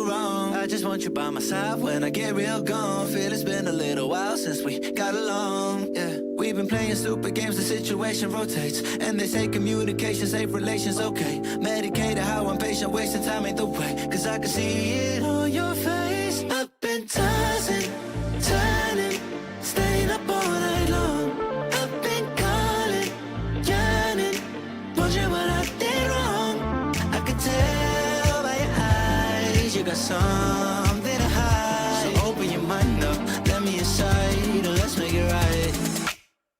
do wrong. I just want you by my side when I get real gone. Feel it's been a little while since we got along. Yeah, we've been playing stupid games, the situation rotates. And they say communication, safe relations, okay. Medicated how I'm patient, wasting time ain't the way. Cause I can see it on your face. I've been tossing, turning, staying up all night long. I've been calling, yearning, wondering what I did wrong. I could tell by your eyes you got something to hide. So open your mind up, let me inside, and let's make it right.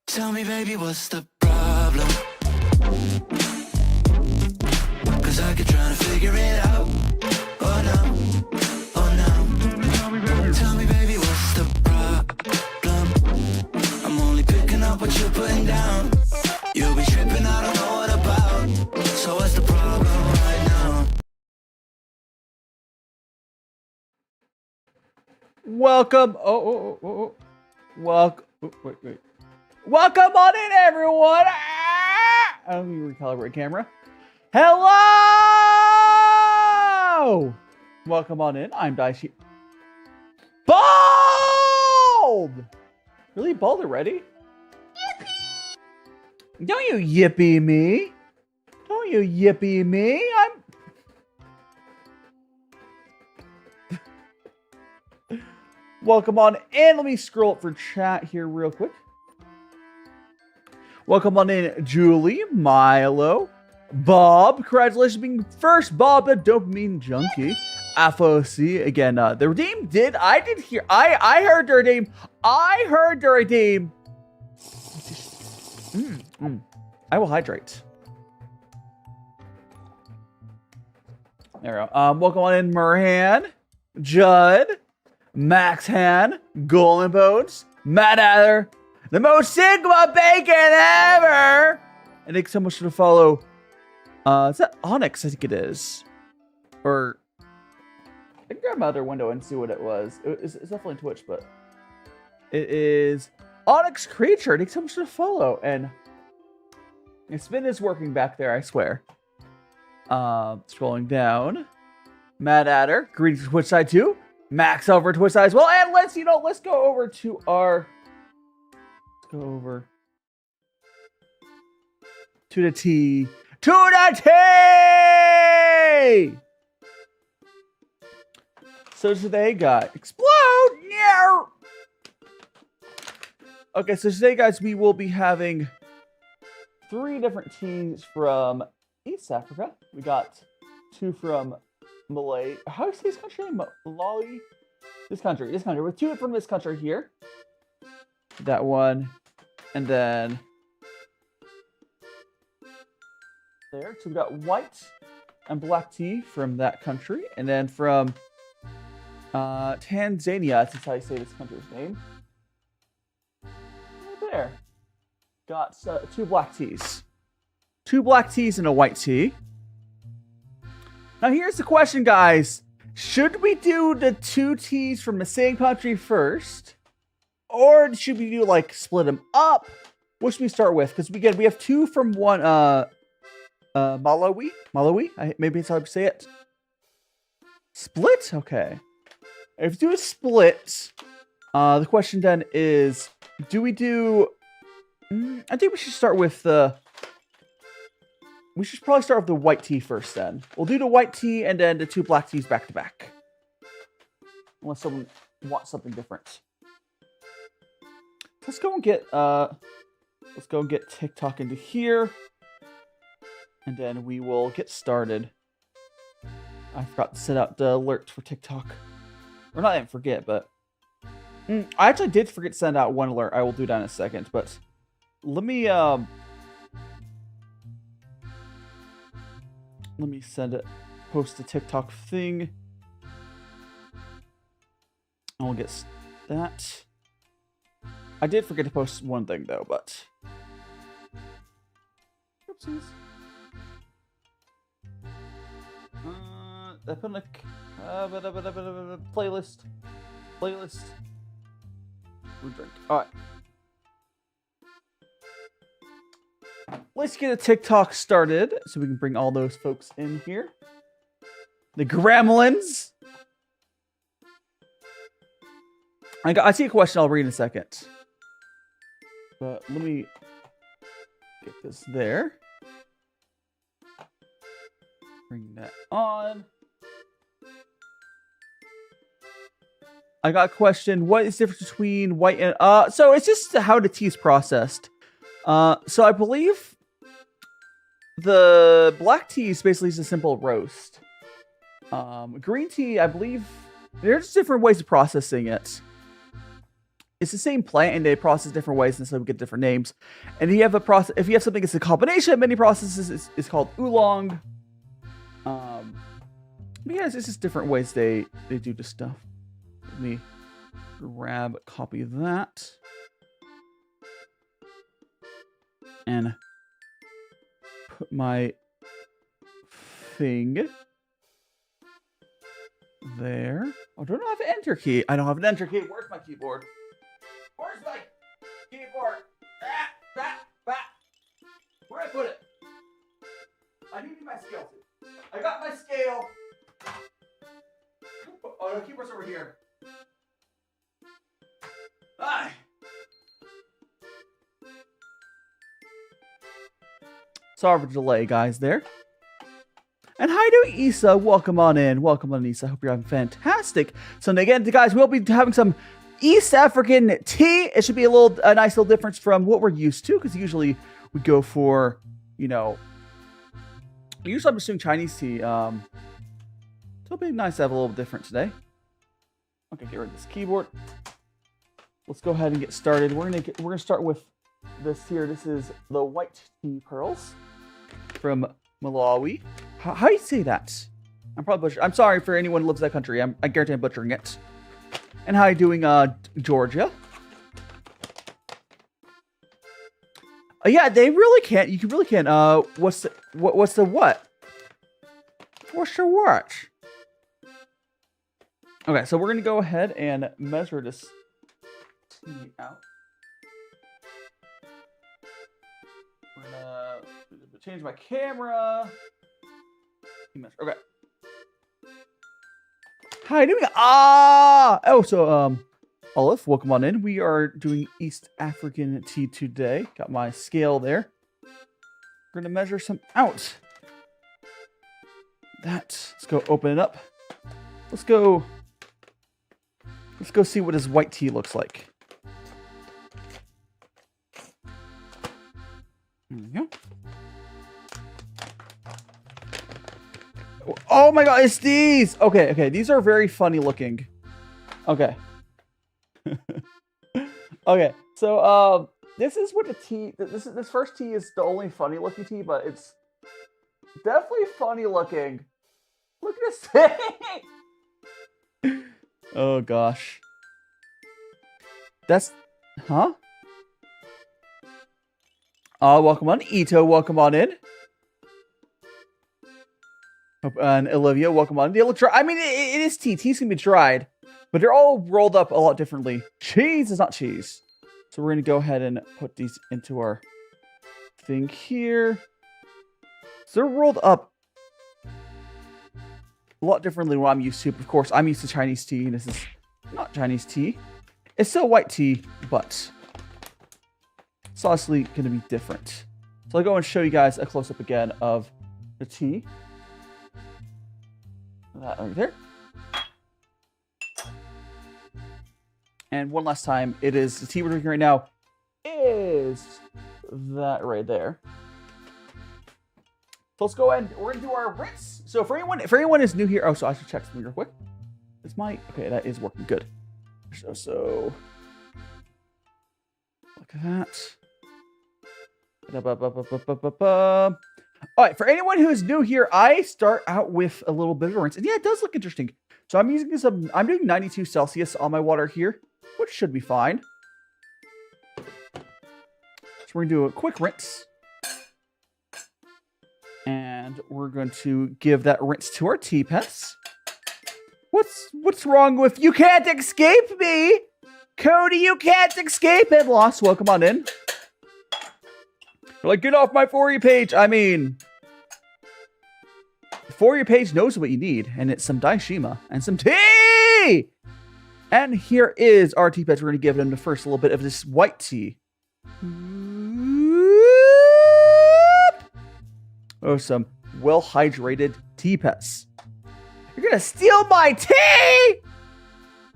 Tell me, baby, what's the problem? Cause I keep trying to figure it out. Oh no, oh no. Tell me, baby, what's the problem? I'm only picking up what you're putting down. You'll be tripping, I don't know what about. So what's the problem right now? Welcome. Welcome. Wait. Welcome on in, everyone. Let me recalibrate camera. Hello. Welcome on in. I'm DaiShimaVT. Bald. Really bald already? Yippee! Don't you yippee me? Don't you yippee me? Welcome on in. Let me scroll up for chat here real quick. Welcome on in, Julie, Milo, Bob. Congratulations being first Bob, the dopamine junkie. FOC again. The redeem did. I did hear. I heard the redeem. I heard the redeem. I will hydrate. There we go. Welcome on in, Murhan, Judd, Max Han, Golden Bones, Matt Adler, the most Sigma bacon ever! And thanks so much for the follow. Is that Onyx? I think it is. Or I can grab my other window and see what it was. It's definitely Twitch, but it is Onyx Creature. Thanks so much for the follow. And the spin is working back there, I swear. Scrolling down. Matt Adder, greetings to Twitch side too. Max over Twitch side as well. And let's go over to our over to the T. To the T! So today, guys, explode! Yeah! Okay, so today, guys, we will be having 3 different teas from East Africa. We got 2 from Malay. How do you say this country? Malawi? This country. With 2 from this country here. That one. And then there. So we got white and black tea from that country. And then from Tanzania, that's how you say this country's name. Right there. Got 2 black teas. 2 black teas and a white tea. Now here's the question, guys. Should we do the 2 teas from the same country first? Or should we do, like, split them up? What should we start with? Because we have 2 from one, Malawi? Maybe that's how you say it. Split? Okay. If you do a split, the question then is, do we do... I think we should start with the... We should probably start with the white tea first then. We'll do the white tea and then the 2 black teas back to back. Unless someone wants something different. Let's go and get TikTok into here. And then we will get started. I forgot to set out the alert for TikTok. Or not even forget, but I actually did forget to send out one alert. I will do that in a second, but let me send it, post the TikTok thing. And we'll get that. I did forget to post one thing though, but oopsies. I put in a playlist. Food drink. All right. Let's get a TikTok started so we can bring all those folks in here. The gremlins. I see a question I'll read in a second. But let me get this there. Bring that on. I got a question. What is the difference between white and... So it's just how the tea is processed. So I believe the black tea is basically just a simple roast. Green tea, I believe... There's different ways of processing it. It's the same plant, and they process different ways, and so we get different names. And if you have something that's a combination of many processes, it's called oolong. But yeah, it's just different ways they do the stuff. Let me grab a copy of that. And put my thing there. Oh, do I not have an enter key? I don't have an enter key. Where's my keyboard? Where's my keyboard? Where did I put it? I need my scale too. I got my scale. Oh, the keyboard's over here. Hi. Sorry for the delay, guys, there. And hi to Issa. Welcome on in. Welcome on, Issa. Hope you're having fantastic Sunday. Again, guys, we'll be having some East African tea. It should be a nice little difference from what we're used to, because usually we go for, usually I'm just doing Chinese tea. So it'll be nice to have a little different today. Okay, get rid of this keyboard. Let's go ahead and get started. We're gonna start with this here. This is the white tea pearls from Malawi. How do you say that? I'm probably butchering. I'm sorry for anyone who lives in that country. I guarantee I'm butchering it. And how are you doing, Georgia? Yeah, they really can't. You really can't. What's the what? What's the what? Okay, so we're gonna go ahead and measure this tea out. We're gonna change my camera. Okay. Hi, doing Olive, welcome on in. We are doing East African tea today. Got my scale there. We're gonna measure some out. Let's go open it up. Let's go see what his white tea looks like. There we go. Oh my god, it's these! Okay, these are very funny looking. Okay. Okay, so, this is what the tea... This first tea is the only funny looking tea, but it's definitely funny looking. Look at this thing! Oh gosh. Huh? Welcome on. Ito, welcome on in. And Olivia, welcome on. They look dry. I mean, it is tea. Teas can be dried, but they're all rolled up a lot differently. Cheese is not cheese. So we're going to go ahead and put these into our thing here. So they're rolled up a lot differently than what I'm used to. Of course, I'm used to Chinese tea, and this is not Chinese tea. It's still white tea, but it's obviously going to be different. So I'll go and show you guys a close-up again of the tea. That right there. And one last time, it is the tea we're drinking right now is that right there. So let's go ahead and we're gonna do our rinse. So for anyone is new here, so I should check something real quick. Okay, that is working good. So look at that. All right, for anyone who is new here, I start out with a little bit of a rinse. And yeah, it does look interesting. So I'm doing 92 Celsius on my water here, which should be fine. So we're going to do a quick rinse. And we're going to give that rinse to our tea pets. What's wrong with you? Can't escape me! Cody, you can't escape it! Lost, welcome on in. They're like, get off my For You page. I mean, the For You page knows what you need, and it's some Daishima and some tea! And here is our tea patch. We're going to give them the first little bit of this white tea. Oh, some well-hydrated tea pets. You're going to steal my tea?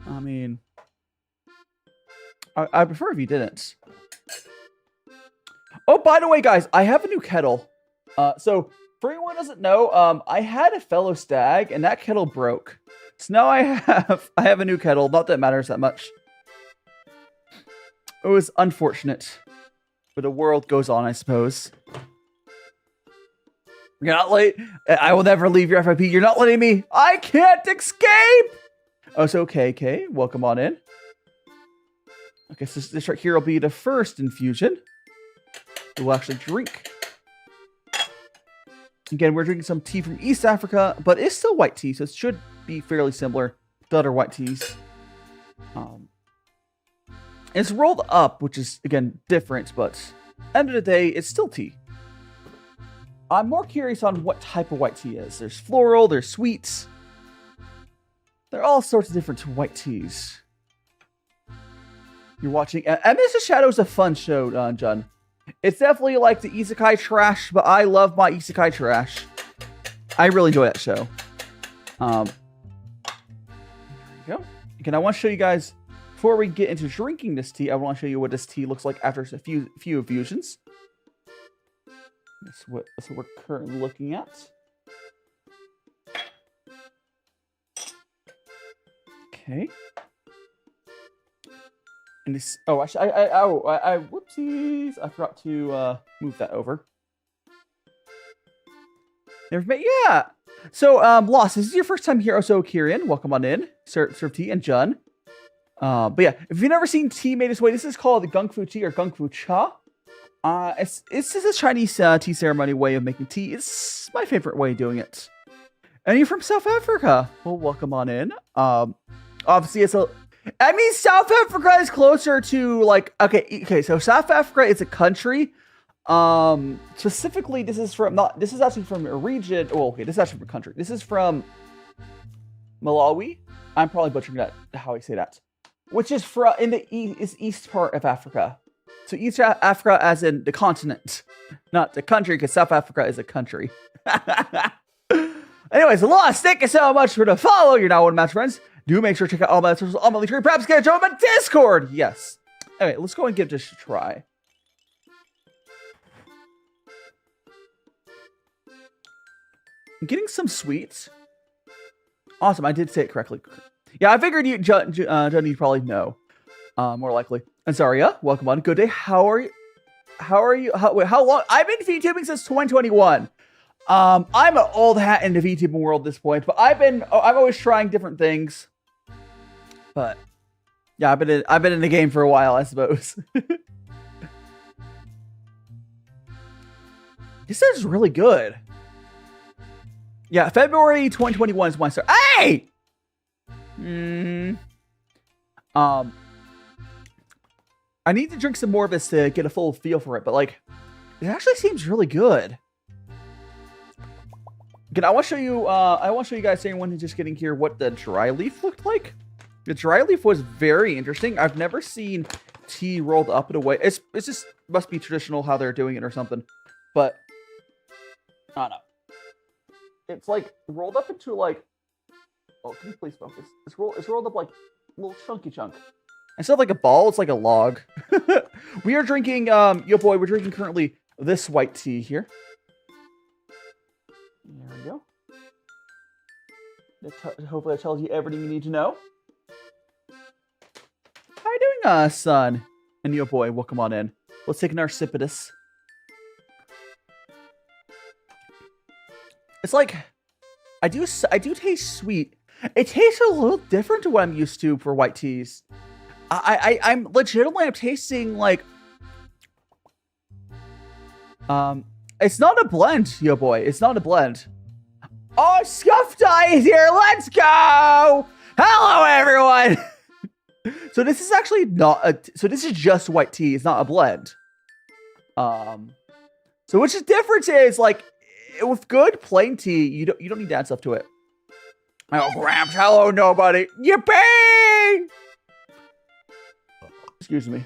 I mean, I prefer if you didn't. Oh, by the way, guys, I have a new kettle. So, for anyone who doesn't know, I had a fellow stag, and that kettle broke. So now I have a new kettle. Not that it matters that much. It was unfortunate. But the world goes on, I suppose. You're not late. I will never leave your FIP. You're not letting me. I can't escape. Oh, so KK, welcome on in. Okay, so this right here will be the first infusion. We'll actually drink. Again, we're drinking some tea from East Africa, but it's still white tea, so it should be fairly similar to other white teas. It's rolled up, which is, again, different, but end of the day, it's still tea. I'm more curious on what type of white tea is. There's floral, there's sweets. There are all sorts of different white teas. You're watching, and Mr. Shadow's a fun show, John. It's definitely like the isekai trash, but I love my isekai trash. I really enjoy that show. There you go. Again, I want to show you guys, before we get into drinking this tea, I want to show you what this tea looks like after a few infusions. That's what we're currently looking at. Okay. And this, oh, actually, I whoopsies, I forgot to move that over. Yeah. So, Lost, this is your first time here, so Kieran, welcome on in. Serve tea and Jun. But yeah, if you've never seen tea made this way, this is called the gongfutea or gongfucha. It's just a Chinese tea ceremony way of making tea. It's my favorite way of doing it. And you're from South Africa. Well, welcome on in. Obviously, South Africa is closer to, like, okay, so South Africa is a country. Specifically, this is actually from a region. Oh, okay, this is actually from a country. This is from Malawi. I'm probably butchering that, how I say that. Which is in the east part of Africa. So East Africa as in the continent, not the country, because South Africa is a country. Anyways, Lost, thank you so much for the follow. You're now one of my friends. Do make sure to check out all my socials, all my links, perhaps get a join my Discord. Yes. Anyway, let's go and give this a try. I'm getting some sweets. Awesome, I did say it correctly. Yeah, I figured you, John, you'd probably know. More likely. And Zaria, welcome on. Good day. How are you? How long? I've been VTubing since 2021. I'm an old hat in the VTubing world at this point, but I'm always trying different things. But yeah, I've been in the game for a while, I suppose. This is really good. Yeah, February 2021 is when I started. Hey! I need to drink some more of this to get a full feel for it, but like, it actually seems really good. Again, I want to show you guys, anyone who's just getting here, what the dry leaf looked like. The dry leaf was very interesting. I've never seen tea rolled up in a way. It's just must be traditional how they're doing it or something. But I don't know. It's like rolled up into like. Oh, can you please focus? It's rolled up like a little chunky chunk. Instead of like a ball, it's like a log. We are drinking, we're drinking currently this white tea here. There we go. Hopefully that tells you everything you need to know. How you doing, son? And yo boy, welcome on in. Let's take our sip of this. It's like, I do taste sweet. It tastes a little different to what I'm used to for white teas. I'm legitimately tasting like, it's not a blend, yo boy. It's not a blend. Oh, Scuff Die is here. Let's go. Hello, everyone. So this is actually not so this is just white tea. It's not a blend. So which the difference is, like, with good plain tea, you don't need to add stuff to it. Oh, Gramps, hello, nobody. Yippee! Excuse me.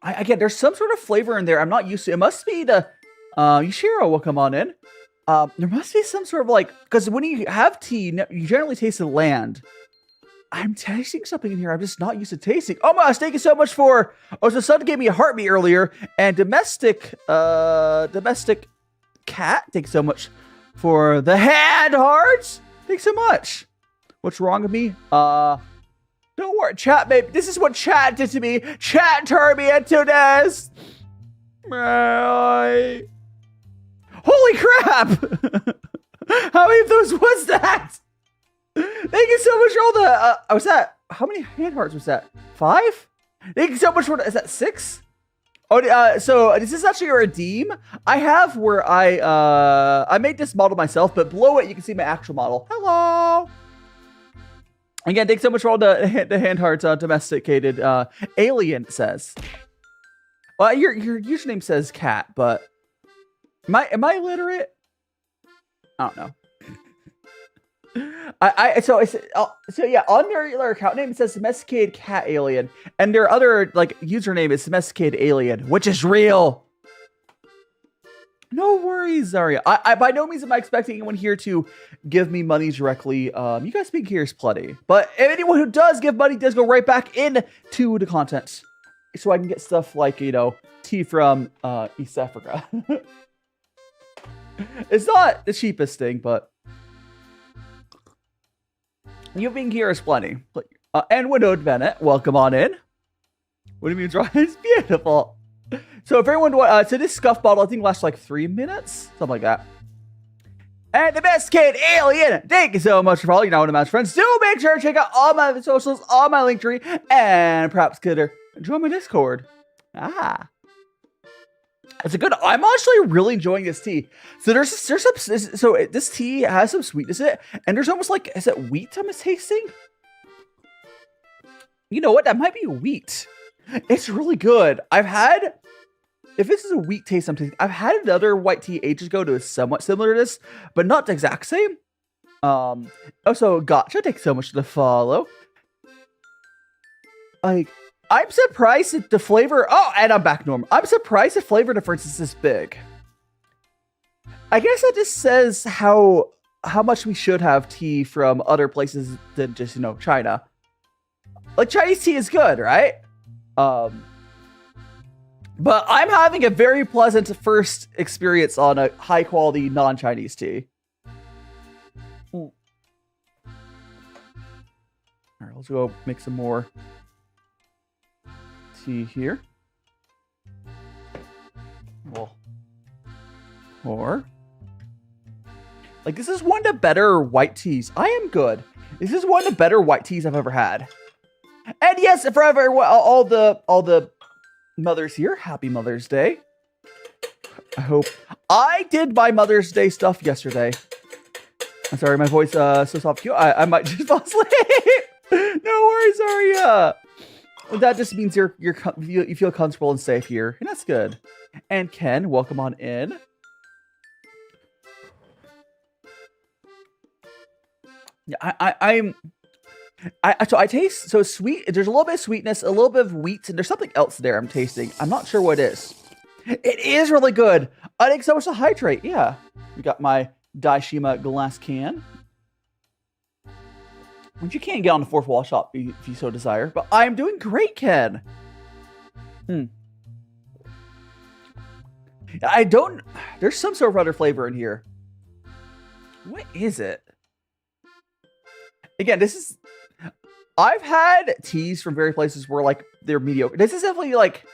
Again, there's some sort of flavor in there I'm not used to. It must be the Yushiro will come on in. There must be some sort of like, because when you have tea, you generally taste the land. I'm tasting something in here I'm just not used to tasting. Oh my gosh, thank you so much for, oh, so Sun gave me a heartbeat earlier, and domestic cat, thanks so much for the hand hearts. Thanks so much. What's wrong with me? Don't worry, chat, babe. This is what chat did to me. Chat turned me into this. Holy crap! How many of those was that? Thank you so much for all the, was that, how many hand hearts was that? 5? Thank you so much for, is that 6? Oh, so this is actually a redeem I have where I made this model myself, but below it you can see my actual model. Hello! Again, thanks so much for all the hand hearts, domesticated, alien says. Well, your username says cat, but am I illiterate? I don't know. So yeah, on their account name it says domesticated cat alien, and their other like username is domesticated alien, which is real. No worries, Zaria. I by no means am I expecting anyone here to give me money directly. You guys being here is plenty, but anyone who does give money does go right back into the content, so I can get stuff like, you know, tea from East Africa. It's not the cheapest thing, but you being here is plenty. And Widowed Bennett, welcome on in. What do you mean dry? It's beautiful. So if everyone, so this scuff bottle I think lasts like 3 minutes, something like that. And the best kid alien, thank you so much for following. You know what I'm friends. Do make sure to check out all my socials, all my link tree, and perhaps consider join my Discord. It's a good. I'm actually really enjoying this tea. So there's some. So this tea has some sweetness in it, and there's almost like, is it wheat I'm tasting? You know what? That might be wheat. It's really good. I've had. If this is a wheat taste I'm tasting, I've had another white tea ages ago that was somewhat similar to this, but not the exact same. Also, gotcha. Thanks so much for the follow. Like, I'm surprised that the flavor. Oh, and I'm back normal. I'm surprised the flavor difference is this big. I guess that just says how much we should have tea from other places than just, you know, China. Like, Chinese tea is good, right? But I'm having a very pleasant first experience on a high quality non-Chinese tea. All right, let's go make some more tea here. Well, or like, this is one of the better white teas. I am good. This is one of the better white teas I've ever had. And yes, for all the mothers here, happy Mother's Day. I hope I did my Mother's Day stuff yesterday. I'm sorry, my voice so soft. I might just fall asleep. No worries, Aria. That just means you feel comfortable and safe here, and that's good. And Ken, welcome on in. Yeah, so I taste so sweet. There's a little bit of sweetness, a little bit of wheat, and there's something else there I'm tasting. I'm not sure what it is. It is really good. I think so much to hydrate. Yeah, we got my Daishima glass can, which you can get on the fourth wall shop if you so desire. But I'm doing great, Ken. I don't. There's some sort of other flavor in here. What is it? Again, this is. I've had teas from various places where like they're mediocre. This is definitely like.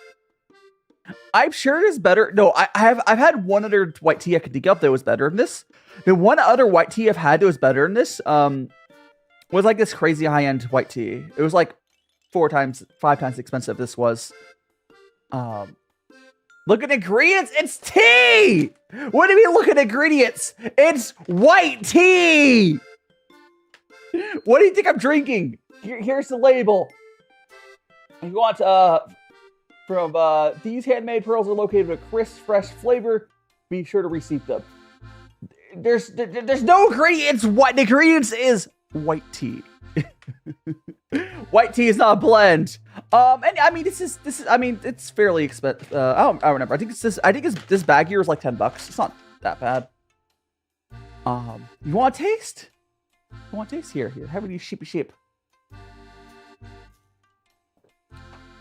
I'm sure it is better. No, I've had one other white tea I could dig up that was better than this. The one other white tea I've had that was better than this was like this crazy high-end white tea. It was like 5 times expensive this was. Look at ingredients. It's tea. What do you mean look at ingredients? It's white tea. What do you think I'm drinking? Here's the label. If you want from these handmade pearls are located with a crisp, fresh flavor. Be sure to receipt them. There's no ingredients. What the ingredients is white tea. White tea is not a blend. And I mean, this is. I mean, it's fairly expensive. I don't remember. I think it's this. I think this bag here is like $10. It's not that bad. You want to taste? You want to taste? Here. Have any sheep.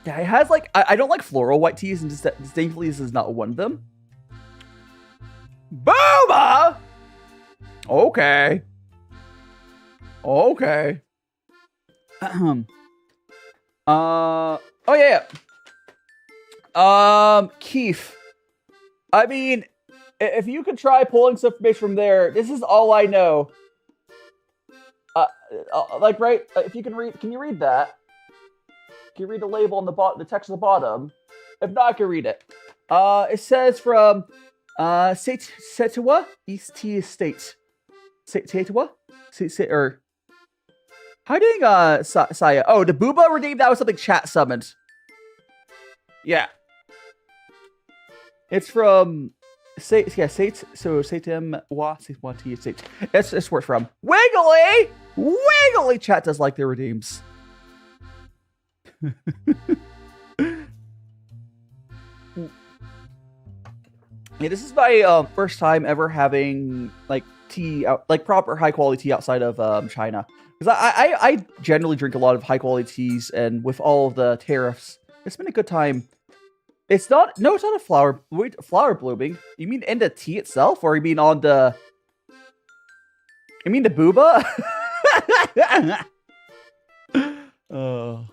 Yeah, it has like I don't like floral white teas, and distinctly this is not one of them. Booba. Okay. Oh yeah. Keith. I mean, if you could try pulling some information from there, this is all I know. Like right, if you can read, can you read that? Can you read the label on the bottom, the text at the bottom? If not, I can read it. It says from Satemwa East Tea Estate. Satemwa? Or how are you doing, Saya? Oh, the Booba redeemed. That was something chat summoned. Yeah. It's from Satemwa Tea Estate. It's where it's from. Wiggly chat does like their redeems. Yeah, this is my first time ever having like tea out, like proper high quality tea outside of China, because I generally drink a lot of high quality teas, and with all of the tariffs, it's been a good time. It's not a flower blooming. You mean in the tea itself, or you mean on the? You mean the booba? Oh.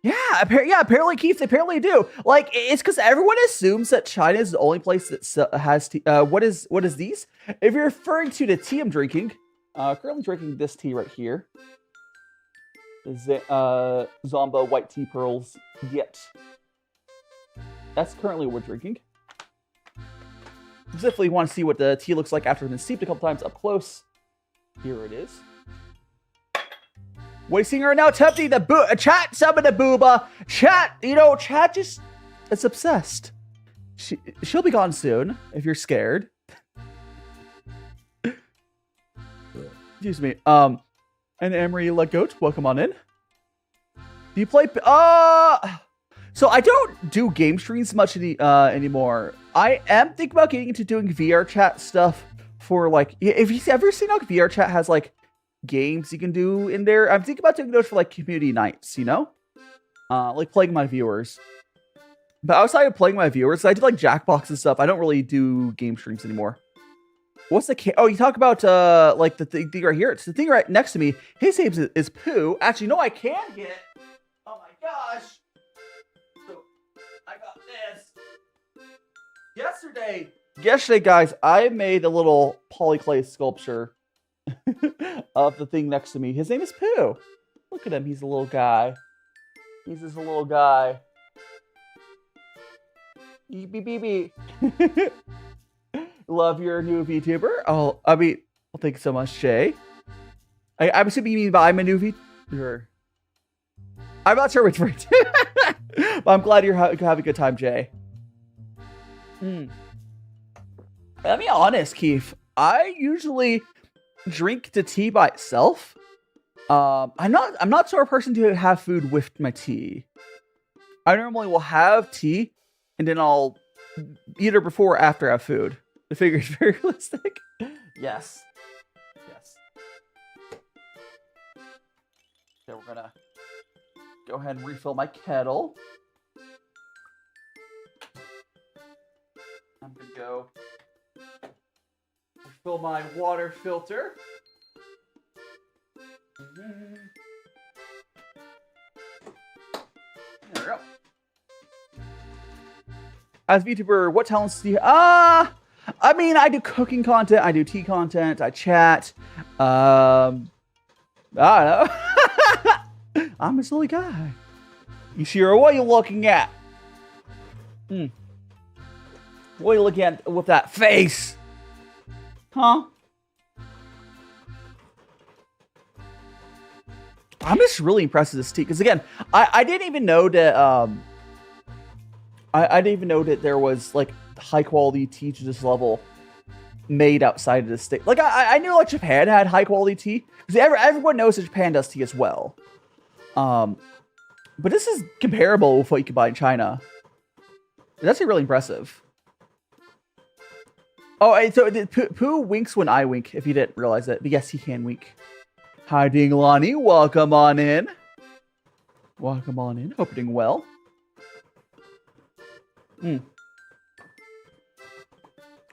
Yeah, apparently, Keith, they apparently do. Like, it's because everyone assumes that China is the only place that has tea. What is these? If you're referring to the tea I'm drinking, currently drinking this tea right here. Zomba white tea pearls. Yet. That's currently what we're drinking. Specifically, you want to see what the tea looks like after it's been steeped a couple times up close. Here it is. What are you seeing right now? Tempting the chat, summon the booba. Chat, chat just is obsessed. She'll be gone soon if you're scared. Excuse me. And Emery Legoat, welcome on in. Do you play? So I don't do game streams much anymore. I am thinking about getting into doing VR chat stuff for like. If you've ever seen how VR chat has like games you can do in there, I'm thinking about doing those for like community nights, like playing my viewers. But outside of playing my viewers, I did like Jackbox and stuff. I don't really do game streams anymore. What's the oh, you talk about like the thing right here. It's the thing right next to me. His name is Pooh. Actually, no, I can get. Oh my gosh. So I got this. Yesterday, guys, I made a little polyclay sculpture of the thing next to me. His name is Pooh. Look at him. He's a little guy. He's just a little guy. Beep. Love your new VTuber. Oh, I mean, well, thank you so much, Jay. I'm assuming you mean by I'm a new VTuber. I'm not sure which right. But I'm glad you're having a good time, Jay. Let me be honest, Keith. I usually drink the tea by itself. I'm not sort of person to have food with my tea. I normally will have tea, and then I'll either before or after I have food. The figure is very realistic. Yes. So we're gonna go ahead and refill my kettle. I'm gonna go refill my water filter. There we go. As VTuber, what talents do you I mean, I do cooking content, I do tea content, I chat. I don't know. I'm a silly guy. You sure? What are you looking at? What are you looking at with that face? Huh? I'm just really impressed with this tea, because again, I didn't even know that I didn't even know that there was like high quality tea to this level. made outside of the state. Like I knew like Japan had high quality tea because everyone knows that Japan does tea as well. But this is comparable with what you can buy in China. It's actually really impressive. Oh, and so Pooh winks when I wink, if you didn't realize it. But yes, he can wink. Hi, Dinglani. Welcome on in. Welcome on in. Hope you're doing well.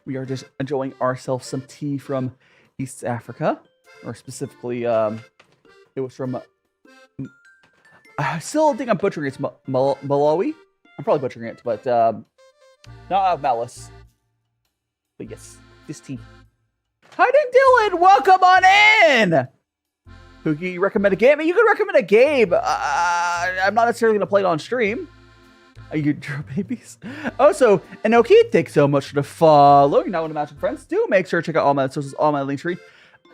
We are just enjoying ourselves some tea from East Africa. Or specifically, it was from... I still think I'm butchering it. It's Malawi. I'm probably butchering it, but not out of malice. But yes, this tea. Hi, Dylan. Welcome on in. Who can you recommend a game? You can recommend a game. I'm not necessarily going to play it on stream. Are you draw babies? Also, Enoki, thanks so much for the follow. You're not one of Magic Friends. Do make sure to check out all my socials, all my link tree.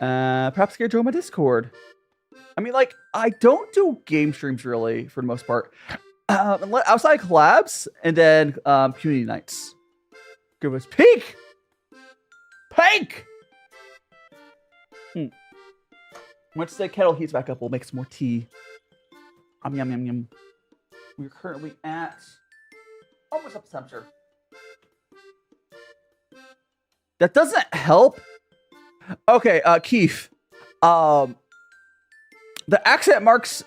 Perhaps get join my Discord. I mean, like, I don't do game streams really for the most part. Outside collabs and then community nights. Give us Pink. Once the kettle heats back up, we'll make some more tea. Yum yum yum. We're currently at almost up to temperature. That doesn't help. Okay, Keith. The accent marks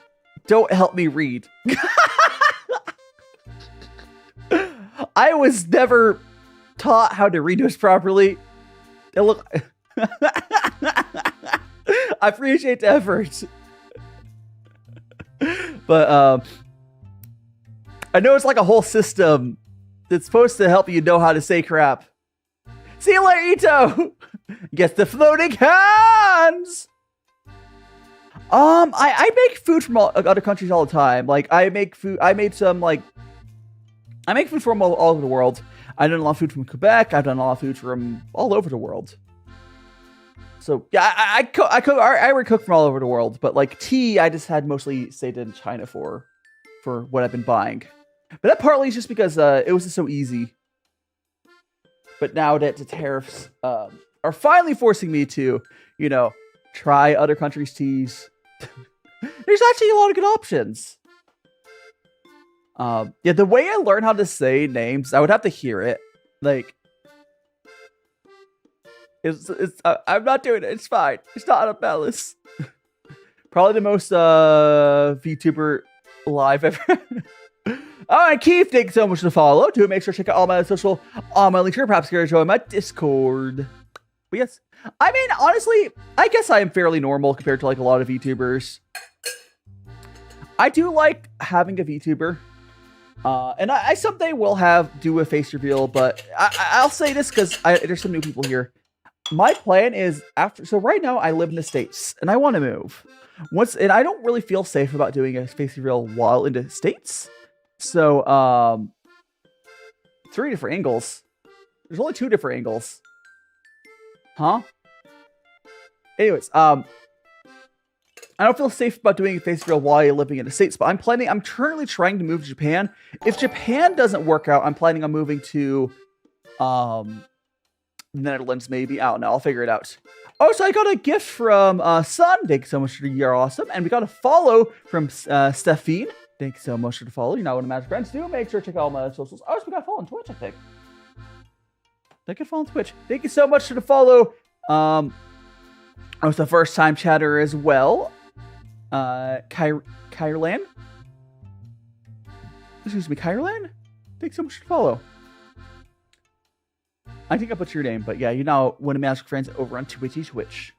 don't help me read. I was never taught how to read those properly. They look. I appreciate the effort. But I know it's like a whole system that's supposed to help you know how to say crap. See you later, Ito. Get the floating hands. I make food from other countries all the time. Like I make food. I make food from all over the world. I've done a lot of food from Quebec. I've done a lot of food from all over the world. So yeah, I cook from all over the world. But like tea, I just had mostly stayed in China for what I've been buying. But that partly is just because it was just so easy. But now that the tariffs are finally forcing me to, you know, try other countries' teas, there's actually a lot of good options. Yeah, the way I learned how to say names, I would have to hear it. Like, I'm not doing it. It's fine. It's not out of malice. Probably the most VTuber live ever. All right, Keith, thanks so much for the follow. Do make sure to check out all my social, all my links here. Perhaps you join my Discord. But yes, I mean, honestly, I guess I am fairly normal compared to like a lot of VTubers. I do like having a VTuber. And I someday will do a face reveal, but I'll say this because there's some new people here. My plan is so right now I live in the States and I want to move. And I don't really feel safe about doing a face reveal while in the States. So, 3 different angles. There's only 2 different angles. Huh? Anyways, I don't feel safe about doing a face reveal while you're living in the States, but I'm currently trying to move to Japan. If Japan doesn't work out, I'm planning on moving to, Netherlands, maybe. I don't know. I'll figure it out. Oh, so I got a gift from, Sun. Thank you so much for you're awesome. And we got a follow from, Stephine. Thank you so much for the follow. You're not one of Magic Friends. Do make sure to check out all my socials. Oh, so we got a follow on Twitch, I think. I could follow on Twitch. Thank you so much for the follow. I was the first time chatter as well. Kyerlan? Excuse me, Kyerlan? Thanks so much for the follow. I think I put your name, but yeah, you're now one of Magic Friends over on Twitch.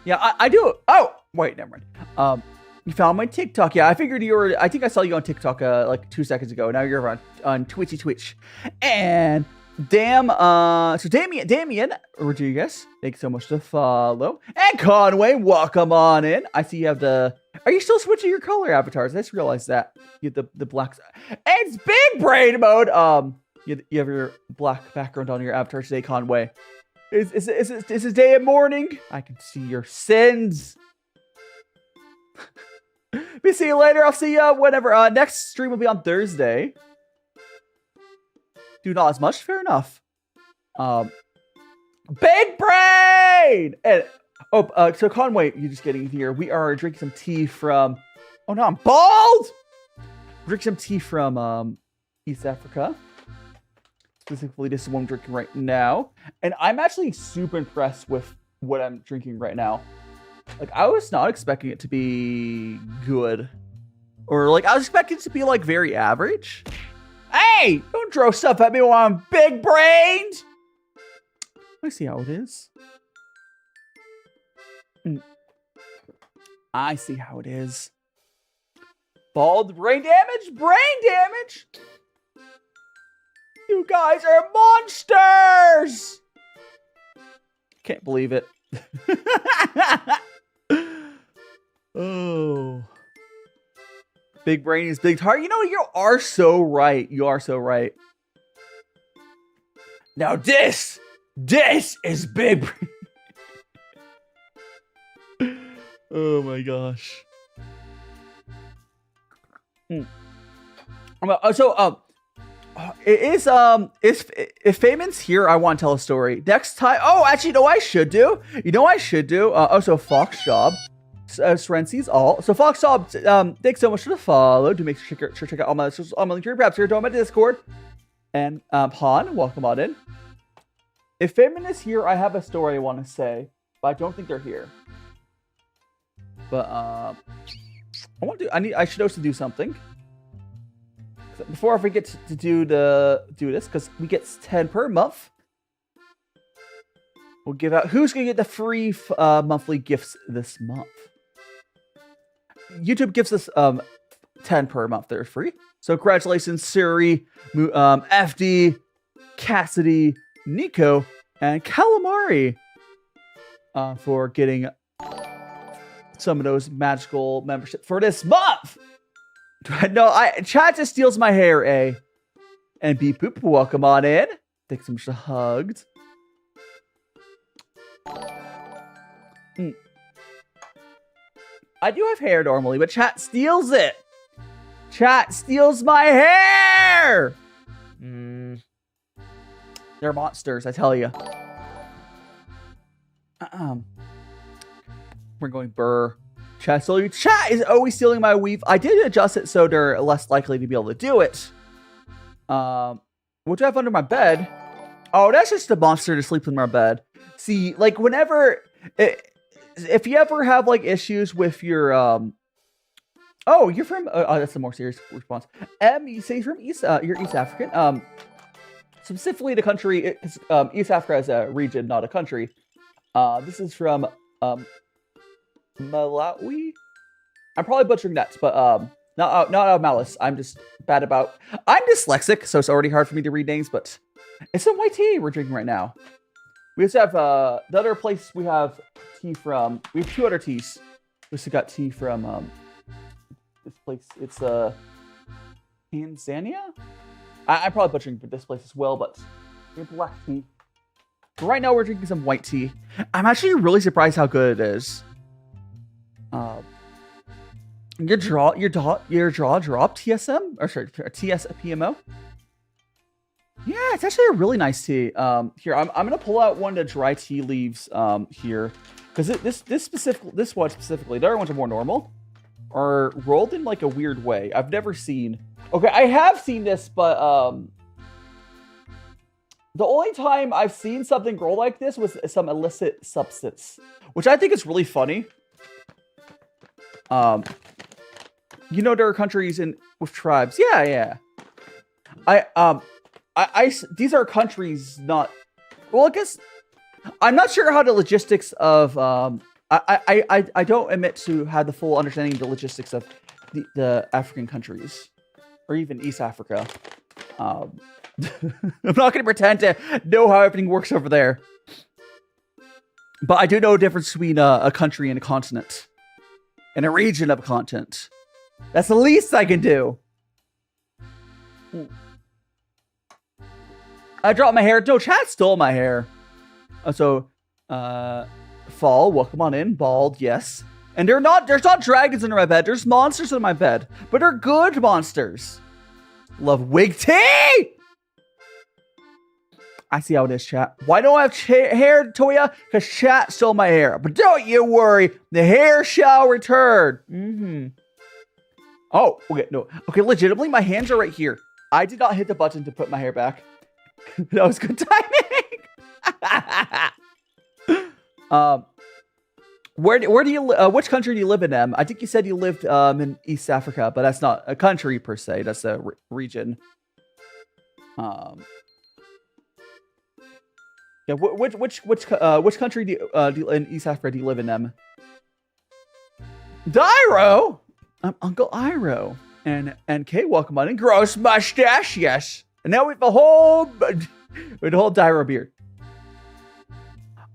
Yeah, I do. Oh, wait, never mind. You found my TikTok. Yeah, I figured you were. I think I saw you on TikTok like 2 seconds ago. Now you're on Twitch. And so Damien Rodriguez, thanks so much to follow. And Conway, welcome on in. I see you have the. Are you still switching your color avatars? I just realized that you have the black. And it's big brain mode. You have your black background on your avatar today, Conway. Is it day and morning? I can see your sins. We see you later. I'll see you whenever. Next stream will be on Thursday. do not as much. Fair enough. Big brain! And so Conway, you're just getting here. We are drinking some tea from. Oh no, I'm bald. Drink some tea from East Africa. Specifically, this is what I'm drinking right now, and I'm actually super impressed with what I'm drinking right now. Like, I was not expecting it to be good, or like I was expecting it to be like very average. Hey, don't throw stuff at me while I'm big brained. I see how it is. I see how it is. Bald, brain damage? Brain damage? You guys are monsters! Can't believe it. Oh. Big brain is big heart. You know, you are so right. You are so right. Now this is big brain. Oh my gosh. If Feynman's here, I want to tell a story. Next time, actually, you know what I should do? Also, Fox Job, Srency's all. So Fox Job, thanks so much for the follow. Do make sure to check out all my socials, all my links here, perhaps here, don't my Discord. And Han, welcome on in. If Feynman is here, I have a story I want to say, but I don't think they're here. But I should also do something. Before I forget to do this, because we get 10 per month. We'll give out who's gonna get the free monthly gifts this month. YouTube gives us 10 per month. They're free. So congratulations, Suri, FD, Cassidy, Nico, and Calamari for getting some of those magical memberships for this month. No, chat just steals my hair, A. And B Poop, welcome on in. Thanks so much for the hugs. I do have hair normally, but chat steals it. Chat steals my hair. They're monsters, I tell you. We're going burr. Chat is always stealing my weave. I did adjust it so they're less likely to be able to do it. What do I have under my bed? Oh, that's just a monster to sleep in my bed. See, like whenever, if you ever have like issues with your, oh, you're from, that's a more serious response. You say you're from you're East African. Specifically the country, East Africa is a region, not a country. This is from, Malawi? I'm probably butchering that, but not out of malice. I'm just bad about. I'm dyslexic, so it's already hard for me to read names. But it's some white tea we're drinking right now. We also have the other place we have tea from. We have 2 other teas. We also got tea from this place. It's Tanzania. I'm probably butchering this place as well, but we have black tea. But right now we're drinking some white tea. I'm actually really surprised how good it is. Your draw drop TSM or sorry TSPMO. Yeah, it's actually a really nice tea. Here I'm gonna pull out one of the dry tea leaves here because this one specifically. The other ones are more normal, are rolled in like a weird way. I've never seen. Okay, I have seen this, but the only time I've seen something roll like this was some illicit substance, which I think is really funny. You know, there are countries with tribes. Yeah. These are countries, not. Well, I guess I'm not sure how the logistics of. I don't admit to have the full understanding of the logistics of the African countries, or even East Africa. I'm not going to pretend to know how everything works over there, but I do know the difference between a country and a continent. In a region of content. That's the least I can do. I dropped my hair. No, chat stole my hair. So, Fall, welcome on in. Bald, yes. And there's not dragons under my bed. There's monsters in my bed. But they're good monsters. Love wig tea! I see how it is, chat. Why don't I have hair, Toya? Because chat stole my hair. But don't you worry. The hair shall return. Mm-hmm. Oh, okay, no. Okay, legitimately, my hands are right here. I did not hit the button to put my hair back. That was good timing. Where do you which country do you live in, Em? I think you said you lived in East Africa, but that's not a country per se. That's a region. Yeah, which country do you, in East Africa do you live in, Em? Dyro? I'm Uncle Iro. And Kay, welcome on in. Gross mustache, yes. And now we have a whole Dyro beard.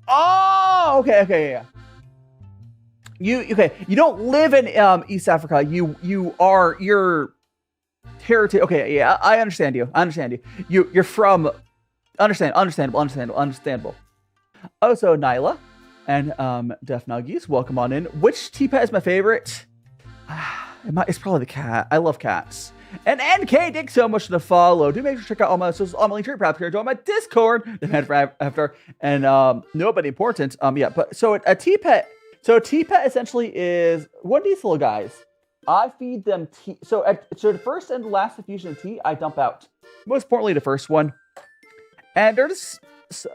Oh, okay, yeah. You don't live in East Africa. You're heritage. Okay, yeah, I understand you. You're from understandable. Also, Nyla and Def Nuggies, welcome on in. Which tea pet is my favorite? It's probably the cat. I love cats. And NK, thanks so much for the follow. Do make sure to check out all my socials, all my links, perhaps here, join my Discord, after, and nobody important. Yeah, but so a tea pet. So a tea pet essentially is one of these little guys. I feed them tea. So the first and the last infusion of tea, I dump out. Most importantly, the first one. And they're just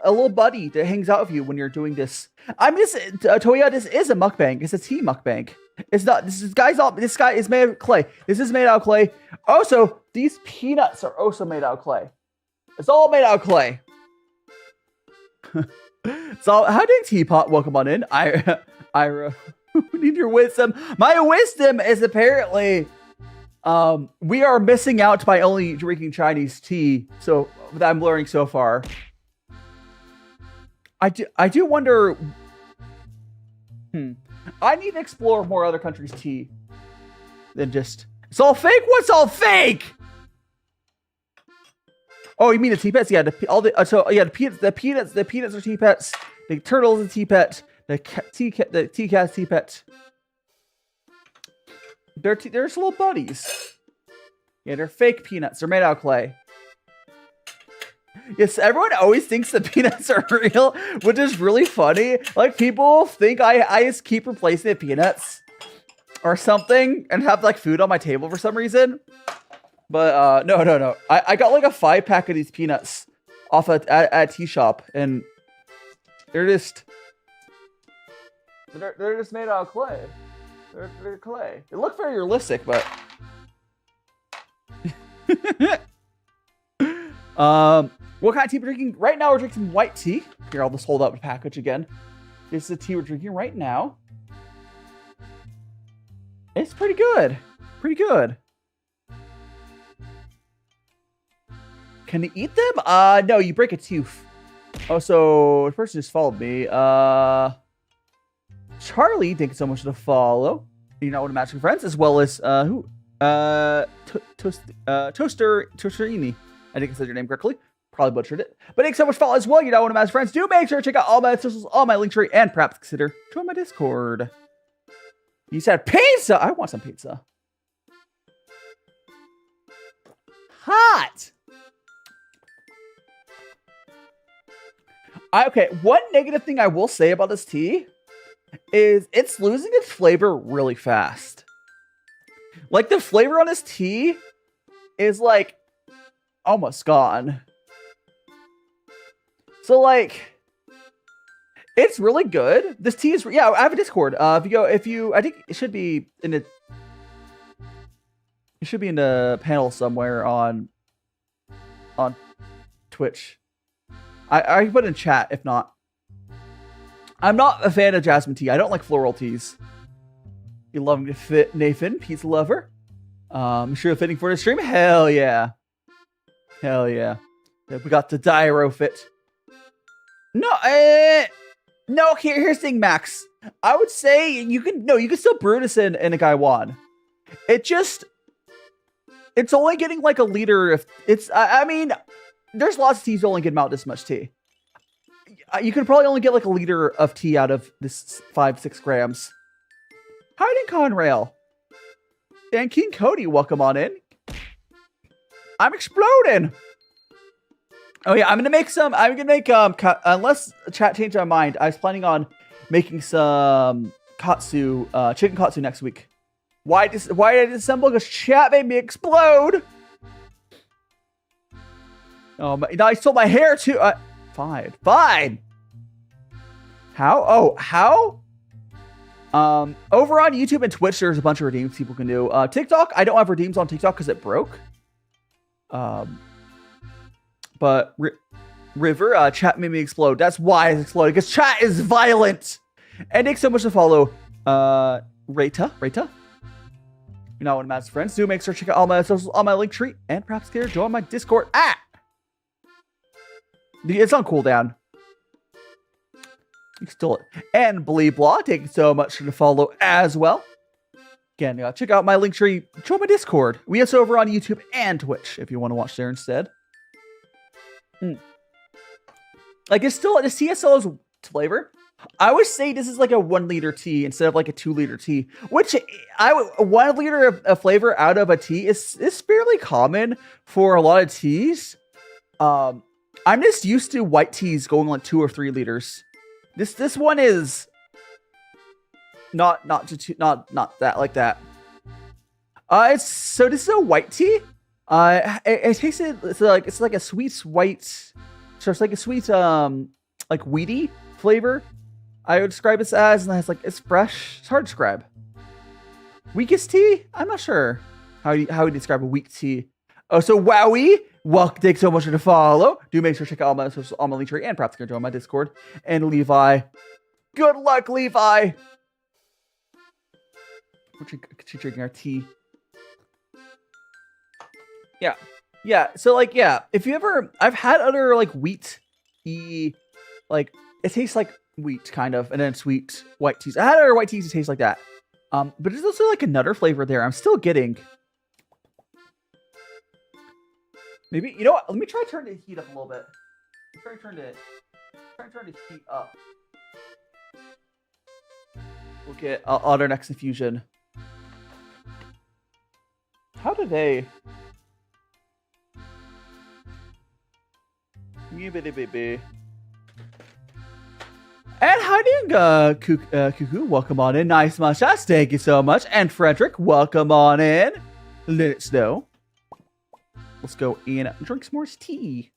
a little buddy that hangs out with you when you're doing this. I mean, Toya, this is a mukbang. It's a tea mukbang. It's not. This guy is made of clay. This is made out of clay. Also, these peanuts are also made out of clay. It's all made out of clay. So, how did Teapot welcome on in? Ira, need your wisdom. My wisdom is apparently, we are missing out by only drinking Chinese tea. So that I'm learning so far. I do wonder. I need to explore more other countries' tea than just. It's all fake. What's all fake? Oh, you mean the tea pets? Yeah, the peanuts are tea pets. The turtles are tea pet. The tea cat's tea pet. They're just little buddies. Yeah, they're fake peanuts. They're made out of clay. Yes, everyone always thinks the peanuts are real, which is really funny. Like, people think I just keep replacing the peanuts or something and have, like, food on my table for some reason. But, no. I got, like, a 5-pack of these peanuts off at a tea shop, and they're just made out of clay. They're clay. They look very realistic, but... What kind of tea we're drinking? Right now we're drinking some white tea. Here, I'll just hold up the package again. This is the tea we're drinking right now. It's pretty good. Pretty good. Can you eat them? No, you break a tooth. Oh, so the person just followed me. Charlie, thank you so much for the follow. You know, one of Magic Friends, as well as Toasterini. I think I said your name correctly. Probably butchered it. But thanks so much for follow as well. You know, one of my friends. Do make sure to check out all my socials, all my links, and perhaps consider join my Discord. You said pizza. I want some pizza. Hot. Okay, one negative thing I will say about this tea is it's losing its flavor really fast. Like, the flavor on this tea is, like, almost gone. So, like, it's really good. This tea is, yeah, I have a Discord. I think it should be in the panel somewhere on Twitch. I can put it in chat if not. I'm not a fan of jasmine tea. I don't like floral teas. You love to fit, Nathan, pizza lover. Sure fitting for the stream? Hell yeah. Hell yeah. We got the Dyro fit. No, here's the thing, Max. I would say you can still brew this in a Gaiwan. It's only getting like a liter if it's, I mean, there's lots of teas that only get out this much tea. You can probably only get like a liter of tea out of this 5-6 grams. Hiding Conrail. And King Cody, welcome on in. I'm exploding. Oh yeah, I'm gonna make unless chat changed my mind. I was planning on making some katsu, chicken katsu next week. Why did I disassemble? Because chat made me explode. Oh my! Now I stole my hair too. Fine. How? Oh, how? Over on YouTube and Twitch, there's a bunch of redeems people can do. TikTok, I don't have redeems on TikTok because it broke. But River, chat made me explode. That's why it's exploding, because chat is violent. And thanks so much to follow, Reta. You're not one of Matt's friends. Do make sure to check out all my socials on my link tree, and perhaps join my Discord. It's on cooldown. You stole it. And Blee Blah, thank you so much for the follow as well. Again, check out my link tree. Join my Discord. We also over on YouTube and Twitch if you want to watch there instead. Like, it's still, the CSL is flavor. I would say this is like a 1 liter tea instead of like a 2 liter tea, which 1 liter of flavor out of a tea is fairly common for a lot of teas. I'm just used to white teas going like 2 or 3 liters. This one is not that like that. This is a white tea. It tastes it's like a sweet white, so it's like a sweet like weedy flavor. I would describe it as, and it's fresh. It's hard to describe. Weakest tea? I'm not sure how you describe a weak tea. Oh, so Wowie, welcome, thanks so much for the follow. Do make sure to check out all my socials on my link tree, and perhaps join my Discord. And Levi, good luck, Levi. We're drinking our tea. Yeah. So like, yeah, if you ever, I've had other like wheat tea, like it tastes like wheat kind of, and then sweet white teas. I had other white teas that taste like that. But there's also like another flavor there I'm still getting. Maybe, you know what? Let me try to turn the heat up a little bit. Try to turn the heat up. We'll get on our next infusion. How do they? And how do you Cuckoo, welcome on in. Nice mustache, thank you so much. And Frederick, welcome on in. Let it snow. Let's go and drink some more tea.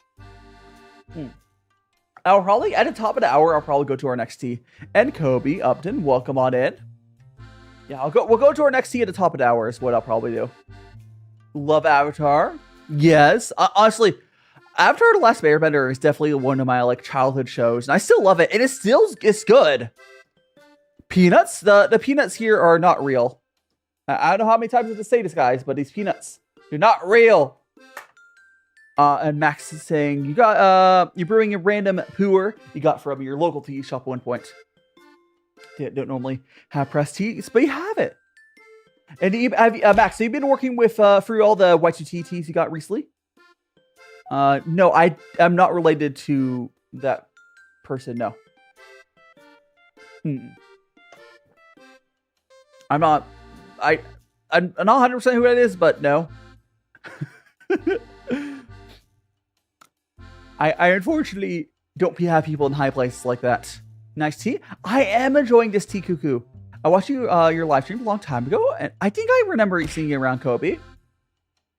I'll probably, at the top of the hour, I'll probably go to our next tea. And Kobe Upton, welcome on in. Yeah, we'll go to our next tea at the top of the hour is what I'll probably do. Love Avatar. Yes. Honestly, Avatar: The Last Airbender is definitely one of my like childhood shows, and I still love it. And it's good. Peanuts. The peanuts here are not real. I don't know how many times I have to say this, guys, but these peanuts, they're not real. And Max is saying you're brewing a random Pu'er you got from your local tea shop at one point. They don't normally have pressed teas, but you have it. And Max, so you've been working with through all the Y2T teas you got recently? No, I'm not related to that person. No. I'm not 100% who that is, but no. I unfortunately don't have people in high places like that. Nice tea. I am enjoying this tea, Cuckoo. I watched your live stream a long time ago, and I think I remember seeing you around, Kobe.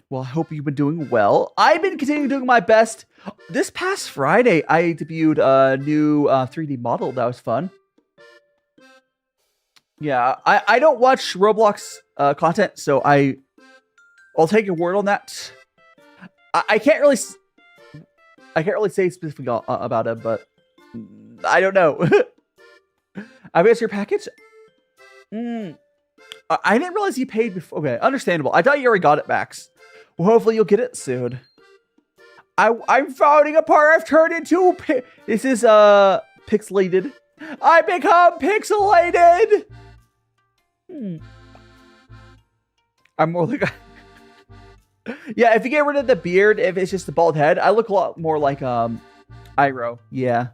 Well, I hope you've been doing well. I've been continuing doing my best. This past Friday, I debuted a new 3D model. That was fun. Yeah, I don't watch Roblox content, so I'll take your word on that. I can't really say specifically about it, but I don't know. I've got your package. I didn't realize you paid before. Okay, understandable. I thought you already got it, Max. Well, hopefully you'll get it soon. I'm falling apart. I've turned into this is pixelated. I become pixelated. I'm more like yeah. If you get rid of the beard, if it's just the bald head, I look a lot more like Iroh. Yeah,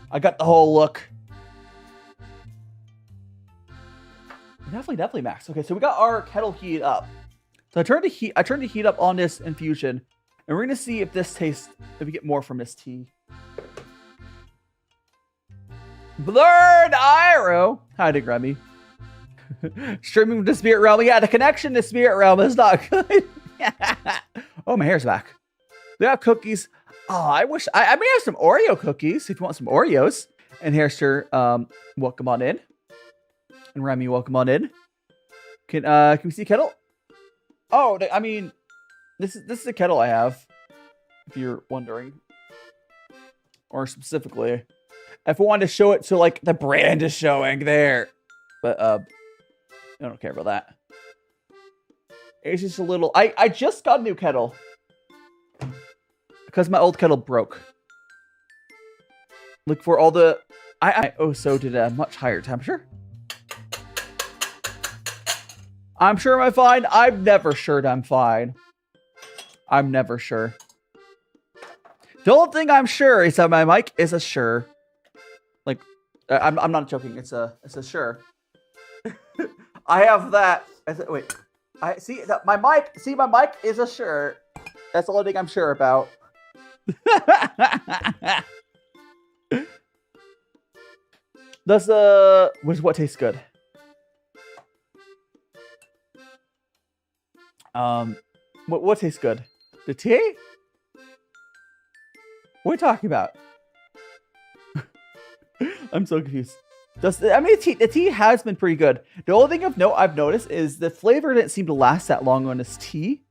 I got the whole look. Definitely, Max. Okay, so we got our kettle heat up. So I turned the heat up on this infusion, And we're gonna see if this tastes, if we get more from this tea. Blurred Iro. Hi, Dick Remy. Streaming to Spirit Realm. Yeah, the connection to Spirit Realm is not good. Oh, my hair's back. We have cookies. Oh, I wish I may have some Oreo cookies if you want some Oreos. And here, sir, welcome on in. And Remy, welcome on in. Can we see kettle? Oh, I mean, this is the kettle I have. If you're wondering, or specifically, if I wanted to show it, so like the brand is showing there, but I don't care about that. It's just a little. I just got a new kettle because my old kettle broke. Look for all the. I also did a much higher temperature. I'm sure I'm fine. I'm never sure I'm fine. I'm never sure. The only thing I'm sure is that my mic is a sure. Like, I'm not joking. It's a sure. I have that. Wait, I see that my mic. See, my mic is a sure. That's the only thing I'm sure about. Does what tastes good? What tastes good? The tea? What are we talking about? I'm so confused. The tea has been pretty good. The only thing of note I've noticed is the flavor didn't seem to last that long on this tea.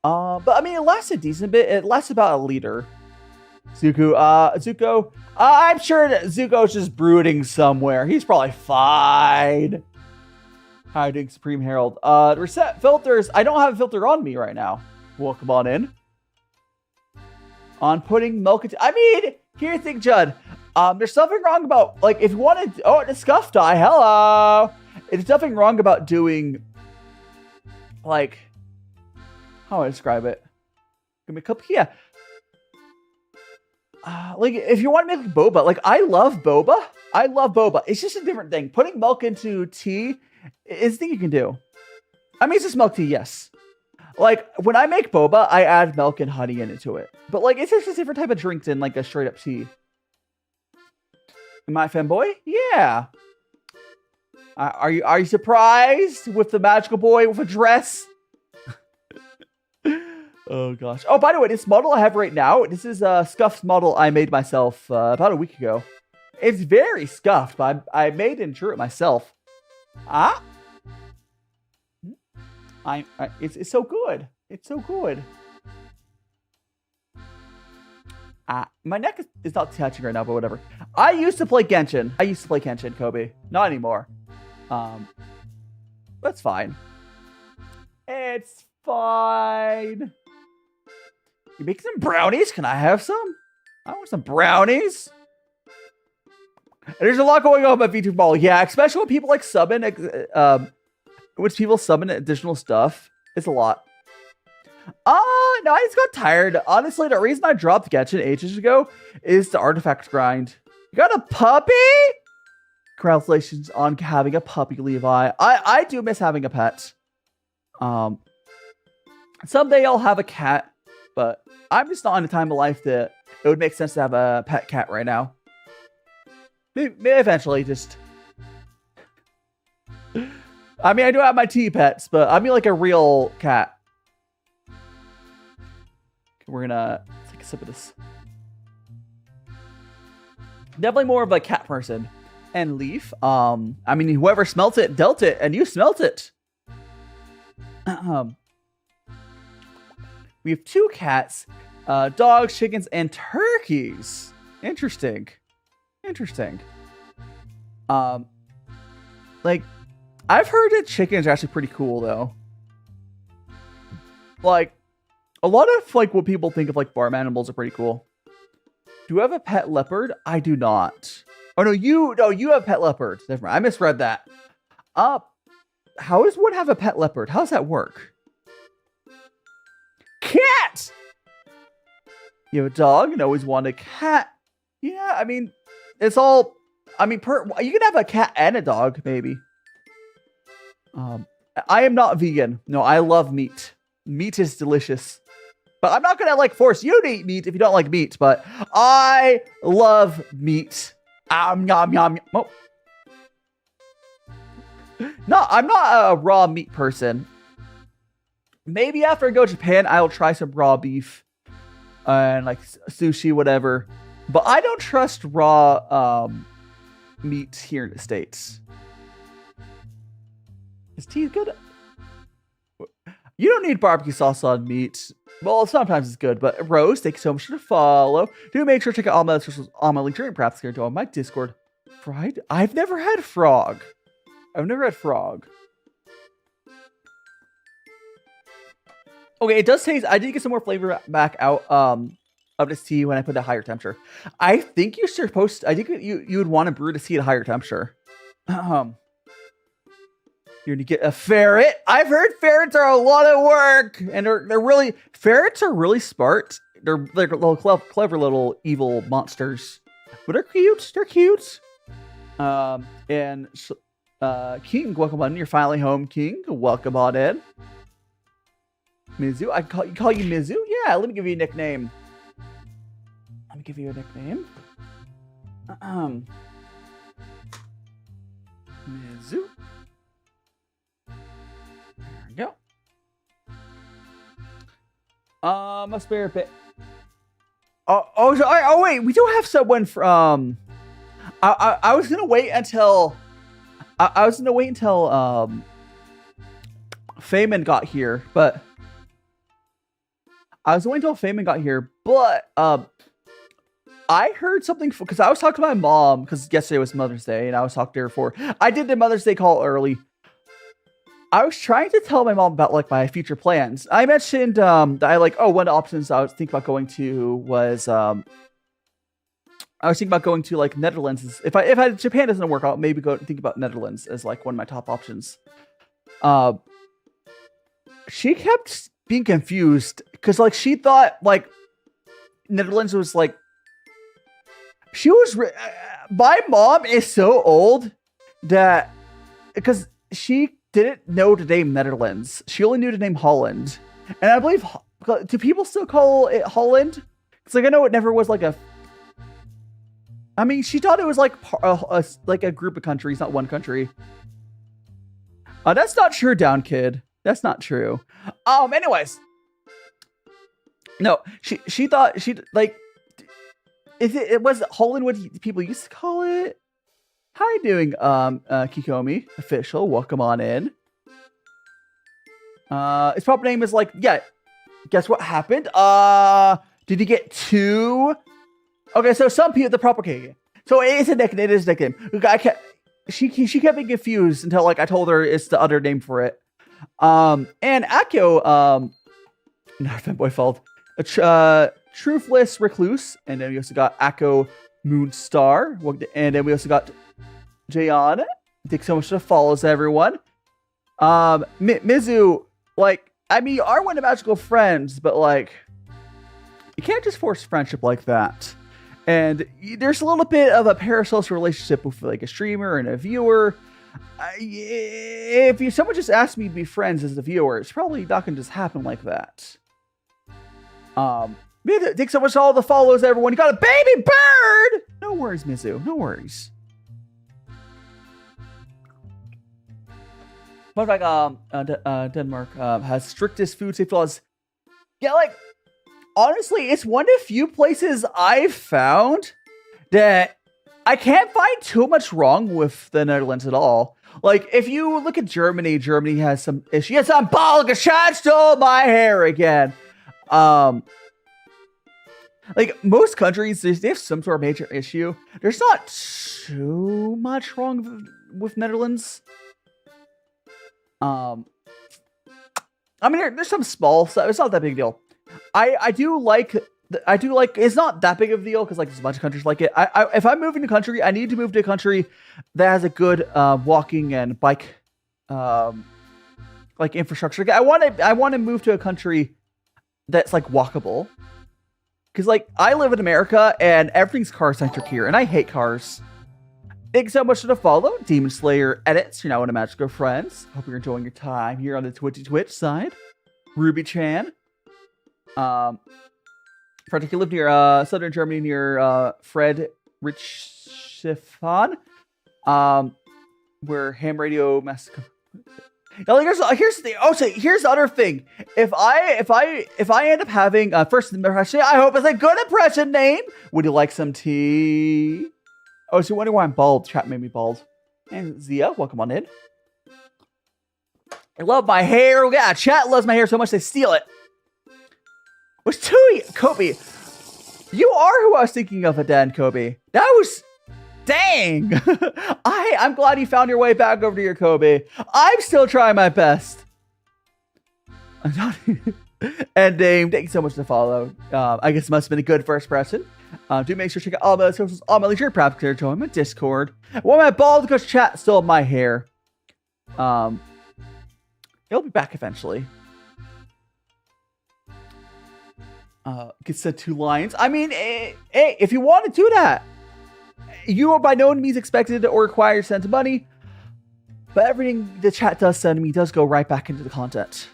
But I mean, it lasted a decent bit. It lasts about a liter. Zuko. I'm sure that Zuko's just brooding somewhere. He's probably fine. Hi, doing Supreme Herald. Reset filters. I don't have a filter on me right now. Welcome on in. On putting milk into. I mean, here's the thing, Judd. There's something wrong about, like, if you wanted. Oh, it's Scuff Die. Hello. There's nothing wrong about doing, like, how do I describe it? Give me a cup. Yeah. Like, if you want to make boba, like, I love boba. It's just a different thing. Putting milk into tea is the thing you can do. I mean, it's just milk tea, yes. Like, when I make boba, I add milk and honey into it. But, like, it's just a different type of drink than, like, a straight-up tea. Am I a fanboy? Yeah. Are you surprised with the magical boy with a dress? Oh, gosh. Oh, by the way, this model I have right now, this is a Scuffed model I made myself about a week ago. It's very scuffed, but I made and drew it myself. It's so good. It's so good. My neck is not touching right now, but whatever. I used to play Genshin. Kobe. Not anymore. That's fine. It's fine. You make some brownies? Can I have some? I want some brownies. And there's a lot going on with VTuber Ball. Yeah, especially when people like summon, additional stuff. It's a lot. No, I just got tired. Honestly, the reason I dropped Genshin ages ago is the artifact grind. You got a puppy? Congratulations on having a puppy, Levi. I do miss having a pet. Someday I'll have a cat, but I'm just not in a time of life that it would make sense to have a pet cat right now. Maybe eventually, just... I mean, I do have my tea pets, but I mean like a real cat. We're gonna take a sip of this. Definitely more of a cat person. And Leaf, I mean, whoever smelt it, dealt it, and you smelt it. We have 2 cats, dogs, chickens, and turkeys. Interesting. Like, I've heard that chickens are actually pretty cool, though. Like, a lot of, like, what people think of, like, farm animals are pretty cool. Do you have a pet leopard? I do not. Oh, no, you have pet leopard. Never mind. I misread that. How does one have a pet leopard? How does that work? Cat! You have a dog and always want a cat. Yeah, I mean, it's all... I mean, you can have a cat and a dog, maybe. I am not vegan. No, I love meat. Meat is delicious. But I'm not gonna like force you to eat meat if you don't like meat. But I love meat. Yum yum. Oh. No, I'm not a raw meat person. Maybe after I go to Japan, I'll try some raw beef and like sushi, whatever. But I don't trust raw meat here in the States. Is tea good? You don't need barbecue sauce on meat. Well, sometimes it's good, but Rose, thank you so much for the follow. Do make sure to check out all my socials on my link tree, perhaps here to my Discord. Fried? I've never had frog. I've never had frog. Okay, it does taste. I did get some more flavor back out of this tea when I put it at higher temperature. I think you're supposed to, I think you would want to brew the tea at a higher temperature. You're gonna get a ferret. I've heard ferrets are a lot of work, and they're really ferrets are really smart. They're little clever little evil monsters, but they're cute. They're cute. And King, welcome on. You're finally home, King. Welcome on in. Mizu, I call you Mizu. Yeah, let me give you a nickname. Let me give you a nickname. Mizu. There we go. A spare bit. Oh wait, we do have someone from. I was gonna wait until. I was gonna wait until Feynman got here, but I heard something because I was talking to my mom because yesterday was Mother's Day and I was talking to her for. I did the Mother's Day call early. I was trying to tell my mom about like my future plans. I mentioned that I like one of the options I was thinking about going to was I was thinking about going to like Netherlands. If Japan doesn't work out, maybe think about Netherlands as like one of my top options. She kept being confused because like she thought like Netherlands was like my mom is so old that because she didn't know the name Netherlands. She only knew the name Holland. And I believe, do people still call it Holland? Because like I know it never was like a. I mean, she thought it was like a group of countries, not one country. That's not true, Down Kid. That's not true. Anyways, no, she thought she like. It was Holland what people used to call it. How are you doing, Kikomi? Official, welcome on in. His proper name is like, yeah. Guess what happened? Did he get two? Okay, so some people, the proper okay. So it is a nickname. It is a nickname. She kept being confused until like I told her it's the other name for it. And Akio, not fanboy fault. Truthless Recluse, and then we also got Akko Moonstar, and then we also got Jayon. Thanks so much for the follows, everyone. Mizu, like, I mean, you are one of magical friends, but like, you can't just force friendship like that. And there's a little bit of a parasocial relationship with like a streamer and a viewer. If someone just asked me to be friends as a viewer, it's probably not gonna just happen like that. Thanks so much for all the follows, everyone. You got a baby bird! No worries, Mizu. No worries. But like, Denmark has strictest food safety laws. Yeah, like, honestly, it's one of the few places I've found that I can't find too much wrong with the Netherlands at all. Like, if you look at Germany, Germany has some issue. Yes, I'm bald. A shot stole my hair again. Like, most countries, they have some sort of major issue. There's not too much wrong with Netherlands. I mean, there's some small stuff. It's not that big a deal. I do like, it's not that big of a deal because, like, there's a bunch of countries like it. If I'm moving to a country, I need to move to a country that has a good walking and bike, like, infrastructure. I want to move to a country that's, like, walkable. Because, like, I live in America, and everything's car-centric here, and I hate cars. Thanks so much for the follow. Demon Slayer Edits, you're now one of Magical Friends. Hope you're enjoying your time here on the Twitch side. Ruby Chan. Frederick, you live near southern Germany near Fred Richschiffan, where ham radio massacre. Now, here's the thing. Oh, so here's the other thing. If I end up having first impression, I hope it's a good impression name. Would you like some tea? Oh, so you wonder why I'm bald? Chat made me bald. And Zia, welcome on in. I love my hair. Yeah, chat loves my hair so much they steal it. Was Tui Kobe? You are who I was thinking of, Dan Kobe. That was. Dang! I'm glad you found your way back over to your Kobe. I'm still trying my best. And Dame, thank you so much to follow. I guess it must have been a good first impression. Do make sure to check out all my socials, all my leisure. Perhaps consider joining my Discord. Why am I bald? Because chat stole my hair. It'll be back eventually. Get sent 2 lions. I mean, hey, if you want to do that. You are by no means expected or required to send money, but everything the chat does send me does go right back into the content.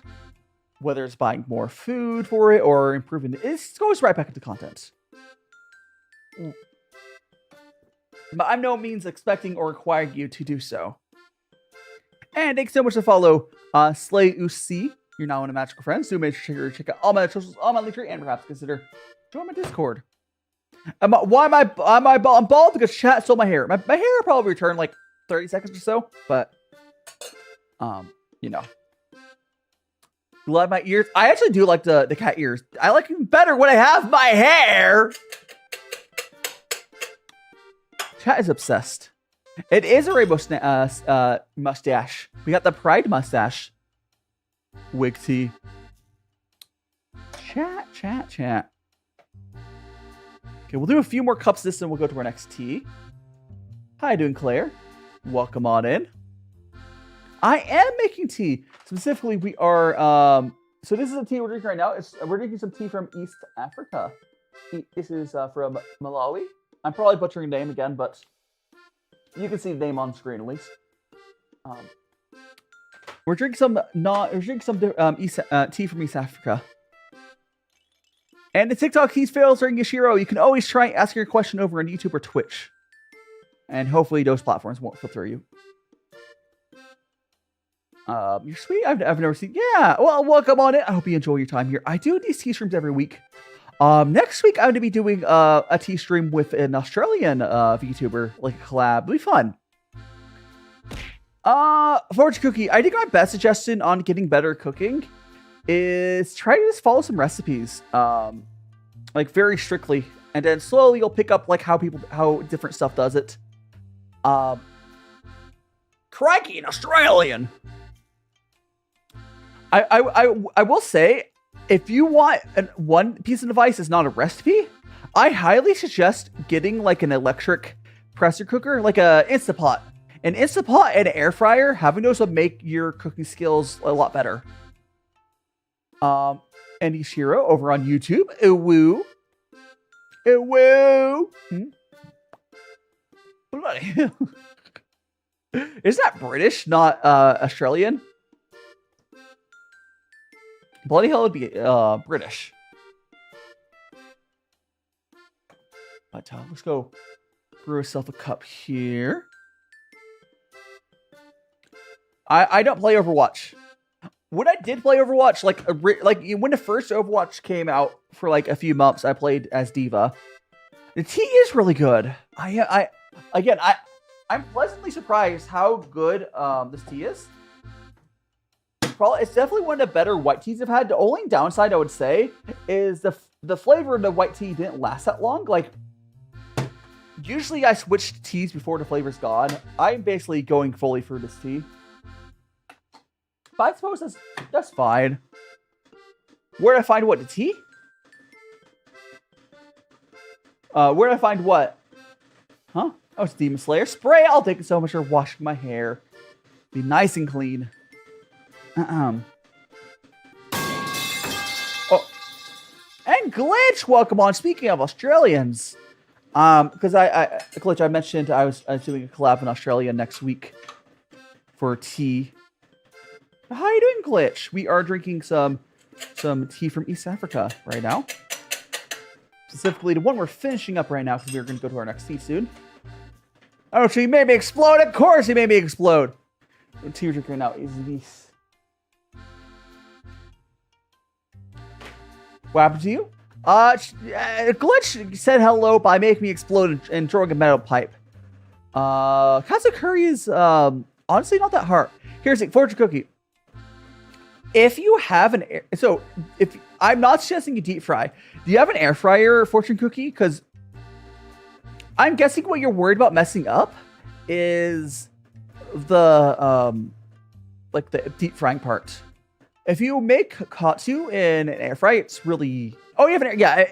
Whether it's buying more food for it or improving it, it goes right back into content. But I'm no means expecting or requiring you to do so. And thanks so much to follow Slay Uc. You're now in a Magical Friends. Do make sure to check out all my socials, all my links, and perhaps consider join my Discord. Why am I bald? I'm bald because chat stole my hair. My hair will probably return like 30 seconds or so, but you know. Love my ears. I actually do like the cat ears. I like them better when I have my hair. Chat is obsessed. It is a rainbow mustache. We got the pride mustache. Wig tea. Chat. Okay, we'll do a few more cups of this and we'll go to our next tea. How you doing, Claire? Welcome on in. I am making tea. Specifically, we are... so this is a tea we're drinking right now. We're drinking some tea from East Africa. This is from Malawi. I'm probably butchering the name again, but you can see the name on screen at least. We're drinking some tea from East Africa. And the TikTok keys fails during Yashiro. You can always try asking your question over on YouTube or Twitch. And hopefully those platforms won't filter you. You're sweet. I've never seen. Yeah. Well, welcome on in. I hope you enjoy your time here. I do these tea streams every week. Next week I'm going to be doing a tea stream with an Australian VTuber, like a collab. It'll be fun. Fortune Cookie. I think my best suggestion on getting better cooking is try to just follow some recipes, like very strictly, and then slowly you'll pick up like how different stuff does it. Crikey, an Australian. I will say, if you want one piece of advice is not a recipe, I highly suggest getting like an electric pressure cooker, like a Instapot. An Instapot and an air fryer, having those will make your cooking skills a lot better. And Ishiro over on YouTube. Woo. Bloody hell. Is that British, not Australian? Bloody hell would be British. But let's go brew ourselves a cup here. I don't play Overwatch. When I did play Overwatch, like when the first Overwatch came out for like a few months, I played as D.Va. The tea is really good. I'm pleasantly surprised how good this tea is. It's definitely one of the better white teas I've had. The only downside I would say is the flavor of the white tea didn't last that long. Like usually I switch to teas before the flavor's gone. I'm basically going fully for this tea. But I suppose that's fine. Where did I find what? The tea? Where did I find what? Huh? Oh, it's Demon Slayer. Spray! I'll take it so much for washing my hair. Be nice and clean. Oh. And Glitch! Welcome on. Speaking of Australians. Because Glitch, I mentioned I was doing a collab in Australia next week for tea. How are you doing, Glitch? We are drinking some some tea from East Africa right now. Specifically the one we're finishing up right now because we're going to go to our next tea soon. Oh, so he made me explode. Of course he made me explode. The tea we're drinking right now is this. What happened to you? Glitch said hello by making me explode and throwing a metal pipe. Katsu curry is honestly not that hard. Here's a fortune cookie. If you have an air, so if I'm not suggesting you deep fry, do you have an air fryer fortune cookie? Because I'm guessing what you're worried about messing up is the like the deep frying part. If you make katsu in an air fryer, it's really... Oh, you have an air... Yeah.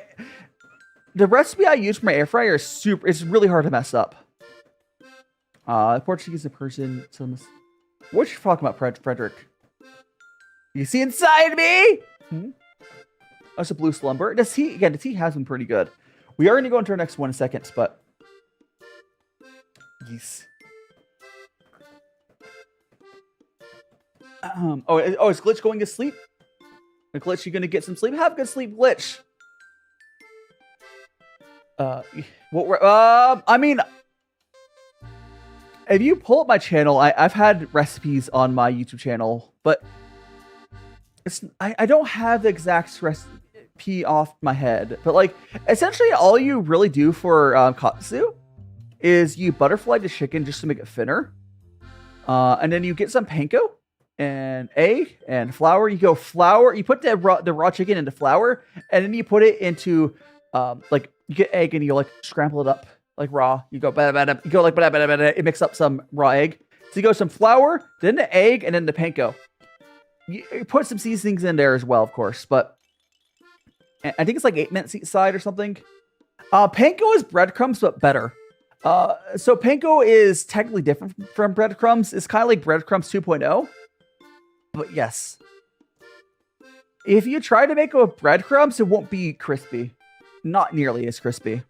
The recipe I use for my air fryer is super... It's really hard to mess up. Portuguese person... So what you talking about, Frederick? You see inside me? That's a blue slumber. The tea has been pretty good. We are going to go into our next one in seconds, but... Yes. Is Glitch going to sleep? Glitch, you gonna get some sleep? Have good sleep, Glitch. I mean, if you pull up my channel, I've had recipes on my YouTube channel, but I don't have the exact recipe off my head. But like, essentially, all you really do for katsu is you butterfly the chicken just to make it thinner, and then you get some panko. And egg and flour. You put the raw chicken into flour, and then you put it into like you get egg and you like scramble it up like raw. You go it mix up some raw egg. So you go some flour, then the egg, and then the panko. You put some seasonings in there as well, of course, but I think it's like 8 minutes each side or something. Panko is breadcrumbs, but better. So panko is technically different from breadcrumbs. It's kind of like breadcrumbs 2.0. But yes, if you try to make it with breadcrumbs, it won't be crispy. Not nearly as crispy.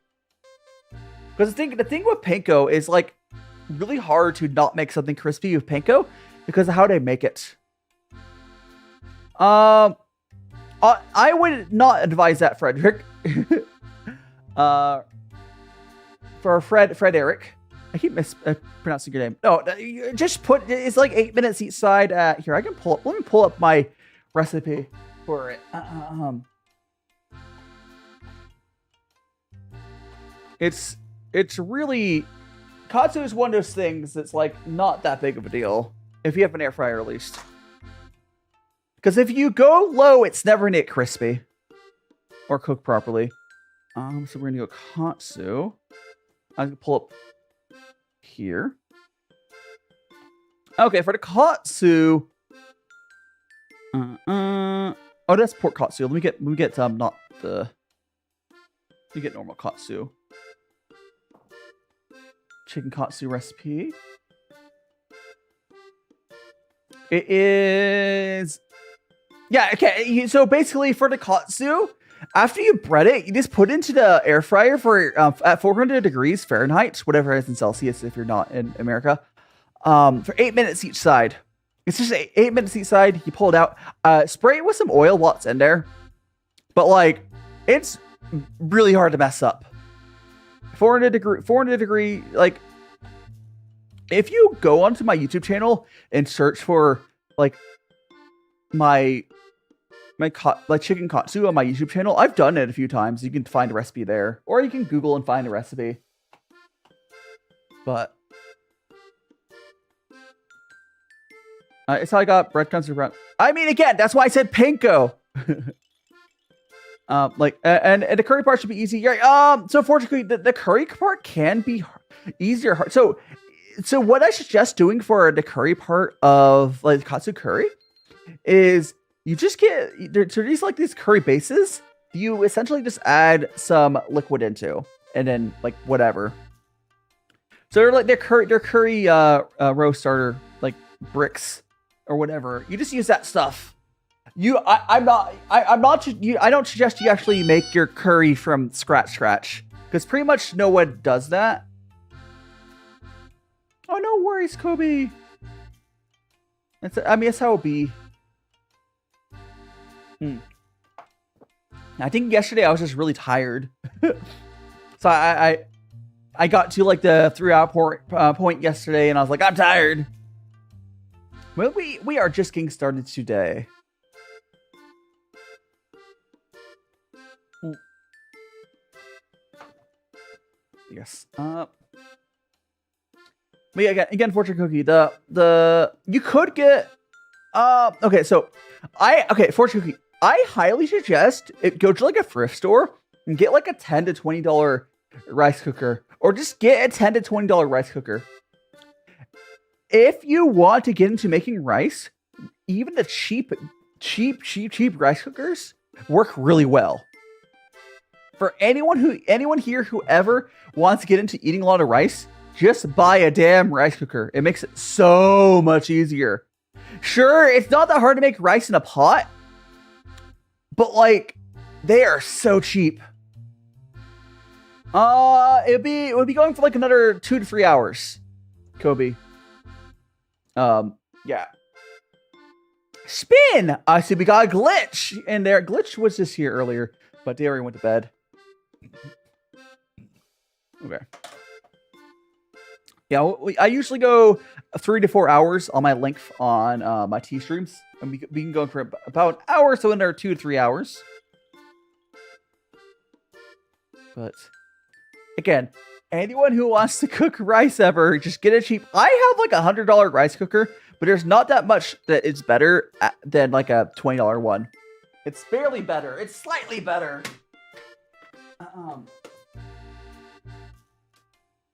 Because the thing with panko is like really hard to not make something crispy with panko because of how they make it. I would not advise that, Frederick. For Frederick. I keep mispronouncing your name. No, just put... It's like 8 minutes each side. Here, I can pull up... Let me pull up my recipe for it. It's really... Katsu is one of those things that's like not that big of a deal. If you have an air fryer, at least. Because if you go low, it's never gonna get crispy. Or cooked properly. So we're gonna go katsu. I'm gonna pull up... here. Okay, for the katsu. Oh, that's pork katsu. Let me get not the. Let me get normal katsu. Chicken katsu recipe. It is. Yeah. Okay. So basically, for the katsu, after you bread it, you just put it into the air fryer for at 400 degrees Fahrenheit, whatever it is in Celsius if you're not in America, for 8 minutes each side. It's just 8 minutes each side. You pull it out, spray it with some oil while it's in there. But like, it's really hard to mess up. 400 degree. Like, if you go onto my YouTube channel and search for like my chicken katsu on my YouTube channel, I've done it a few times. You can find a recipe there, or you can Google and find a recipe. But it's how I got breadcrumbs around. I mean, again, that's why I said panko. Like, and the curry part should be easy. So fortunately, the curry part can be easier. So what I suggest doing for the curry part of like katsu curry is you just get these like these curry bases. You essentially just add some liquid into, and then like whatever. So they're like they're curry roast starter like bricks or whatever. You just use that stuff. I don't suggest you actually make your curry from scratch, because pretty much no one does that. Oh, no worries, Kobe. That's how it be. I think yesterday I was just really tired. So I got to like the 3-hour point yesterday, and I was like, I'm tired. Well, we are just getting started today. Yes. But yeah, again, fortune cookie. The you could get. Okay, so fortune cookie. I highly suggest go to like a thrift store and get like a $10 to $20 rice cooker, or just get a $10 to $20 rice cooker. If you want to get into making rice, even the cheap rice cookers work really well. For anyone here who ever wants to get into eating a lot of rice, just buy a damn rice cooker. It makes it so much easier. Sure, it's not that hard to make rice in a pot, but like, they are so cheap. It would be going for like another 2 to 3 hours, Kobe. Yeah. Spin! I see we got a glitch in there. Glitch was just here earlier, but they already went to bed. Okay. Yeah, I usually go 3 to 4 hours on my length on my T streams. And we can go for about an hour, so in there 2 to 3 hours. But again, anyone who wants to cook rice ever, just get it cheap. I have like $100 rice cooker, but there's not that much that it's better than like a $20 one. It's barely better. It's slightly better.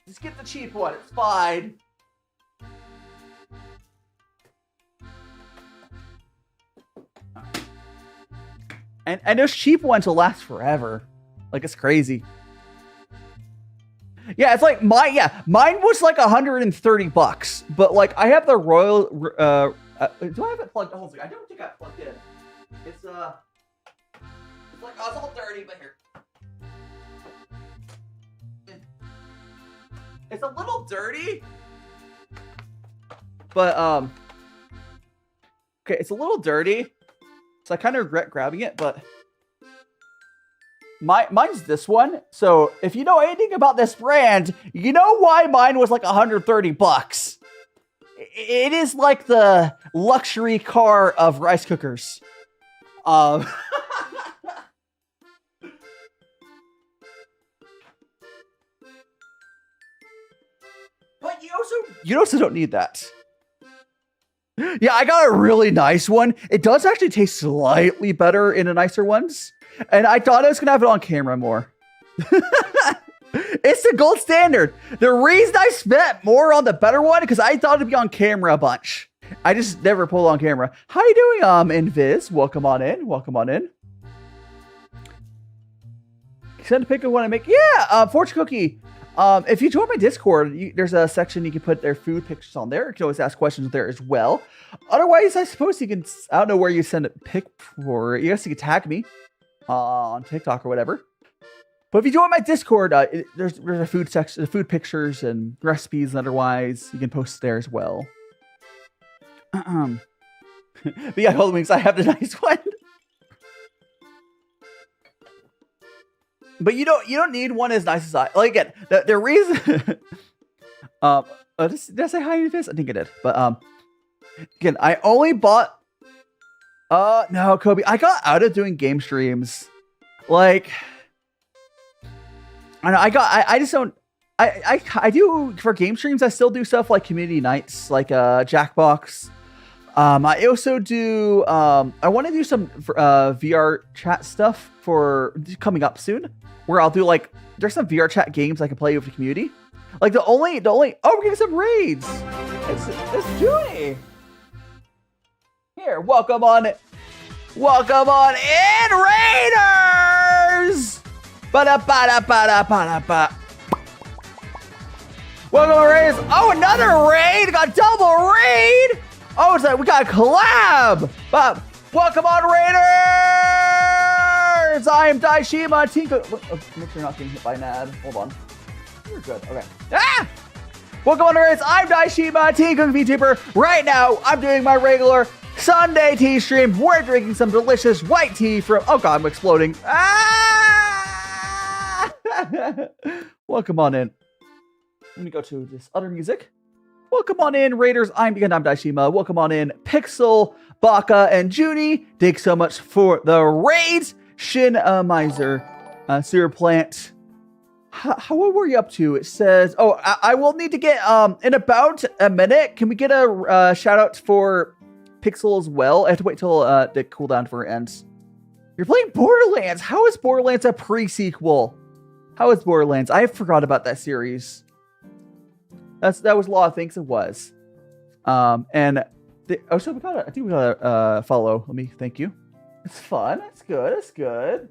Just get the cheap one. It's fine. And those cheap ones will last forever. Like, it's crazy. Yeah, it's like mine was like $130, but like I have the Royal. Do I have it plugged? Hold on, I don't think I plugged in. It's like, oh, it's all dirty, but here. It's a little dirty, but okay, it's a little dirty, so I kind of regret grabbing it, but. Mine's this one. So if you know anything about this brand, you know why mine was like $130. It is like the luxury car of rice cookers. But you also don't need that. Yeah, I got a really nice one. It does actually taste slightly better in the nicer ones. And I thought I was going to have it on camera more. It's the gold standard. The reason I spent more on the better one, because I thought it'd be on camera a bunch. I just never pulled on camera. How you doing, Invis? Welcome on in. Welcome on in. Send a pic of what I make. Yeah, Fortune Cookie. If you join my Discord, there's a section you can put their food pictures on there. You can always ask questions there as well. Otherwise, I suppose you can, I don't know where you send a pic for. You guys can tag me on TikTok or whatever. But if you join my Discord, there's a food section, food pictures and recipes and otherwise. You can post there as well. But yeah, Golden Wings, I have the nice one. But you don't need one as nice as I. Like, again, the reason. Did I say hi to this? I think I did. But again, I only bought. No, Kobe. I got out of doing game streams. Like, I just don't. I do for game streams. I still do stuff like community nights, like Jackbox. I also do. I want to do some VR chat stuff for coming up soon, where I'll do like there's some VR chat games I can play with the community. Like the only. Oh, we're getting some raids. It's Junie. Here, welcome on in, Raiders. Ba-da-ba-da-ba-da-ba-da-ba. Welcome on Raiders. Oh, another raid. Got double raid. Oh, it's like we got a collab. Welcome on Raiders. I'm DaiShimaVT. Make sure you're not getting hit by Nad. Hold on. You're good. Okay. Ah! Welcome on Raiders. I'm DaiShimaVT, Vtuber. Right now, I'm doing my regular Sunday tea stream. We're drinking some delicious white tea from. Oh god, I'm exploding. Ah! Welcome on in. Let me go to this other music. Welcome on in, Raiders. I'm DaiShima. Welcome on in, Pixel, Baka, and Junie. Thanks so much for the raids. Shin Miser, Sewer Plant. What were you up to? It says, oh, I will need to get, in about a minute, can we get a shout out for Pixel as well? I have to wait till the cooldown for it ends. You're playing Borderlands. How is Borderlands a pre-sequel? How is Borderlands? I forgot about that series. That was Law thinks it was. So I think we got a follow. Let me thank you. It's fun. It's good. It's good.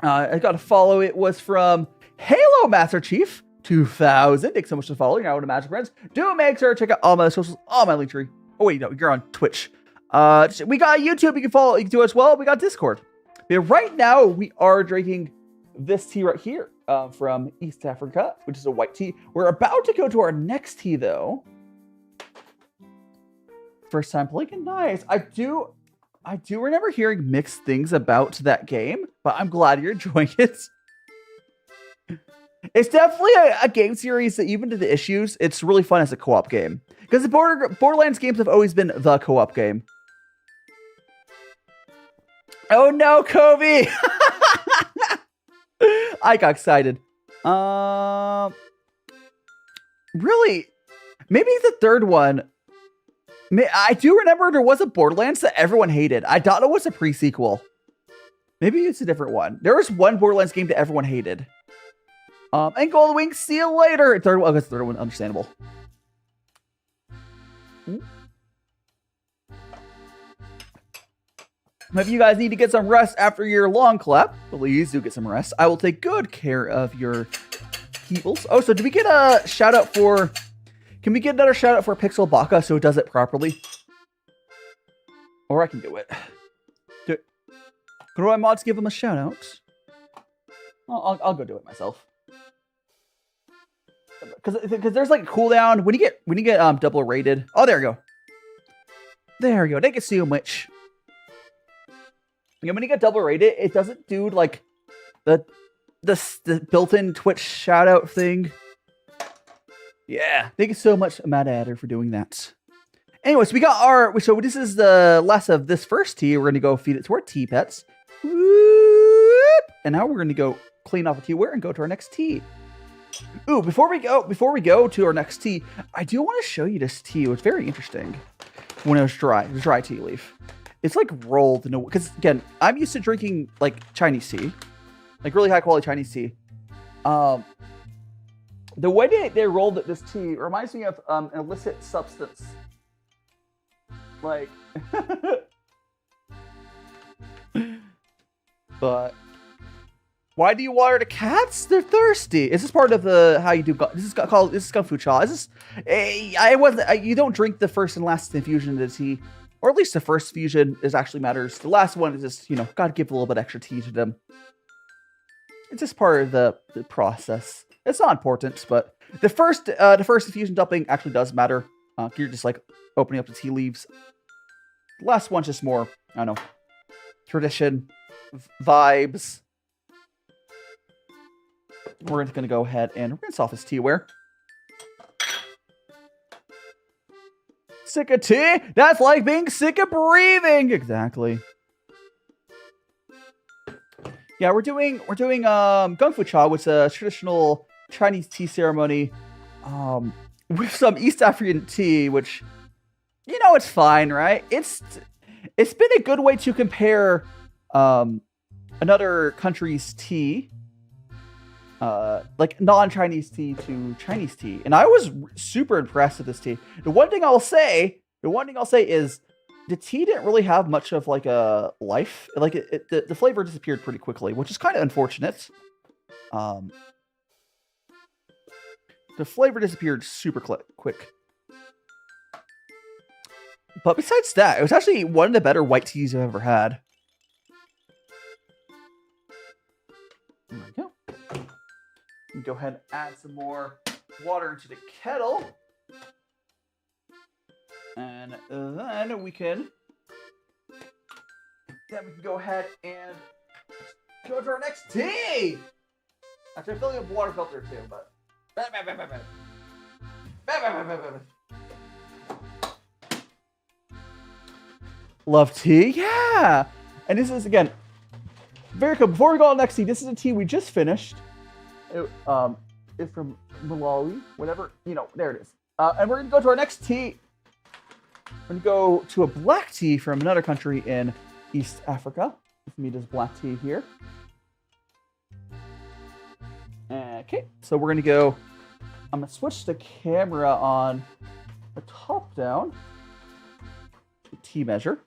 I got a follow. It was from Halo Master Chief 2000. Thanks so much for following. Now to Magic Friends. Do make sure to check out all my socials, all my link tree. Oh wait, no, you're on Twitch. We got YouTube. You can follow. You can do as well. We got Discord. But right now we are drinking this tea right here. From East Africa, which is a white tea. We're about to go to our next tea, though. First time playing it, nice. I do remember hearing mixed things about that game, but I'm glad you're enjoying it. It's definitely a game series that, even to the issues, it's really fun as a co-op game. Because the Borderlands games have always been the co-op game. Oh no, Kobe! I got excited. Really? Maybe the third one. I do remember there was a Borderlands that everyone hated. I thought it was a pre-sequel. Maybe it's a different one. There was one Borderlands game that everyone hated. And Golden Wings, see you later. Third one, okay, third one, understandable. If you guys need to get some rest after your long clap, please do get some rest. I will take good care of your peoples. Oh, so did we get a shout out for... Can we get another shout out for Pixel Baka so it does it properly? Or I can do it. Do it. Go to my mods, give them a shout out. I'll go do it myself. Because there's like a cooldown when you get double rated. Oh, there we go. There we go. Thank you so much. When you get double rated, it doesn't do like the built-in Twitch shout out thing. Yeah, thank you so much, Matt Adder, for doing that. Anyways, we got our... So this is the last of this first tea. We're going to go feed it to our tea pets. Whoop. And now we're going to go clean off a tea and go to our next tea. Ooh, before we go to our next tea, I do want to show you this tea. It was very interesting when it was dry. It was dry tea leaf. It's like rolled in a... Because again, I'm used to drinking like Chinese tea. Like really high quality Chinese tea. The way they rolled this tea reminds me of an illicit substance. Like... But... Why do you water the cats? They're thirsty. Is this part of the... How you do... This is gongfucha. Is this... You don't drink the first and last infusion of the tea. Or at least the first fusion actually matters. The last one is just, you know, gotta give a little bit extra tea to them. It's just part of the process. It's not important, but the first infusion dumping actually does matter. You're just like opening up the tea leaves. The last one's just more, I don't know, tradition, vibes. We're gonna go ahead and rinse off this teaware. Sick of tea? That's like being sick of breathing. Exactly. Yeah, we're doing gongfucha, which is a traditional Chinese tea ceremony, with some East African tea, which, you know, it's fine, right? It's been a good way to compare another country's tea, like non-Chinese tea to Chinese tea, and I was super impressed with this tea. The one thing I'll say is the tea didn't really have much of like a life. Like the flavor disappeared pretty quickly, which is kind of unfortunate. The flavor disappeared super quick. But besides that, it was actually one of the better white teas I've ever had. There we go. Let me go ahead and add some more water into the kettle. And then we can go ahead and go to our next tea. Actually, I'm filling up water filter too, but. Love tea, yeah. And this is again very cool. Before we go on to the next tea, this is a tea we just finished. It's from Malawi, whatever, you know. There it is. And we're gonna go to our next tea. We're gonna go to a black tea from another country in East Africa. Let's meet this black tea here. Okay, so we're gonna go. I'm gonna switch the camera on the top down. Tea measure.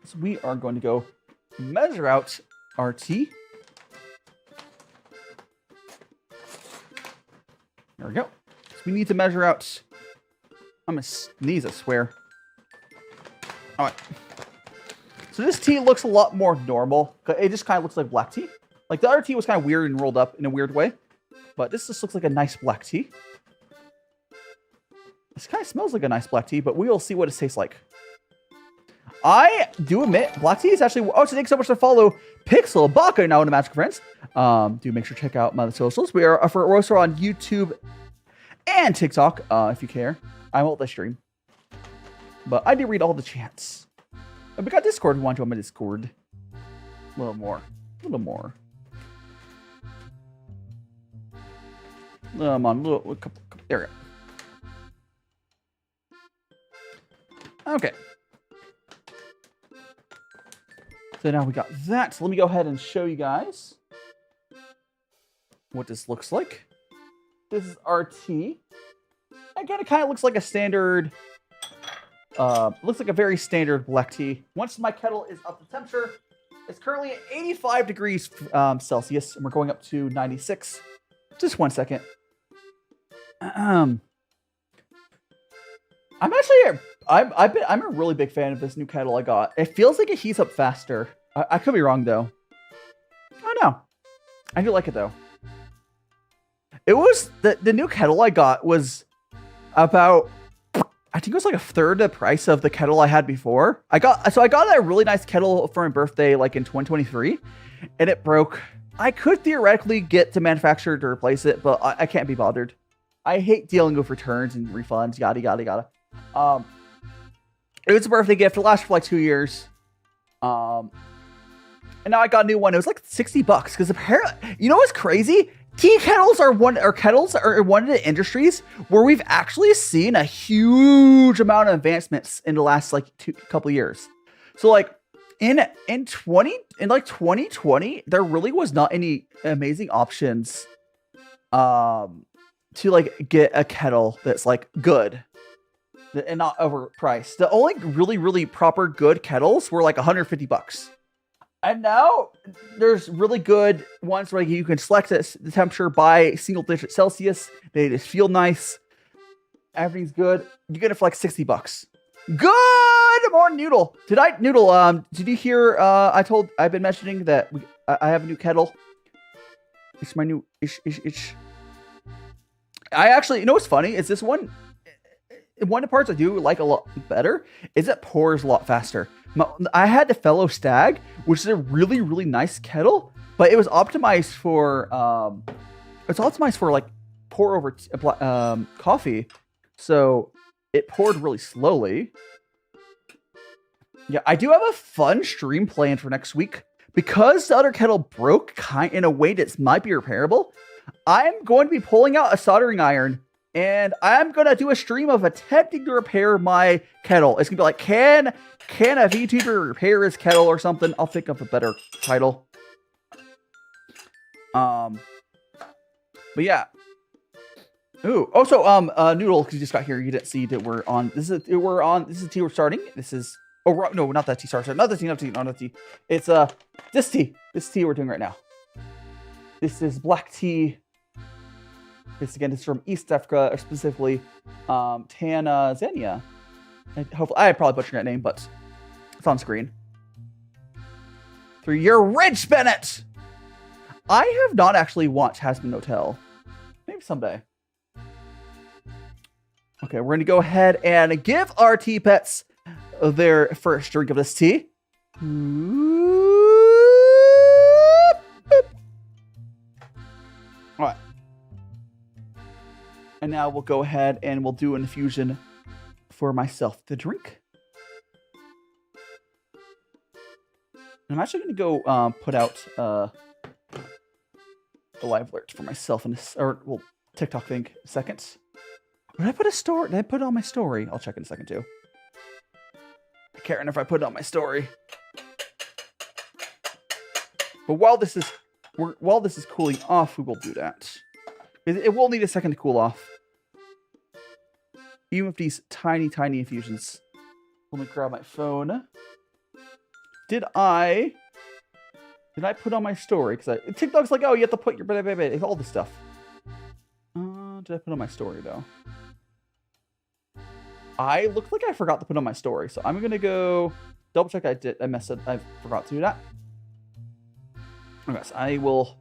So we are going to go measure out our tea. There we go. So we need to measure out. I'm gonna sneeze, I swear. All right. So this tea looks a lot more normal. It just kind of looks like black tea. Like the other tea was kind of weird and rolled up in a weird way. But this just looks like a nice black tea. This kind of smells like a nice black tea, but we will see what it tastes like. I do admit, black tea is actually... Oh, so thanks so much to follow Pixel Baka now in the Magic Friends. Do make sure to check out my socials. We're also on YouTube and TikTok, if you care. I won't let stream. But I do read all the chats. And we got Discord. We want to join my Discord. A little more. A little more. On a little couple, there we go. Okay. So now we got that. So let me go ahead and show you guys what this looks like. This is our tea. Again, it kind of looks like a standard, looks like a very standard black tea. Once my kettle is up to temperature, it's currently at 85 degrees Celsius, and we're going up to 96. Just 1 second. I'm a really big fan of this new kettle I got. It feels like it heats up faster. I could be wrong though. Oh no, I do like it though. It was the new kettle I got was about, I think it was like a third the price of the kettle I had before. I got a really nice kettle for my birthday like in 2023, and it broke. I could theoretically get the manufacturer to replace it, but I can't be bothered. I hate dealing with returns and refunds, yada yada yada. It was a birthday gift. It lasted for like 2 years. And now I got a new one. It was like $60 because apparently, you know what's crazy? Tea kettles are one of the industries where we've actually seen a huge amount of advancements in the last like couple years. So like in 2020, there really was not any amazing options to like get a kettle that's like good and not overpriced. The only really proper good kettles were like $150. And now there's really good ones where you can select the temperature by single digit Celsius. They just feel nice. Everything's good. You get it for like $60. Good morning, Noodle. Did you hear? I've been mentioning that I have a new kettle. It's my new ish. I actually, you know what's funny? Is this one of the parts I do like a lot better is it pours a lot faster. I had the Fellow Stag, which is a really nice kettle, but it was optimized for like pour over coffee, so it poured really slowly. Yeah, I do have a fun stream planned for next week because the other kettle broke in a way that might be repairable. I'm going to be pulling out a soldering iron, and I'm going to do a stream of attempting to repair my kettle. It's going to be like, can a VTuber repair his kettle or something? I'll think of a better title. But yeah. Ooh. Also, Noodle, because you just got here, you didn't see that we're on. This is tea we're starting. This is, oh, no, not that tea. Sorry. Not that tea. It's, this tea we're doing right now. This is black tea. This is from East Africa, or specifically Tanzania. Hopefully, I probably butchered that name, but it's on screen. You're rich, Bennett! I have not actually watched Hazbin Hotel. Maybe someday. Okay, we're gonna go ahead and give our tea pets their first drink of this tea. All right. And now we'll go ahead and we'll do an infusion for myself to drink. I'm actually going to go put out a live alert for myself in this, or well, TikTok thing in a second. Did I put a story? Did I put it on my story? I'll check in a second too. I can't remember if I put it on my story. But while this is cooling off, we will do that. It will need a second to cool off. Even with these tiny, tiny infusions. Let me grab my phone. Did I put on my story? Because TikTok's like, oh, you have to put your all this stuff. Did I put on my story though? I looked like I forgot to put on my story, so I'm gonna go double check. I messed up. I forgot to do that. Okay, so I will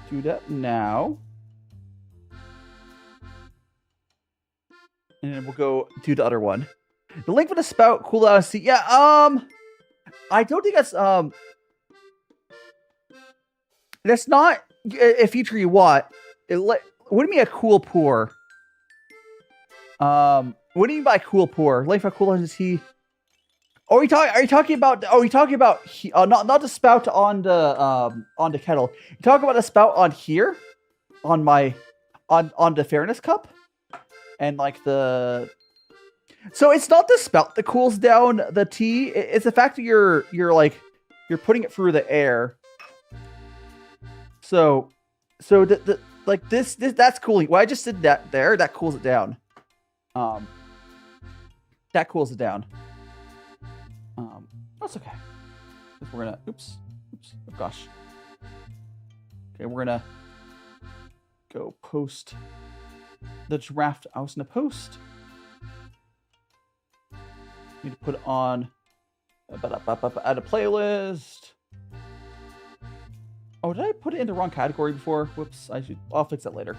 do that now. And then we'll go do the other one. The link for the spout, cool out. See, yeah, I don't think that's not a feature you want. What do you mean a cool pour? What do you mean by cool pour? Link for cool out is he? Oh, are you talking about? Oh, you're talking about not the spout on the kettle. You talking about the spout on here, on the fairness cup, and like the. So it's not the spout that cools down the tea. It's the fact that you're putting it through the air. So the like this that's cooling. Well, I just did that there. That cools it down. That cools it down. That's okay. We're gonna, oops, oh gosh. Okay, we're gonna go post the draft. I was gonna post. Need to put it on, add a playlist. Oh, did I put it in the wrong category before? Whoops, I'll fix it later.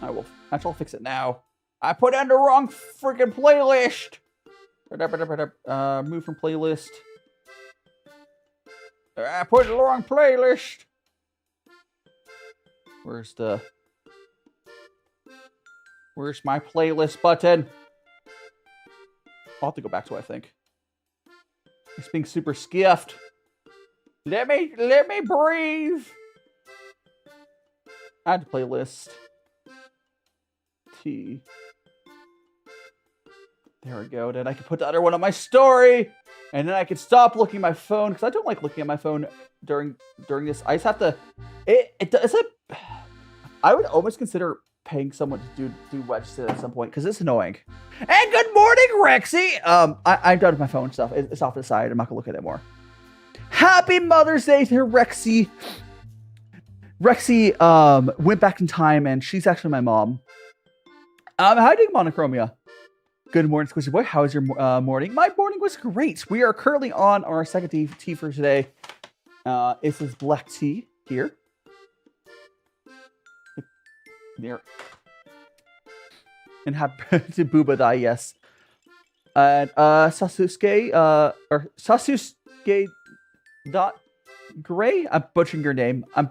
I'll fix it now. I put it in the wrong freaking playlist. Move from playlist. I put it in the wrong playlist. Where's my playlist button? I'll have to go back to it, I think. It's being super skiffed. Let me breathe. Add to playlist. T. There we go. Then I can put the other one on my story, and then I can stop looking at my phone because I don't like looking at my phone during this. I just have to. I would almost consider paying someone to do wedge sit at some point because it's annoying. And good morning, Rexy. I'm done with my phone stuff. It's off to the side. I'm not gonna look at it more. Happy Mother's Day to Rexy. Rexy went back in time, and she's actually my mom. How are you doing, Monochromia? Good morning, Squishy Boy. How was your morning? My morning was great. We are currently on our second tea for today. This is black tea here. There. And happy to Booba die, yes. And Sasuke, or Sasuke dot Gray. I'm butchering your name. I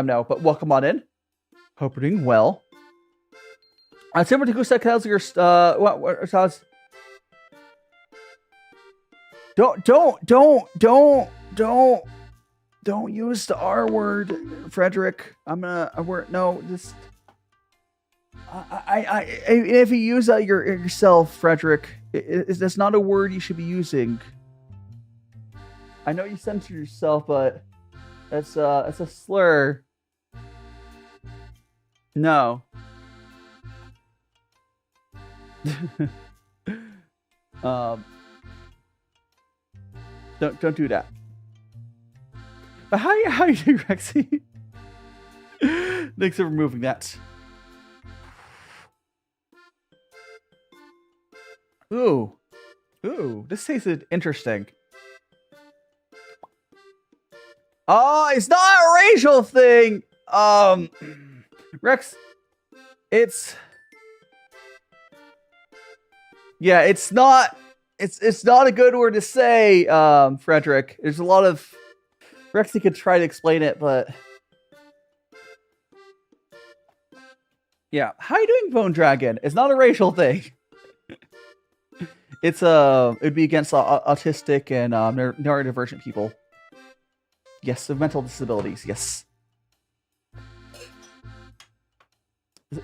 know, but welcome on in. Hope you're doing well. Similar to Gusta tells your what sounds. Don't use the R word, Frederick. Just. If you use that yourself, Frederick, that's not a word you should be using. I know you censor yourself, but it's a slur. No. Don't do that. But how you doing, Rexy? Thanks for removing that. Ooh, this tasted interesting. Oh, it's not a racial thing. Rex, It's not a good word to say, Frederick. There's a lot of Rexy could try to explain it, but yeah. How you doing, Bone Dragon? It's not a racial thing. It'd be against autistic and neurodivergent people. Yes, of mental disabilities. Yes,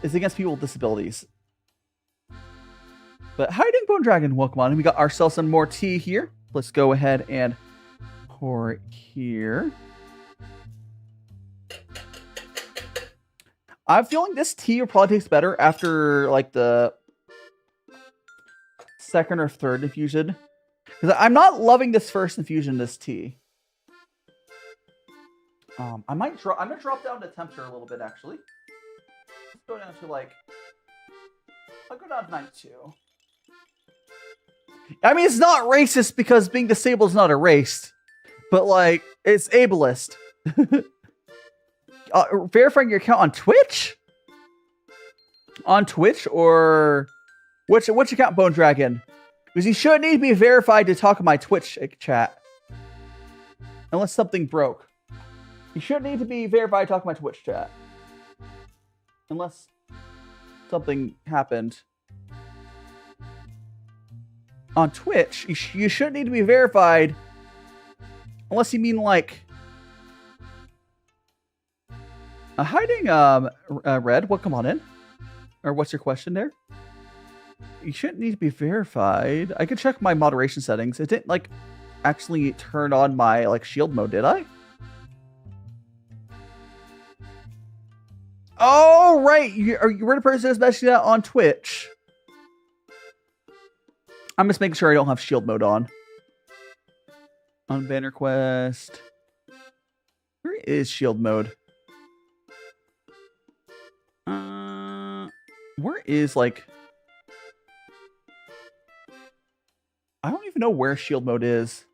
it's against people with disabilities. But how you doing, Bone Dragon? Welcome on. We got ourselves some more tea here. Let's go ahead and pour it here. I'm feeling this tea will probably taste better after like the second or third infusion, because I'm not loving this first infusion. This tea. I'm gonna drop down the temperature a little bit actually. Let's go down to like. I'll go down to 92. I mean, it's not racist because being disabled is not a race, but like it's ableist. Verifying your account on Twitch? On Twitch or which account, Bone Dragon? Because you shouldn't need to be verified to talk in my Twitch chat. Unless something broke. You shouldn't need to be verified to talk in my Twitch chat. Unless something happened. On Twitch, you shouldn't need to be verified. Unless you mean like... hiding, Red, welcome on in. Or what's your question there? You shouldn't need to be verified. I could check my moderation settings. It didn't, like, actually turn on my, like, shield mode, did I? Oh, right. You're the person that's messaging that on Twitch. I'm just making sure I don't have shield mode on. On banner quest. Where is shield mode? Where is, like... I don't even know where shield mode is.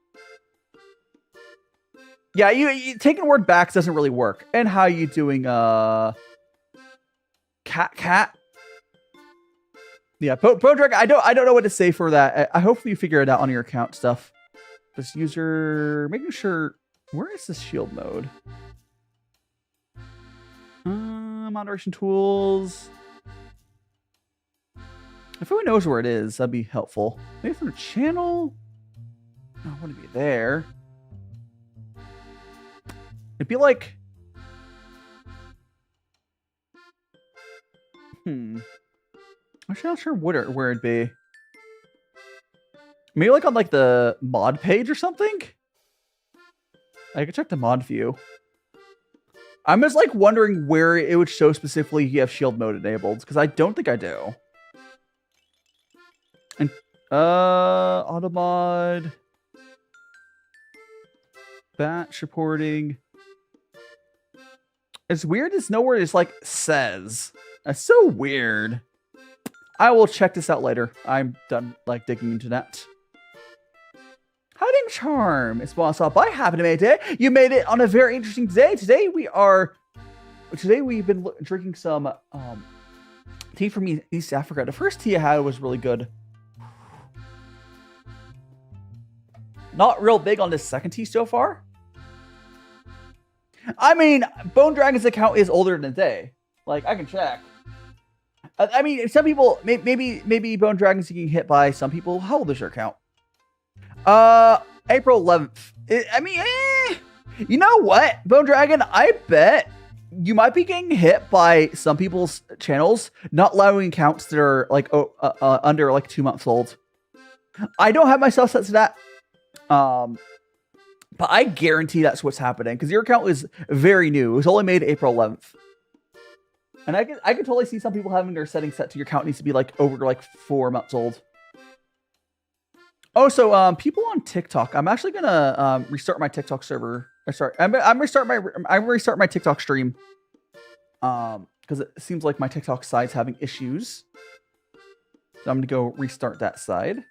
Yeah, you taking word back doesn't really work. And how you doing, Cat? Yeah, Podrek, I don't know what to say for that. I hopefully you figure it out on your account stuff. This user... Making sure... Where is this shield mode? Moderation tools... If anyone knows where it is, that'd be helpful. Maybe from the channel? I want to be there. It'd be like... I'm actually not sure where it'd be. Maybe like on like the mod page or something? I could check the mod view. I'm just like wondering where it would show specifically you have shield mode enabled, because I don't think I do. And automod, batch reporting. It's weird. It's nowhere. It's like says. That's so weird. I will check this out later. I'm done like digging into that. Hiding charm is sponsored up by Happy to Make Day. You made it on a very interesting day. Today we've been drinking some tea from East Africa. The first tea I had was really good. Not real big on this second tea so far. I mean, Bone Dragon's account is older than a day. Like, I can check. I mean, some people, maybe Bone Dragon's getting hit by some people. How old is your account? April 11th. You know what, Bone Dragon? I bet you might be getting hit by some people's channels not allowing accounts that are like under like 2 months old. I don't have myself set to that. But I guarantee that's what's happening because your account is very new. It was only made April 11th. And I can totally see some people having their settings set to your account needs to be like over like 4 months old. Oh, so people on TikTok, I'm actually gonna restart my TikTok server. Sorry, I'm restart my TikTok stream. Because it seems like my TikTok side's having issues. So I'm gonna go restart that side.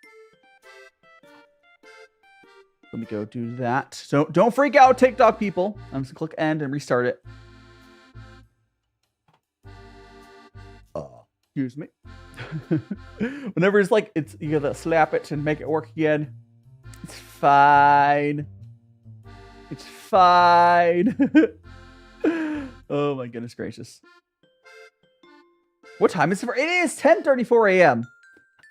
Let me go do that. So don't freak out, TikTok people. I'm just gonna click end and restart it. Excuse me. Whenever it's like you gotta slap it and make it work again. It's fine. It's fine. Oh my goodness gracious. What time is it? It is 10:34 a.m.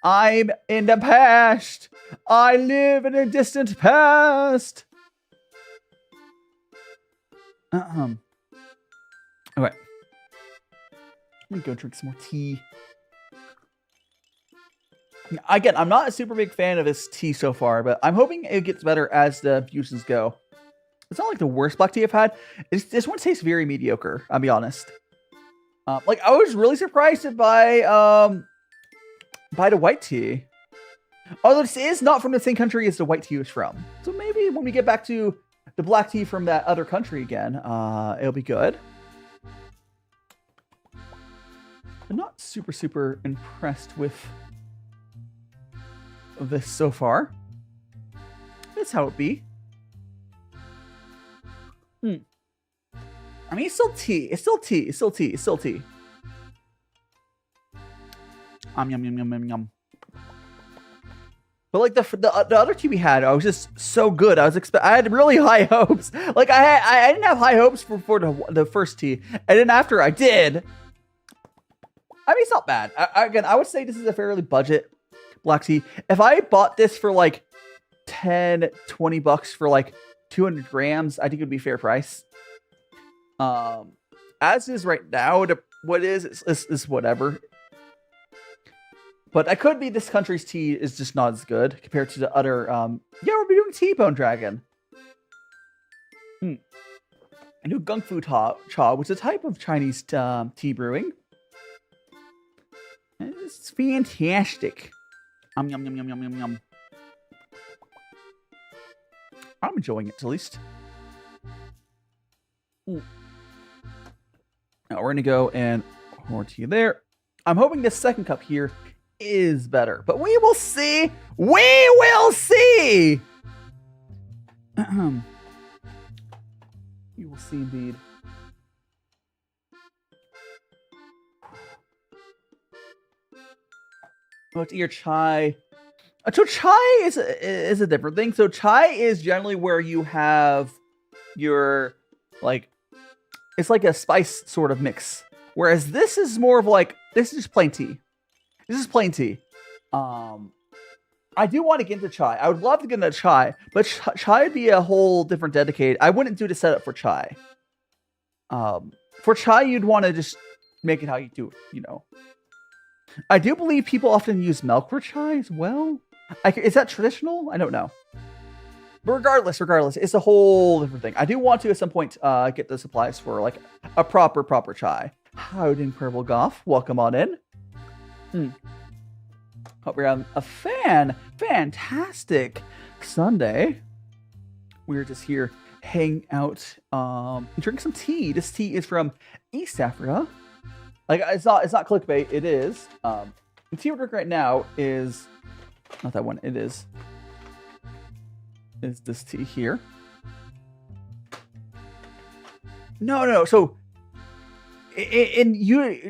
I'm in the past. I live in a distant past. Okay. I'm gonna go drink some more tea. Again, I'm not a super big fan of this tea so far, but I'm hoping it gets better as the fusions go. It's not like the worst black tea I've had. This one tastes very mediocre, I'll be honest. Like, I was really surprised by the white tea. Although this is not from the same country as the white tea was from. So maybe when we get back to the black tea from that other country again, it'll be good. I'm not super impressed with this so far. That's how it be. I mean, it's still tea. It's still tea. It's still tea. It's still tea. Yum, yum, yum, yum, yum. But like the other tea we had, I was just so good. I had really high hopes. Like I didn't have high hopes for the first tea, and then after I did. I mean, it's not bad. Again, I would say this is a fairly budget black tea. If I bought this for like 10, 20 bucks for like 200 grams, I think it would be fair price. As is right now, what is whatever. But I could be this country's tea is just not as good compared to the other. Yeah, we'll be doing T-Bone Dragon. I do gongfucha, which is a type of Chinese tea brewing. It's fantastic. Yum, yum, yum, yum, yum, yum. I'm enjoying it, at least. Now we're going to go and pour tea there. I'm hoping this second cup here is better, but we will see. We will see. You will see indeed. What's your chai? So chai is a different thing. So chai is generally where you have your like, it's like a spice sort of mix. Whereas this is more of like, this is just plain tea. This is plain tea. I do want to get into chai. I would love to get into chai, but chai would be a whole different dedicated. I wouldn't do the setup for chai. For chai, you'd want to just make it how you do it, you know. I do believe people often use milk for chai as well. Is that traditional? I don't know. But regardless, it's a whole different thing. I do want to at some point get the supplies for like a proper chai. Howdy, Purple Goth. Welcome on in. Hope you're having a fantastic Sunday. We're just here hanging out, drink some tea. This tea is from East Africa. Like it's not clickbait. It is. The tea we're drinking right now is not that one. It is this tea here. No. So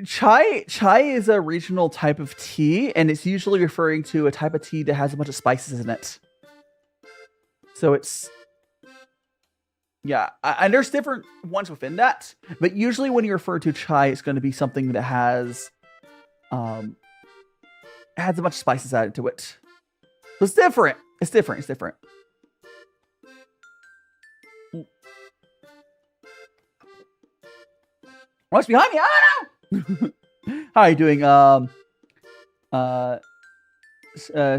chai is a regional type of tea, and it's usually referring to a type of tea that has a bunch of spices in it. So it's, yeah, and there's different ones within that, but usually when you refer to chai, it's going to be something that has a bunch of spices added to it. So it's different. It's different. What's behind me? I don't know. How are you doing?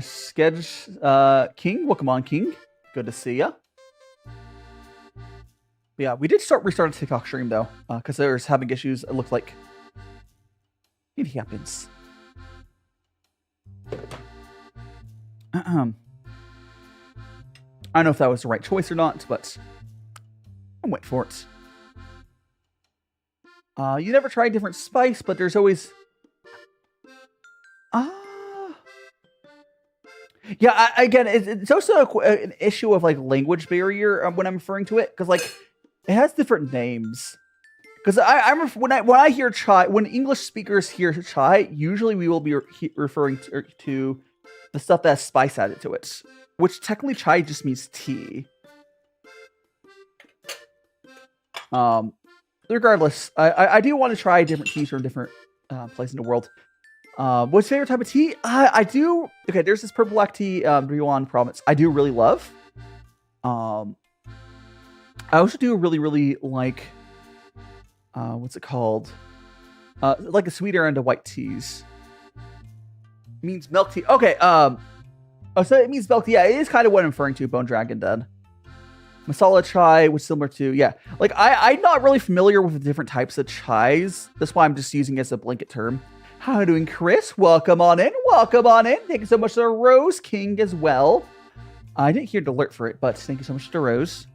Sketch King. Welcome on, King. Good to see ya. Yeah, we did restart a TikTok stream though, because they were having issues. It looked like it happens. I don't know if that was the right choice or not, but I went for it. You never tried different spice, but there's always... Yeah, again, it's also an issue of, like, language barrier when I'm referring to it. Because, like, it has different names. Because I'm when I hear chai, when English speakers hear chai, usually we will be referring to the stuff that has spice added to it, which technically chai just means tea. Regardless, I do want to try different teas from different places in the world. What's your favorite type of tea? I do. Okay, there's this purple black tea, Yuan province. I do really love. I also do really like. What's it called? Like a sweeter end of white teas. It means milk tea. Okay. Oh, so it means milk tea. Yeah, it is kind of what I'm referring to. Bone Dragon then. Masala chai was similar to, yeah. Like, I'm not really familiar with the different types of chais. That's why I'm just using it as a blanket term. How are you doing, Chris? Welcome on in. Welcome on in. Thank you so much to Rose King as well. I didn't hear the alert for it, but thank you so much to Rose.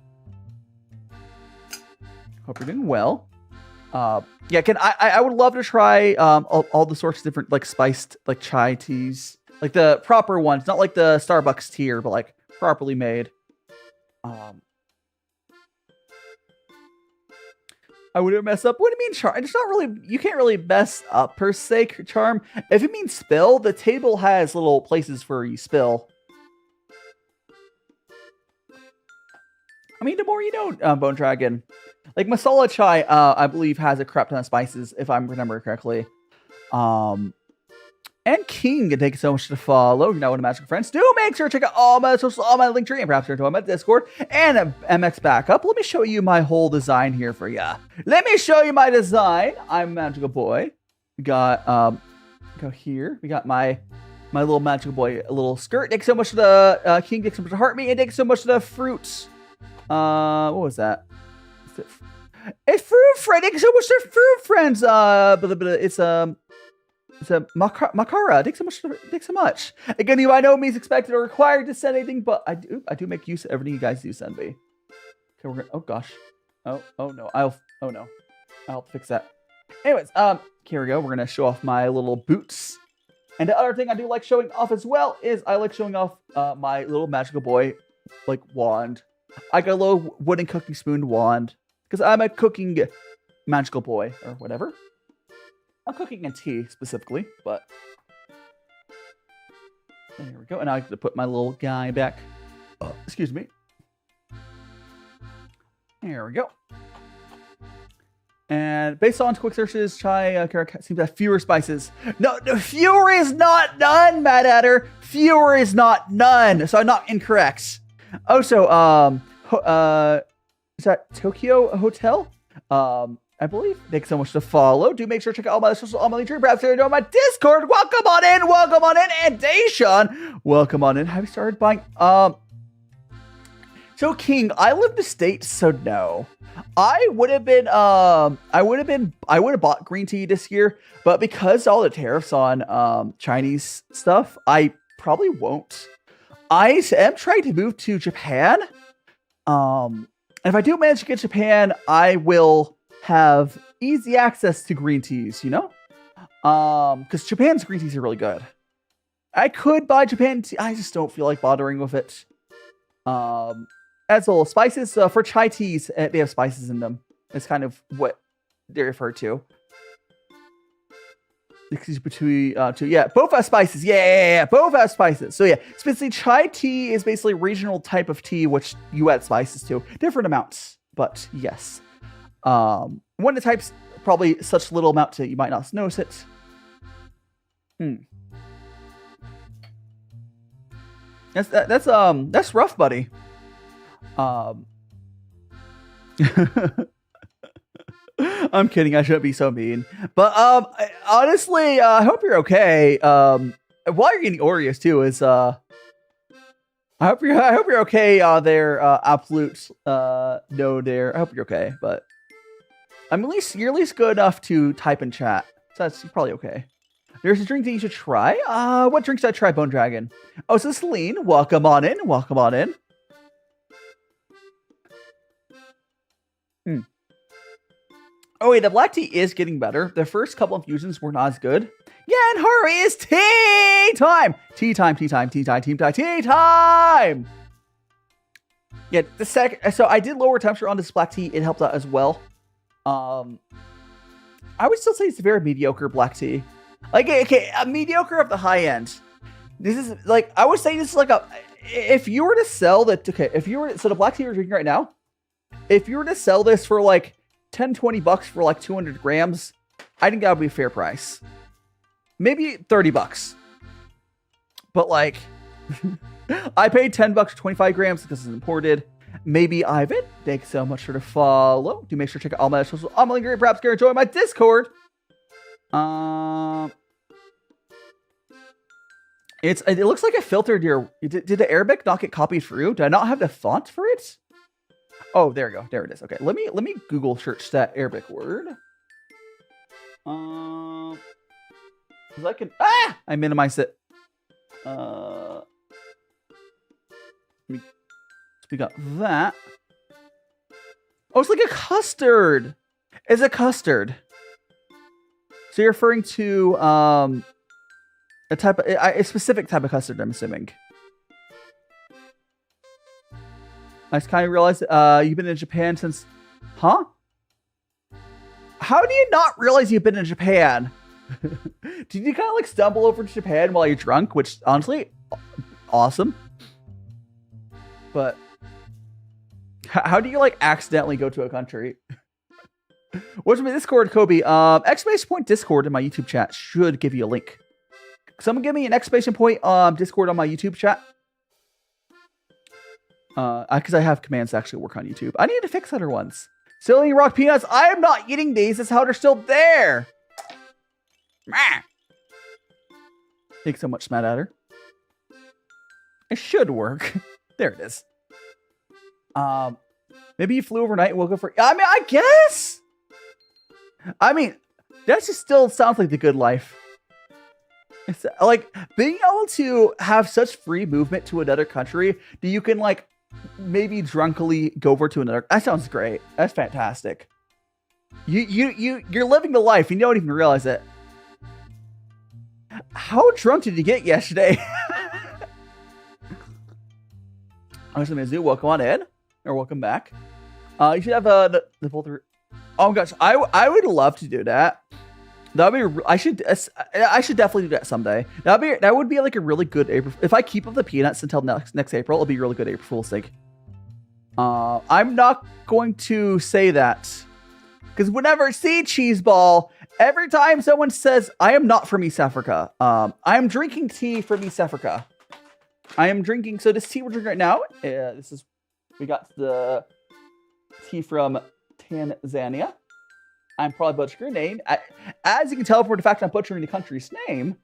Hope you're doing well. Yeah, I would love to try all the sorts of different, like, spiced, like, chai teas. Like, the proper ones. Not like the Starbucks tier, but, like, properly made. I wouldn't mess up. What do you mean, charm? It's not really, you can't really mess up per se, charm. If it means spill, the table has little places for you spill. I mean, the more you know, Bone Dragon. Like, masala chai, I believe, has a crap ton of spices, if I'm remembering correctly. And King, thank you so much to follow. You know, one of Magical Friends. Do make sure to check out all my socials, all my link tree, and perhaps your my Discord and MX backup. Let me show you my whole design here for ya. Let me show you my design. I'm Magical Boy. We got go here. We got my little Magical Boy little skirt. Thanks so much to the King. Thanks so much to Heart Me, and thanks so much to the fruits. What was that? It's Fruit Friend. Thank you so much to Fruit Friends. It's a Makara. Thanks so much. Again, you by no means expected or required to send anything, but I do make use of everything you guys do send me. Okay, we're gonna. Oh gosh. Oh no. I'll fix that. Anyways, here we go. We're gonna show off my little boots. And the other thing I do like showing off as well is I like showing off my little Magical Boy like wand. I got a little wooden cooking spoon wand because I'm a cooking Magical Boy or whatever. I'm cooking in tea specifically, but there we go. And I have to put my little guy back. Excuse me. There we go. And based on quick searches, chai seems to have fewer spices. No, fewer is not none, Mad Adder. Fewer is not none. So I'm not incorrect. Also, is that Tokyo Hotel? I believe. Thanks so much to follow. Do make sure to check out all my social, all my link tree. Perhaps you're on my Discord. Welcome on in. Welcome on in. And Daishan, welcome on in. Have you started buying? So King, I live in the States, so no. I would have bought green tea this year, but because all the tariffs on Chinese stuff, I probably won't. I am trying to move to Japan. And if I do manage to get Japan, I will have easy access to green teas, you know? Because Japan's green teas are really good. I could buy Japan tea. I just don't feel like bothering with it. As well, spices for chai teas, they have spices in them. That's kind of what they refer to. Between yeah, both have spices. Yeah, both have spices. So yeah, specifically chai tea is basically a regional type of tea which you add spices to, different amounts. But yes, one of the types probably such little amount that you might not notice it. That's rough, buddy. I'm kidding. I shouldn't be so mean. But honestly, I hope you're okay. While you're eating Oreos too, is I hope you're okay. There, absolute no there. I hope you're okay. But you're at least good enough to type in chat, so that's probably okay. There's a drink that you should try. What drink should I try, Bone Dragon? Oh, so Celine, welcome on in. Welcome on in. Oh wait, the black tea is getting better. The first couple infusions were not as good. Yeah, and hurry, it's tea time! Tea time, tea time, tea time, tea time, tea time! Yeah, so I did lower temperature on this black tea. It helped out as well. I would still say it's a very mediocre black tea. Like, okay, a mediocre of the high end. This is like, I would say this is like if you were to sell the black tea you're drinking right now, if you were to sell this for like 10, 20 bucks for like 200 grams, I think that would be a fair price. Maybe 30 bucks. But like, I paid 10 bucks for 25 grams because it's imported. Maybe Ivan, thanks so much for the follow. Do make sure to check out all my socials. I'm only great, perhaps join my Discord. It looks like it filtered your. Did the Arabic not get copied through? Did I not have the font for it? Oh, there we go. There it is. Okay, let me Google search that Arabic word. Cause I can. I minimized it. We got that. Oh, it's like a custard. It's a custard. So you're referring to a specific type of custard, I'm assuming. I just kind of realized you've been in Japan since... Huh? How do you not realize you've been in Japan? Did you kind of like stumble over to Japan while you're drunk? Which, honestly, awesome. But... how do you like accidentally go to a country? What's my Discord, Kobe? Exclamation point Discord in my YouTube chat should give you a link. Someone give me an exclamation point Discord on my YouTube chat. Because I have commands to actually work on YouTube. I need to fix other ones. Still eating rock peanuts. I am not eating these. That's how they're still there. Thanks so much, Matt Adder. It should work. There it is. Maybe you flew overnight and woke up for... I mean, I guess. I mean, that just still sounds like the good life. It's like being able to have such free movement to another country that you can like maybe drunkily go over to another. That sounds great. That's fantastic. You're living the life. You don't even realize it. How drunk did you get yesterday? I'm just gonna welcome on in. Or welcome back. You should have the both. Oh gosh, I would love to do that. That'd be. I should definitely do that someday. That would be like a really good April. If I keep up the peanuts until next April, it'll be a really good April Fool's thing. I'm not going to say that because whenever see cheese ball, every time someone says I am not from East Africa, I am drinking tea from East Africa. I am drinking. So this tea we're drinking right now. This is. We got the tea from Tanzania. I'm probably butchering your name. As you can tell from the fact I'm butchering the country's name,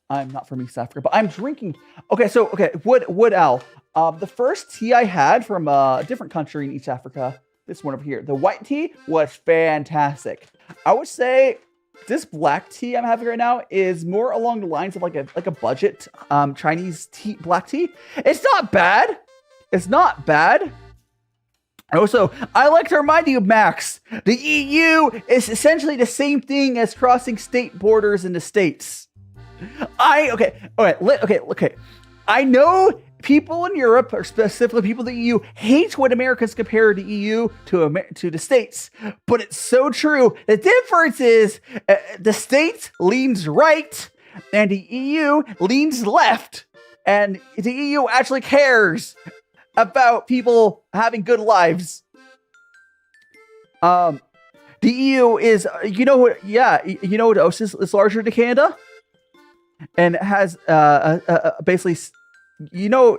I'm not from East Africa, but I'm drinking. Okay, Wood Owl. The first tea I had from a different country in East Africa, this one over here, the white tea was fantastic. I would say this black tea I'm having right now is more along the lines of like a budget Chinese tea, black tea. It's not bad. It's not bad. Also, I like to remind you, Max, the EU is essentially the same thing as crossing state borders in the States. Okay. I know people in Europe, or specifically people in the EU, hate when Americans compare the EU to the States, but it's so true. The difference is the States leans right, and the EU leans left, and the EU actually cares about people having good lives. The EU is, what is larger than Canada, and it has basically,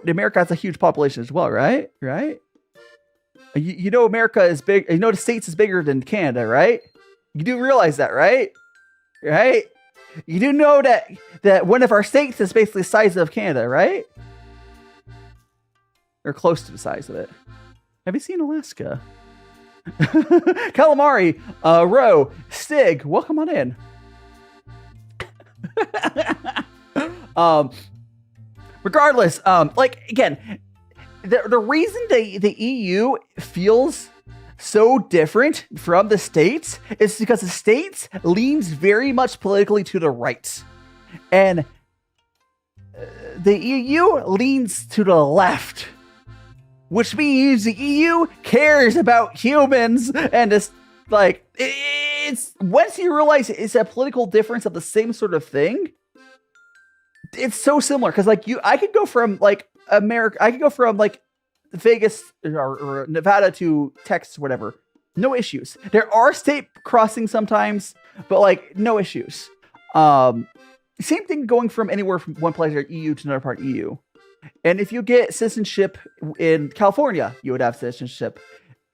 America has a huge population as well, right? America is big. The States is bigger than Canada, right? You do realize that, right? Right? You do know that one of our states is basically the size of Canada, right? Or close to the size of it. Have you seen Alaska? Calamari, Ro, Stig, welcome on in. Regardless, again, the reason the EU feels so different from the States is because the States leans very much politically to the right. And the EU leans to the left. Which means the EU cares about humans and Like, it's once you realize it's a political difference of the same sort of thing, it's so similar. Because like I could go from like America, I could go from like Vegas or Nevada to Texas, whatever. No issues. There are state crossings sometimes, but like no issues. Same thing going from anywhere from one place or EU to another part of EU. And if you get citizenship in California, you would have citizenship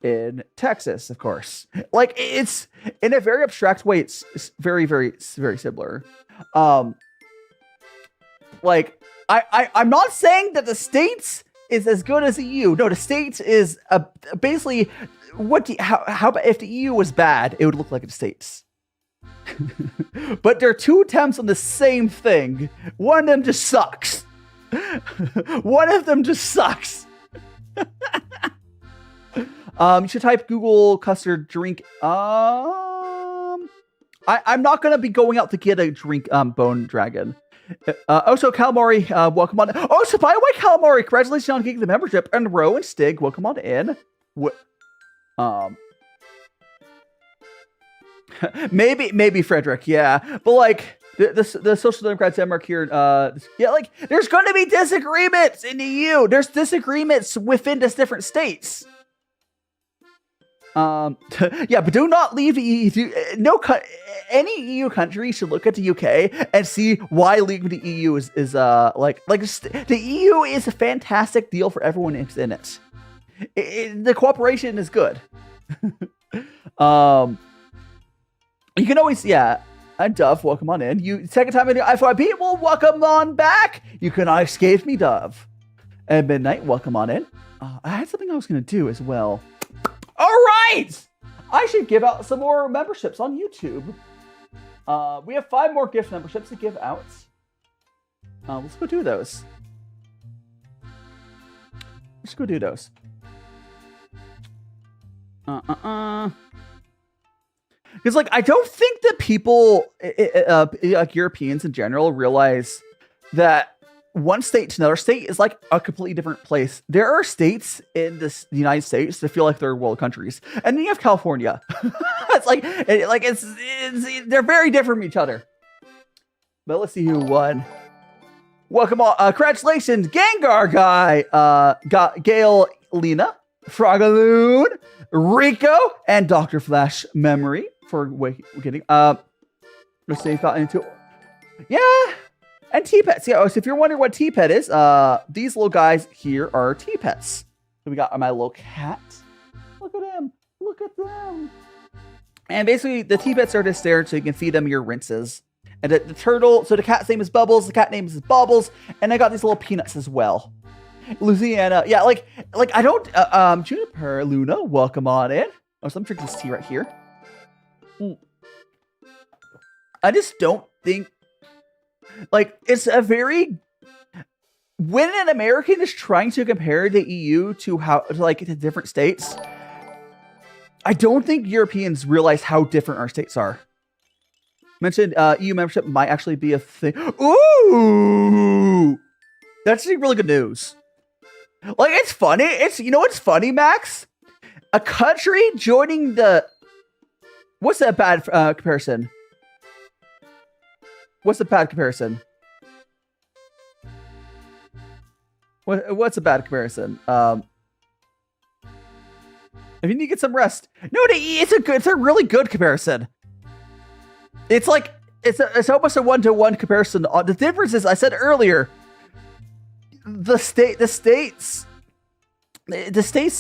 in Texas, of course. Like it's in a very abstract way, it's very, very, very similar. Like I'm not saying that the States is as good as the EU. No, the States is basically how if the EU was bad, it would look like the States. But there are two attempts on the same thing. One of them just sucks. One of them just sucks. You should type Google custard drink. I'm not gonna be going out to get a drink. Bone Dragon. Also, Calamari, welcome on. Oh, so by the way, Calamari, congratulations on getting the membership. And Ro and Stig, welcome on in. Maybe Frederick, yeah, but like the Social Democrats Denmark here, yeah, like there's going to be disagreements in the EU. There's disagreements within the different states. Yeah, but do not leave the EU. Any EU country should look at the UK and see why leaving the EU is like the EU is a fantastic deal for everyone who's in it. The cooperation is good. You can always, yeah. And Dove, welcome on in. You second time in the FYP, well, welcome on back. You can escape me, Dove. And Midnight, welcome on in. I had something I was going to do as well. All right! I should give out some more memberships on YouTube. We have 5 more gift memberships to give out. Let's go do those. Let's go do those. Because, like, I don't think that people, like Europeans in general, realize that one state to another state is like a completely different place. There are states in the United States that feel like they're world countries, and then you have California. It's they're very different from each other. But let's see who won. Welcome all, congratulations, Gengar guy, got Gail, Lena, Frogaloon, Rico, and Dr. Flash Memory for getting let's see if got into and T-Pets. Yeah, so if you're wondering what T-Pet is, these little guys here are T-Pets. So we got my little cat. Look at him. Look at them. And basically the T-Pets are just there so you can feed them your rinses. And the turtle, so the cat's name is Bubbles, the cat name is Bubbles, and I got these little peanuts as well. Louisiana, yeah, like I don't, Juniper, Luna, welcome on in. Oh, so I'm drinking this tea right here. I just don't think, like, it's a very, when an American is trying to compare the EU to the different states, I don't think Europeans realize how different our states are. Mentioned EU membership might actually be a thing. Ooh! That's actually really good news. Like, it's funny. You know what's funny, Max? A country joining the... What's that bad comparison? What's a bad comparison? What's a bad comparison? If you need to get some rest. No, it's a really good comparison. It's like, it's almost a 1-to-1 comparison. The difference is, I said earlier, the states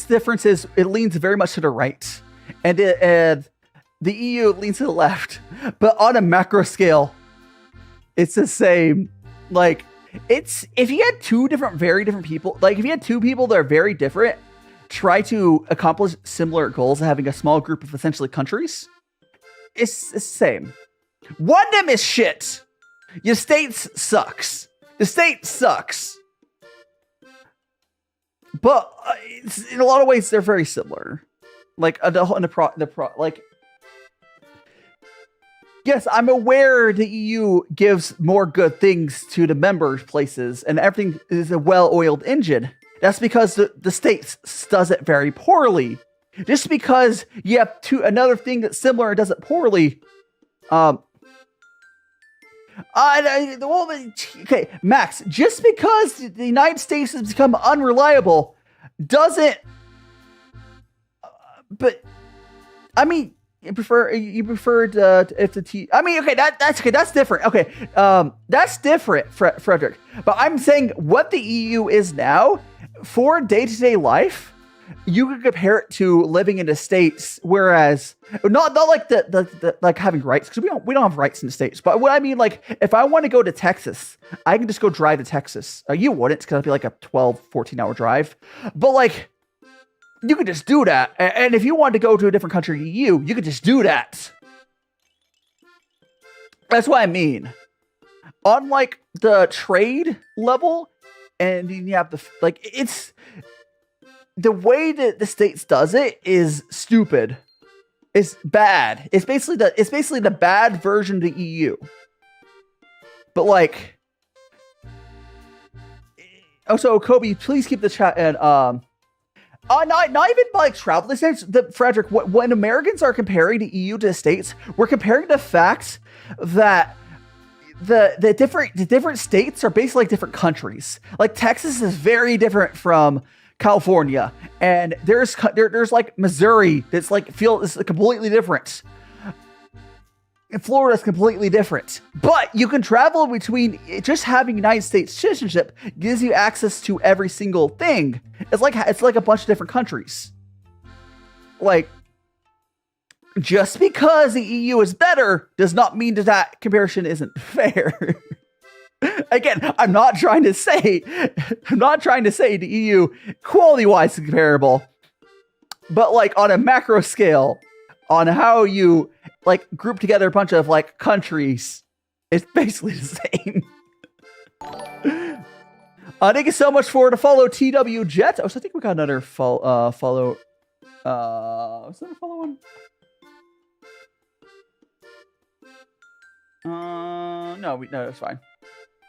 difference is it leans very much to the right, and the EU leans to the left. But on a macro scale, it's the same. Like, it's, if you had very different people, like if you had two people that are very different, try to accomplish similar goals of having a small group of essentially countries, it's the same. One of them is shit. Your states sucks. The state sucks. But in a lot of ways, they're very similar. Like like, yes, I'm aware the EU gives more good things to the member places, and everything is a well-oiled engine. That's because the States does it very poorly. just because you have another thing that's similar and does it poorly. Okay, Max, just because the United States has become unreliable doesn't. But I mean, you preferred if the T. I mean, okay, that's okay. That's different. Okay, that's different, Frederick. But I'm saying what the EU is now for day-to-day life. You could compare it to living in the States, whereas not like the like having rights, because we don't have rights in the States. But what I mean, like, if I want to go to Texas, I can just go drive to Texas. You wouldn't, because it'd be like a 14 hour drive. But like, you could just do that. And if you wanted to go to a different country, you could just do that. That's what I mean. Unlike the trade level, and you have it's the way that the States does it is stupid. It's bad. It's basically the bad version of the EU. But like, also Kobe, please keep the chat and not even like travel distance. Frederick, when Americans are comparing the EU to the States, we're comparing the fact that the different states are basically like different countries. Like Texas is very different from California, and there's like Missouri that's like is completely different. And Florida's completely different. But you can travel between. Just having United States citizenship gives you access to every single thing. It's like a bunch of different countries. Like, just because the EU is better does not mean that comparison isn't fair. Again, I'm not trying to say the EU quality-wise is comparable, but like on a macro scale, on how you like group together a bunch of like countries, it's basically the same. Thank you so much for the follow, TW Jet. Oh, so I think we got another follow. Was there a follow one? No, it's fine.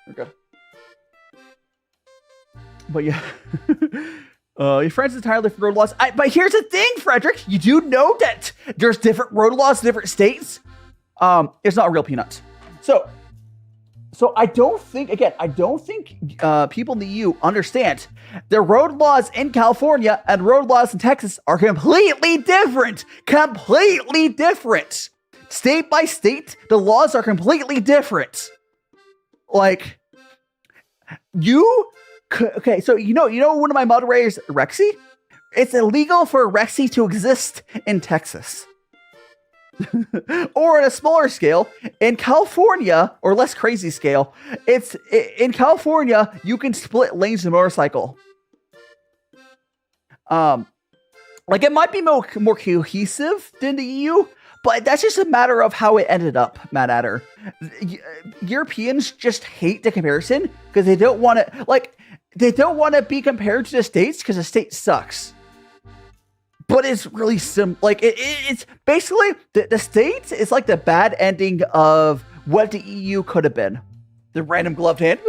We're good. But yeah. Your friends entirely different road laws. But here's the thing, Frederick. You do know that there's different road laws in different states. It's not real peanuts. So I don't think people in the EU understand the road laws in California and road laws in Texas are completely different. Completely different. State by state, the laws are completely different. Like, okay, so you know one of my moderators, Rexy? It's illegal for Rexy to exist in Texas. Or on a smaller scale, in California, or less crazy scale, in California, you can split lanes of motorcycle. Like, it might be more cohesive than the EU, but that's just a matter of how it ended up, Matt Adder. Europeans just hate the comparison because they don't want to be compared to the States because the States sucks. But it's really it's basically the States is like the bad ending of what the EU could have been. The random gloved hand.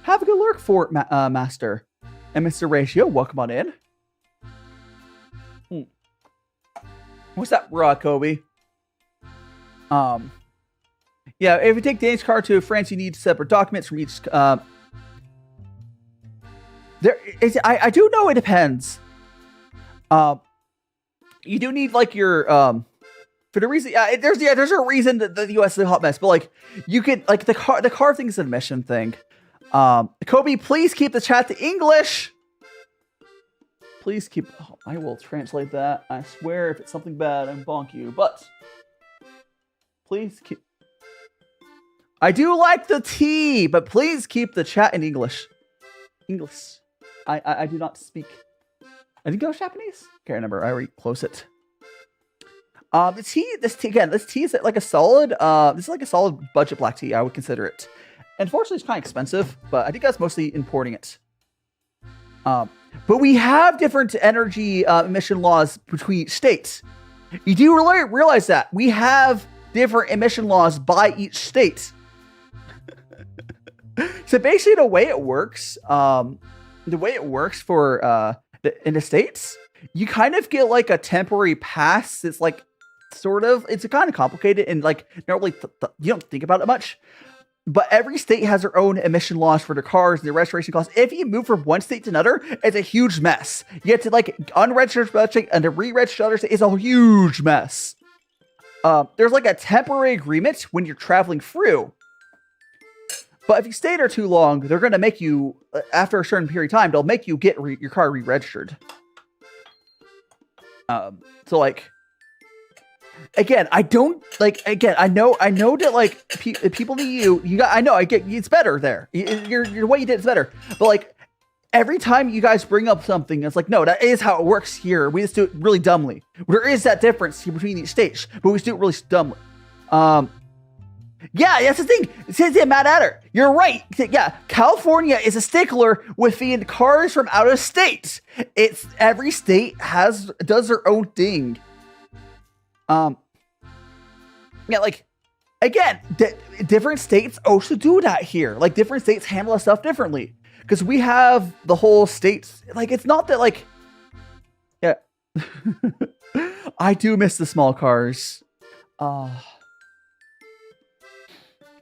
Have a good lurk for it, Master. And Mr. Ratio, welcome on in. What's that, Kobe? Yeah, if you take Danish card to France, you need separate documents from each. I do know it depends. You do need like your for the reason. There's a reason that the U.S. is a hot mess, but like you could like the car thing is an admission thing. Kobe, please keep the chat to English. Please keep. Oh, I will translate that. I swear, if it's something bad, I'm bonk you. But please keep. I do like the tea, but please keep the chat in English. English. I do not speak. I think it was Japanese. Can't remember. I already close it. This tea is like a solid. This is like a solid budget black tea. I would consider it. Unfortunately, it's kind of expensive, but I think that's mostly importing it. But we have different energy emission laws between states. You do realize that we have different emission laws by each state. So basically, the way it works for in the States you kind of get like a temporary pass. It's like it's kind of complicated and like not really you don't think about it much. But every state has their own emission laws for their cars and their registration costs. If you move from one state to another, it's a huge mess. You have to like unregister and to re-register other state is a huge mess. There's like a temporary agreement when you're traveling through. But if you stay there too long, they're going to make you, after a certain period of time, they'll make you get your car re-registered. So like, again, I know that like people in the EU, I get it's better there. Your way you did it's better. But like every time you guys bring up something, it's like, no, that is how it works here. We just do it really dumbly. There is that difference between each stage, but we just do it really dumbly. Yeah, that's the thing. It says yeah, Matt Adder. You're right. Yeah, California is a stickler with the cars from out of state. It's every state does their own thing. Yeah, like again, different states also do that here. Like different states handle that stuff differently because we have the whole states. Like it's not that like, yeah, I do miss the small cars.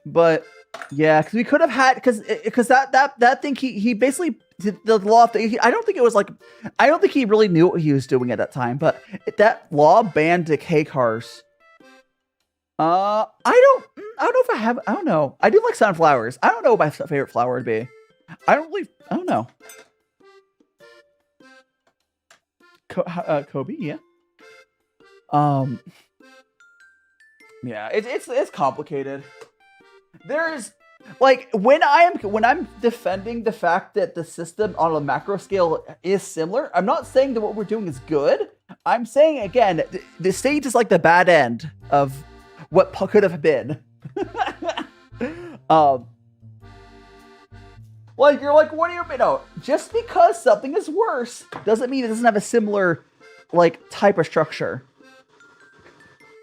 But yeah, because we could have had because that thing he basically did the law thing. I don't think he really knew what he was doing at that time. But that law banned decay cars. I don't know if I don't know. I do like sunflowers. I don't know what my favorite flower would be. I don't know. Kobe, yeah. Yeah, it's complicated. There's like when I'm defending the fact that the system on a macro scale is similar, I'm not saying that what we're doing is good. I'm saying again, the stage is like the bad end of what could have been. Like you're like, what do you mean? No, just because something is worse doesn't mean it doesn't have a similar like type of structure.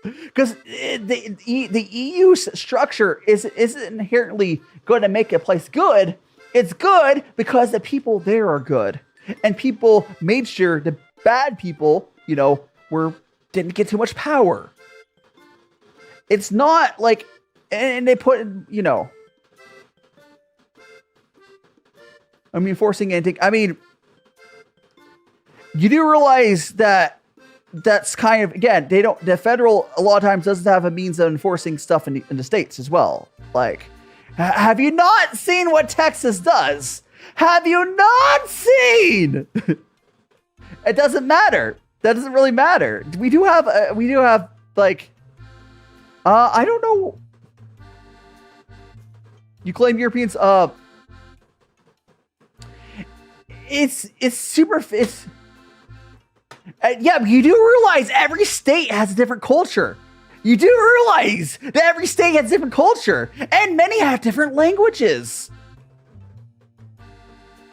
Because the EU's structure isn't inherently going to make a place good. It's good because the people there are good, and people made sure the bad people, didn't get too much power. It's not like, and they put, forcing anything. You do realize that. That's kind of, again, the federal a lot of times doesn't have a means of enforcing stuff in the states as well. Like, have you not seen what Texas does? Have you not seen? It doesn't matter. That doesn't really matter. We do have like, I don't know. You claim Europeans, it's yeah, but you do realize every state has a different culture. You do realize that every state has a different culture, and many have different languages.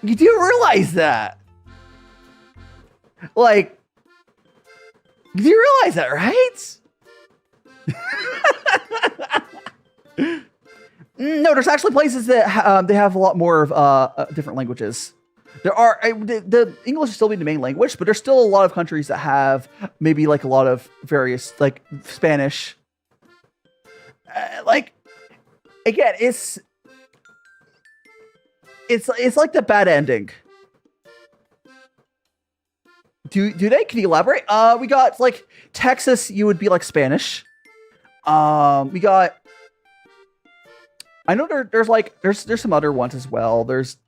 You do realize that. Like, you do realize that, right? No, there's actually places that they have a lot more of different languages. There are the English is still being the main language, but there's still a lot of countries that have maybe like a lot of various like Spanish. Like again, it's like the bad ending. Do they? Can you elaborate? We got like Texas. You would be like Spanish. We got. I know there's some other ones as well. There's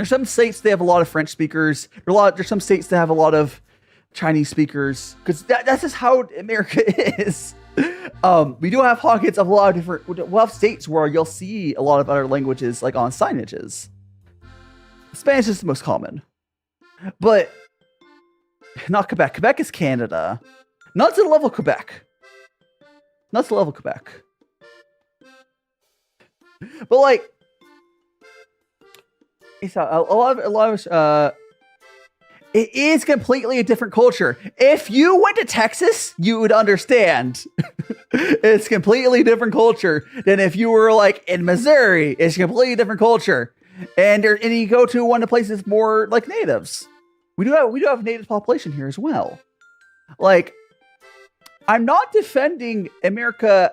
some states they have a lot of French speakers. There's some states that have a lot of Chinese speakers because that's just how America is. We do have pockets of a lot of different. We'll have states where you'll see a lot of other languages like on signages. Spanish is the most common, but not Quebec. Quebec is Canada, not to the level of Quebec. Not to the level of Quebec, but like. It's a lot of it is completely a different culture. If you went to Texas, you would understand. It's completely different culture than if you were like in Missouri. It's completely different culture. And you go to one of the places more like natives. We do have native population here as well. Like, I'm not defending America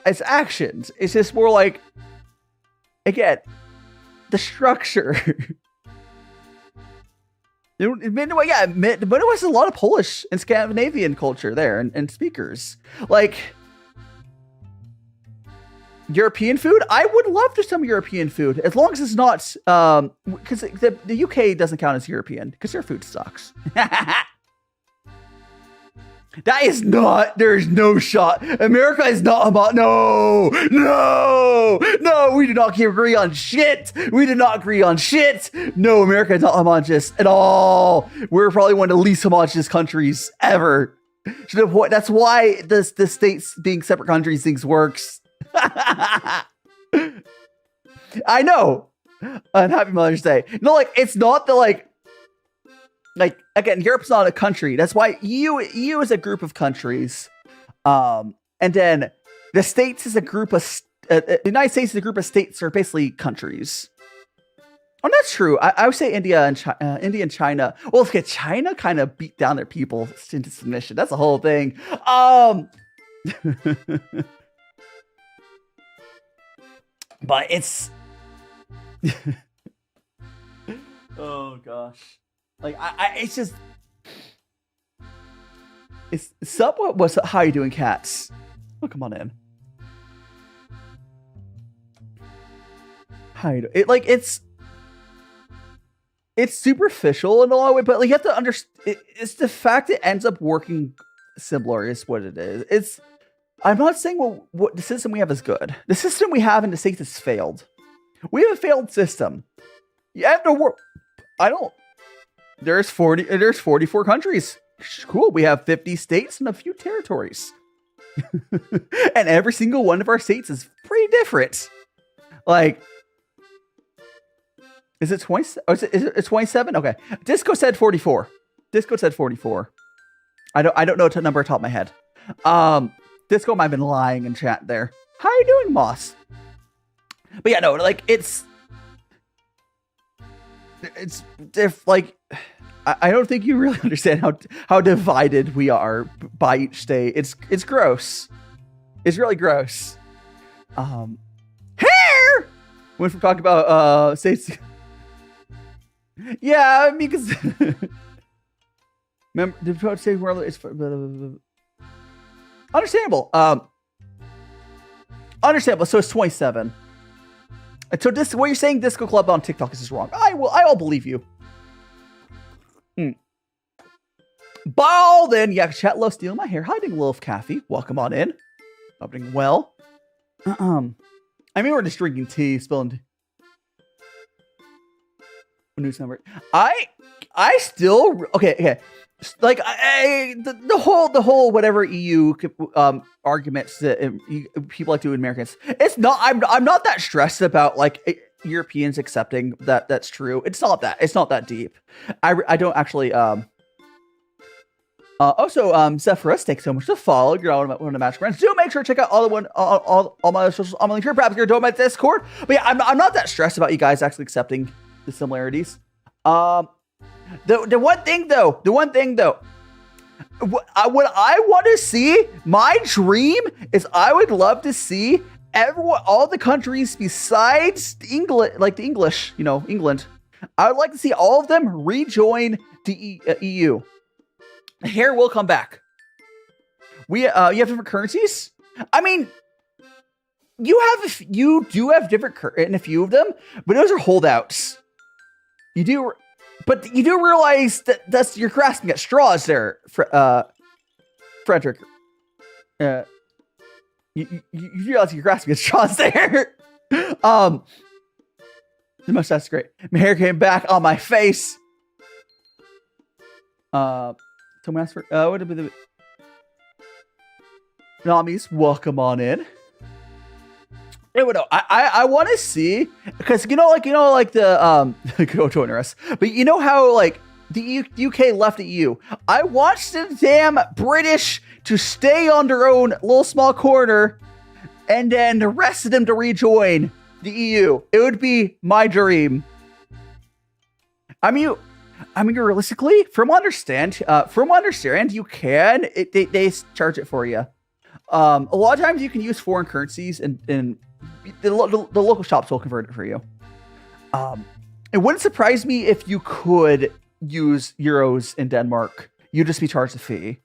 as actions. It's just more like, again, the structure. Midway, yeah, Midwest is a lot of Polish and Scandinavian culture there and speakers. Like, European food? I would love to some European food, as long as it's not, because the UK doesn't count as European, because their food sucks. That is not, there's no shot. America is not about, no, we do not agree on shit. We do not agree on shit. No, America is not homogenous at all. We're probably one of the least homogenous countries ever. That's why the states being separate countries things works. I know. And happy Mother's Day. No, like, it's not the, like, again, Europe's not a country. That's why EU is a group of countries. And then the States is a group of, the United States is a group of states, or basically countries. Oh, that's true. I would say India and China. Well, okay, China kind of beat down their people into submission. That's the whole thing. But it's, oh gosh. Like, it's just, it's somewhat, how you doing, cats? Oh, come on in. How you doing? It's superficial in a lot of ways, but like, you have to understand, it's the fact it ends up working similar is what it is. I'm not saying what the system we have is good. The system we have in the States has failed. We have a failed system. You have to work. There's 44 countries. Cool. We have 50 states and a few territories. And every single one of our states is pretty different. Like, is it 20? Oh, is it 27? Okay. Disco said 44. I don't know the number on top of my head. Disco might have been lying in chat there. How are you doing, Moss? But yeah, no, like, it's like, I don't think you really understand how divided we are by each state. It's gross. It's really gross. Hair! Went from talking about states. Yeah, I mean, because remember the state where it's understandable. Understandable. So it's 27. And so what you're saying, Disco Club on TikTok is wrong. I will believe you. Ball then. Yeah, chat loves stealing my hair. Hiding Wolf Cafe. Welcome on in. Opening well. I mean, we're just drinking tea, spilling tea. News number. I still okay. Like the whole whatever EU arguments that people like to do in Americans. It's not. I'm not that stressed about like Europeans accepting that that's true. It's not that deep. I don't actually. Also, Zephyrus, thanks so much to follow. You're one of the match friends. Do make sure to check out all my other socials. I'm link here. Perhaps you're doing my Discord. But yeah, I'm not that stressed about you guys actually accepting the similarities. The one thing though, what I want to see, my dream is I would love to see all the countries besides England, like the English, England. I would like to see all of them rejoin the EU. Hair will come back. You have different currencies. I mean, you do have different in a few of them, but those are holdouts. You do, but you do realize that you're grasping at straws there, Frederick. You realize you're grasping at straws there. The mustache is great. My hair came back on my face. Someone asked for what would be the Namis? Welcome on in. I want to see, because like the go join us, but you know how like the UK left the EU. I watched the damn British to stay on their own little small corner, and then the rest of them to rejoin the EU. It would be my dream. I mean, I mean, realistically, from what I understand, you can. They charge it for you. A lot of times you can use foreign currencies, and the local shops will convert it for you. It wouldn't surprise me if you could use euros in Denmark. You'd just be charged a fee.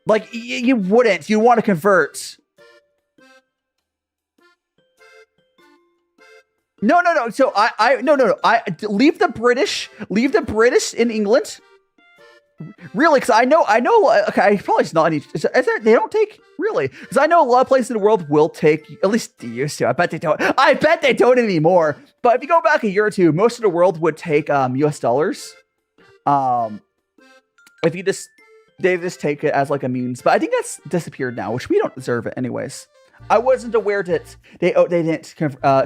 Like you wouldn't. You want to convert. No. So no. I leave the British in England. Really, because I know. Okay, probably it's not any. They don't take really, because I know a lot of places in the world will take. At least they used to. I bet they don't. I bet they don't anymore. But if you go back a year or two, most of the world would take US dollars. If you they just take it as like a means. But I think that's disappeared now, which we don't deserve it anyways. I wasn't aware that they didn't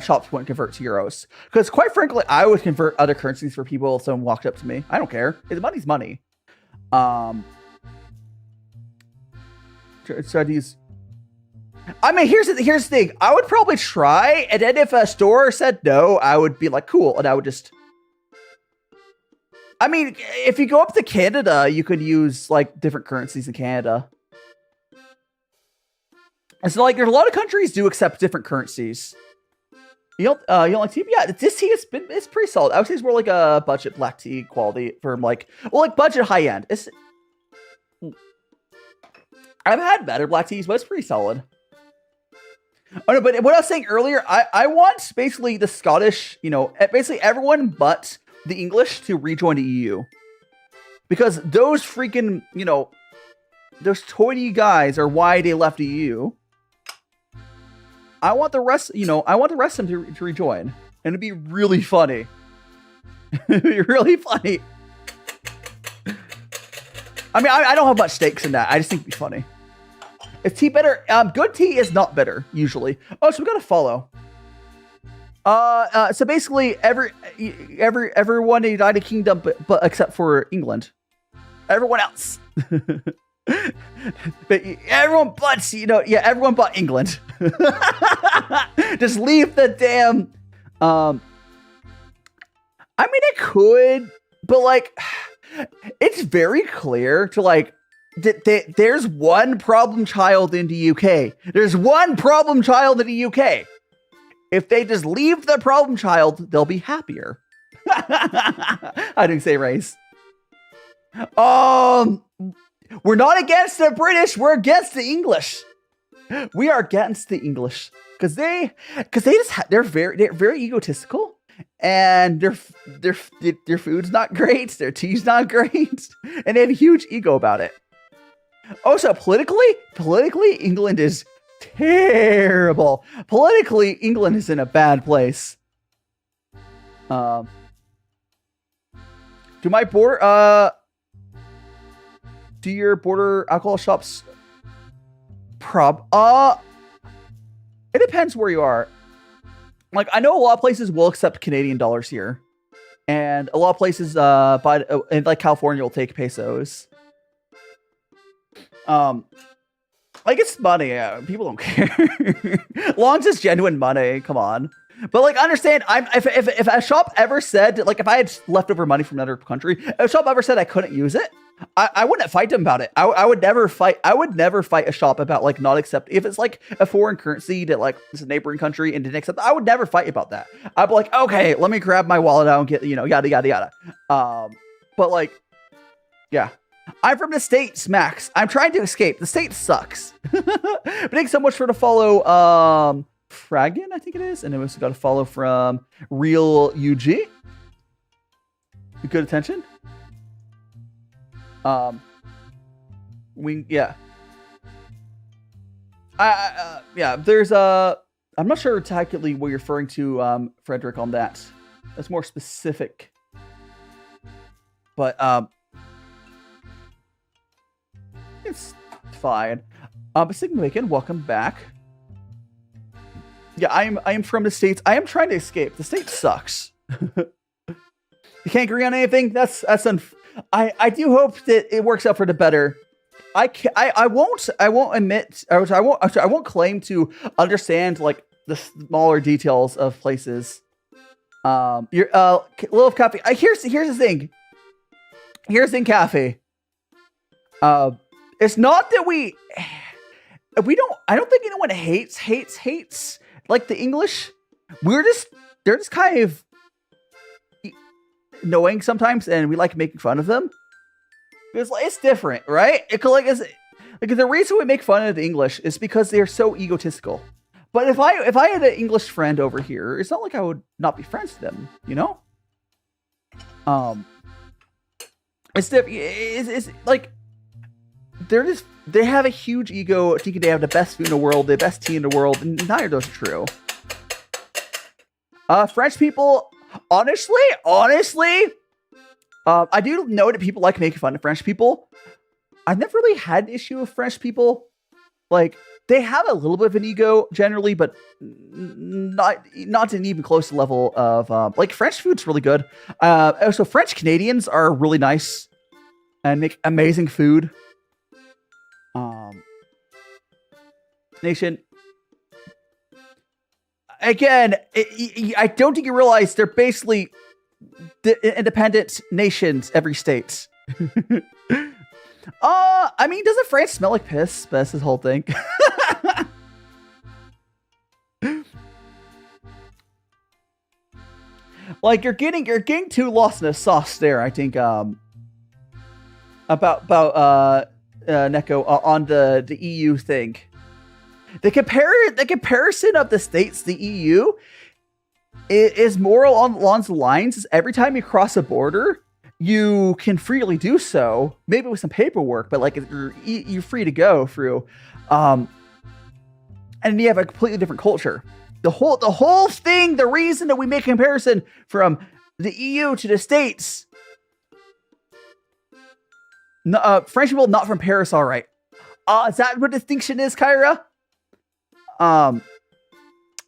shops wouldn't convert to euros, because quite frankly, I would convert other currencies for people if someone walked up to me. I don't care. Money's money. Studies. I mean, here's the thing. I would probably try, and then if a store said no, I would be like, cool, and I would just. I mean, if you go up to Canada, you could use like different currencies in Canada. And so, like, there's a lot of countries do accept different currencies. You don't like tea? Yeah, this tea it's pretty solid. I would say it's more like a budget black tea quality for like budget high end. I've had better black teas, but it's pretty solid. Oh no, but what I was saying earlier, I want basically the Scottish, basically everyone but the English to rejoin the EU, because those freaking, those toity guys are why they left the EU. I want the rest, of them to rejoin. And it'd be really funny. It'd be really funny. I mean, I don't have much stakes in that. I just think it'd be funny. Is tea better? Good tea is not bitter, usually. Oh, so we got to follow. So basically, everyone in the United Kingdom, but except for England. Everyone else. But everyone but England. Just leave the damn. I mean, it could, but like, it's very clear to like. There's one problem child in the UK. There's one problem child in the UK. If they just leave the problem child, they'll be happier. I didn't say race. We're not against the British. We're against the English. We are against the English because they're very egotistical, and their food's not great. Their tea's not great, and they have a huge ego about it. Also, politically, England is terrible. Politically, England is in a bad place. Do your border alcohol shops it depends where you are. Like, I know a lot of places will accept Canadian dollars here, and a lot of places in like California will take pesos. Like, it's money. Yeah, people don't care. As long as it's genuine money, come on. But like, understand, if a shop ever said, like, if I had leftover money from another country, if a shop ever said I couldn't use it, I wouldn't fight them about it. I would never fight a shop about like not accepting. If it's like a foreign currency that like is a neighboring country and didn't accept, I would never fight about that. I'd be like, okay, let me grab my wallet out and get, yada yada yada. But like, yeah. I'm from the States, Max. I'm trying to escape. The States sucks. But thanks so much for the follow, Fragan, I think it is. And then we also got a follow from Real UG. Good attention. Yeah. There's I'm not sure exactly what you're referring to, Frederick, on that. That's more specific. But, it's fine. But Sigma Bacon, welcome back. Yeah, I am from the States. I am trying to escape. The States sucks. You can't agree on anything? I do hope that it works out for the better. I won't claim to understand like the smaller details of places. Your little coffee. Here's the thing. Here's the thing, Cafe. It's not that we don't. I don't think anyone hates like the English. They're just kind of annoying sometimes, and we like making fun of them. It's different, right? The reason we make fun of the English is because they're so egotistical. But if I had an English friend over here, it's not like I would not be friends with them, you know? It's like they have a huge ego, thinking they have the best food in the world, the best tea in the world, and neither of those are true. French people, honestly, I do know that people like making fun of French people. I've never really had an issue with French people. Like, they have a little bit of an ego generally, but not to an even close level of like French food's really good. Also, French Canadians are really nice and make amazing food. Nation. Again, I don't think you realize they're basically independent nations, every state. I mean, doesn't France smell like piss? That's this whole thing. Like you're getting too lost in the sauce there. I think about Neko on the EU thing. The comparison of the states, the EU, is more along the lines. Every time you cross a border, you can freely do so, maybe with some paperwork, but like you're free to go through, and you have a completely different culture. The whole thing, the reason that we make a comparison from the EU to the States, French people not from Paris, all right. Is that what the distinction is, Kyra?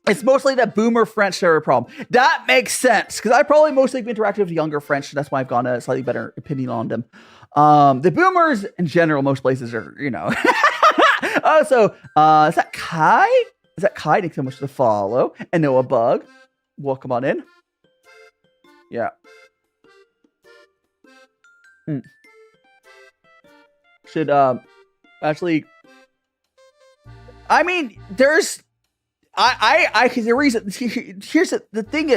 It's mostly the boomer French that are a problem. That makes sense, because I probably mostly interacted with younger French, and that's why I've gone a slightly better opinion on them. The boomers, in general, most places are, you know. So, is that Kai? Is that Kai? Thanks so much for the follow. And Noah Bug. Welcome on in. Yeah. Should, actually... I mean, there's... the reason, here's the thing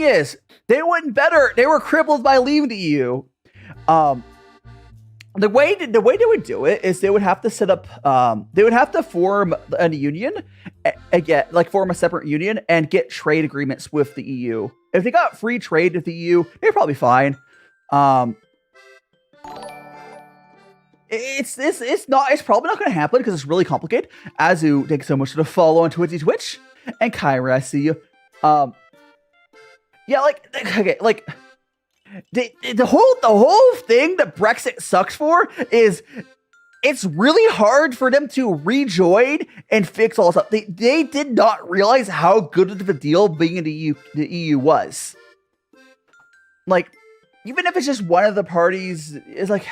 is, they wouldn't better, they were crippled by leaving the EU. The way they would do it is they would have to set up, they would have to form a union, again, like form a separate union and get trade agreements with the EU. If they got free trade with the EU, they're probably fine. It's probably not going to happen because it's really complicated. Azu, thanks so much for the follow on Twitch, and Kyra, I see you. Yeah, like, okay, like the whole thing that Brexit sucks for is it's really hard for them to rejoin and fix all this up. They did not realize how good of a deal being in the EU was. Like, even if it's just one of the parties, it's like.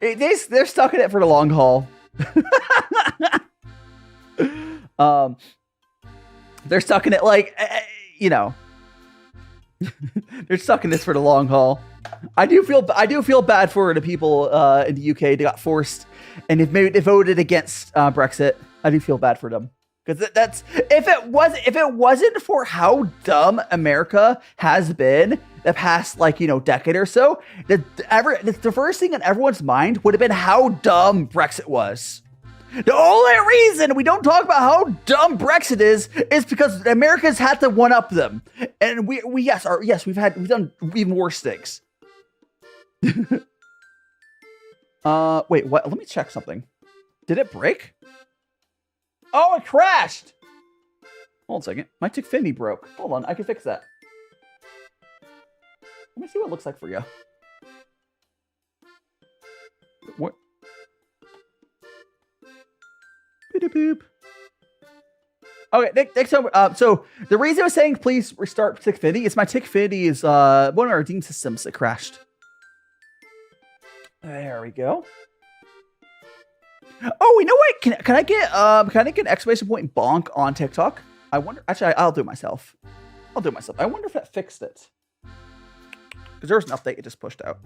They're stuck in it for the long haul. They're stuck in it like, you know. They're stuck in this for the long haul. I do feel bad for the people in the UK. They got forced, and they voted against Brexit. I do feel bad for them, because that's if it wasn't for how dumb America has been the past, like, you know, decade or so, the first thing on everyone's mind would have been how dumb Brexit was. The only reason we don't talk about how dumb Brexit is because America's had to one up them, and we've done even worse things. Wait, what? Let me check something. Did it break? Oh, it crashed. Hold on a second. My Tickfinity broke. Hold on, I can fix that. Let me see what it looks like for you. What? Boop. Okay, next time. So the reason I was saying please restart Tickfinity is my Tickfinity is one of our Dean systems that crashed. There we go. Oh, you know what? Can I get an exclamation point bonk on TikTok? I wonder. Actually, I'll do it myself. I'll do it myself. I wonder if that fixed it. Because there was an update it just pushed out.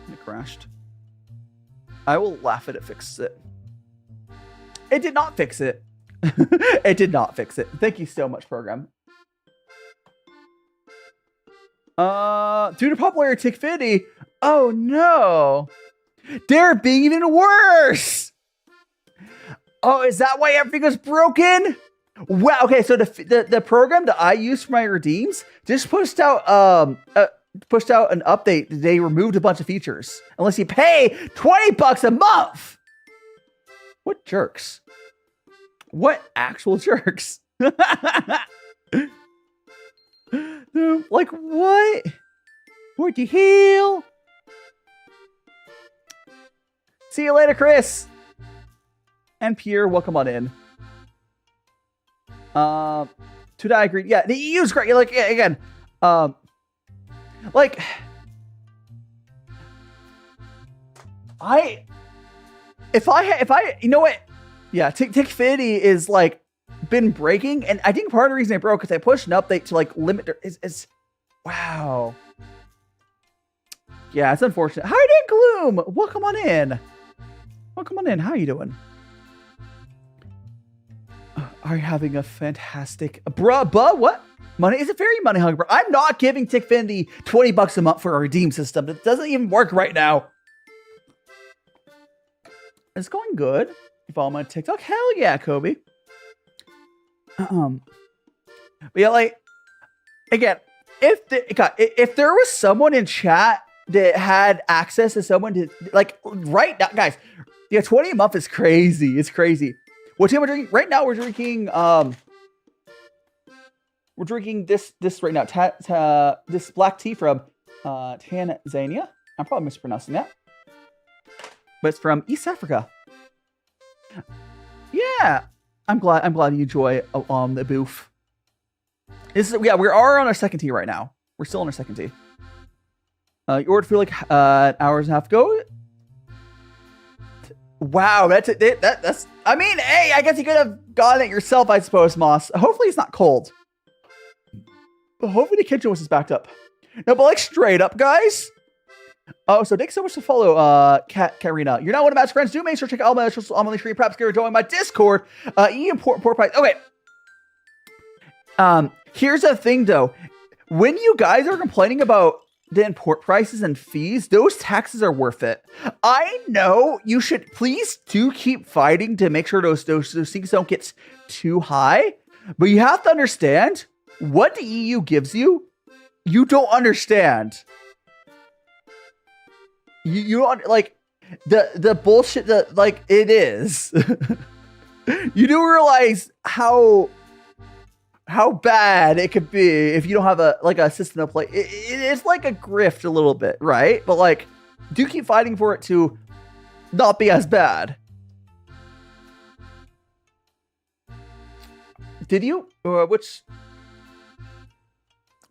And it crashed. I will laugh at it fixes it. It did not fix it. It did not fix it. Thank you so much, program. Due to popular TikTok, oh no. They're being even worse. Oh, is that why everything was broken? Wow. Okay, so the program that I use for my redeems just pushed out an update. They removed a bunch of features. Unless you pay $20 a month. What jerks? What actual jerks? Like what? What the hell? See you later, Chris. And Pierre, welcome on in. To that I agree. Yeah, the EU's great. Like again, like if I you know what? Yeah, TikTok is like been breaking, and I think part of the reason it broke is I pushed an update to like limit their is wow. Yeah, it's unfortunate. Hi there, Gloom. Welcome on in. Welcome on in. How are you doing? Are you having a fantastic what? Money is it very money hungry, bro? I'm not giving TikTok $20 a month for a redeem system. It doesn't even work right now. It's going good. You follow my TikTok? Hell yeah, Kobe. But yeah, like again, if there was someone in chat that had access to someone to like right now, guys, yeah, 20 a month is crazy. It's crazy. What tea am I drinking? Right now we're drinking this right now. This black tea from Tanzania. I'm probably mispronouncing that. But it's from East Africa. Yeah. I'm glad you enjoy the booth. We are on our second tea right now. We're still on our second tea. You ordered for like an hours and a half ago. Wow, that's it. That's. I mean, hey, I guess you could have gotten it yourself, I suppose, Moss. Hopefully, it's not cold. But hopefully, the kitchen was just backed up. No, but like straight up, guys. Oh, so thanks so much to follow, Karina. You're not one of my best friends. Do make sure to check out all my socials on the stream. Perhaps go join my Discord. Port price. Okay. Here's the thing, though. When you guys are complaining about the import prices and fees, those taxes are worth it. I know you should please do keep fighting to make sure those things don't get too high, but you have to understand what the EU gives you. You don't understand. You don't like the bullshit that like it is. You do realize how bad it could be if you don't have a system to play. It's like a grift a little bit, right? But like, do keep fighting for it to not be as bad. Did you? Which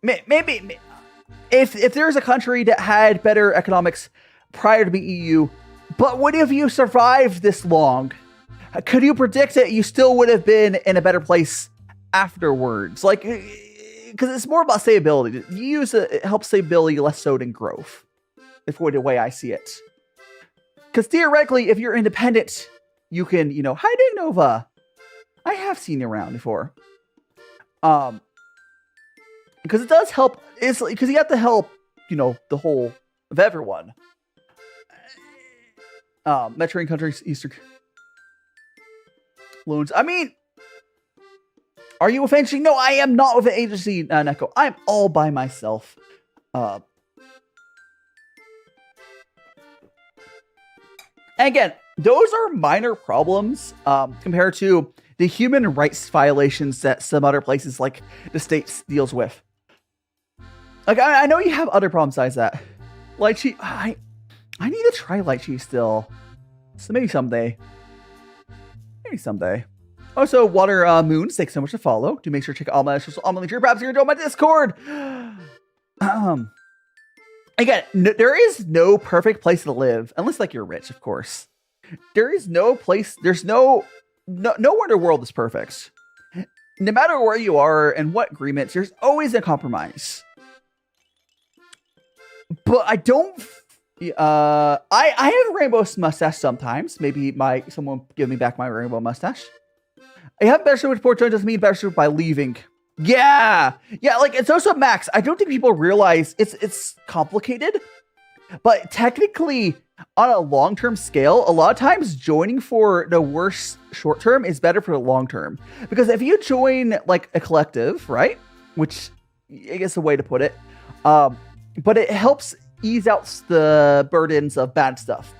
maybe if there's a country that had better economics prior to being EU, but what if you survived this long? Could you predict that you still would have been in a better place afterwards? Like, because it's more about stability. It helps stability less so than growth. Is the way I see it. Because theoretically, if you're independent, you can, hi there, Nova. I have seen you around before. Because it does help. It's because you have to help, the whole of everyone. Mediterranean countries, Eastern loans. I mean, are you with agency? No, I am not with an agency, Neko. I'm all by myself. And again, those are minor problems compared to the human rights violations that some other places like the States deals with. Like, I know you have other problems besides that. Lychee, I need to try lychee still. So maybe someday. Also, Water Moons, thanks so much to follow. Do make sure to check out all my socials on my link. Perhaps you're going to join my Discord. Again, there is no perfect place to live, unless like you're rich, of course. There is no place. There's nowhere in the world is perfect. no matter where you are and what agreements, there's always a compromise. But I don't. I have a rainbow mustache sometimes. Maybe someone give me back my rainbow mustache. I have better with Porto doesn't mean better by leaving. Yeah, like it's also Max. I don't think people realize it's complicated, but technically on a long-term scale, a lot of times joining for the worst short-term is better for the long-term. Because if you join like a collective, right, which I guess a way to put it, but it helps ease out the burdens of bad stuff.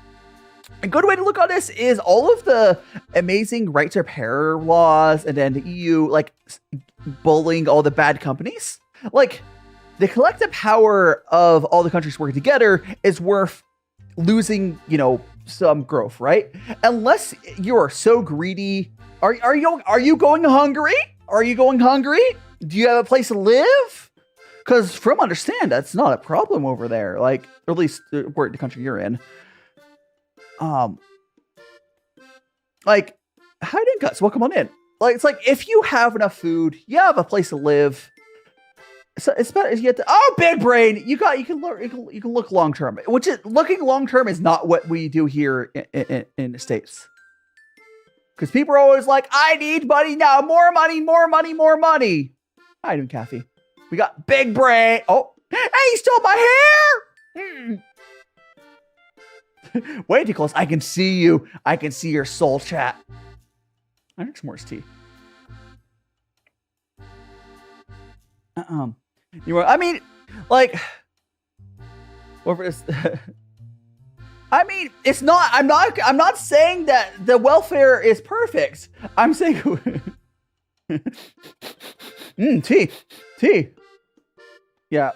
A good way to look on this is all of the amazing right to repair laws and then the EU like bullying all the bad companies. Like the collective power of all the countries working together is worth losing, some growth, right? Unless you are so greedy. Are you going hungry? Are you going hungry? Do you have a place to live? Because from understand, that's not a problem over there. Like, or at least where the country you're in. Like, hiding guts, welcome on in. Like, it's like if you have enough food, you have a place to live. So it's better if you get to, big brain. You can look long term, which is looking long term is not what we do here in the States. Because people are always like, I need money now, more money, more money, more money. How you doing, Kathy? We got big brain. Oh, hey, you stole my hair. Way too close. I can see you. I can see your soul chat. I drink some more tea. I mean, like, over this. I mean, it's not. I'm not saying that the welfare is perfect. I'm saying, tea. Yeah.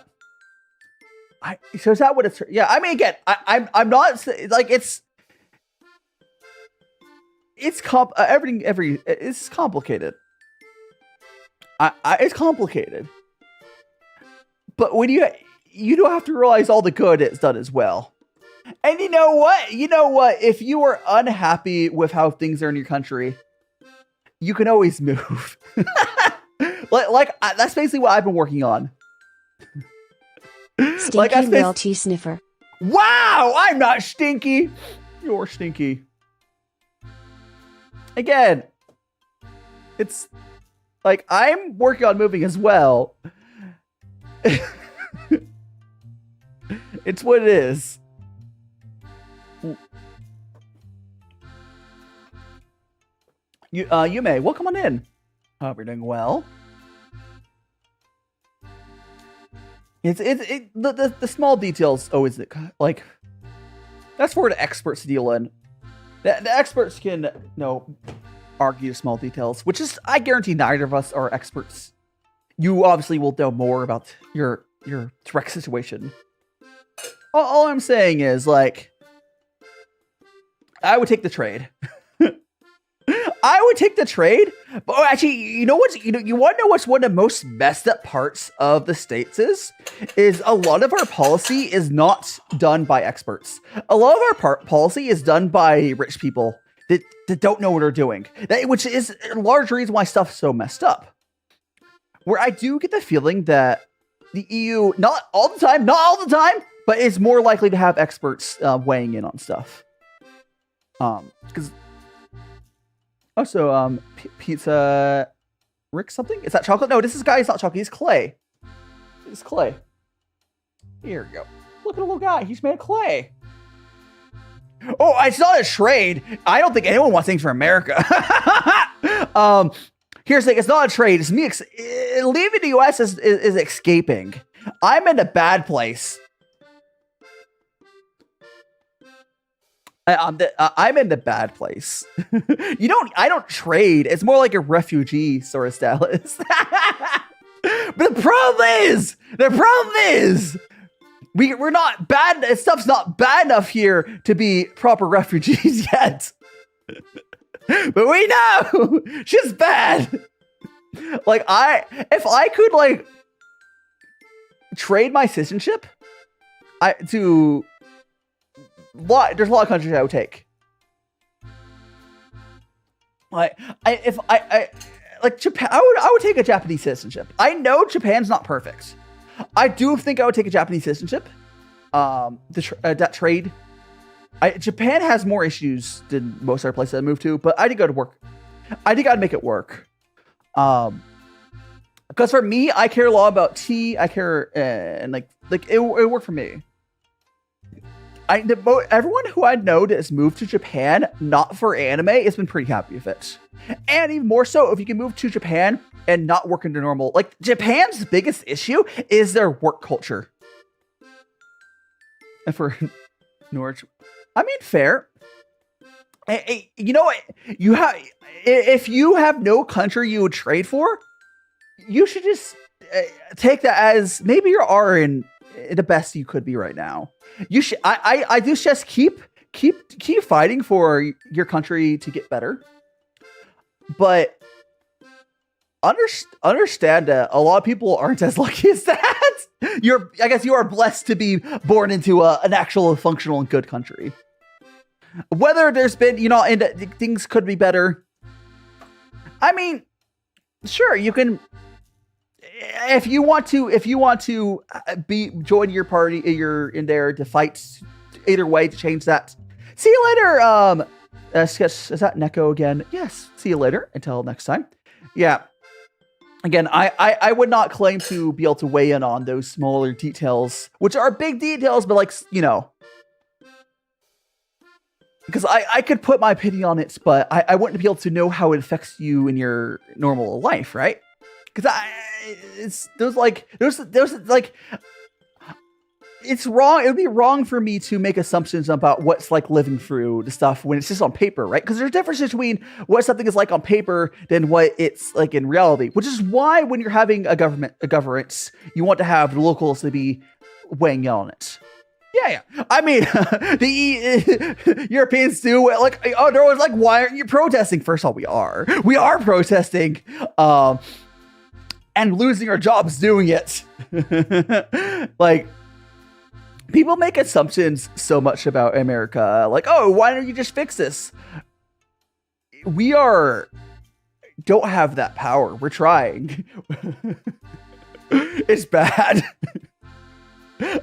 So is that what it's? Yeah. I mean, again, I'm not like it's it's complicated. It's complicated. But when you don't have to realize all the good it's done as well. And you know what? If you are unhappy with how things are in your country, you can always move. like that's basically what I've been working on. Stinky like little tea sniffer. Wow, I'm not stinky. You're stinky. Again, it's like I'm working on moving as well. It's what it is. You may welcome on in. Hope you're doing well. The small details always like that's for the experts to deal in. The experts can argue the small details, which is I guarantee neither of us are experts. You obviously will know more about your direct situation. All I'm saying is like I would take the trade. I would take the trade, but actually, you want to know what's one of the most messed up parts of the States is a lot of our policy is not done by experts. A lot of our policy is done by rich people that don't know what they're doing, which is a large reason why stuff's so messed up. Where I do get the feeling that the EU, not all the time, but is more likely to have experts weighing in on stuff. Because also, pizza Rick something? Is that chocolate? No, this is not chocolate. He's clay. It's clay. Here we go. Look at the little guy. He's made of clay. Oh, it's not a trade. I don't think anyone wants things from America. Here's the thing. It's not a trade. It's me. Leaving the U.S. is escaping. I'm in a bad place. I'm in the bad place. I don't trade. It's more like a refugee sort of status. But the problem is, we're not bad. Stuff's not bad enough here to be proper refugees yet. But we know she's bad. Like if I could like trade my citizenship, there's a lot of countries I would take. Like like Japan. I would take a Japanese citizenship. I know Japan's not perfect. I do think I would take a Japanese citizenship. That trade. Japan has more issues than most other places I moved to, but I think I'd work. I think I'd make it work. Because for me, I care a lot about tea. I care and like it worked for me. Everyone who I know that has moved to Japan not for anime has been pretty happy with it. And even more so, if you can move to Japan and not work into normal, like Japan's biggest issue is their work culture. And for Norwich, I mean, fair. You know what? If you have no country you would trade for, you should just take that as maybe you are in the best you could be right now. You should. I do just keep fighting for your country to get better, but understand that a lot of people aren't as lucky as that. I guess you are blessed to be born into an actual functional and good country. Whether there's been, and things could be better. I mean, sure, you can. If you want to join your party, you're in there to fight either way to change that. See you later. Is that Neko again? Yes. See you later. Until next time. Yeah. Again, I would not claim to be able to weigh in on those smaller details, which are big details, but because I could put my opinion on it, but I wouldn't be able to know how it affects you in your normal life, right? Because it's wrong. It would be wrong for me to make assumptions about what's like living through the stuff when it's just on paper, right? Because there's a difference between what something is like on paper than what it's like in reality. Which is why when you're having a governance, you want to have the locals to be weighing in on it. Yeah. I mean, the Europeans do like. Oh, they're always like, why aren't you protesting? First of all, we are protesting. And losing our jobs doing it. Like, people make assumptions so much about America. Like, oh, why don't you just fix this? We don't have that power. We're trying. It's bad.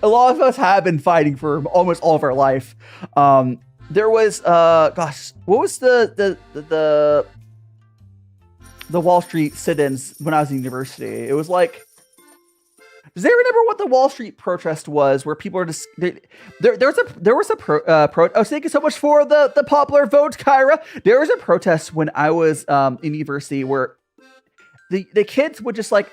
A lot of us have been fighting for almost all of our life. There was, what was the Wall Street sit-ins when I was in university? It was like, does anyone remember what the Wall Street protest was? Where people are just there was a oh, thank you so much for the popular vote, Kyra. There was a protest when I was in university where the kids would just like,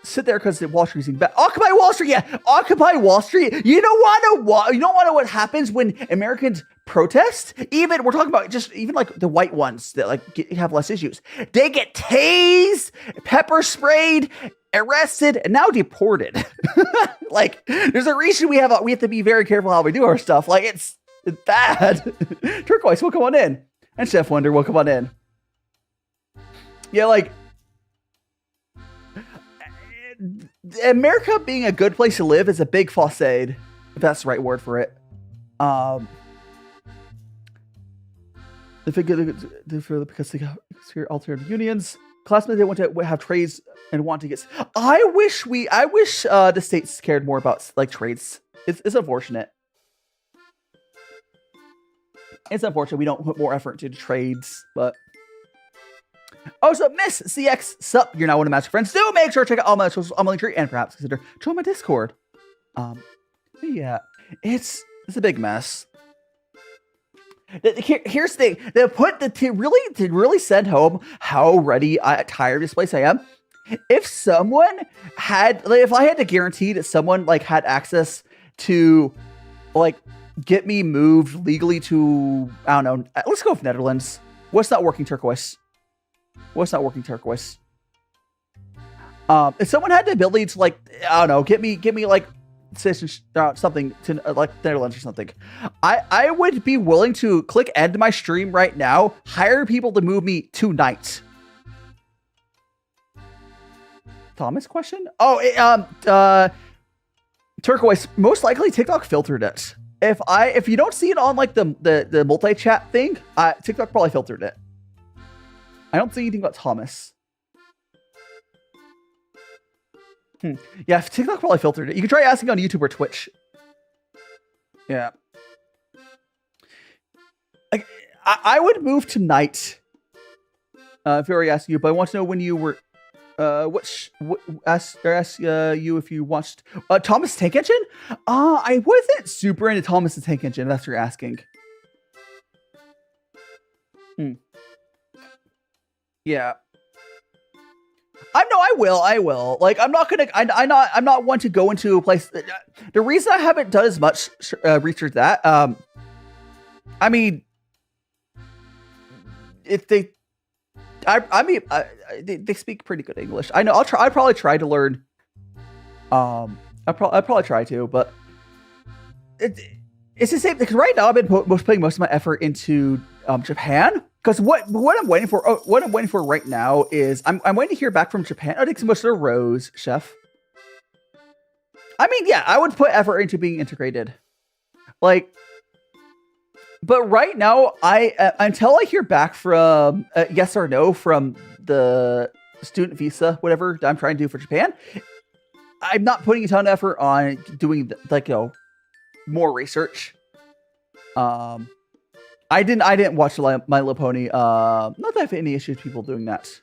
sit there because the Wall Street's bad. Occupy Wall Street, yeah. Occupy Wall Street. You don't want to know what happens when Americans protest. Even we're talking about just even like the white ones that like have less issues. They get tased, pepper sprayed, arrested, and now deported. Like there's a reason we have to be very careful how we do our stuff. Like it's bad. Turquoise, welcome on in, and Chef Wonder, welcome on in. Yeah, like. America being a good place to live is a big facade, if that's the right word for it. Because they got alternative unions, classmates they want to have trades and want to get. I wish the states cared more about like trades. It's unfortunate. It's unfortunate we don't put more effort into trades, but. Oh, so Miss CX, sup? You're now one of my master friends. Do make sure to check out all my socials on my link tree and perhaps consider join my Discord. Yeah, it's a big mess. Here's the thing: to really send home how tired of this place I am. If I had to guarantee that someone like had access to like get me moved legally to, I don't know, let's go with Netherlands. What's not working, Turquoise? What's not working, Turquoise? If someone had the ability to like, I don't know, get me like something to like Netherlands or something, I would be willing to click end my stream right now, hire people to move me tonight. Thomas question? Oh, Turquoise, most likely TikTok filtered it. If you don't see it on like the multi-chat thing, TikTok probably filtered it. I don't see anything about Thomas. Yeah, TikTok probably filtered it. You can try asking on YouTube or Twitch. Yeah. I would move tonight. If I already asked you, but I want to know when you were. Ask you if you watched Thomas Tank Engine. I wasn't super into Thomas the Tank Engine. That's what you're asking. Yeah. I will. Like, I'm not one to go into a place. The reason I haven't done as much research that, I mean, if they, they speak pretty good English. I know. I'll probably try to learn. I'll probably try to, but it's the same because right now I've been putting most of my effort into Japan. Because what I'm waiting for right now is I'm waiting to hear back from Japan. I think so much of their rows, chef. I mean, yeah, I would put effort into being integrated, like. But right now, until I hear back from yes or no from the student visa, whatever I'm trying to do for Japan, I'm not putting a ton of effort on doing more research. I didn't watch My Little Pony. Not that I have any issues with people doing that.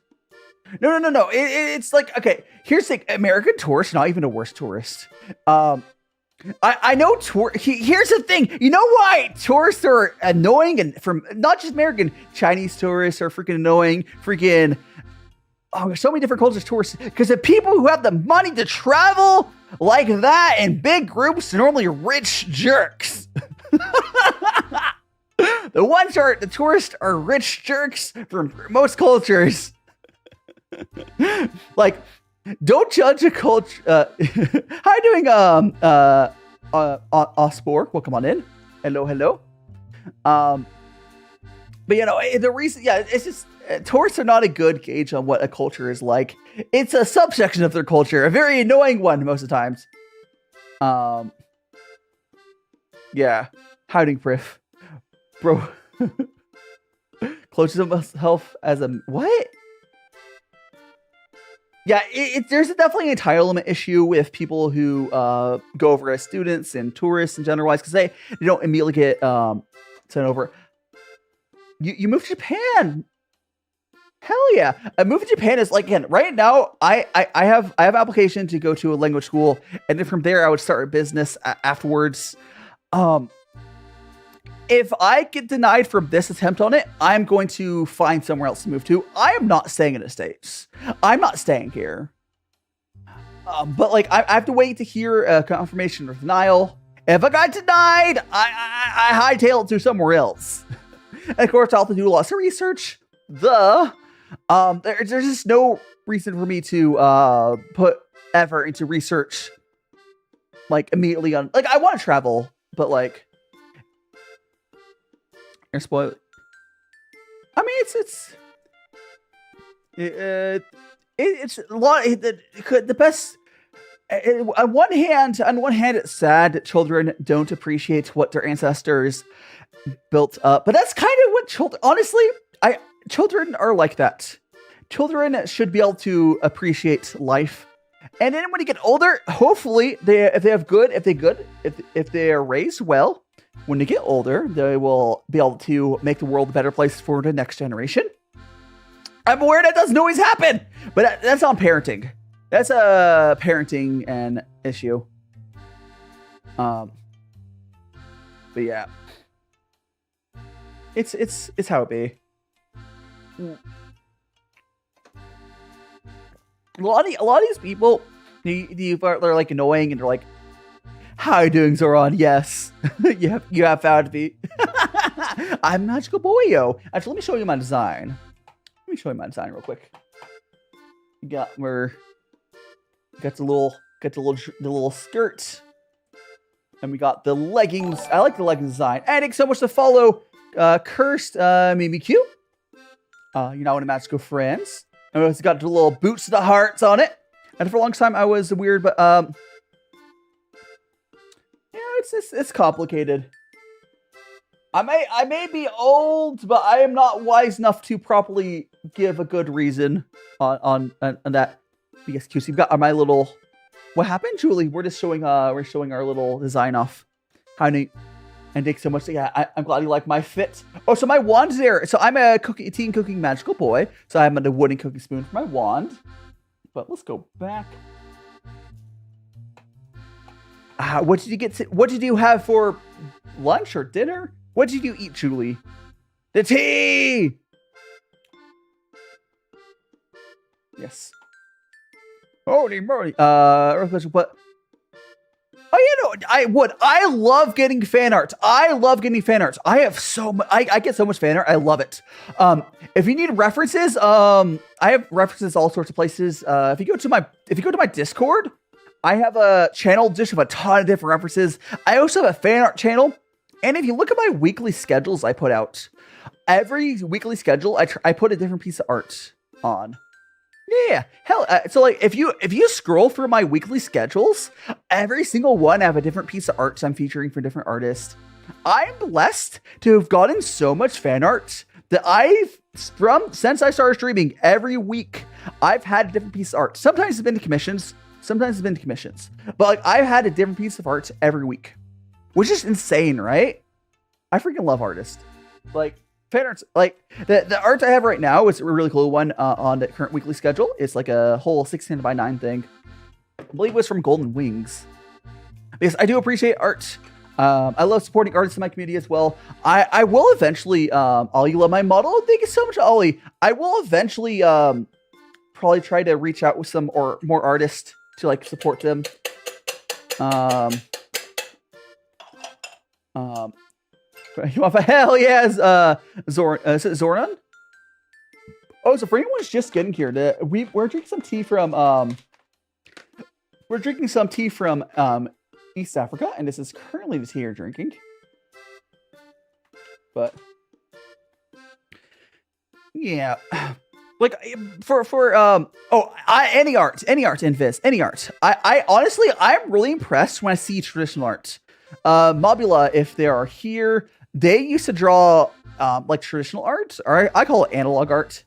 No. It's like, okay, here's the thing. American tourist, not even a worse tourist. I know here's the thing. You know why tourists are annoying, and from not just American, Chinese tourists are freaking annoying. Freaking so many different cultures tourists, because the people who have the money to travel like that in big groups are normally rich jerks. The tourists are rich jerks from most cultures. Like, don't judge a culture. How you doing, Ospor? Welcome on in. Hello. But the reason, it's just tourists are not a good gauge on what a culture is like. It's a subsection of their culture, a very annoying one most of the times. Yeah, hiding priff, bro. Closes himself as a what? Yeah, there's definitely an entitlement issue with people who go over as students and tourists and general wise, because they don't immediately get sent over. You move to Japan. Hell yeah. A move to Japan is like, again, right now I have an application to go to a language school, and then from there I would start a business afterwards. If I get denied from this attempt on it, I'm going to find somewhere else to move to. I am not staying in the States. I'm not staying here. But like, I have to wait to hear a confirmation or denial. If I got denied, I hightail it to somewhere else. And of course, I'll have to do lots of research. There's just no reason for me to put effort into research like immediately on. Like, I want to travel, but like. You're spoiled. I mean, it's a lot. The best. On one hand, it's sad that children don't appreciate what their ancestors built up. But that's kind of what children. Honestly, children are like that. Children should be able to appreciate life, and then when you get older, hopefully if they are raised well. When they get older, they will be able to make the world a better place for the next generation. I'm aware that doesn't always happen, but that's on parenting. That's a parenting and issue. But yeah, it's how it be. A lot of these people, they're like annoying, and they're like, "How are you doing, Zoran? Yes, you have found me. I'm Magical Boyo." Actually, let me show you my design. Let me show you my design real quick. We got the little skirt, and we got the leggings. I like the leggings design. And thanks so much to follow, Cursed, Mimi Q. You're now one of Magical Friends. And it's got the little boots of the hearts on it. And for a long time, I was weird, but it's complicated. I may be old, but I am not wise enough to properly give a good reason on that. Yes, QC, we've got my little. What happened, Julie? We're just showing our little design off. How neat. And thanks so much. Yeah, I'm glad you like my fit. Oh, so my wand's there. So I'm a teen cooking magical boy. So I have the wooden cooking spoon for my wand. But let's go back. What did you have for lunch or dinner? What did you eat, Julie? The tea! Yes. Holy moly. What? Oh, I love getting fan art. I have so much. I get so much fan art. I love it. If you need references, I have references all sorts of places. If you go to my Discord, I have a channel just with a ton of different references. I also have a fan art channel. And if you look at my weekly schedules I put out, every weekly schedule, I put a different piece of art on. Yeah, hell, so like if you scroll through my weekly schedules, every single one I have a different piece of art I'm featuring for different artists. I'm blessed to have gotten so much fan art that since I started streaming every week, I've had a different piece of art. Sometimes it's been commissions, but like I've had a different piece of art every week, which is insane, right? I freaking love artists. Like fan arts, like the art I have right now is a really cool one on the current weekly schedule. It's like a whole 16:9 thing. I believe it was from Golden Wings. Because I do appreciate art. I love supporting artists in my community as well. I will eventually, Ollie, you love my model. Thank you so much, Ollie. I will eventually probably try to reach out with some more artists to like support them. Hell yes, is it Zornan? Oh, so for anyone who's just getting here, we're drinking some tea from East Africa, and this is currently the tea you're drinking. But yeah, like any art, Invis, any art. I honestly, I'm really impressed when I see traditional art. Mobula, if they are here, they used to draw like traditional art, or I call it analog art.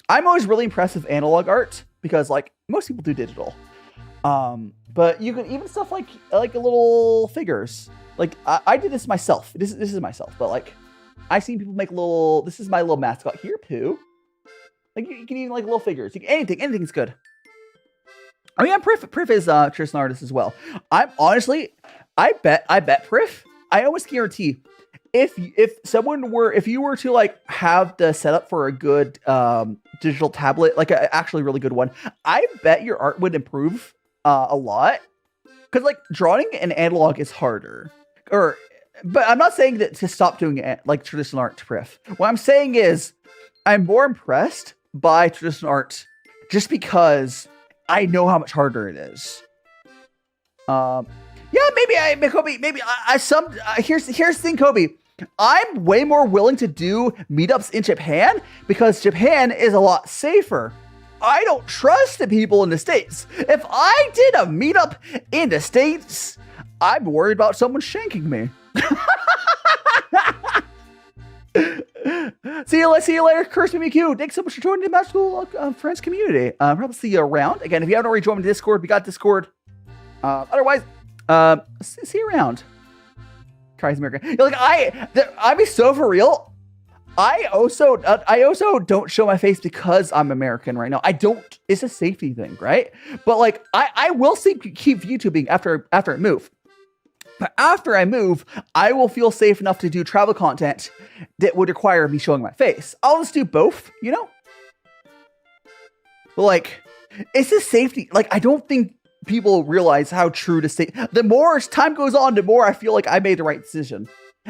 I'm always really impressed with analog art because like most people do digital. But you can even stuff like little figures. Like I did this myself. This is myself, but like I've seen people make little. This is my little mascot here, Pooh. Like you can even like little figures. Anything's good. I mean, Priff is traditional artist as well. I'm honestly, I bet Priff. I almost guarantee if you were to like have the setup for a good digital tablet, like an actually really good one, I bet your art would improve a lot. Because like drawing an analog is harder. But I'm not saying that to stop doing it like traditional art to Priff. What I'm saying is I'm more impressed by traditional art just because I know how much harder it is. Yeah, here's the thing, Kobe. I'm way more willing to do meetups in Japan because Japan is a lot safer. I don't trust the people in the States. If I did a meetup in the States, I'm worried about someone shanking me. See you later, Curse MQ. Thanks so much for joining the Magical Friends community. Probably see you around. Again, if you haven't already joined the Discord, we got Discord. Otherwise, see you around. Crazy American. I'd be so for real. I also don't show my face because I'm American right now. I don't. It's a safety thing, right? But like, I will keep YouTubing after I move. But after I move, I will feel safe enough to do travel content that would require me showing my face. I'll just do both, you know? But like, it's a safety. Like, I don't think people realize how true to stay. The more time goes on, the more I feel like I made the right decision.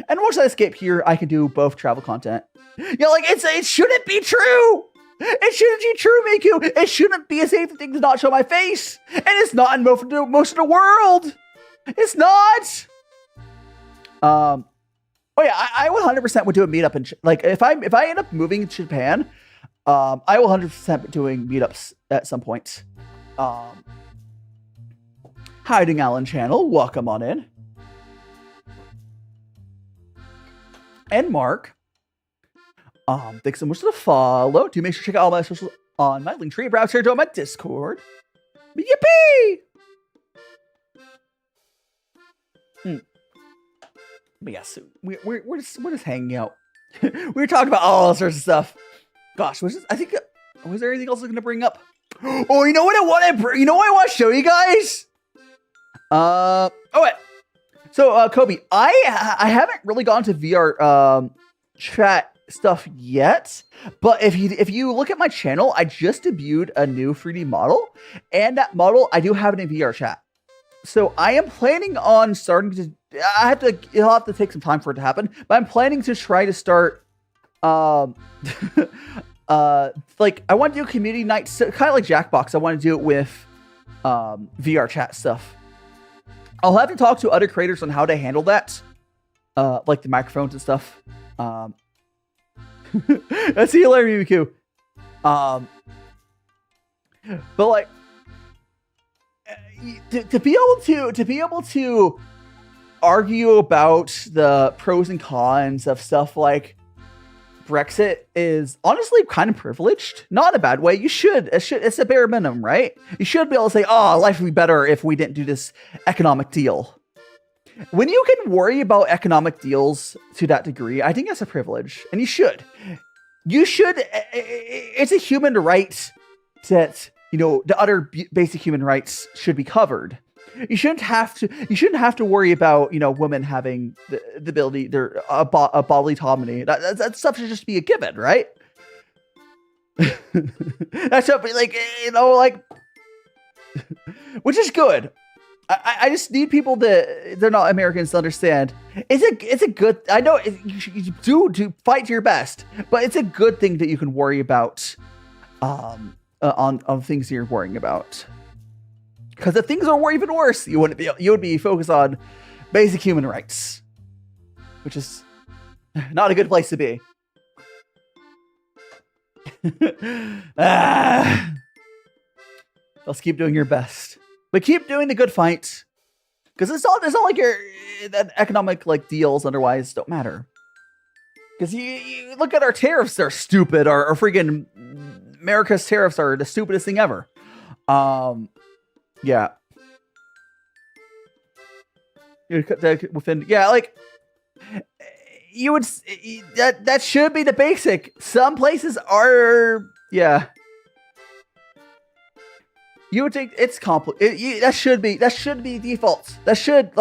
And once I escape here, I can do both travel content. Yeah, like, it shouldn't be true. It shouldn't be true, Miku. It shouldn't be a safety thing to not show my face. And it's not in most of the world. It's not. Oh yeah, I 100% would do a meetup in like if I end up moving to Japan, I will 100% be doing meetups at some point. Hiding Allen channel, welcome on in. and Mark. Thanks so much for the follow. Do make sure to check out all my socials on my link tree. Browse here to my Discord. Yippee! But yeah, so we're just hanging out. We were talking about all sorts of stuff. Gosh, was there anything else I was gonna bring up? Oh, you know what I want to show you guys? So Kobe, I haven't really gone to VR chat stuff yet, but if you look at my channel, I just debuted a new 3D model, and that model I do have it in VR chat. So I am planning on starting to. It'll have to take some time for it to happen, but I'm planning to try to start. Like I want to do community nights, kind of like Jackbox. I want to do it with VR chat stuff. I'll have to talk to other creators on how to handle that, like the microphones and stuff. That's hilarious, BBQ. But like, to be able to argue about the pros and cons of stuff like Brexit is honestly kind of privileged. Not in a bad way. You should. It's a bare minimum, right? You should be able to say, "Oh, life would be better if we didn't do this economic deal." When you can worry about economic deals to that degree, I think that's a privilege, and you should. You should. It's a human right that the other basic human rights should be covered. You shouldn't have to worry about women having the ability a bodily autonomy. That stuff should just be a given, right? That should be like which is good. I just need people that they're not Americans to understand. It's a good. I know you do to fight your best, but it's a good thing that you can worry about on things you're worrying about. Because if things are even worse, you would be focused on basic human rights, which is not a good place to be. Let's keep doing your best, but keep doing the good fight. Because it's not like that economic deals otherwise don't matter. Because you look at our tariffs, they're stupid. Our freaking America's tariffs are the stupidest thing ever. Yeah. You would that should be the basic. Some places are, yeah. You would think it's complicated. That should be default. That should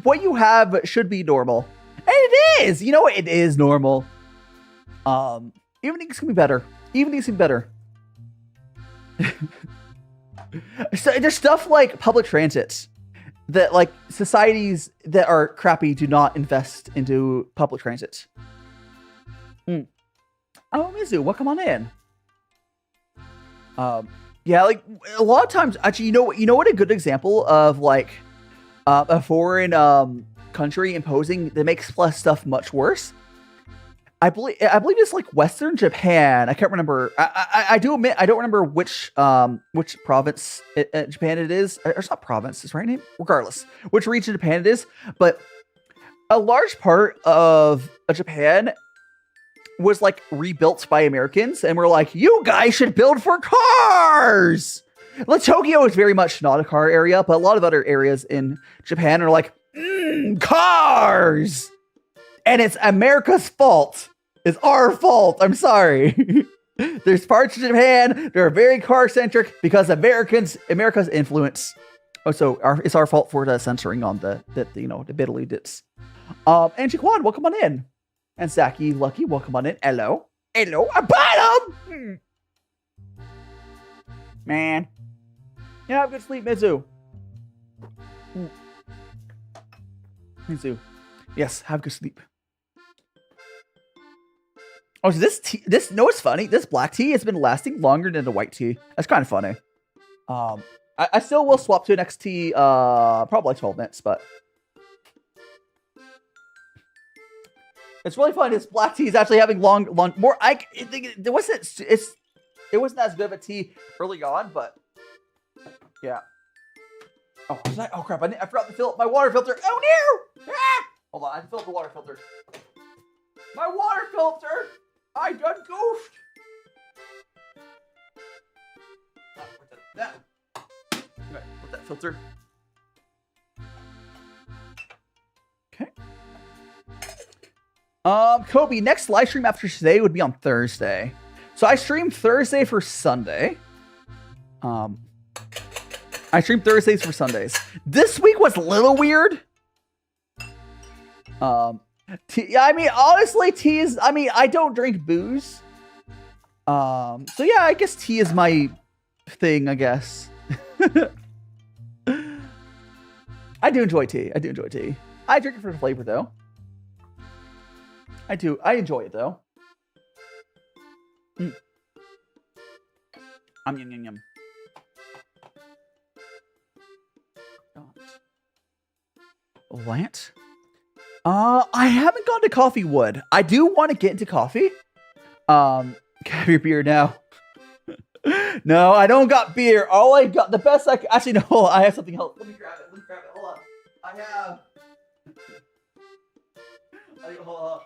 what you have should be normal, and it is. It is normal. Even things can be better. So there's stuff like public transit that societies that are crappy do not invest into public transit. Oh, Mizu, welcome on in. Yeah, a lot of times, actually, you know what a good example of a foreign country imposing that makes stuff much worse. I believe it's Western Japan. I can't remember. I do admit I don't remember which province Japan it is. Or it's not province, is the right name. Regardless, which region Japan it is, but a large part of Japan was rebuilt by Americans, and we're like, you guys should build for cars. Tokyo is very much not a car area, but a lot of other areas in Japan are cars, and it's America's fault. It's our fault. I'm sorry. There's parts of Japan that are very car-centric because America's influence. Oh, so it's our fault for the censoring on the Italy dits. And Chiquan, welcome on in. And Saki Lucky, welcome on in. Hello. I bought him! Man. Yeah, have a good sleep, Mizu. Mizu. Yes, have a good sleep. Oh, so this, no, it's funny. This black tea has been lasting longer than the white tea. That's kind of funny. I still will swap to the next tea, probably 12 minutes, but it's really fun. This black tea is actually having long, more. It wasn't as good of a tea early on, but yeah. Oh, crap! I forgot to fill up my water filter. Oh no! Ah! Hold on, I have to fill up the water filter. My water filter! I done goofed! That. Right, put that filter. Okay. Kobe, next live stream after today would be on Thursday. So I stream Thursday for Sunday. I stream Thursdays for Sundays. This week was a little weird. I mean, honestly, tea is, I mean, I don't drink booze. So yeah, I guess tea is my thing, I guess. I do enjoy tea. I drink it for the flavor, though. I enjoy it, though. Yum, yum, yum, yum. Lance? I haven't gone to Coffee Wood. I do want to get into coffee. Have your beer now. No, I don't got beer. All I got, the best I can, actually, no, I have something else. Let me grab it. Hold on. Hold on.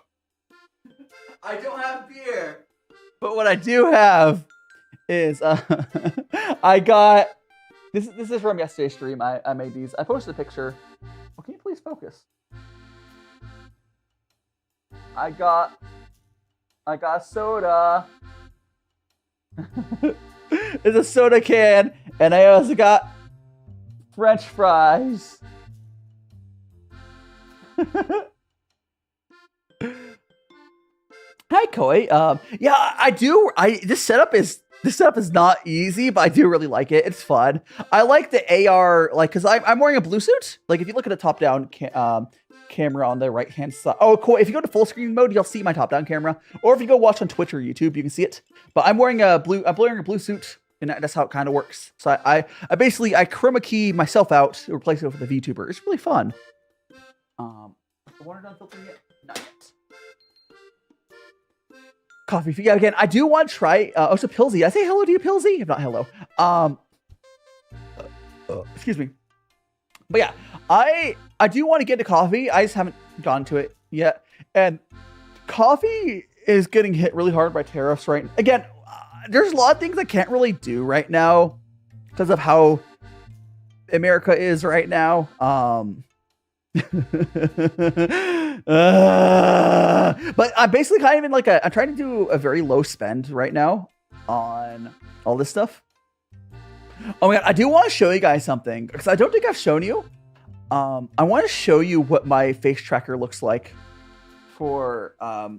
I don't have beer. But what I do have is, I got, this is from yesterday's stream. I made these. I posted a picture. Oh, can you please focus? I got soda. It's a soda can, and I also got French fries. Hi, Koi. Yeah, I do. This setup is not easy, but I do really like it. It's fun. I like the AR, like, because I'm wearing a blue suit. Like, if you look at the top-down camera on the right-hand side. Oh, cool. If you go to full screen mode, you'll see my top-down camera. Or if you go watch on Twitch or YouTube, you can see it. But I'm wearing a blue suit, and that's how it kind of works. So I basically chroma key myself out to replace it with the Vtuber. It's really fun. The water done filtering yet? Not yet. Coffee. Yeah, again, I do want to try. So Pilsy, I say hello to you, Pilsy. If not, hello. Excuse me. But yeah, I do want to get into coffee. I just haven't gone to it yet. And coffee is getting hit really hard by tariffs right now. Again, there's a lot of things I can't really do right now because of how America is right now. But I'm basically kind of in like I'm trying to do a very low spend right now on all this stuff. Oh my god, I do want to show you guys something because I don't think I've shown you. I want to show you what my face tracker looks like for my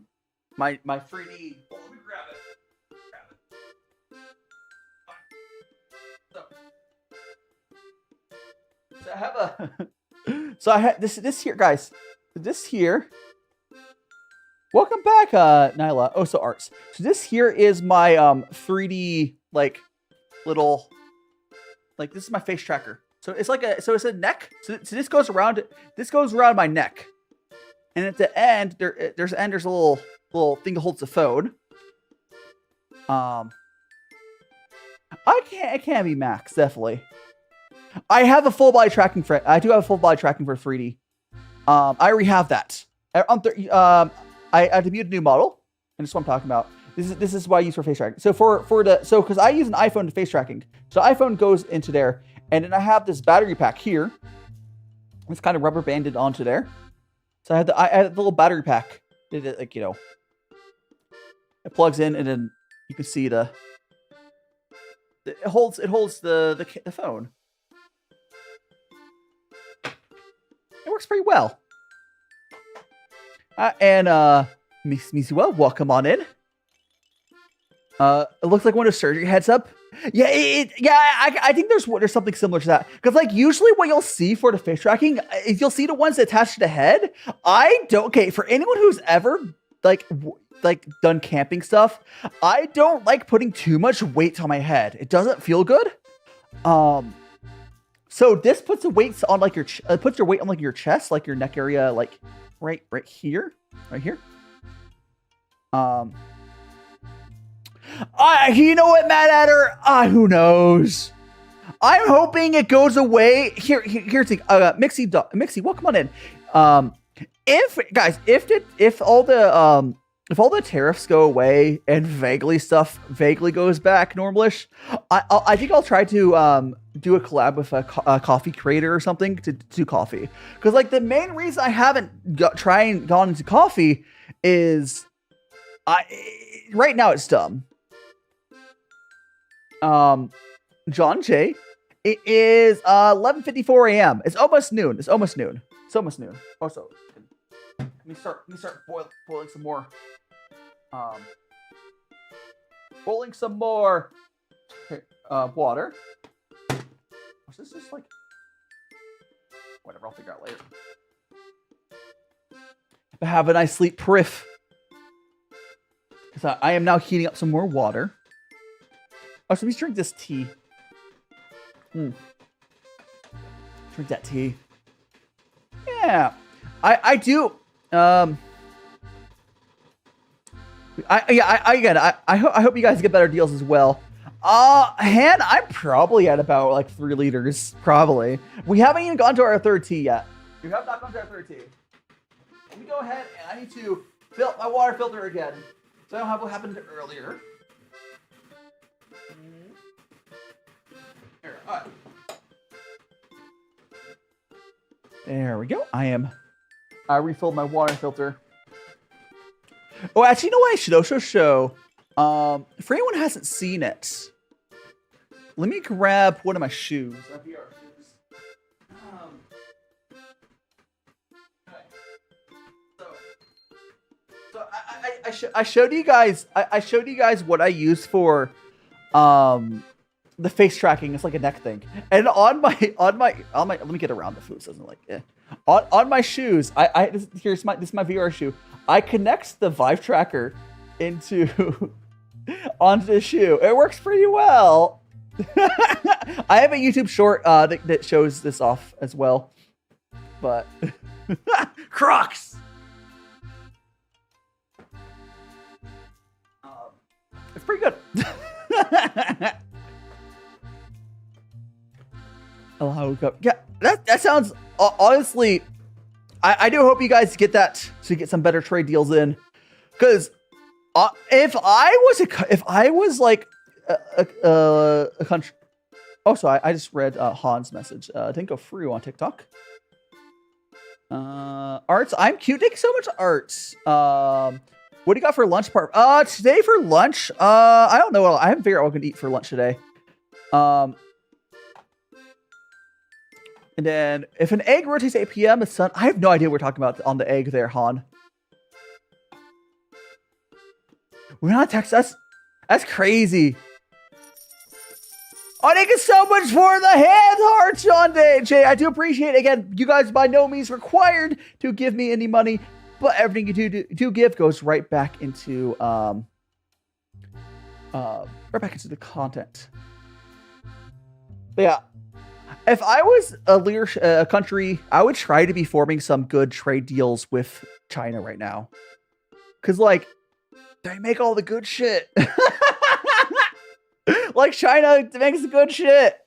3D. Oh, let me grab it. So I have a. So I have this here, guys. This here. Welcome back, Nyla. Oh, so Arts. So this here is my 3D like little. Like this is my face tracker. So it's like it's a neck. So this goes around. This goes around my neck, and at the end there's a little thing that holds the phone. It can't be max, definitely. I have a full body tracking for it. I do have a full body tracking for 3D. I already have that. I debuted a new model, and this is what I'm talking about. This is what I use for face tracking. So because I use an iPhone to face tracking, so iPhone goes into there, and then I have this battery pack here. It's kind of rubber banded onto there. So I had the little battery pack. It plugs in, and then you can see it holds the phone. It works pretty well. Miss Misuel, welcome on in. It looks like one of surgery heads up. Yeah, I think there's something similar to that. Because like usually what you'll see for the face tracking is you'll see the ones attached to the head. Okay, for anyone who's ever like done camping stuff, I don't like putting too much weight on my head. It doesn't feel good. So this puts the weights on like puts your weight on like your chest, like your neck area, like right here. You know what, Matt Adder? Who knows? I'm hoping it goes away. Here's the thing. Mixie, welcome on in. if all the tariffs go away and vaguely goes back normalish, I think I'll try to do a collab with a coffee creator or something to do coffee. Because like the main reason I haven't gone into coffee is right now it's dumb. John J. It is 11:54 a.m. It's almost noon. Also, let me start boiling some more. Boiling some more water. Was this just like whatever? I'll figure out later. But have a nice sleep, Priff. Because I am now heating up some more water. Oh, so let me drink this tea. Drink that tea. Yeah, I do. I hope you guys get better deals as well. Han, I'm probably at about like 3 liters. Probably. We haven't even gone to our third tea yet. We have not gone to our third tea. Let me go ahead and I need to fill my water filter again, so I don't have what happened earlier. Here, all right. There we go. I refilled my water filter. Oh, actually, you know what I should also show? For anyone who hasn't seen it, let me grab one of my shoes. I showed you guys. I showed you guys what I use for the face tracking. It's like a neck thing, and on my let me get around the food so it doesn't like on my shoes. This is my VR shoe. I connect the Vive tracker onto the shoe. It works pretty well. I have a YouTube short that shows this off as well, but Crocs. It's pretty good. Yeah, that sounds honestly. I do hope you guys get that to get some better trade deals in, because if I was like a country. Oh, so I just read Han's message. Didn't go through on TikTok. Arts, I'm cute. Thank you so much, Arts. What do you got for lunch part? Today for lunch, I don't know. I haven't figured out what I'm gonna eat for lunch today. And then if an egg rotates 8 p.m. it's sun. I have no idea what we're talking about on the egg there, Han. We're not Texas. That's crazy. Oh, thank you so much for the hand hearts, John Day. Jay, I do appreciate it. Again, you guys by no means required to give me any money, but everything you do give goes right back into the content. But yeah, if I was a country, I would try to be forming some good trade deals with China right now, because like they make all the good shit. Like China makes the good shit.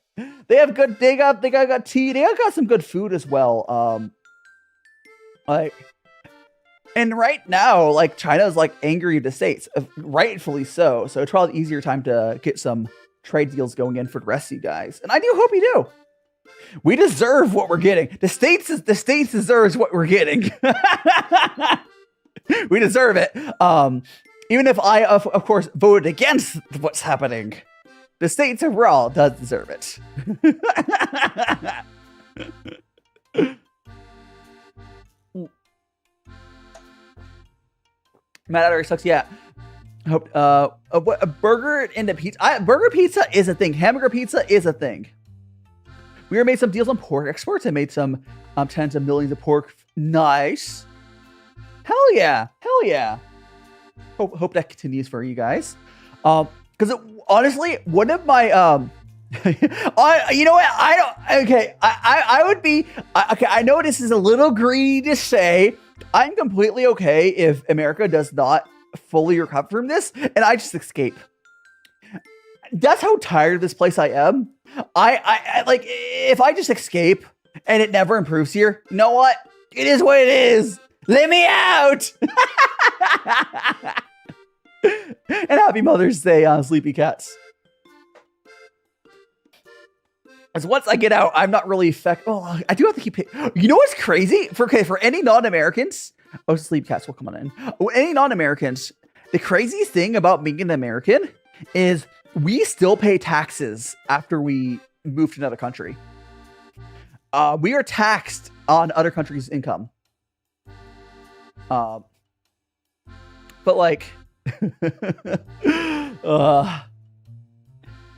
They have good. They got tea. They got some good food as well. And right now, like China's like angry at the States, rightfully so. So it's probably easier time to get some trade deals going in for the rest of you guys. And I do hope you do. We deserve what we're getting. The States deserves what we're getting. We deserve it. Even if I, of course, voted against what's happening, the States overall does deserve it. Matt Adder sucks. Yeah. I hope. What a burger and a pizza. Burger pizza is a thing. Hamburger pizza is a thing. We made some deals on pork exports. I made some tens of millions of pork. Nice. Hell yeah. Hell yeah. Hope that continues for you guys. Because honestly, one of my you know what? I don't. Okay, I would be. Okay, I know this is a little greedy to say. I'm completely okay if America does not fully recover from this, and I just escape. That's how tired of this place I am. I like if I just escape and it never improves here. You know what? It is what it is. Let me out! And happy Mother's Day, sleepy cats. As once I get out, I'm not really affected. Oh, I do have to keep it. You know what's crazy? For any non-Americans, oh, sleep cats will come on in. Oh, any non-Americans, the craziest thing about being an American is we still pay taxes after we move to another country. We are taxed on other countries' income. But like,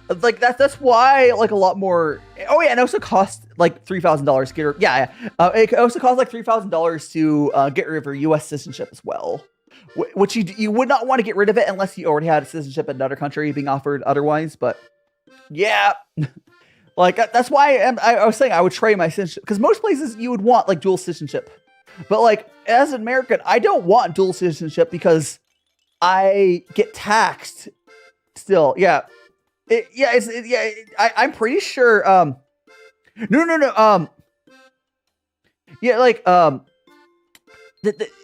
like that's why like a lot more. Oh yeah, and it also costs like $3,000 to get. Yeah, it also costs like $3,000 to get rid of your U.S. citizenship as well, which you would not want to get rid of it unless you already had a citizenship in another country being offered otherwise. But yeah, like that's why I was saying I would trade my citizenship, because most places you would want like dual citizenship, but like as an American, I don't want dual citizenship because I get taxed still. Yeah. I'm pretty sure. No. Yeah, like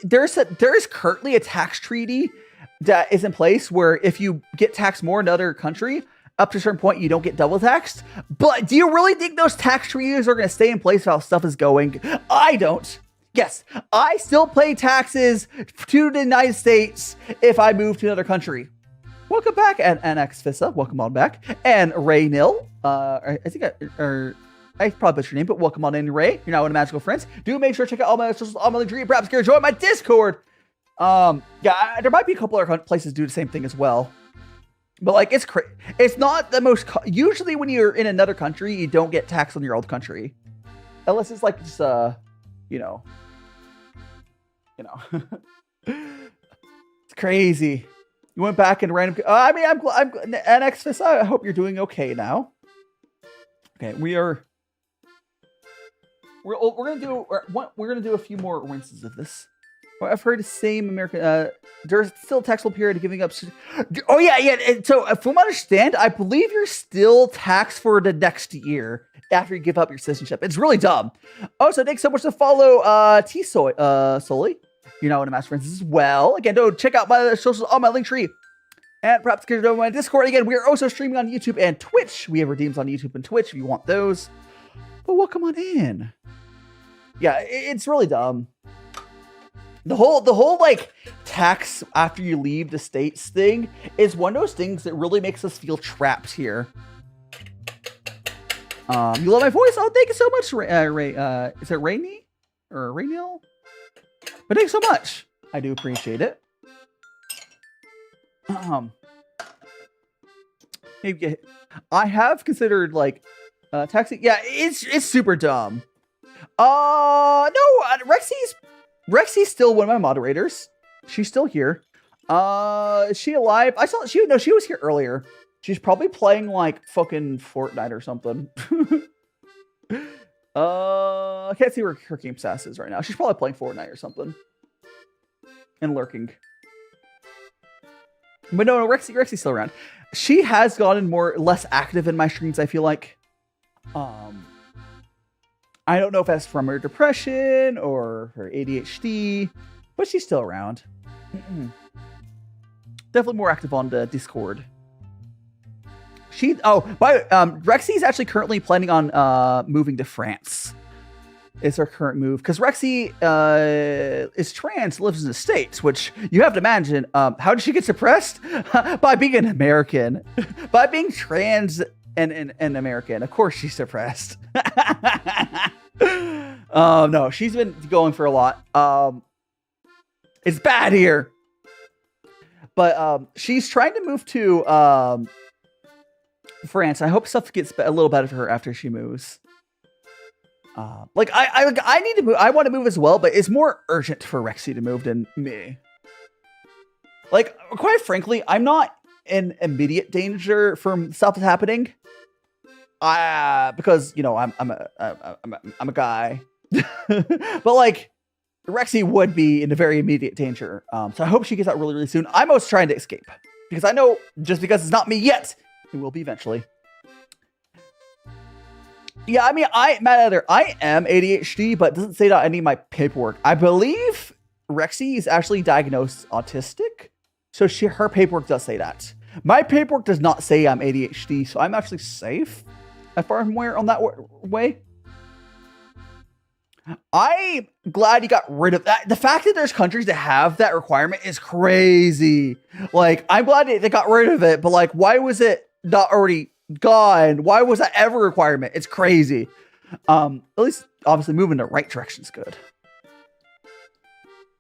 there's currently a tax treaty that is in place where if you get taxed more in another country, up to a certain point, you don't get double taxed. But do you really think those tax treaties are going to stay in place while stuff is going? I don't. Yes, I still pay taxes to the United States if I move to another country. Welcome back, and NXFissa. Welcome on back. And Ray Nil. I think I probably butchered your name, but welcome on in, Ray. You're now one of Magical Friends. Do make sure to check out all my socials, all my links. Perhaps you join my Discord. Yeah, there might be a couple other places do the same thing as well. But like, it's not the most. Usually, when you're in another country, you don't get taxed on your old country, unless it's like just you know. It's crazy. You went back and random. I mean, I'm NXFIS. I hope you're doing okay now. Okay, we're gonna do a few more rinses of this. Well, I've heard the same American. There's still a taxable period of giving up. Oh yeah. So from what I understand, I believe you're still taxed for the next year after you give up your citizenship. It's really dumb. Also, thanks so much to follow T Soli. You're now one of my friends as well. Again, don't check out my socials on my link tree. And perhaps get over my Discord. Again, we are also streaming on YouTube and Twitch. We have redeems on YouTube and Twitch if you want those. But welcome on in. Yeah, it's really dumb. The whole like tax after you leave the States thing is one of those things that really makes us feel trapped here. You love my voice? Oh, thank you so much, Ray. Is it Rainy or Rainiel? But thanks so much. I do appreciate it. Maybe I have considered like taxing. Yeah, it's super dumb. No, Rexy's still one of my moderators. She's still here. Is she alive? I saw she was here earlier. She's probably playing like fucking Fortnite or something. I can't see where her game sass is right now. She's probably playing Fortnite or something. And lurking. But no, Rexy's still around. She has gotten less active in my streams, I feel like. I don't know if that's from her depression or her ADHD, but she's still around. Definitely more active on the Discord. Rexy's actually currently planning on moving to France. It's her current move because Rexy is trans, lives in the States, which you have to imagine. How did she get suppressed? By being an American, by being trans and American. Of course, she's suppressed. No, she's been going for a lot. It's bad here, but she's trying to move to France. I hope stuff gets a little better for her after she moves. I need to move. I want to move as well, but it's more urgent for Rexy to move than me. Like, quite frankly, I'm not in immediate danger from stuff that's happening. Because you know I'm a guy, but like Rexy would be in a very immediate danger. So I hope she gets out really, really soon. I'm always trying to escape because I know just because it's not me yet, it will be eventually. Yeah, I mean, I am ADHD, but it doesn't say that I need my paperwork. I believe Rexy is actually diagnosed autistic. So her paperwork does say that. My paperwork does not say I'm ADHD, so I'm actually safe as far as I'm aware on that way. I'm glad you got rid of that. The fact that there's countries that have that requirement is crazy. Like, I'm glad they got rid of it, but like, why was it not already gone? Why was that ever a requirement? It's crazy. At least, obviously, moving in the right direction is good.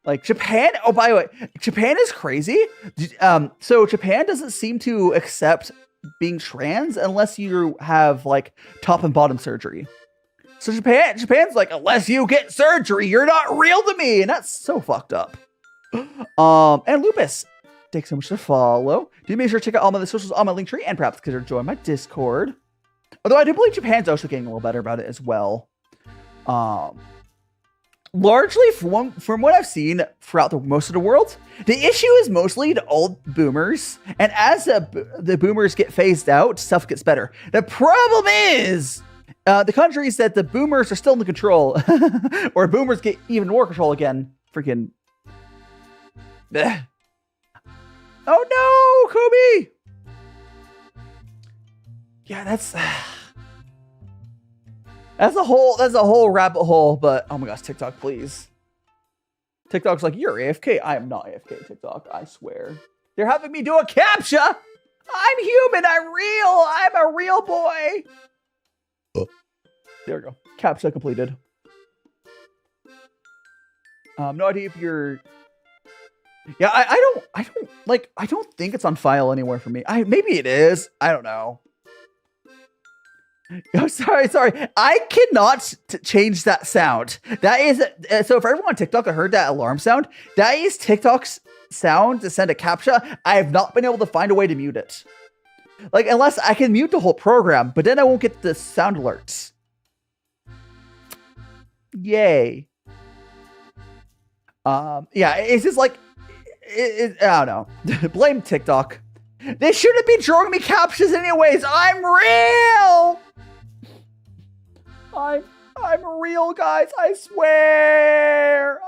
Like, Japan, oh, by the way, Japan is crazy. So Japan doesn't seem to accept being trans unless you have, like, top and bottom surgery. So Japan's like, unless you get surgery, you're not real to me. And that's so fucked up. And Lupus, thanks so much to follow. Do make sure to check out all my socials on my link tree and perhaps consider joining my Discord. Although I do believe Japan's also getting a little better about it as well. Largely from what I've seen throughout most of the world, the issue is mostly the old boomers. And as the boomers get phased out, stuff gets better. The problem is the countries that the boomers are still in control, or boomers get even more control again. Freaking. Bleh. Oh no, Kobe! Yeah, that's a whole rabbit hole, but oh my gosh, TikTok, please. TikTok's like, you're AFK. I am not AFK, TikTok, I swear. They're having me do a CAPTCHA! I'm human, I'm real! I'm a real boy! There we go. CAPTCHA completed. No idea if you're... Yeah, I don't think it's on file anywhere for me. Maybe it is. I don't know. Oh, sorry. I cannot change that sound. That is... So for everyone on TikTok that heard that alarm sound, that is TikTok's sound to send a CAPTCHA. I have not been able to find a way to mute it. Like, unless I can mute the whole program, but then I won't get the sound alerts. Yay. Yeah, it's just like, I don't know. Blame TikTok. They shouldn't be drawing me CAPTCHAs anyways. I'm real. I'm real, guys. I swear.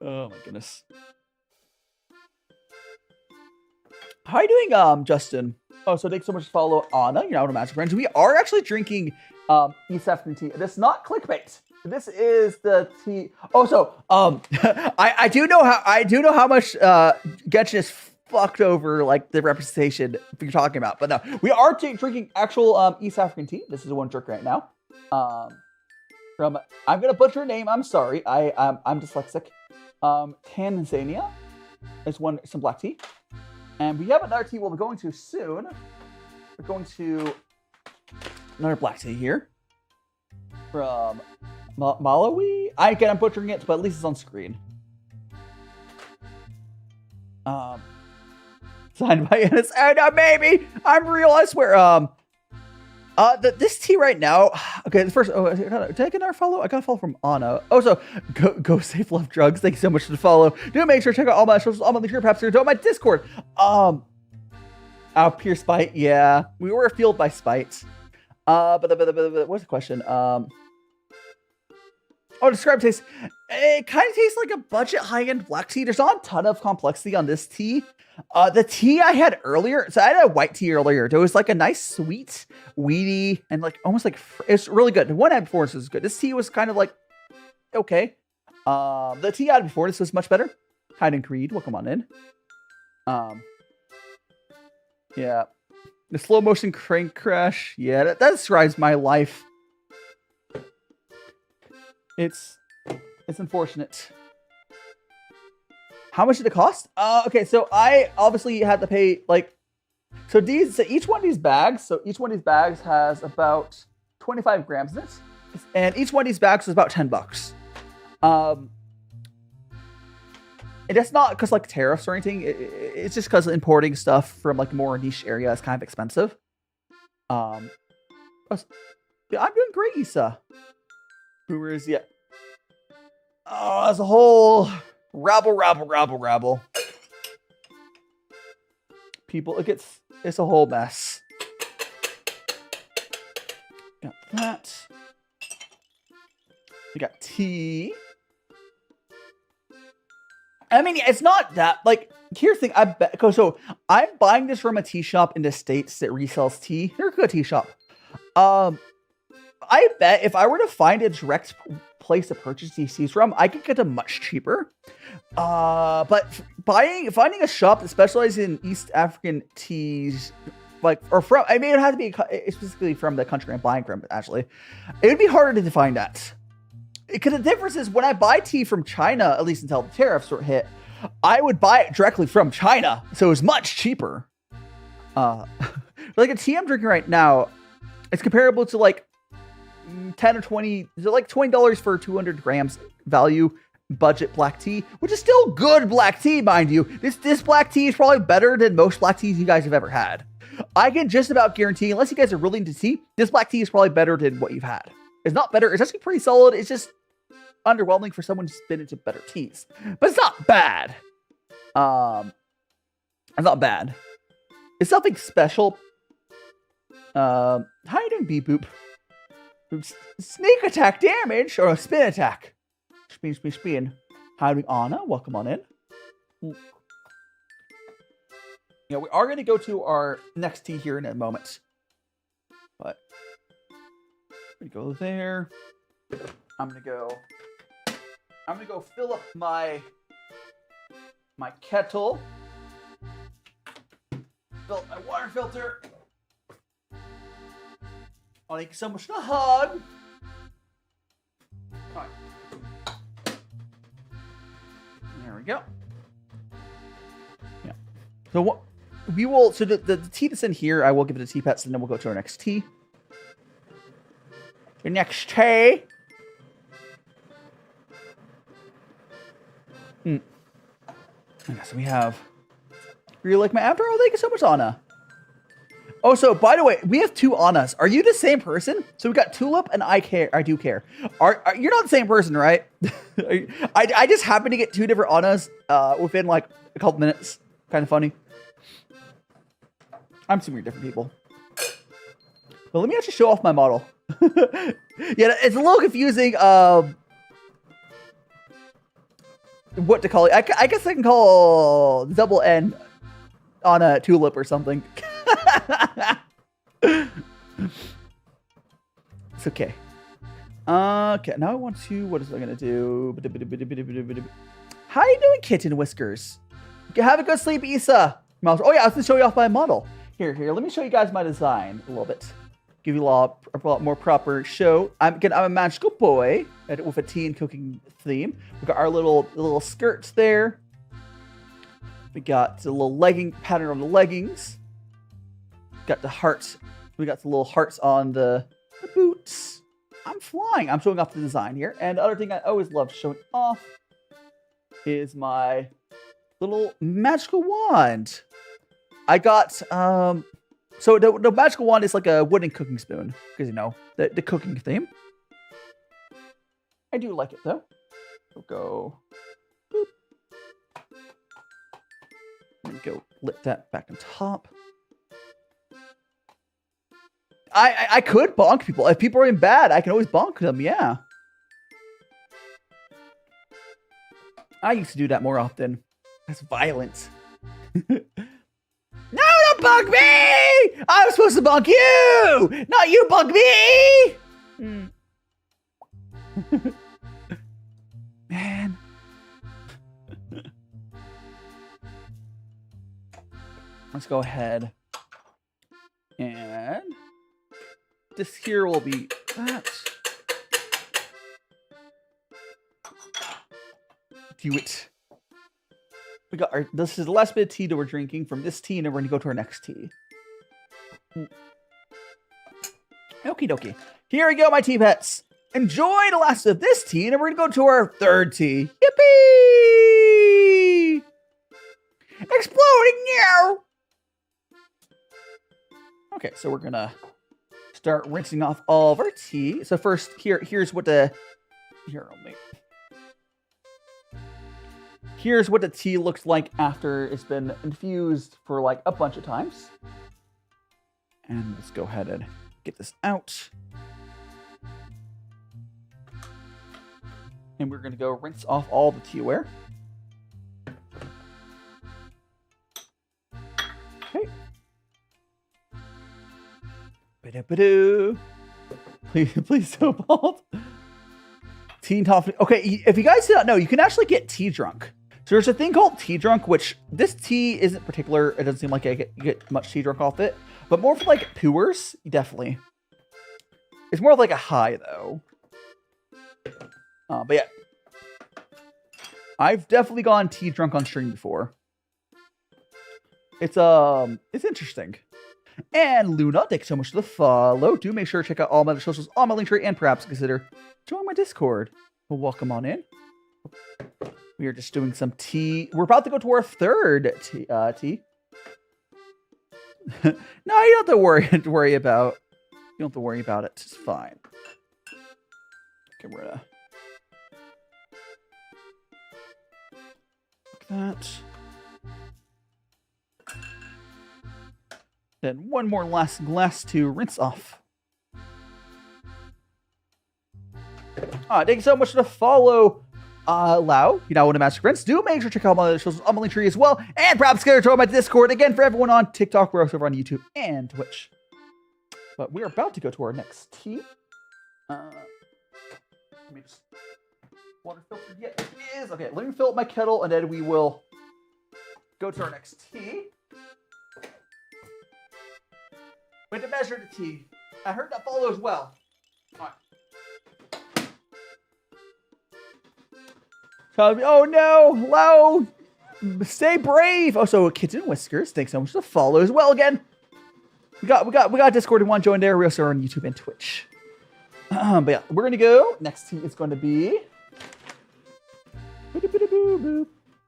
Oh my goodness. How are you doing, Justin? Oh, so thanks so much for follow Anna. You're now to Magic Friends. We are actually drinking East African tea. This is not clickbait. This is the tea. Oh, so I do know how much Genshin is fucked over like the representation you're talking about. But no, we are drinking actual East African tea. This is the one drink right now. From I'm gonna butcher her name. I'm sorry. I'm dyslexic. Tanzania is some black tea. And we have another tea we'll be going to soon. We're going to another black tea here from Malawi. I'm butchering it, but at least it's on screen. Signed by Ennis. Oh no, baby! I'm real, I swear. This tea right now. Okay, first, did I get another follow? I got a follow from Anna. Oh, so go safe, love drugs. Thank you so much for the follow. Do make sure to check out all my socials, all my links here, perhaps on my Discord. Pure spite. Yeah, we were fueled by spite. But what's the question? Describe taste. It kind of tastes like a budget high-end black tea. There's not a ton of complexity on this tea. The tea I had earlier, so I had a white tea earlier. There was like a nice sweet, weedy, and like almost like it's really good. The one I had before this was good. This tea was kind of like okay. The tea I had before this was much better. Hide and Creed, welcome on in. Yeah, the slow motion crank crash. Yeah, that describes my life. It's unfortunate. How much did it cost? Okay, so I obviously had to pay like, so each one of these bags has about 25 grams in it, and each one of these bags was about $10. And that's not because like tariffs or anything. It's just because importing stuff from like more niche area is kind of expensive. I'm doing great, Issa. Boomers, yeah. Oh, as a whole, rabble. People, it's a whole mess. Got that. We got tea. I mean, it's not that, like, here's the thing, I bet, so I'm buying this from a tea shop in the States that resells tea. They're a good tea shop. I bet if I were to find a direct place to purchase these teas from, I could get them much cheaper. But finding a shop that specializes in East African teas, like, or from, I mean, it has to be specifically from the country I'm buying from, actually. It would be harder to find that. Because the difference is, when I buy tea from China, at least until the tariffs were hit, I would buy it directly from China, so it was much cheaper. Like a tea I'm drinking right now, it's comparable to like 10 or 20, like $20 for 200 grams value budget black tea, which is still good black tea, mind you. This black tea is probably better than most black teas you guys have ever had. I can just about guarantee, unless you guys are really into tea, this black tea is probably better than what you've had. It's not better. It's actually pretty solid. It's just underwhelming for someone who's been into better teas. But it's not bad. It's not bad. It's nothing special. How you doing, Boop? Sneak attack damage or a spin attack? Spin. How do we Anna? Welcome on in. Yeah, we are going to go to our next tea here in a moment. But we go there. I'm gonna go fill up my kettle. Fill up my water filter. Oh, thank you so much for the hug. Right. There we go. Yeah. So what we will, so the tea that's in here, I will give it to tea pets, and then we'll go to our next tea. Your next tea. Okay, so we have. You like my avatar? Oh, thank you so much, Anna. Oh, so by the way, we have two Annas. Are you the same person? So we got Tulip and I care. I do care. You're not the same person, right? I just happened to get two different Annas within like a couple minutes. Kind of funny. I'm assuming you're different people. But let me actually show off my model. Yeah, it's a little confusing. What to call it? I guess I can call double N on a tulip or something. It's okay. Okay, now I want to. What is I gonna do? How you doing, Kitten Whiskers? Have a good sleep, Issa. Oh yeah, I was gonna show you off my model. Here. Let me show you guys my design a little bit. Give you a lot more proper show. I'm a magical boy with a tea and cooking theme. We got our little skirts there. We got the little legging pattern on the leggings. Got the hearts. We got the little hearts on the boots. I'm flying. I'm showing off the design here. And the other thing I always love showing off is my little magical wand. I got so the magical wand is like a wooden cooking spoon, because you know the cooking theme. I do like it though. We'll go. Boop. And go lit that back on top. I could bonk people. If people are in bad, I can always bonk them, yeah. I used to do that more often. That's violent. No, don't bonk me! I was supposed to bonk you! Not you bonk me! Man. Let's go ahead and this here will be that. Do it. We got our. This is the last bit of tea that we're drinking from this tea, and then we're gonna go to our next tea. Okie dokie. Here we go, my tea pets. Enjoy the last of this tea, and then we're gonna go to our third tea. Yippee! Exploding now. Okay, so we're gonna start rinsing off all of our tea. So first, here's what the here's what the tea looks like after it's been infused for like a bunch of times. And let's go ahead and get this out. And we're going to go rinse off all the teaware. Okay. Ba-da-ba-doo. Please don't bald. Tea and toffee. Okay, if you guys did not know, you can actually get tea drunk. So there's a thing called tea drunk, which this tea isn't particular. It doesn't seem like I get much tea drunk off it. But more for like Pu'ers, definitely. It's more of like a high though. But yeah. I've definitely gone tea drunk on stream before. It's interesting. And Luna, thanks so much for the follow. Do make sure to check out all my other socials on my link tree and perhaps consider joining my Discord. Well, welcome on in. We are just doing some tea. We're about to go to our third tea. No, you don't have to worry about. You don't have to worry about it. It's fine. Okay, we're gonna look at that. Then one more last glass to rinse off. Thank you so much for the follow, Lau. You now want to master friends. Do make sure to check out my other shows on my link tree as well. And perhaps get to join my Discord again for everyone on TikTok. We're also over on YouTube and Twitch. But we're about to go to our next tea. Let me just water filter. Yeah, it is. Okay, let me fill up my kettle and then we will go to our next tea. Way to measure the tea. I heard that follow as well. All right. Oh no, Lau, stay brave. Oh, so Kitten Whiskers, thanks so much for the follow as well. Again, we got Discord and one joined there. We also are on YouTube and Twitch. But yeah, we're gonna go. Next tea is going to be.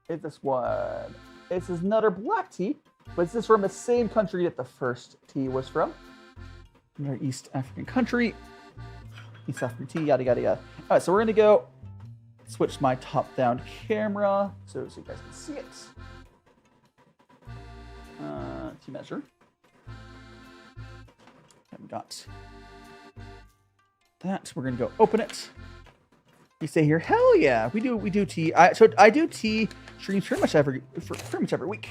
It's this one. This is another black tea. But this is from the same country that the first tea was from. Another East African country. East African tea, yada, yada, yada. All right, so we're going to go switch my top-down camera so you guys can see it. Tea measure. Haven't got that. We're going to go open it. You say here, hell yeah, we do tea. I do tea streams pretty much every week.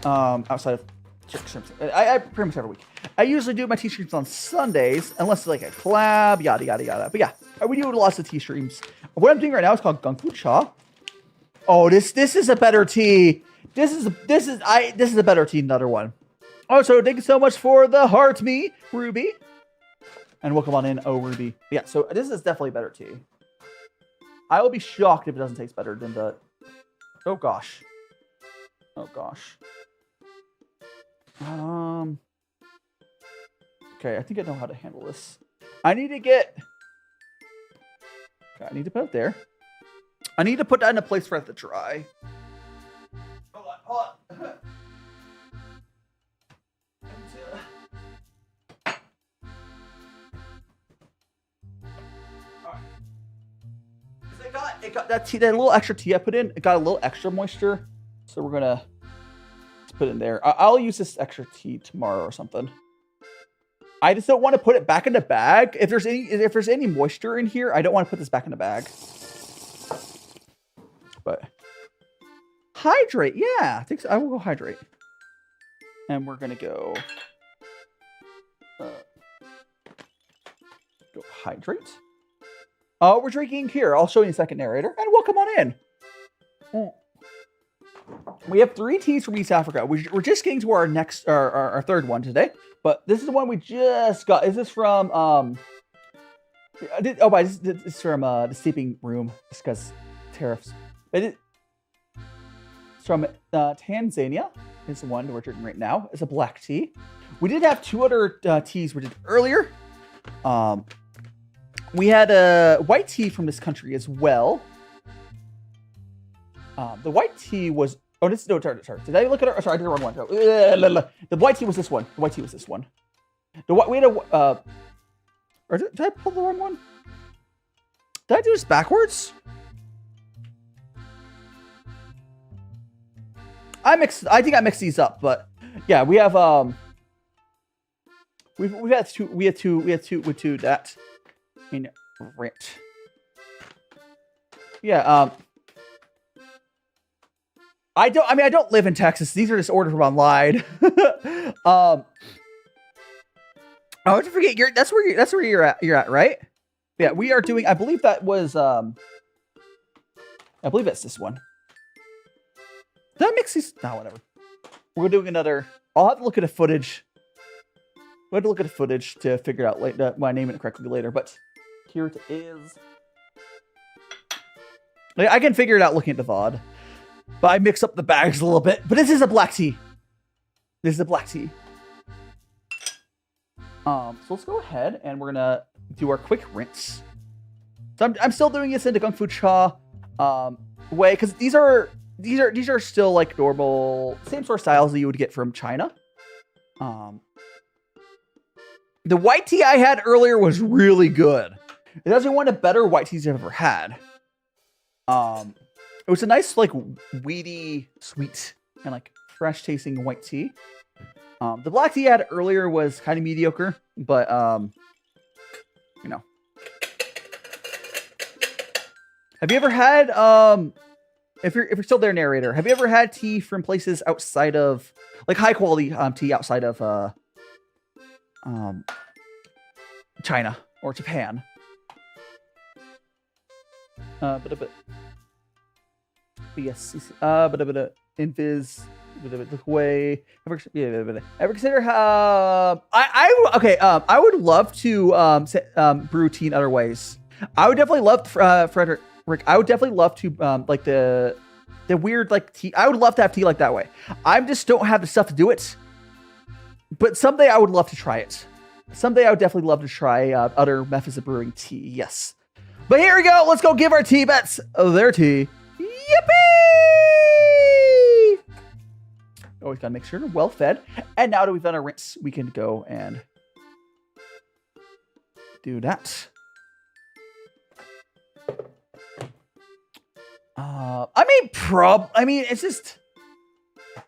Outside of streams. I pretty much every week. I usually do my tea streams on Sundays, unless it's like a collab, yada, yada, yada. But yeah, we do lots of tea streams. What I'm doing right now is called gongfucha. Oh, this is a better tea. This is a better tea than the other one. Also, thank you so much for the heart, me, Ruby. And welcome on in, oh, Ruby. But yeah, so this is definitely better tea. I will be shocked if it doesn't taste better than the... Oh, gosh. Oh, gosh. Okay, I think I know how to handle this. I need to get... Okay, I need to put it there. I need to put that in a place for it to dry. Hold on. It got that tea, that little extra tea I put in. It got a little extra moisture, so we're gonna put it in there. I'll use this extra tea tomorrow or something. I just don't want to put it back in the bag. If there's any moisture in here, I don't want to put this back in the bag. But hydrate, yeah, I think so. I will go hydrate, and we're gonna go hydrate. We're drinking here. I'll show you in a second, narrator. And welcome on in. We have 3 teas from East Africa. We're just getting to our next, our third one today. But this is the one we just got. Is this from, this is from the sleeping room, just because tariffs. It's from Tanzania. Is the one we're drinking right now. It's a black tea. We did have 2 other teas we did earlier. We had a white tea from this country as well. The white tea was... Oh, this is... No, sorry. Did I look at it? Sorry, I did the wrong one. The white tea was this one. We had a... Or did I pull the wrong one? Did I do this backwards? I think I mixed these up, but... Yeah, we have... We had two that... In rent. Yeah. I don't live in Texas. These are just orders from online. I always forget that's where you're at, right? Yeah, we are doing, I believe that was, I believe that's this one. Did I mix these? No, whatever. We're doing another, I'll have to look at the footage. We'll have to look at the footage to figure out my name it correctly later, but here it is. I can figure it out looking at the VOD. But I mix up the bags a little bit. But this is a black tea. This is a black tea. So let's go ahead and we're gonna do our quick rinse. So I'm still doing this in the gongfucha way because these are still like normal same sort of styles that you would get from China. The white tea I had earlier was really good. It's actually one of the better white teas I've ever had. It was a nice, like, weedy, sweet, and, like, fresh-tasting white tea. The black tea I had earlier was kind of mediocre, but, you know. Have you ever had, if you're still there, narrator, have you ever had tea from places outside of, like, high-quality tea outside of, China or Japan? Yes, Invis, look away. Ever consider I would love to brew tea in other ways. I would definitely love Frederick. I would definitely love to like the weird like tea. I would love to have tea like that way. I just don't have the stuff to do it. But someday I would love to try it. Someday I would definitely love to try other methods of brewing tea. Yes. But here we go. Let's go give our tea bets their tea. Yippee! Always gotta make sure they're well fed. And now that we've done our rinse, we can go and do that. I mean, it's just,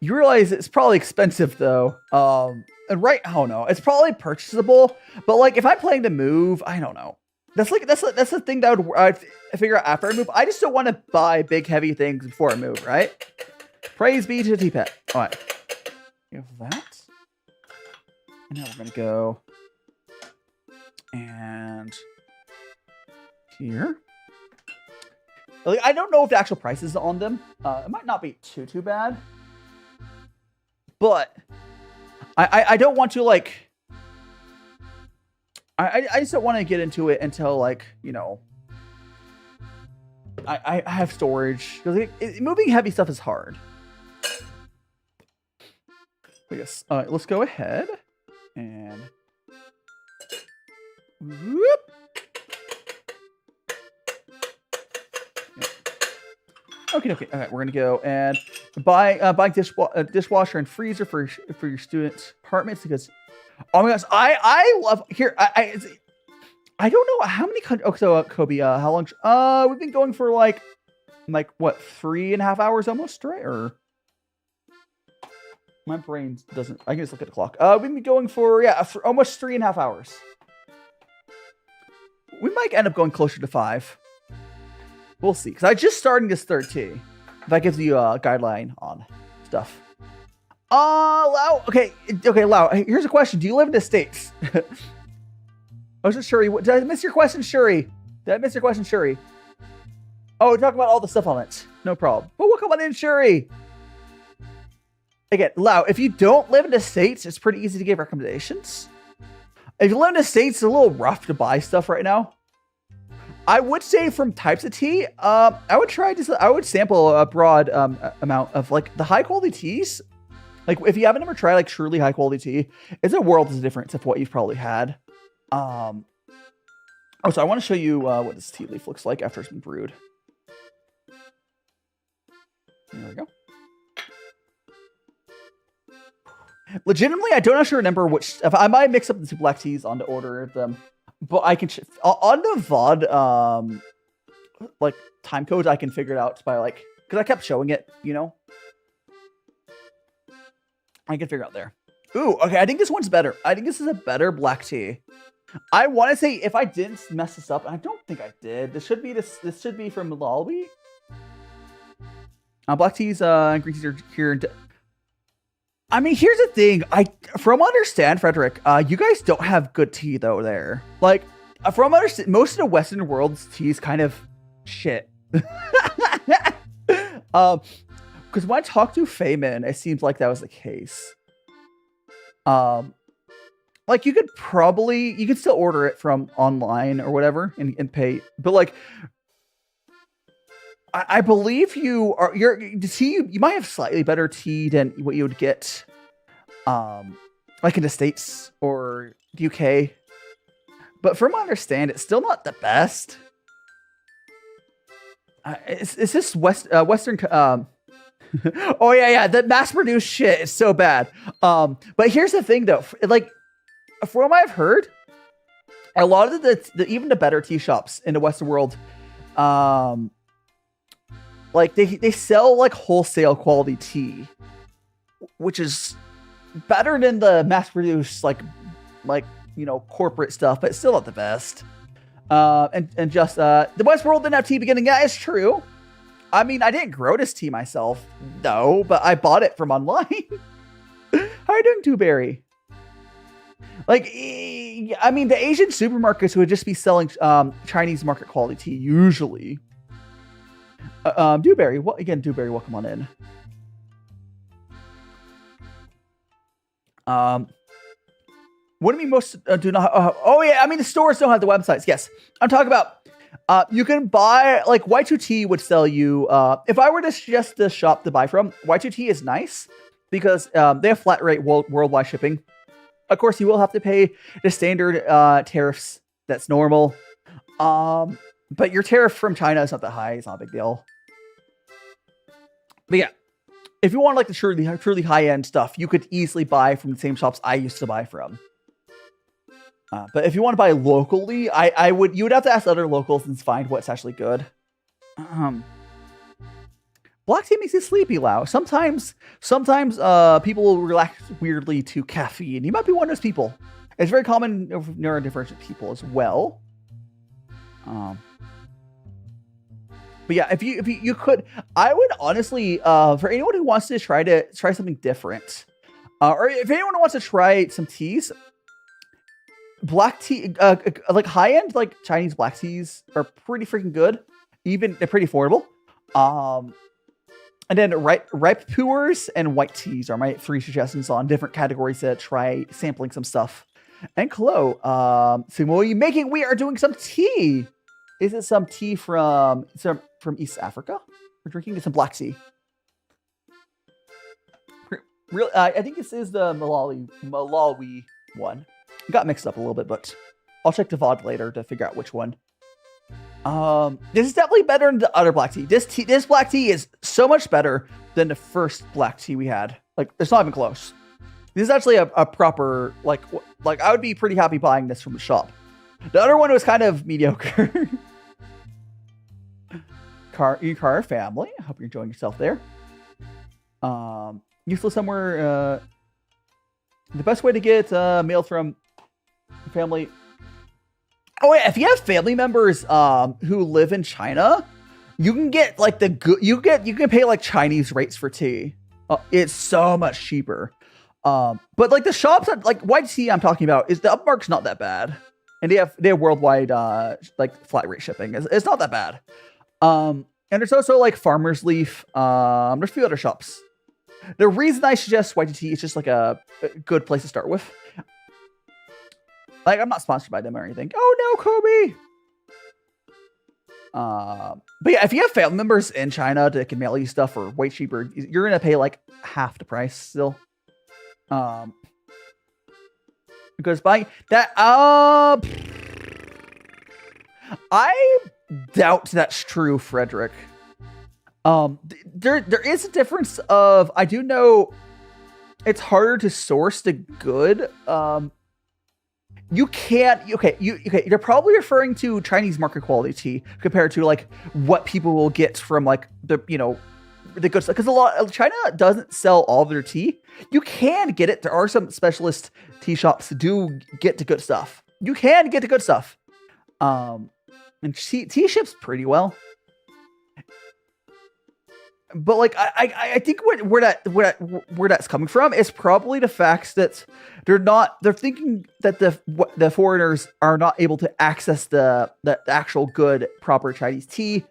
you realize it's probably expensive though. And right, I don't know. It's probably purchasable, but like if I'm playing the move, I don't know. That's the thing that I'd figure out after I move. I just don't want to buy big heavy things before I move, right? Praise be to the teapot. All right, we have that, and now we're gonna go and here. Like, I don't know if the actual price is on them. It might not be too bad, but I don't want to like. I just don't want to get into it until, like, you know, I have storage. Because moving heavy stuff is hard. But yes, let's go ahead and... Whoop. Okay. All right, we're gonna go and buy dishwasher and freezer for your students' apartments because, oh my gosh, I love here. I don't know how many countries. Oh, so Kobe, how long? We've been going for like what 3.5 hours almost, right? Or my brain doesn't. I can just look at the clock. We've been going for for almost 3.5 hours. We might end up going closer to 5. We'll see. Because I just starting this third tea. If that gives you a guideline on stuff. Lau. Okay, Lau. Here's a question. Do you live in the States? I was just Shuri. Did I miss your question, Shuri? Oh, we're talking about all the stuff on it. No problem. But we'll come on in, Shuri. Again, Lau, if you don't live in the States, it's pretty easy to give recommendations. If you live in the States, it's a little rough to buy stuff right now. I would say from types of tea, I would sample a broad amount of like the high quality teas. Like if you haven't ever tried like truly high quality tea, it's a world of difference of what you've probably had. So I want to show you what this tea leaf looks like after it's been brewed. There we go. Legitimately, I don't actually remember which. If I might mix up the two black teas on the order of them, but I can on the VOD like time codes. I can figure it out by like because I kept showing it, you know. I can figure out there. Ooh, okay. I think this one's better. I think this is a better black tea. I want to say if I didn't mess this up, and I don't think I did. This should be from Malawi. Black teas and green teas are here. I mean, here's the thing. From understand, Frederick, you guys don't have good tea though there. Like, from understand, most of the Western world's tea is kind of shit. Because when I talked to Feynman, it seems like that was the case. Like you could still order it from online or whatever and pay, but like, I believe you might have slightly better tea than what you would get, like in the States or the UK. But from what I understand, it's still not the best. It's just Western. Oh yeah, the mass-produced shit is so bad. But here's the thing, though. Like, from what I've heard, a lot of even the better tea shops in the Western world, like they sell like wholesale quality tea, which is better than the mass-produced like corporate stuff, but it's still not the best. And just the Western world didn't have tea beginning. Yeah, it's true. I mean, I didn't grow this tea myself, no, but I bought it from online. How are you doing, Dewberry? Like, I mean, the Asian supermarkets would just be selling Chinese market quality tea usually. Dewberry, Dewberry, welcome on in. What do you mean most do not? Oh yeah, I mean the stores don't have the websites. Yes, I'm talking about. You can buy like Y2T would sell you. If I were to suggest the shop to buy from, Y2T is nice because they have flat rate worldwide shipping. Of course, you will have to pay the standard tariffs. That's normal. But your tariff from China is not that high. It's not a big deal. But yeah, if you want like the truly high end stuff, you could easily buy from the same shops I used to buy from. But if you want to buy locally, you would have to ask other locals and find what's actually good. Black tea makes you sleepy, Lau. Sometimes people will react weirdly to caffeine. You might be one of those people. It's very common with neurodivergent people as well. But yeah, if you could, I would honestly, for anyone who wants to try something different, or if anyone wants to try some teas, black tea, like high end like Chinese black teas are pretty freaking good. Even they're pretty affordable. And then ripe Pu'ers and white teas are my 3 suggestions on different categories to try sampling some stuff. And hello, so what are you making? We are doing some tea. Is it some tea from East Africa? We're drinking some black tea. Really, I think this is the Malawi one. Got mixed up a little bit, but I'll check the VOD later to figure out which one. This is definitely better than the other black tea. This black tea is so much better than the first black tea we had. Like, it's not even close. This is actually a proper, like I would be pretty happy buying this from the shop. The other one was kind of mediocre. Car family. I hope you're enjoying yourself there. Useless somewhere. The best way to get mail from family. Oh yeah, if you have family members who live in China, you can get like you can pay like Chinese rates for tea. It's so much cheaper. But like the shops like white tea I'm talking about is the upmark's not that bad. And they have worldwide like flat rate shipping. It's not that bad. And there's also like Farmer's Leaf. There's a few other shops. The reason I suggest white tea is just like a good place to start with. Like, I'm not sponsored by them or anything. Oh no, Kobe! But yeah, if you have family members in China that can mail you stuff for way cheaper, you're gonna pay like half the price still. Because buying that, I doubt that's true, Frederick. There is a difference of, I do know it's harder to source the good. You can't, you're probably referring to Chinese market quality tea compared to like what people will get from like the good stuff. Because China doesn't sell all of their tea. You can get it. There are some specialist tea shops that do get the good stuff. you can get the good stuff. And tea ships pretty well. But like I think where that's coming from is probably the fact that they're thinking that the foreigners are not able to access the actual good proper Chinese tea,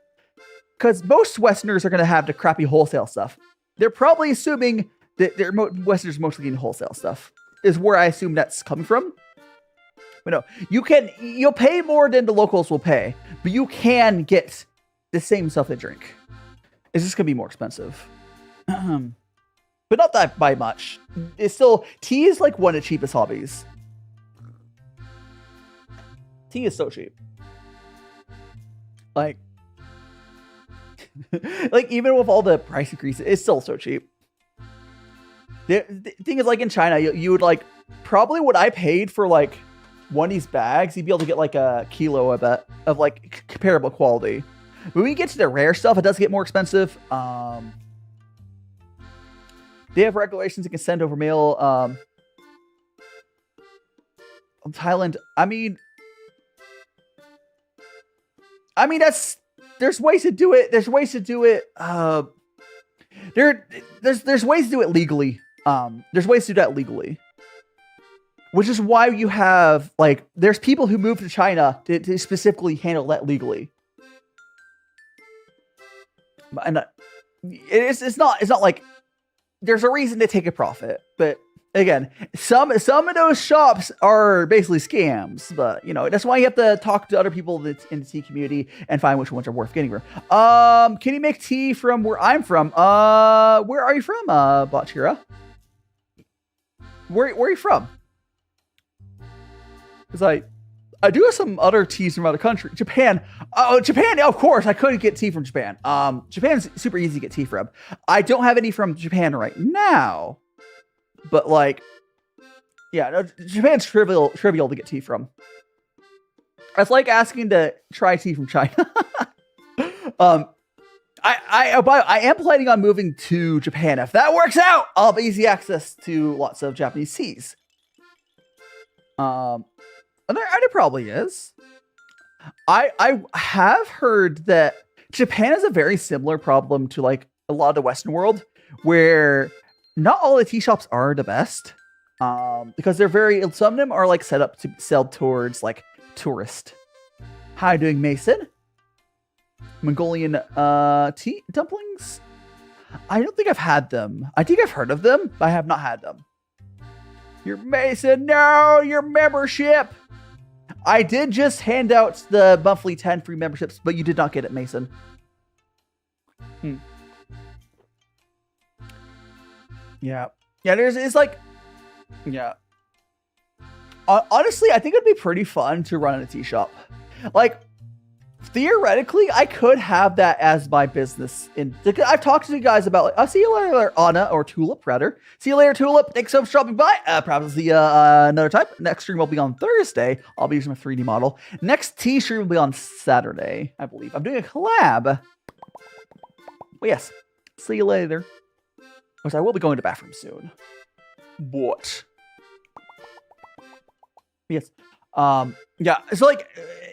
because most Westerners are going to have the crappy wholesale stuff. They're probably assuming that Westerners mostly getting wholesale stuff is where I assume that's coming from. But no, you'll pay more than the locals will pay, but you can get the same stuff they drink. It's just gonna be more expensive, but not that by much. It's still, tea is like one of the cheapest hobbies. Tea is so cheap. Like, like even with all the price increases, it's still so cheap. The thing is, like in China, you would like probably what I paid for like one of these bags, you'd be able to get like a kilo of like comparable quality. When we get to the rare stuff, it does get more expensive. They have regulations that can send over mail. Thailand, I mean, there's ways to do it. There's ways to do it. There's ways to do it legally. There's ways to do that legally. Which is why you have like, there's people who move to China to specifically handle that legally. And it's not like there's a reason to take a profit, but again, some of those shops are basically scams. But you know, that's why you have to talk to other people that's in the tea community and find which ones are worth getting from. Can you make tea from where I'm from? Where are you from, Bachira? Where are you from? Because I do have some other teas from other countries. Japan. Oh, Japan. Of course, I could get tea from Japan. Japan's super easy to get tea from. I don't have any from Japan right now. But like, yeah, no, Japan's trivial to get tea from. It's like asking to try tea from China. I am planning on moving to Japan. If that works out, I'll have easy access to lots of Japanese teas. And there probably is. I have heard that Japan has a very similar problem to like a lot of the Western world, where not all the tea shops are the best. Because some of them are like set up to sell towards like tourist. How you doing, Mason? Mongolian tea dumplings? I don't think I've had them. I think I've heard of them, but I have not had them. Your Mason, no, your membership. I did just hand out the monthly 10 free memberships, but you did not get it, Mason. Yeah. Yeah, it's like, yeah. Honestly, I think it'd be pretty fun to run a tea shop. Like, theoretically, I could have that as my business. I've talked to you guys about, like, I'll see you later, Anna, or Tulip, rather. See you later, Tulip. Thanks so much for dropping by. Probably see another time. Next stream will be on Thursday. I'll be using my 3D model. Next tea stream will be on Saturday, I believe. I'm doing a collab. But yes, see you later. Which I will be going to the bathroom soon. What? Yes. Yeah, so like,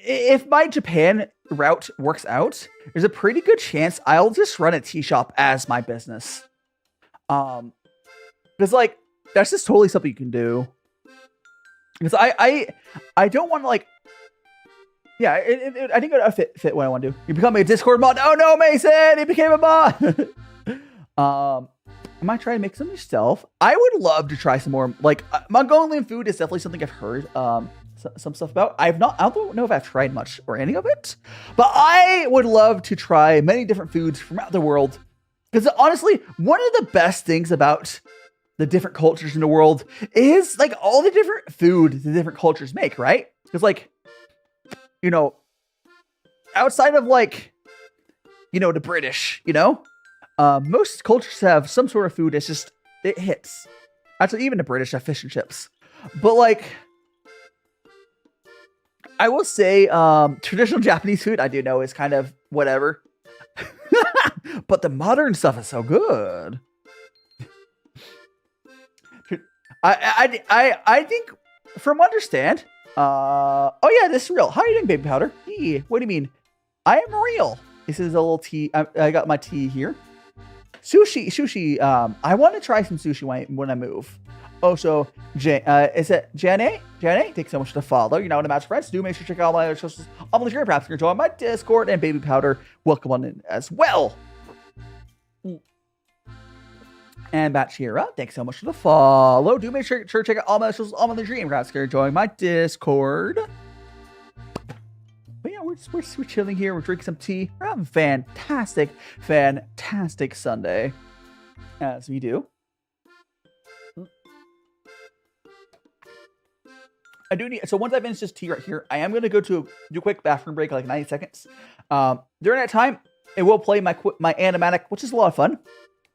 if my Japan route works out, there's a pretty good chance I'll just run a tea shop as my business. Because like, that's just totally something you can do. Because I don't want to like, yeah, I think it would fit what I want to do. You become a Discord mod. Oh no, Mason, he became a mod. Am I trying to make some yourself? I would love to try some more. Like, Mongolian food is definitely something I've heard some stuff about. I don't know if I've tried much or any of it, but I would love to try many different foods from out the world. Because honestly, one of the best things about the different cultures in the world is like all the different food the different cultures make, right? Because like, you know, outside of like, you know, the British, you know, most cultures have some sort of food that's just, it hits. Actually, even the British have fish and chips. But like, I will say, traditional Japanese food, I do know is kind of whatever. But the modern stuff is so good. I think, from what I understand, Oh yeah, this is real. How are you doing, baby powder? Hey, what do you mean? I am real. This is a little tea. I got my tea here. Sushi. I want to try some sushi when I move. Oh, so is it Jenny? Jenny, thanks so much for the follow. You're now in the match friends. Do make sure to check out my other socials on the screen. Perhaps you can join my Discord, and baby powder, welcome on in as well. And Batchira, thanks so much for the follow. Do make sure to check out all my socials on the dream. Perhaps you can join my Discord. But yeah, we're chilling here. We're drinking some tea. We're having fantastic Sunday, as we do. I do need, so once I finish this tea right here, I am going to do a quick bathroom break, like 90 seconds. During that time, it will play my animatic, which is a lot of fun.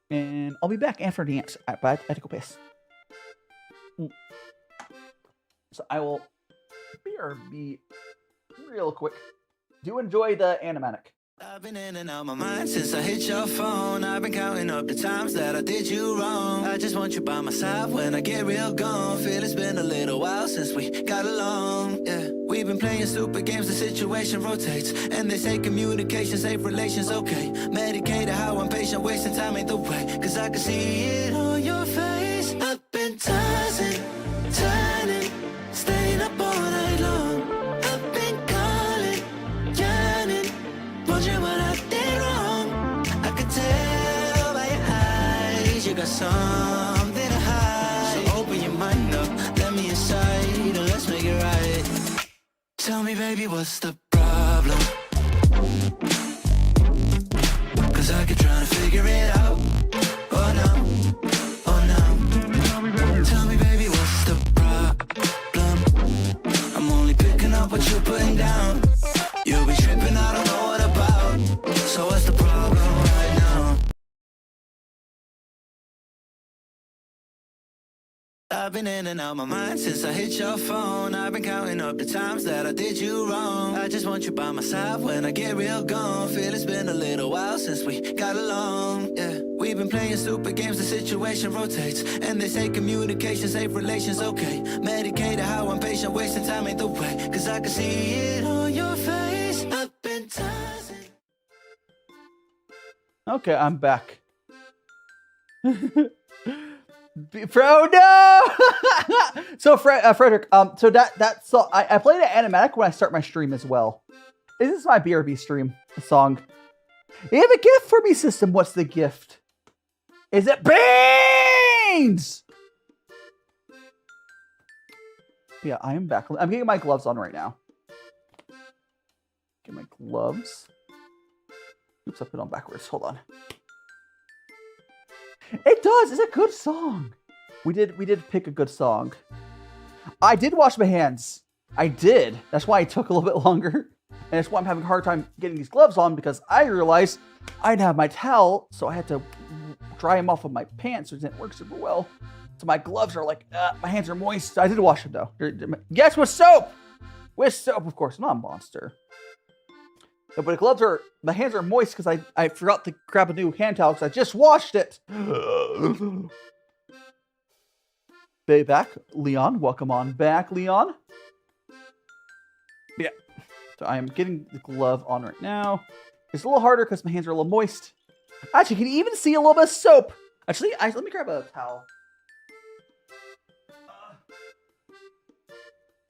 And I'll be back after the dance. But I have to go piss. So I will be real quick. Do enjoy the animatic. I've been in and out my mind since I hit your phone. I've been counting up the times that I did you wrong. I just want you by my side when I get real gone. Feel it's been a little while since we got along. Yeah, we've been playing stupid games, the situation rotates. And they say communication, safe relations, okay. Medicated how I'm patient, wasting time ain't the way. Cause I can see it on your face. I've been tossing, turning, staying up all night long. I've been calling, yearning, wondering what I did wrong. I could tell by your eyes you got something to hide. So open your mind up, let me inside, and let's make it right. Tell me, baby, what's the problem? Cause I keep trying to figure it out. Oh no, oh no. Tell me, baby, what's the problem? I'm only picking up what you're putting down. You'll be tripping, I don't know what about. So what's the problem right now? I've been in and out my mind since I hit your phone. I've been counting up the times that I did you wrong. I just want you by my side when I get real gone. Feel it's been a little while since we got along. Yeah, we've been playing stupid games, the situation rotates. And they say communication, safe relations, okay. Medicated how I'm patient, wasting time ain't the way. Cause I can see it on your face. I've been tossing. Okay, I'm back. Bro, no! So, Frederick, so that's so I play the animatic when I start my stream as well. This is my BRB stream song. You have a gift for me, system. What's the gift? Is it beans? Yeah, I am back. I'm getting my gloves on right now. Get my gloves. Oops, I put it on backwards. Hold on. It does. It's a good song. We did pick a good song. I did wash my hands. I did. That's why it took a little bit longer. And that's why I'm having a hard time getting these gloves on, because I realized I didn't have my towel, so I had to dry them off of my pants, which didn't work super well. So my gloves are like, my hands are moist. I did wash them though. Yes, with soap. With soap, of course. Not a monster. But the gloves are, my hands are moist because I forgot to grab a new hand towel because I just washed it. Bay back, Leon. Welcome on back, Leon. Yeah. So I am getting the glove on right now. It's a little harder because my hands are a little moist. Actually, you can even see a little bit of soap. Actually, let me grab a towel.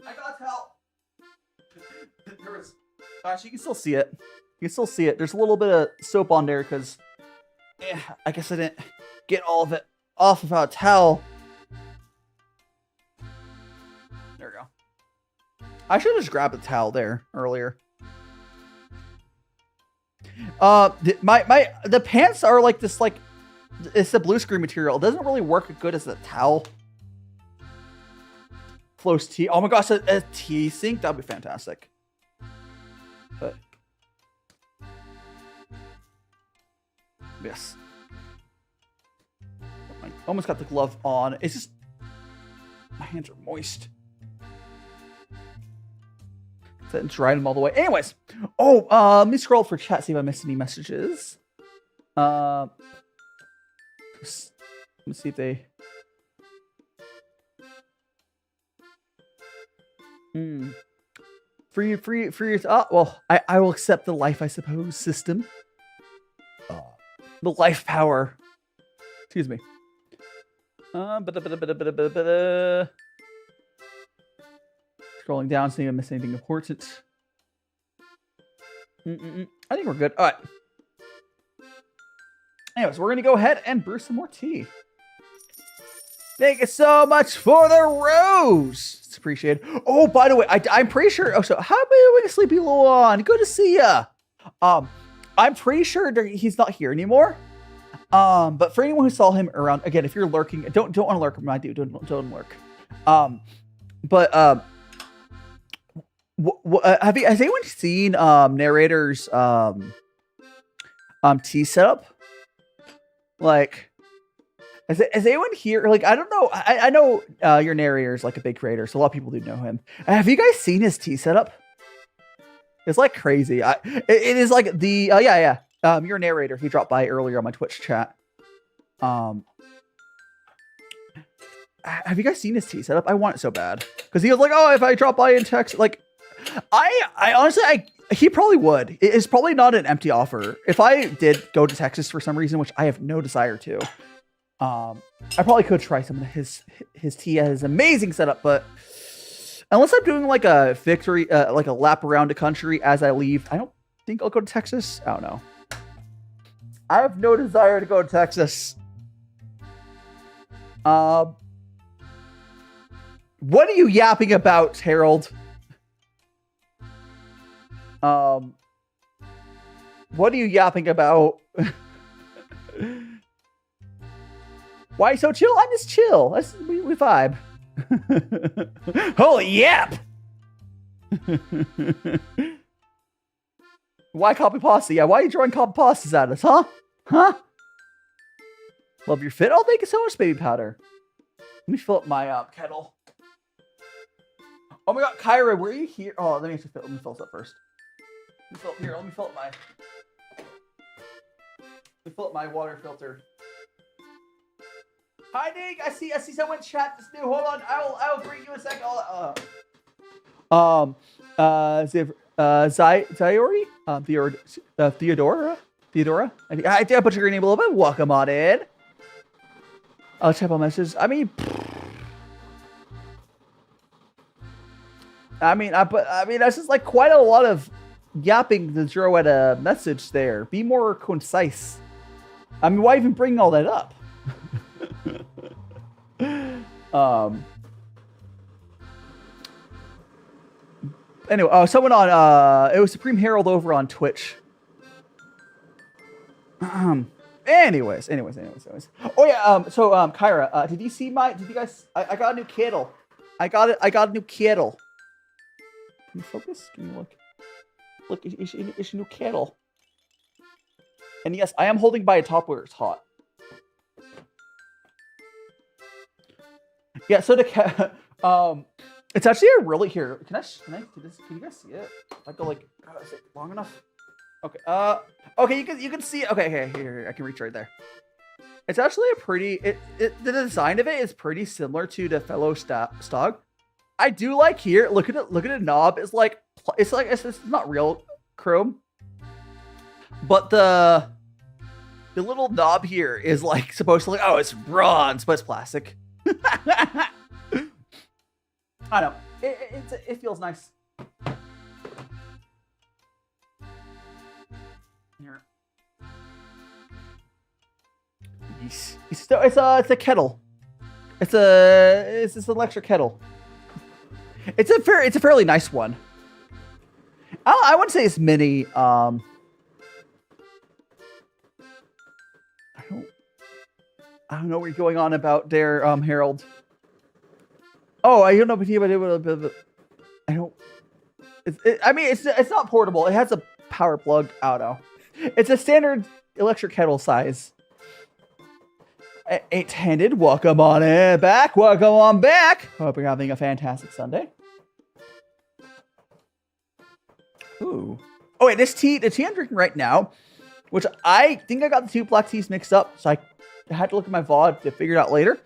I got a towel. Actually, you can still see it. You can still see it. There's a little bit of soap on there because, I guess I didn't get all of it off without a towel. There we go. I should have just grabbed a towel there earlier. The pants are like this, like, it's the blue screen material. It doesn't really work as good as the towel. Flows tea. Oh my gosh, a tea sink? That'd be fantastic. But yes, I almost got the glove on. It's just my hands are moist. So I didn't dry them all the way. Anyways, let me scroll for chat, see if I missed any messages. Let me see if they. Free. Well, I will accept the life, I suppose, system. The life power. Excuse me. Scrolling down, seeing if I missed anything important. I think we're good. All right. Anyways, we're going to go ahead and brew some more tea. Thank you so much for the rose. It's appreciated. Oh, by the way, I'm pretty sure. Oh, so how are you doing, Sleepy Luan? Good to see ya. I'm pretty sure he's not here anymore. But for anyone who saw him around, again, if you're lurking, don't want to lurk, my dude. Don't lurk. Has anyone seen narrator's tea setup? Like, has anyone here? Like, I don't know. I know your narrator is like a big creator, so a lot of people do know him. Have you guys seen his tea setup? It's like crazy. It is like the your narrator. He dropped by earlier on my Twitch chat. Have you guys seen his tea setup? I want it so bad because he was like, oh, if I drop by in text, like, I honestly, he probably would. It's probably not an empty offer. If I did go to Texas for some reason, which I have no desire to, I probably could try some of his tea. His amazing setup, but unless I'm doing like a victory, like a lap around the country as I leave, I don't think I'll go to Texas. I don't know. I have no desire to go to Texas. What are you yapping about, Harold? What are you yapping about? Why are you so chill? I'm just chill. We vibe. Holy yap! Why copy pasta? Yeah, why are you drawing copy pastas at us, huh? Huh? Love your fit. Oh, thank you so much, baby powder. Let me fill up my kettle. Oh my god, Kyra, were you here? Oh, let me fill this up first. Let me fill up my water filter. Hi, Nick. I see someone chat this new. Hold on, I will bring you a sec. Zyori? Theodora? I did put your name a little bit. Welcome on in. I'll check my messages. I mean, that's just like quite a lot of yapping to throw at a message there. Be more concise. I mean, why even bring all that up? Anyway, someone on it was Supreme Herald over on Twitch. Anyways. Oh yeah, so Kyra, did you guys I got a new kettle. I got a new kettle. Can you focus? Can you look? Look, it's a new kettle. And yes, I am holding by a top where it's hot. Yeah, so the it's actually a really here. Can I do this? Can you guys see it? I go like, is it long enough? Okay. Okay, you can see it. Okay, here, I can reach right there. It's actually a pretty. The design of it is pretty similar to the fellow Stog. I do like here. Look at it. Look at the knob. It's not real chrome, but the little knob here is like supposed to look. Oh, it's bronze, but it's plastic. I know. It feels nice. Here. It's a kettle. It's an electric kettle. It's a fairly nice one. I wouldn't say it's mini. I don't know what you're going on about there, Harold. Oh, I don't know, but I don't. I mean, it's not portable. It has a power plug. I don't know. It's a standard electric kettle size. Eight-handed. Welcome on back. Welcome on back. Hope you're having a fantastic Sunday. Ooh. Oh wait, the tea I'm drinking right now, which I think I got the two black teas mixed up, so I had to look at my VOD to figure it out later.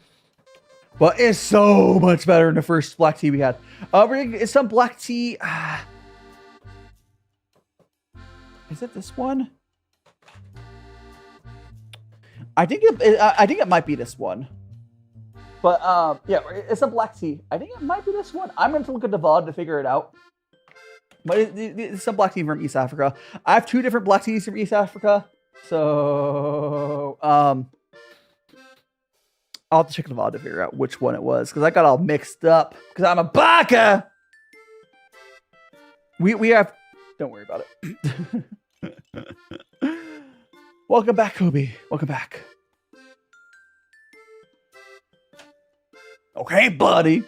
but it's so much better than the first black tea we had. We're gonna get some black tea. Is it this one? I think it might be this one. But yeah, it's a black tea. I think it might be this one. I'm going to look at the VOD to figure it out. But it's some black tea from East Africa. I have 2 different black teas from East Africa. So I'll have to check the VOD to figure out which one it was. Because I got all mixed up. Because I'm a baka! We have... Don't worry about it. Welcome back, Kobe. Welcome back. Okay, buddy.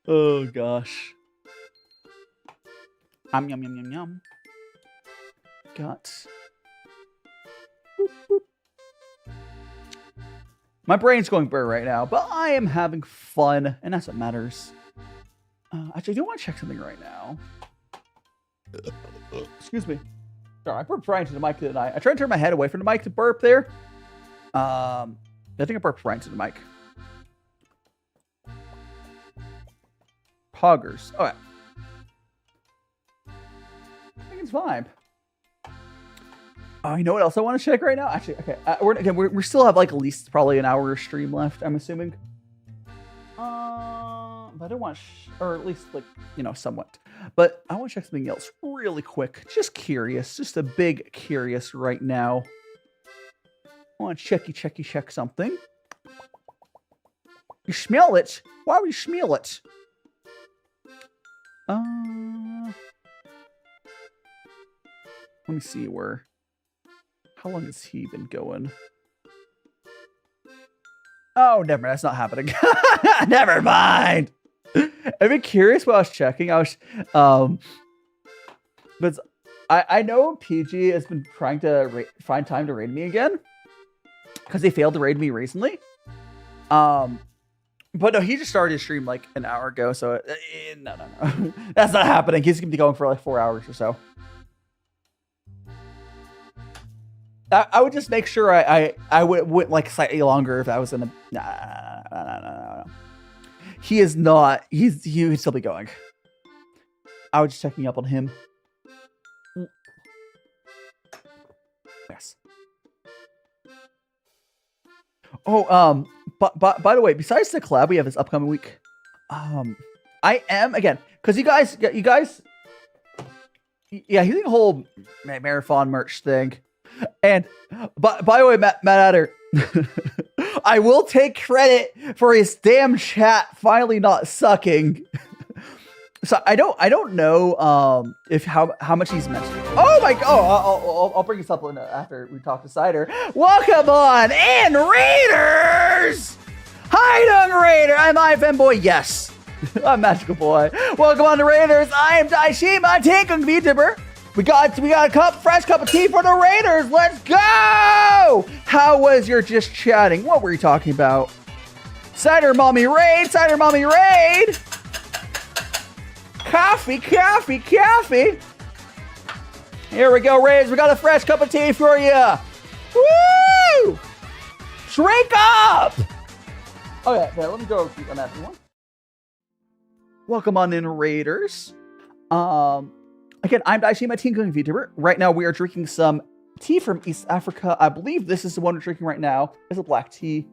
Oh, gosh. Yum, yum, yum, yum, yum. Got... Boop, boop. My brain's going burr right now, but I am having fun, and that's what matters. Actually, I do want to check something right now. Excuse me. Sorry, I burped right into the mic tonight. I tried to turn my head away from the mic to burp there. I think I burped right into the mic. Poggers. Okay. I think it's fine. Oh, you know what else I want to check right now? Actually, okay. We still have like at least probably an hour of stream left, I'm assuming. But I don't want or at least like, you know, somewhat. But I want to check something else really quick. Just curious. Just a big curious right now. I want to check something. You smell it? Why would you smell it? Let me see where. How long has he been going? Oh, never mind. That's not happening. Never mind. I've been curious while I was checking. But I know PG has been trying to find time to raid me again because they failed to raid me recently. But no, he just started his stream like an hour ago. So no, that's not happening. He's gonna be going for like 4 hours or so. I would just make sure I went like slightly longer if I was in a... No. He is not. He would still be going. I was just checking up on him. Yes. Oh, by the way, besides the collab we have this upcoming week, I am again because you guys, yeah, he's doing a whole marathon merch thing. And by the way, Matt Adder, I will take credit for his damn chat finally not sucking. So I don't know if how much he's mentioned. Oh my god! I'll bring this up after we talk to Cider. Welcome on in, Raiders! Hi, Dung Raider. I'm iFanboy. Yes, I'm Magical Boy. Welcome on to Raiders. I am DaiShimaVT, EnVtuber. We got a fresh cup of tea for the Raiders. Let's go! How was your just chatting? What were you talking about? Cider Mommy Raid. Coffee. Here we go, Raiders. We got a fresh cup of tea for you. Woo! Drink up! Okay, let me go on that one. Welcome on in, Raiders. Again, I'm DaiShimaVT, EnVtuber. Right now, we are drinking some tea from East Africa. I believe this is the one we're drinking right now. It's a black tea.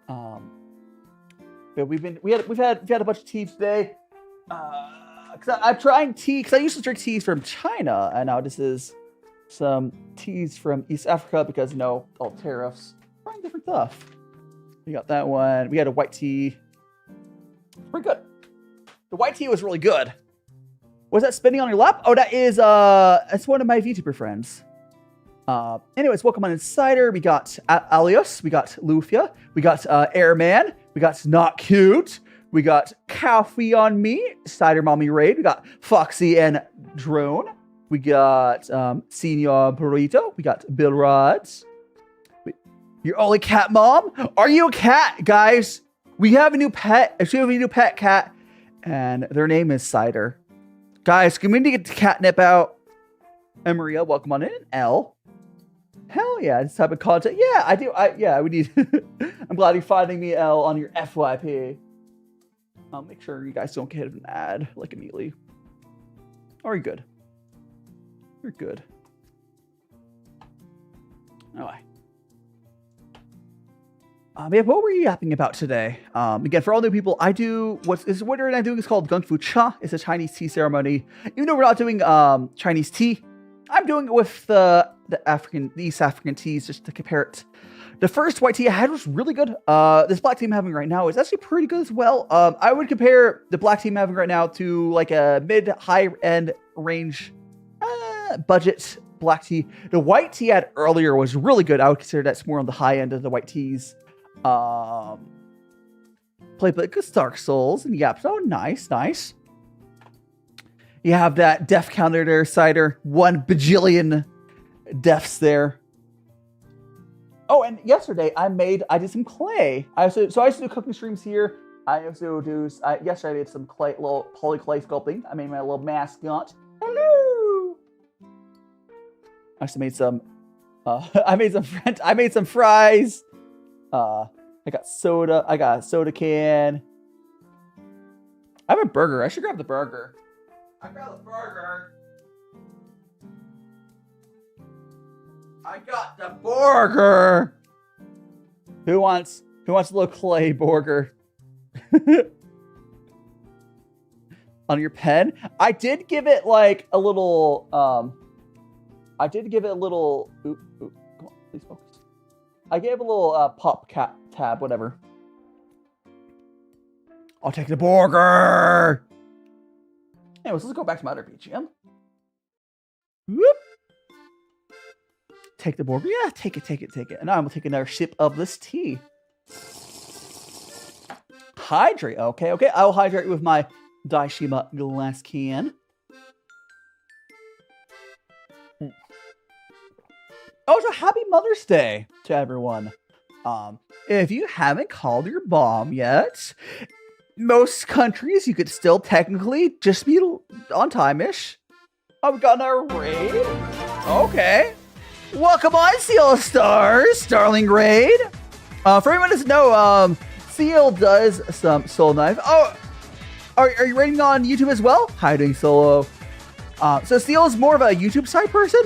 But we've had a bunch of tea today. Because I'm trying tea, because I used to drink teas from China, and now this is some teas from East Africa because, you know, all tariffs. Trying different stuff. We got that one. We had a white tea. Pretty good. The white tea was really good. Was that spinning on your lap? Oh, that is, that's one of my VTuber friends. Anyways, welcome on Insider. We got Alios. We got Lufia. We got Airman. We got Not Cute. We got Coffee on Me, Cider Mommy Raid. We got Foxy and Drone. We got Senior Burrito. We got Bill Rods. Your only cat mom? Are you a cat, guys? We have a new pet. We have a new pet cat, and their name is Cider. Guys, can we need to get the catnip out? And Maria, welcome on in. L. Hell yeah, this type of content. Yeah, I do. Yeah, we need. I'm glad you're finding me L on your FYP. I'll make sure you guys don't get an ad like immediately. Or you're good. You're good. Alright. Yeah, what were you yapping about today? Again, for all new people, I do what we're not doing is called gongfucha. It's a Chinese tea ceremony. Even though we're not doing Chinese tea, I'm doing it with the East African teas just to compare it. The first white tea I had was really good. This black tea I'm having right now is actually pretty good as well. I would compare the black tea I'm having right now to like a mid-high end range budget black tea. The white tea I had earlier was really good. I would consider that's more on the high end of the white teas. Play good Dark Souls and yep. Oh, nice. You have that death counter there, cider. 1 bajillion deaths there. Oh, and yesterday I did some clay. I used to do cooking streams here. I also do. Yesterday I did some clay, little poly clay sculpting. I made my little mascot. Hello. I also made some. I made some fries. I got soda. I got a soda can. I have a burger. I should grab the burger. I got the burger. I got the burger. Who wants a little clay burger? On your pen? I did give it like a little Oop, come on, please focus. I gave a little pop cap tab, whatever. I'll take the burger. Anyways, let's go back to my other BGM. Whoop. Take the burger. Yeah, take it. And now I'm gonna take another sip of this tea. Hydrate. Okay. I will hydrate with my Daishima glass can. Also, happy Mother's Day to everyone. If you haven't called your mom yet, most countries you could still technically just be on time-ish. Oh, we got our raid. Okay. Welcome on, Seal Stars, Starling Raid. For anyone who doesn't know, Seal does some Soul Knife. Oh, are you raiding on YouTube as well? How you doing, Solo? So Seal is more of a YouTube side person.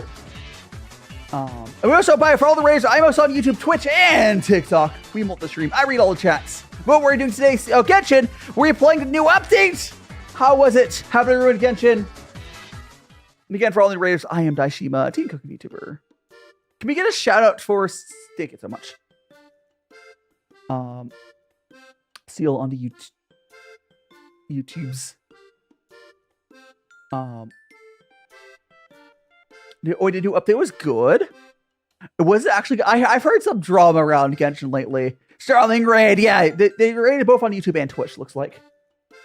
And we also buy for all the raids. I'm also on YouTube, Twitch, and TikTok. We multi-stream. I read all the chats. What we're doing today, Genshin. We're playing the new update. How was it? How did everyone Genshin? And again, for all the raiders, I am DaiShimaVT, cooking YouTuber. Can we get a shout out for Thank you so much. Seal on the YouTubes. The new update was good. It was actually. I've heard some drama around Genshin lately. Starling Raid, yeah, they raided both on YouTube and Twitch. Looks like.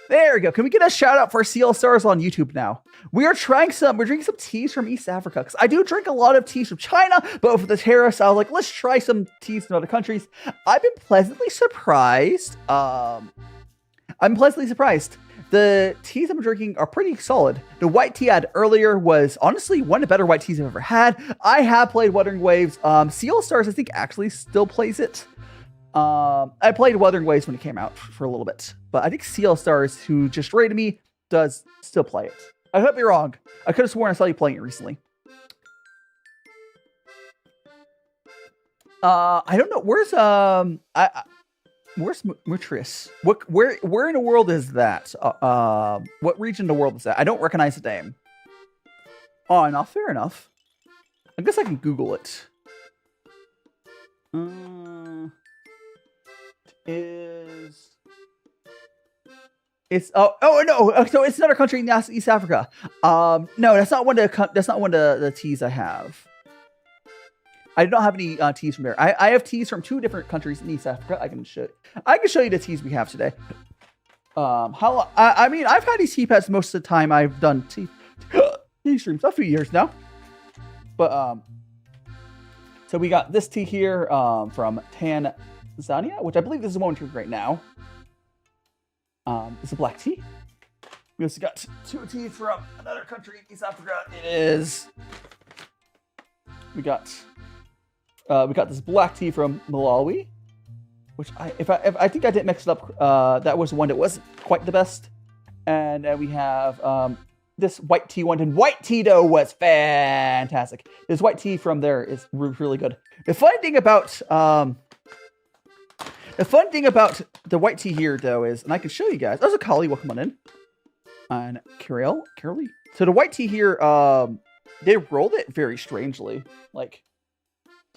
There we go. Can we get a shout out for CL Stars on YouTube now? We're drinking some teas from East Africa because I do drink a lot of teas from China, but with the tariffs, I was like, let's try some teas from other countries. I've been pleasantly surprised. The teas I'm drinking are pretty solid. The white tea I had earlier was honestly one of the better white teas I've ever had. I have played Wuthering Waves. CL Stars, I think, actually still plays it. I played Wuthering Waves when it came out for a little bit, but I think CL Stars, who just rated me, does still play it. I could be wrong. I could have sworn I saw you playing it recently. I don't know. Where's Mutris? Where in the world is that? What region in the world is that? I don't recognize the name. Oh, no, fair enough. I guess I can Google it. So it's another country in East Africa. No, that's not one of the teas I have. I don't have any teas from there. I have teas from 2 different countries in East Africa. I can show you the teas we have today. I mean, I've had these tea pads most of the time I've done tea streams, a few years now. But so we got this tea here from Tanzania, which I believe this is the one we're drinking right now. It's a black tea. We also got 2 teas from another country in East Africa. We got We got this black tea from Malawi, which if I think I didn't mix it up, that was one that wasn't quite the best. And then we have this white tea one, and white tea though was fantastic. This white tea from there is really good. The fun thing about the white tea here though is, and I can show you guys. There's a Kali, welcome on in, and Carolee. So the white tea here, they rolled it very strangely. Like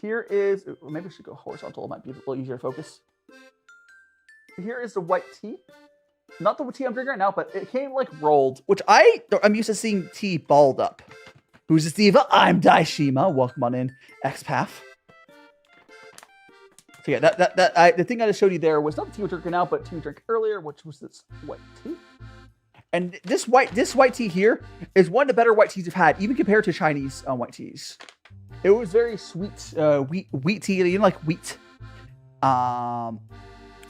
here is, maybe I should go horizontal. It might be a little easier to focus. Here is the white tea. Not the tea I'm drinking right now, but it came like rolled, which I'm used to seeing tea balled up. Who's this diva? I'm DaiShima. Welcome on in, XPath. So yeah, the thing I just showed you there was not the tea we're drinking now, but tea we drank earlier, which was this white tea. And this white tea here is one of the better white teas I've had, even compared to Chinese white teas. It was very sweet, wheat tea, you know, like wheat. It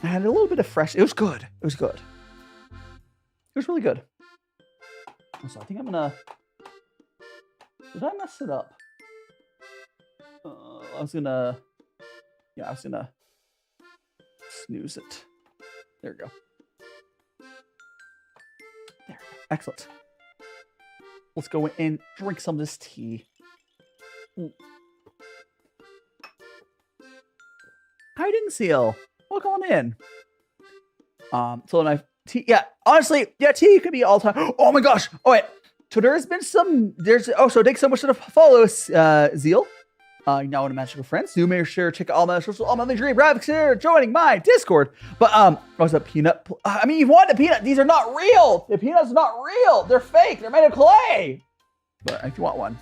had a little bit of fresh. It was good. It was good. It was really good. So I think I'm gonna. Did I mess it up? I was gonna snooze it. There we go. There. Excellent. Let's go in and drink some of this tea. Hiding seal. Welcome on in. So then tea, yeah, honestly, yeah, tea could be all time. Oh my gosh. Oh wait. So there's been some, so thanks so much for the follow, Zeal. Now on Magical Friends. Do make sure to check out all my social, all my dream graphics here, joining my Discord. But, what's a peanut? I mean, you want the peanut. These are not real. The peanuts are not real. They're fake. They're made of clay. But if you want one.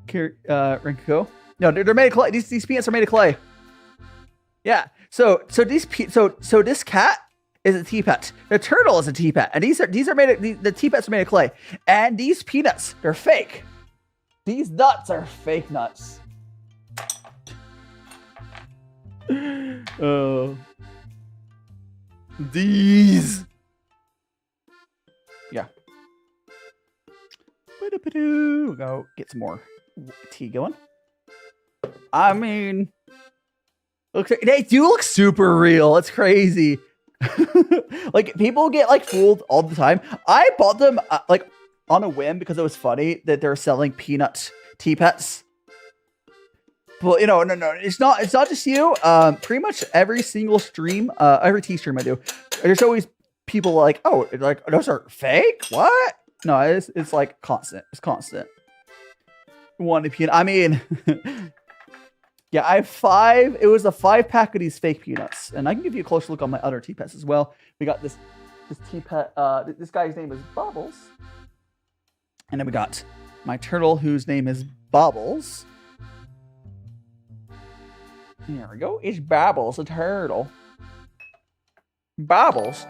Renko. No, they're made of clay. These peanuts are made of clay. Yeah. So this cat is a tea pet. The turtle is a tea pet, and these are made of the tea pets are made of clay. And these peanuts, they're fake. These nuts are fake nuts. Oh, these. Yeah. We'll go get some more tea going. I mean. They do look super real. It's crazy. Like people get like fooled all the time. I bought them like on a whim because it was funny that they're selling peanut tea pets. But you know, no, it's not just you. Pretty much every single stream, every tea stream I do, there's always people like, oh, like those are fake. What? No, it's like constant. It's constant. One peanut. I mean. Yeah, I have 5. It was a 5-pack of these fake peanuts, and I can give you a closer look on my other tea pets as well. We got this tea pet. This guy's name is Bubbles, and then we got my turtle, whose name is Bubbles. There we go. It's Bubbles, a turtle. Bubbles.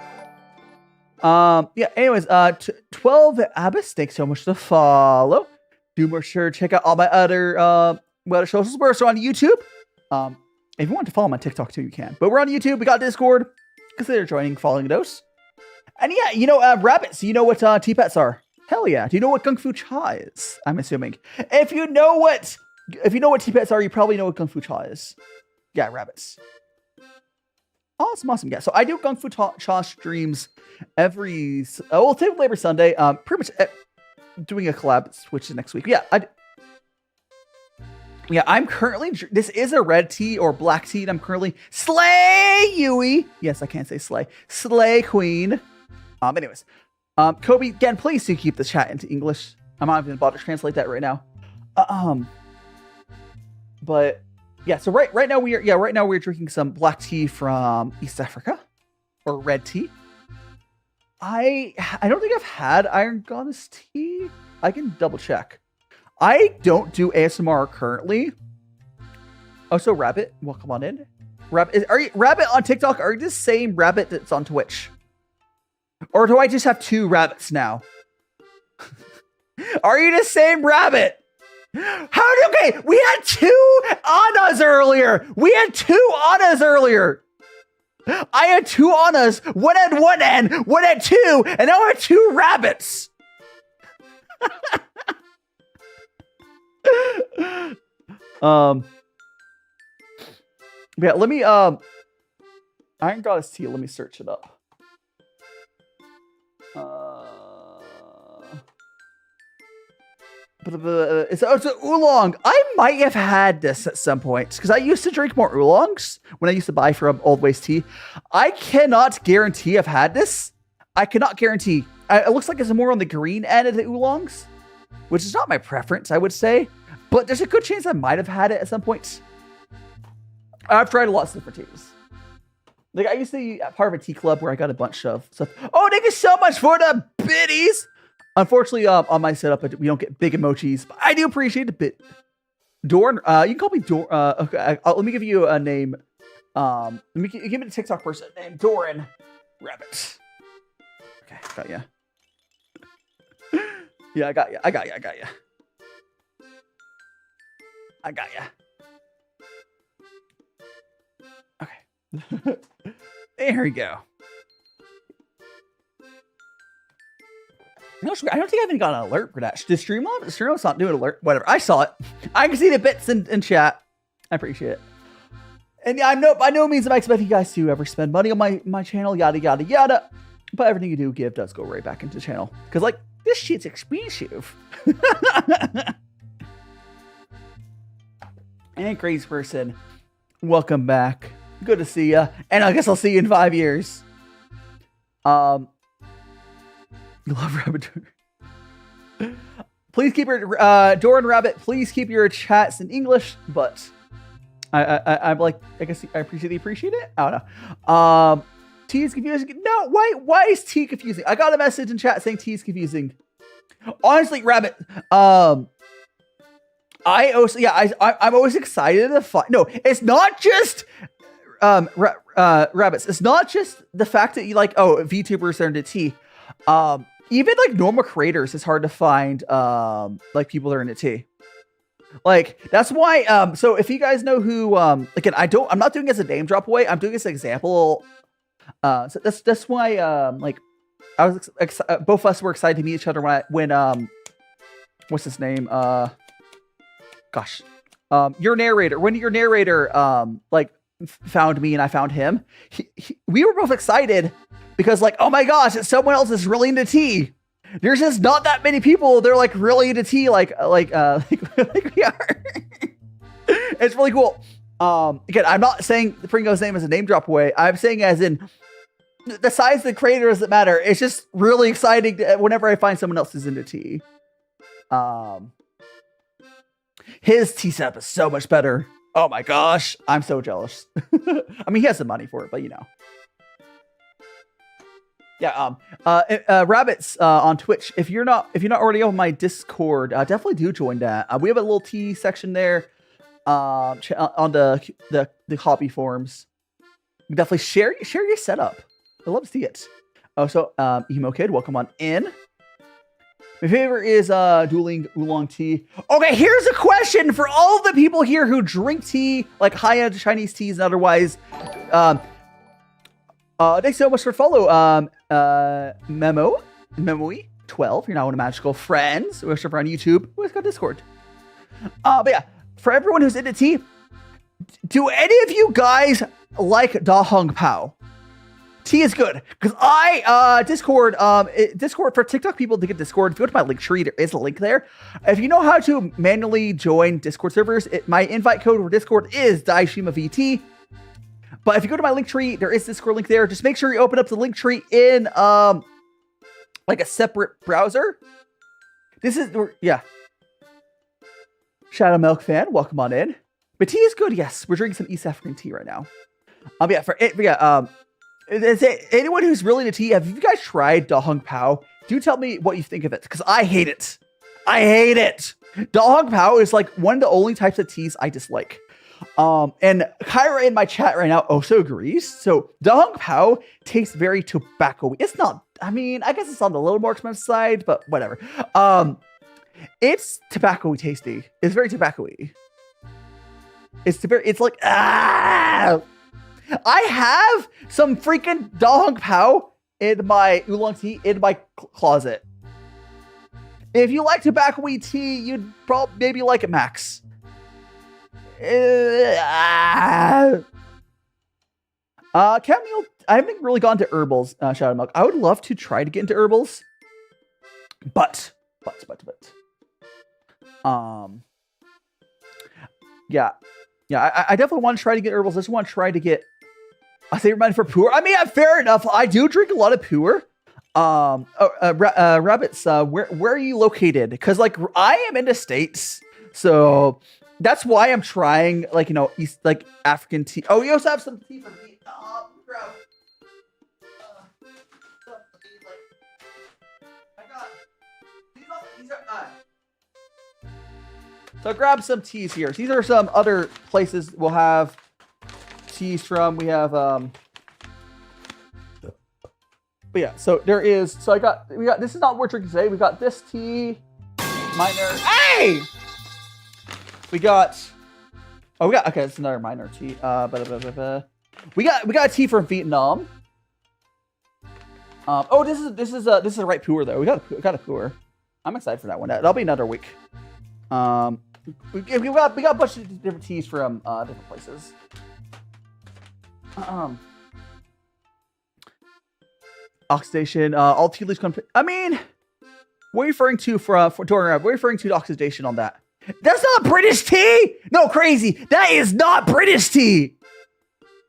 Yeah. Anyways, 12 Abbas. Thanks so much for the follow. Do more sure check out all my other socials. We're also on YouTube. If you want to follow my TikTok too, you can. But we're on YouTube. We got Discord. Consider joining, following those. And yeah, you know, rabbits. You know what tea pets are? Hell yeah. Do you know what gongfucha is? I'm assuming. If you know what tea pets are, you probably know what gongfucha is. Yeah, rabbits. Awesome. Yeah. So I do gongfucha streams typically every Sunday. Pretty much doing a collab, which is next week. Yeah, I'm currently, this is a red tea or black tea, and I'm currently Slay Yui. Yes, I can't say Slay. Slay Queen. Anyways. Kobe, again, please do keep the chat into English. I'm not even about to translate that right now. But yeah, so right now we're drinking some black tea from East Africa. Or red tea. I don't think I've had Iron Goddess tea. I can double check. I don't do ASMR currently. Oh, so Rabbit, welcome on in. Rabbit, are you Rabbit on TikTok? Are you the same Rabbit that's on Twitch? Or do I just have 2 rabbits now? Are you the same Rabbit? Okay, we had 2 Annas earlier. I had 2 Annas. One had 1 N, one had 2, and now I have 2 rabbits. Yeah, let me Iron Goddess tea, let me search it up. It's an oolong. I might have had this at some point because I used to drink more oolongs when I used to buy from Old Waste Tea. I cannot guarantee I've had this. I cannot guarantee. It looks like it's more on the green end of the oolongs, which is not my preference, I would say. But there's a good chance I might have had it at some point. I've tried lots of different teas. Like, I used to be part of a tea club where I got a bunch of stuff. Oh, thank you so much for the biddies. Unfortunately, on my setup, we don't get big emojis, but I do appreciate the bit. Dorn, you can call me Dorn. Okay, let me give you a name. Let me give me a TikTok person named Doran Rabbit. Okay, got ya. Yeah, I got ya. Okay. There we go. I don't think I even got an alert for that. Did Streamlabs not do an alert? Whatever. I saw it. I can see the bits in chat. I appreciate it. And yeah, by no means am I expecting you guys to ever spend money on my channel, yada, yada, yada. But everything you do give does go right back into the channel. Because, like, this shit's expensive. And crazy person, welcome back. Good to see ya. And I guess I'll see you in 5 years. Love Rabbit. Please keep your Doran Rabbit. Please keep your chats in English. But I'm like, I guess I appreciate it. I don't know. T is confusing. No, why is T confusing? I got a message in chat saying T is confusing. Honestly, Rabbit. I'm always excited to find. No, it's not just rabbits. It's not just the fact that you like. Oh, VTubers are into T. Even like normal creators, it's hard to find like people that are into tea. Like that's why. So if you guys know who, again, I'm not doing it as a name drop away. I'm doing it as an example. So that's why. Like I was both of us were excited to meet each other when what's his name? Your narrator. When your narrator like found me and I found him, we were both excited. Because like, oh my gosh, it's someone else is really into tea. There's just not that many people. They're like really into tea, like we are. It's really cool. Again, I'm not saying Pringo's name is a name drop away. I'm saying as in the size of the creator doesn't matter. It's just really exciting whenever I find someone else is into tea. His tea setup is so much better. Oh my gosh, I'm so jealous. I mean, he has the money for it, but you know. Yeah, Rabbits on Twitch. If you're not already on my Discord, definitely do join that. We have a little tea section there on the hobby forums. Definitely share your setup. I love to see it. Oh, so Emo Kid, welcome on in. My favorite is dueling oolong tea. Okay, here's a question for all the people here who drink tea, like high-end Chinese teas and otherwise. Thanks so much for follow. Memoy 12. You're now one of magical friends. We're on YouTube. We've got Discord. But yeah, for everyone who's into tea, do any of you guys like Da Hong Pao? Tea is good because Discord for TikTok people to get Discord. If you go to my link tree, there is a link there. If you know how to manually join Discord servers, my invite code for Discord is DaiShimaVT. But if you go to my link tree, there is Discord link there. Just make sure you open up the link tree in like a separate browser. This is Shadow Milk fan, welcome on in. But tea is good. Yes, we're drinking some East African tea right now. Anyone who's really into tea, have you guys tried Da Hong Pao? Do tell me what you think of it, because I hate it. Da Hong Pao is like one of the only types of teas I dislike. And Kyra in my chat right now also agrees. So Da Hong Pao tastes very tobacco-y. It's not, I mean, I guess it's on the little more expensive side, but whatever. It's tobacco-y tasty. It's very tobacco-y. It's like, I have some freaking Da Hong Pao in my oolong tea in my closet. If you like tobacco weed tea, you'd probably maybe like it, Max. Camille, I haven't really gone to herbals, Shadow Milk. I would love to try to get into herbals. But. Yeah, I definitely want to try to get herbals. I just want to try to get a favorite money for Pu'er. I mean, fair enough. I do drink a lot of Pu'er. Rabbits, where are you located? Because like I am in the States, so that's why I'm trying like, you know, East, like African tea. Oh, you also have some tea for me. So grab some teas here. These are some other places we'll have teas from. We have but yeah, so there is, so we got this is not what we're drinking today. We got this tea, minor. Hey! We got okay, it's another minor tea. We got tea from Vietnam. Oh, this is a right Pu'er though. We got a Pu'er. I'm excited for that one. That'll be another week. We got a bunch of different teas from different places. Oxidation, all tea leaves come. I mean, what are you referring to what are you referring to oxidation on that? That's not British tea! No, crazy! That is not British tea!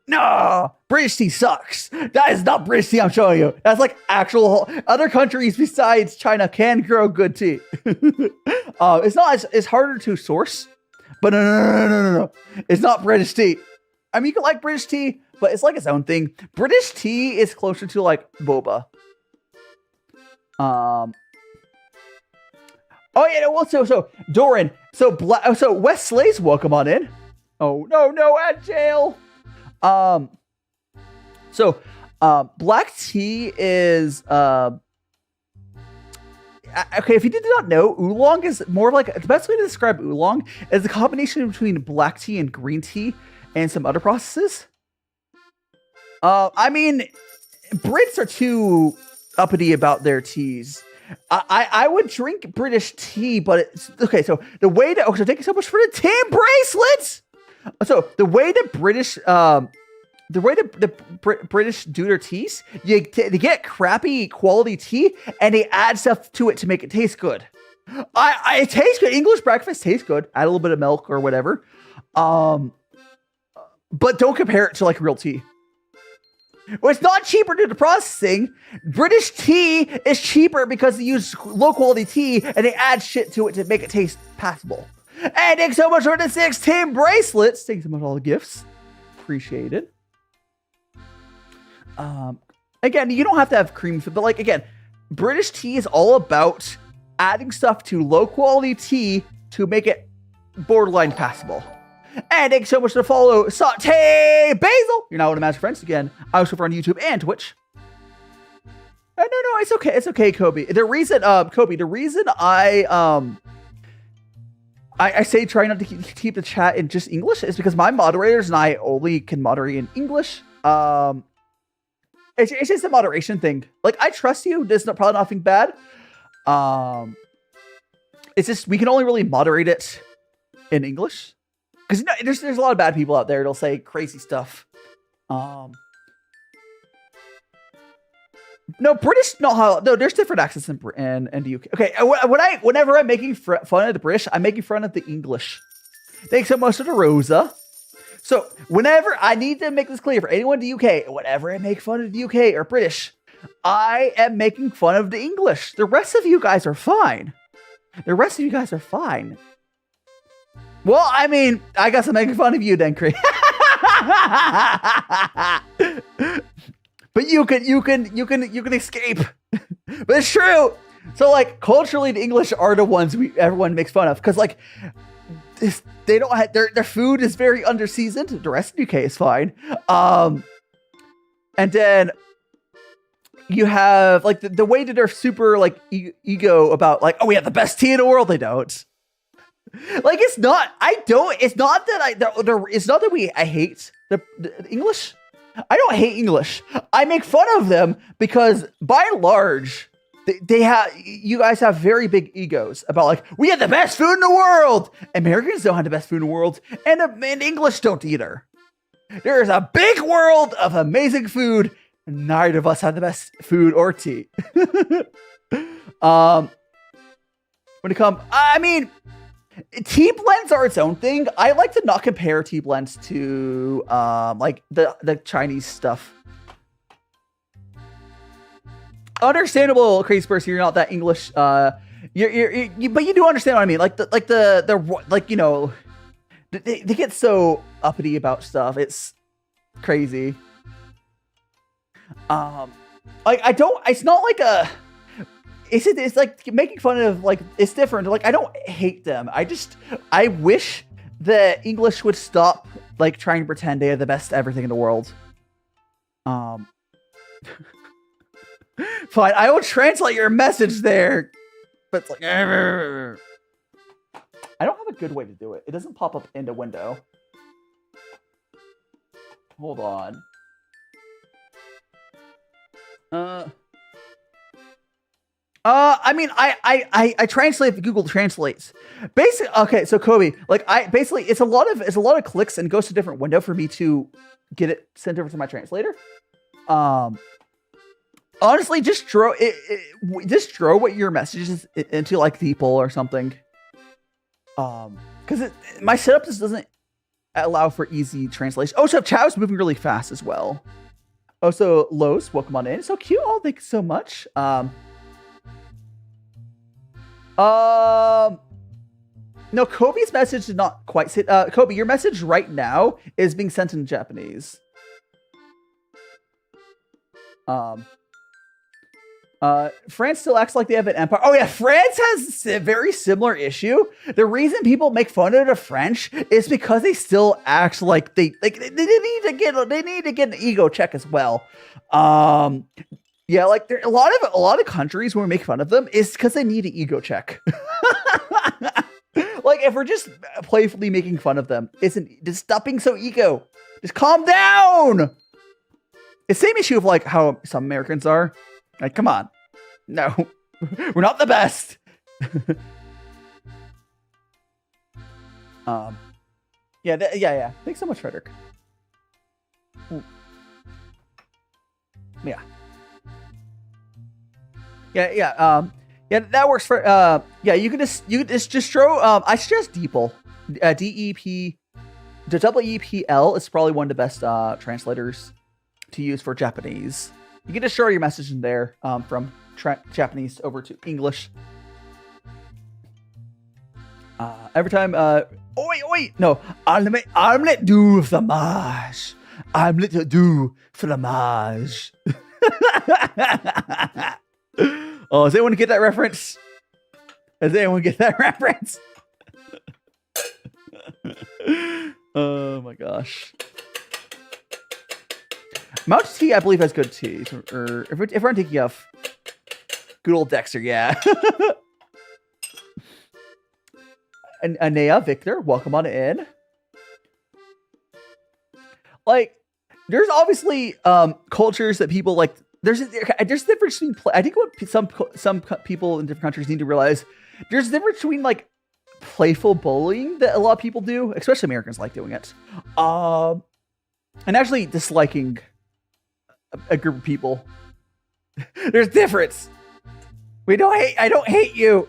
No! British tea sucks! That is not British tea, I'm showing you. That's like actual other countries besides China can grow good tea. It's harder to source, but no. It's not British tea. I mean, you can like British tea, but it's like its own thing. British tea is closer to like boba. Oh yeah, well, so Doran, so Westley's welcome on in. Oh no, at jail. Black tea is okay. If you did not know, oolong is more like the best way to describe oolong is a combination between black tea and green tea and some other processes. I mean, Brits are too uppity about their teas. I would drink British tea, but it's okay. So the way to thank you so much for the team bracelets. So the way the British do their teas, they get crappy quality tea and they add stuff to it to make it taste good. It tastes good. English breakfast tastes good. Add a little bit of milk or whatever. But don't compare it to like real tea. Well, it's not cheaper due to processing. British tea is cheaper because they use low quality tea and they add shit to it to make it taste passable. And thanks so much for the 16 bracelets. Thanks so much for all the gifts. Appreciate it. Again, you don't have to have cream, but like again, British tea is all about adding stuff to low quality tea to make it borderline passable. And thanks so much for the follow, Saute Basil. You're now one of my master friends again. I also on YouTube and Twitch. No, it's okay. It's okay, Kobe. The reason I say try not to keep the chat in just English is because my moderators and I only can moderate in English. It's just a moderation thing. Like, I trust you. There's probably nothing bad. It's just, we can only really moderate it in English. Because there's a lot of bad people out there that'll say crazy stuff. No, British, no, there's different accents in the UK. Okay, whenever I'm making fun of the British, I'm making fun of the English. Thanks so much to the Rosa. So, whenever, I need to make this clear for anyone in the UK, whenever I make fun of the UK or British, I am making fun of the English. The rest of you guys are fine. Well, I mean, I guess I'm making fun of you then, Chris. But you can escape. But it's true. So like culturally, the English are the ones everyone makes fun of because like they don't have their food is very underseasoned. The rest of the UK is fine. And then you have like the way that they're super like ego about like, oh, we have the best tea in the world. They don't. Like it's not that I hate the English. I don't hate English. I make fun of them because by and large, they have, you guys have very big egos about like, we have the best food in the world. Americans don't have the best food in the world, and English don't either. There is a big world of amazing food. Neither of us have the best food or tea. When it comes, I mean, tea blends are its own thing. I like to not compare tea blends to like the Chinese stuff. Understandable, crazy person. You're not that English. But you do understand what I mean. Like like you know, they get so uppity about stuff. It's crazy. Like I don't. It's not like a. It's like making fun of, like, it's different. Like, I don't hate them. I wish that English would stop, like, trying to pretend they have the best everything in the world. Fine, I will translate your message there. But it's like, I don't have a good way to do it. It doesn't pop up in the window. Hold on. I mean, I translate if Google translates. Basically, okay, so Kobe, like it's a lot of clicks and goes to a different window for me to get it sent over to my translator. Honestly, just throw what your message is into like DeepL or something. Because my setup just doesn't allow for easy translation. Oh, so chat was moving really fast as well. Oh, so Los, welcome on in. So cute. Oh, thanks so much. No, Kobe's message did not quite say. Kobe, your message right now is being sent in Japanese. France still acts like they have an empire. Oh yeah, France has a very similar issue. The reason people make fun of the French is because they still act like they need to get an ego check as well. Yeah, like there a lot of countries where we make fun of them is because they need an ego check. Like if we're just playfully making fun of them, just stop being so ego. Just calm down. It's the same issue of like how some Americans are. Like, come on. No, we're not the best. Yeah. Thanks so much, Frederick. Ooh. Yeah. Yeah, that works for, yeah, you can just throw, I suggest DeepL, WEPL is probably one of the best, translators to use for Japanese. You can just throw your message in there, from Japanese over to English. Every time, oi, no, omelette du fromage. Omelette du fromage. Oh, does anyone get that reference? Oh my gosh. Mount Tea, I believe, has good tea. Or if we're thinking of good old Dexter, yeah. And Anea, Victor, welcome on in. Like, there's obviously cultures that people like. There's a difference between. I think what some people in different countries need to realize, there's a difference between like playful bullying that a lot of people do, especially Americans like doing it, and actually disliking a group of people. There's difference. I don't hate you.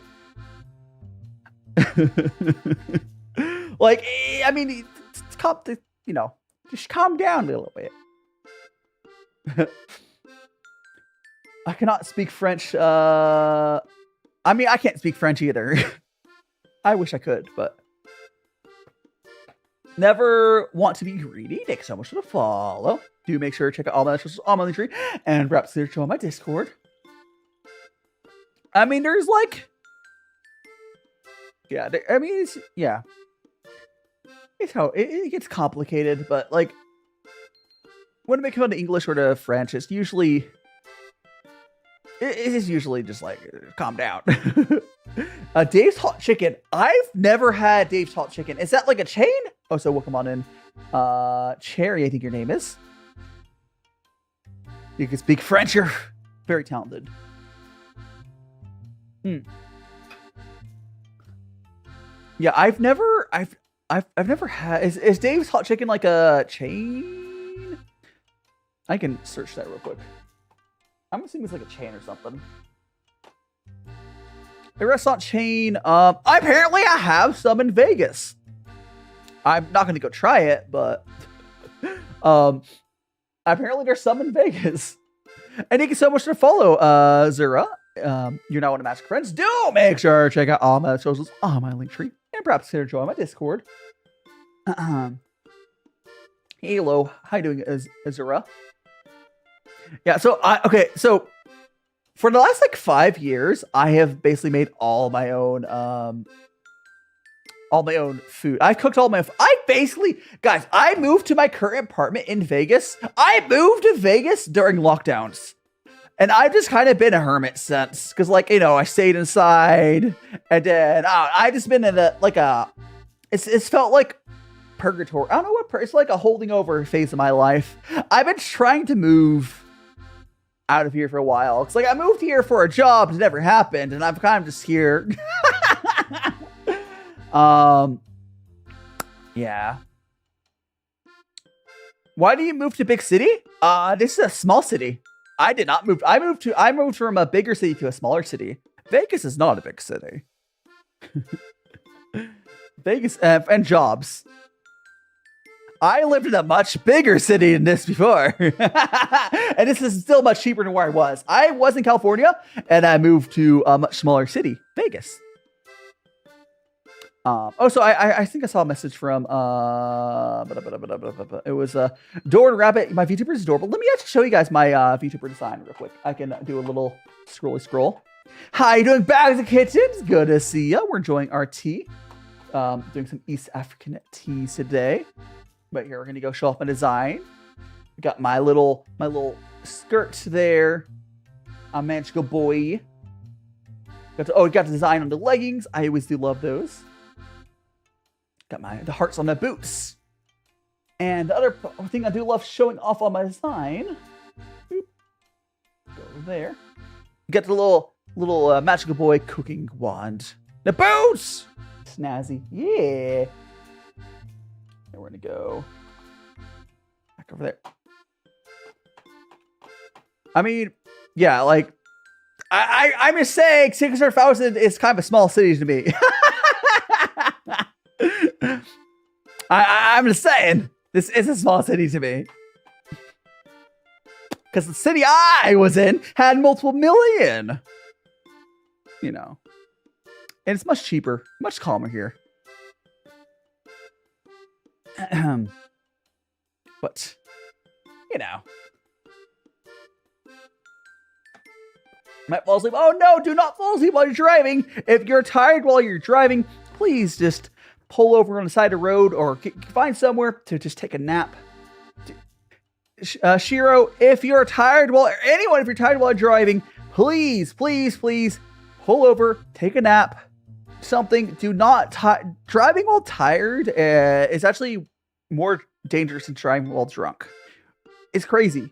Like, I mean, just calm down a little bit. I cannot speak French. I mean, I can't speak French either. I wish I could, but never want to be greedy. Thanks so much for the follow. Do make sure to check out all my socials on my tree and perhaps search on my Discord. I mean, there's like, yeah. I mean, it's how it gets complicated, but like when it makes fun of English or to French, it's usually. It is usually just like, calm down. Dave's Hot Chicken. I've never had Dave's Hot Chicken. Is that like a chain? Oh, so welcome on in. Cherry, I think your name is. You can speak French. You're very talented. Yeah, I've never had. Is Dave's hot chicken like a chain? I can search that real quick. I'm assuming it's like a chain or something. A restaurant chain. Apparently I have some in Vegas. I'm not gonna go try it, but apparently there's some in Vegas. And thank you so much for follow, Zura. You're now one of my friends. Do make sure to check out all my socials on my link tree, and perhaps consider join my Discord. Hey, hello, how you doing, Zura? Yeah, so so for the last like 5 years, I have basically made all my own food. I cooked all my. Guys, I moved to my current apartment in Vegas. I moved to Vegas during lockdowns. And I've just kind of been a hermit since, because like, you know, I stayed inside, and then I just been in it's felt like purgatory. I don't know what, it's like a holding over phase of my life. I've been trying to move out of here for a while. It's like I moved here for a job, it never happened, and I'm kind of just here. Yeah. Why do you move to big city? This is a small city. I did not move. I moved from a bigger city to a smaller city. Vegas is not a big city. Vegas and jobs. I lived in a much bigger city than this before. And this is still much cheaper than where I was. I was in California and I moved to a much smaller city, Vegas. So I think I saw a message from it was Door and Rabbit. My VTuber is adorable. Let me actually show you guys my VTuber design real quick. I can do a little scroll. How you doing, back in the kitchen? It's good to see ya. We're enjoying our tea. Doing some East African teas today. But here we're gonna go show off my design. Got my little skirt there. A magical boy. Got the design on the leggings. I always do love those. Got the hearts on the boots. And the other thing I do love showing off on my design. Boop. Go over there. Got the little magical boy cooking wand. The boots! Snazzy. Yeah. And we're gonna go back over there. I mean, yeah, like I'm just saying 600,000 is kind of a small city to me. I'm just saying, this is a small city to me. Because the city I was in had multiple million. You know. And it's much cheaper, much calmer here. But, you know. Might fall asleep. Oh no, do not fall asleep while you're driving. If you're tired while you're driving, please just pull over on the side of the road or find somewhere to just take a nap. Shiro, if you're tired if you're tired while driving, please pull over, take a nap, something. Do not, driving while tired is actually more dangerous than driving while drunk. It's crazy.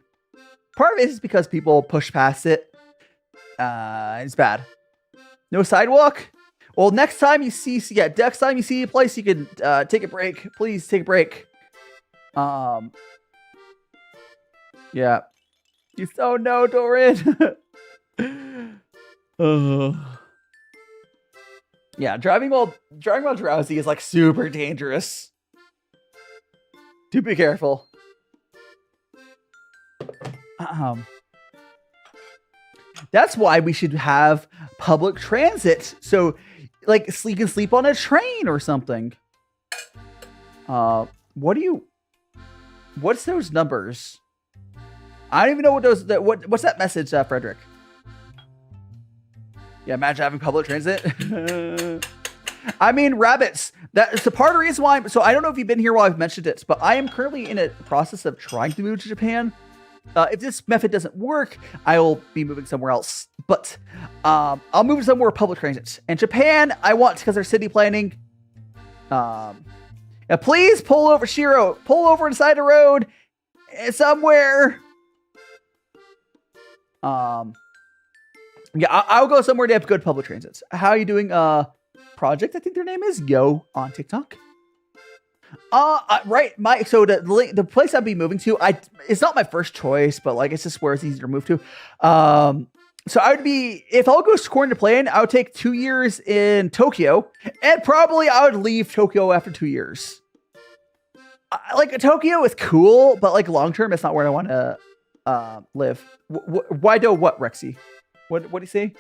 Part of it is because people push past it. It's bad. No sidewalk. Well, next time you see a place, you can take a break. Please take a break. Yeah. Oh no, Doran. Yeah, driving while drowsy is like super dangerous. Do be careful. That's why we should have public transit. So, like, you can sleep on a train or something. What's those numbers? I don't even know what's that message, Frederick? Yeah, imagine having public transit. I mean, rabbits. That's the part of the reason why. So I don't know if you've been here while I've mentioned it, but I am currently in a process of trying to move to Japan. If this method doesn't work, I will be moving somewhere else. But I'll move somewhere with public transit. And Japan, I want, because they're city planning. Please pull over, Shiro. Pull over inside the road somewhere. Yeah, I'll go somewhere to have good public transits. How are you doing? Project, I think their name is Yo on TikTok. Right. The place I'd be moving to, it's not my first choice, but like it's just where it's easier to move to. So I would be, if I'll go according to plan, I would take 2 years in Tokyo, and probably I would leave Tokyo after 2 years. Like Tokyo is cool, but like long term, it's not where I want to live. Why do what, Rexy? What do you say?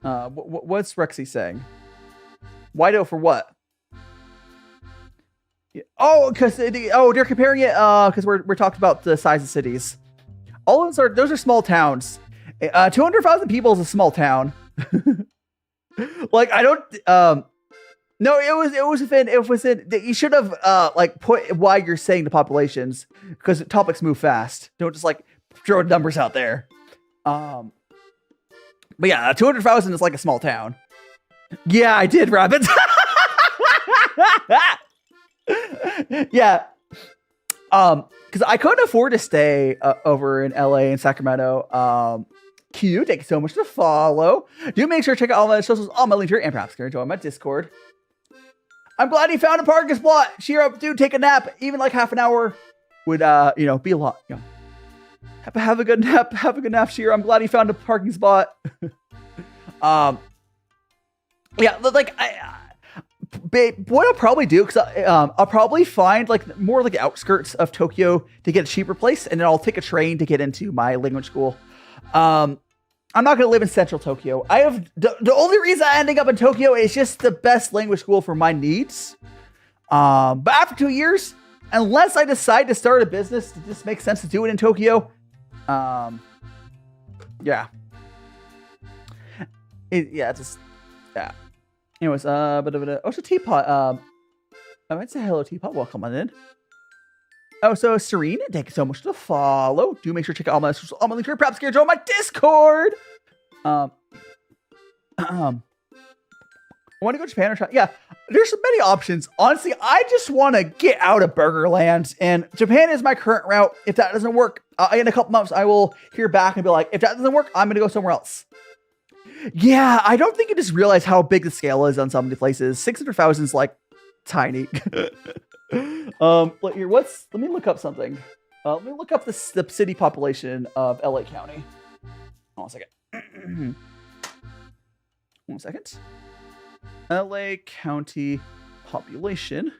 What's Rexy saying? Why do for what? Oh, because they're comparing it because we're talking about the size of cities. All of those are small towns. 200,000 people is a small town. Like I don't. No, it was in. You should have like put why you're saying the populations because topics move fast. Don't just like throw numbers out there. But yeah, 200,000 is like a small town. Yeah, I did, Rabbit. Yeah. Because I couldn't afford to stay over in LA and Sacramento. Q, thank you so much to follow. Do make sure to check out all my socials on my link here and perhaps join my Discord. I'm glad he found a parking spot. Cheer up, dude. Take a nap. Even like half an hour would, be a lot. Have a good nap. Have a good nap, Cheer. I'm glad he found a parking spot. Yeah, like what I'll probably do, because I'll probably find like more like the outskirts of Tokyo to get a cheaper place, and then I'll take a train to get into my language school. I'm not going to live in central Tokyo. I have the only reason I'm ending up in Tokyo is just the best language school for my needs. But after 2 years, unless I decide to start a business, it just makes sense to do it in Tokyo. Yeah. Yeah. Anyways, also Teapot. I might say hello, Teapot. Welcome on in. Oh, so Serene, thank you so much for the follow. Do make sure to check out all my links here. Perhaps join my Discord. I want to go to Japan or try. Yeah, there's so many options. Honestly, I just want to get out of Burgerland, and Japan is my current route. If that doesn't work, in a couple months, I will hear back and be like, if that doesn't work, I'm going to go somewhere else. Yeah, I don't think you just realize how big the scale is on some of the places. 600,000 is like tiny. Let me look up something. Let me look up the city population of LA County. Hold on a second. 1 second. LA County population.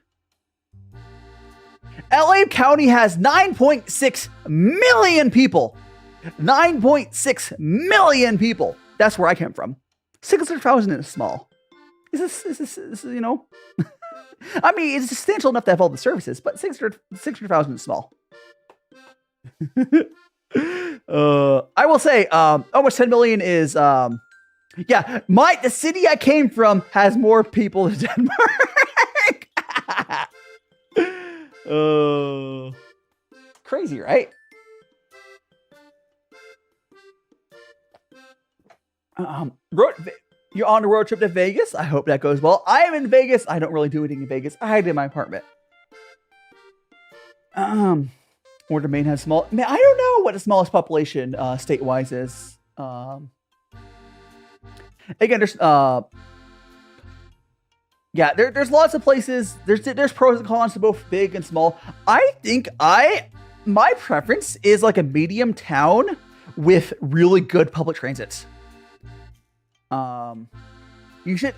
LA County has 9.6 million people. 9.6 million people. That's where I came from. 600,000 is small. Is this I mean, it's substantial enough to have all the services, but 600,000 is small. I will say, almost 10 million is, yeah, the city I came from has more people than Denmark. Crazy, right? You're on a road trip to Vegas. I hope that goes well. I am in Vegas. I don't really do anything in Vegas. I hide in my apartment. Or the Maine has small. Man, I don't know what the smallest population state-wise is. Again, there's there's lots of places. There's pros and cons to both big and small. I think my preference is like a medium town with really good public transit. You should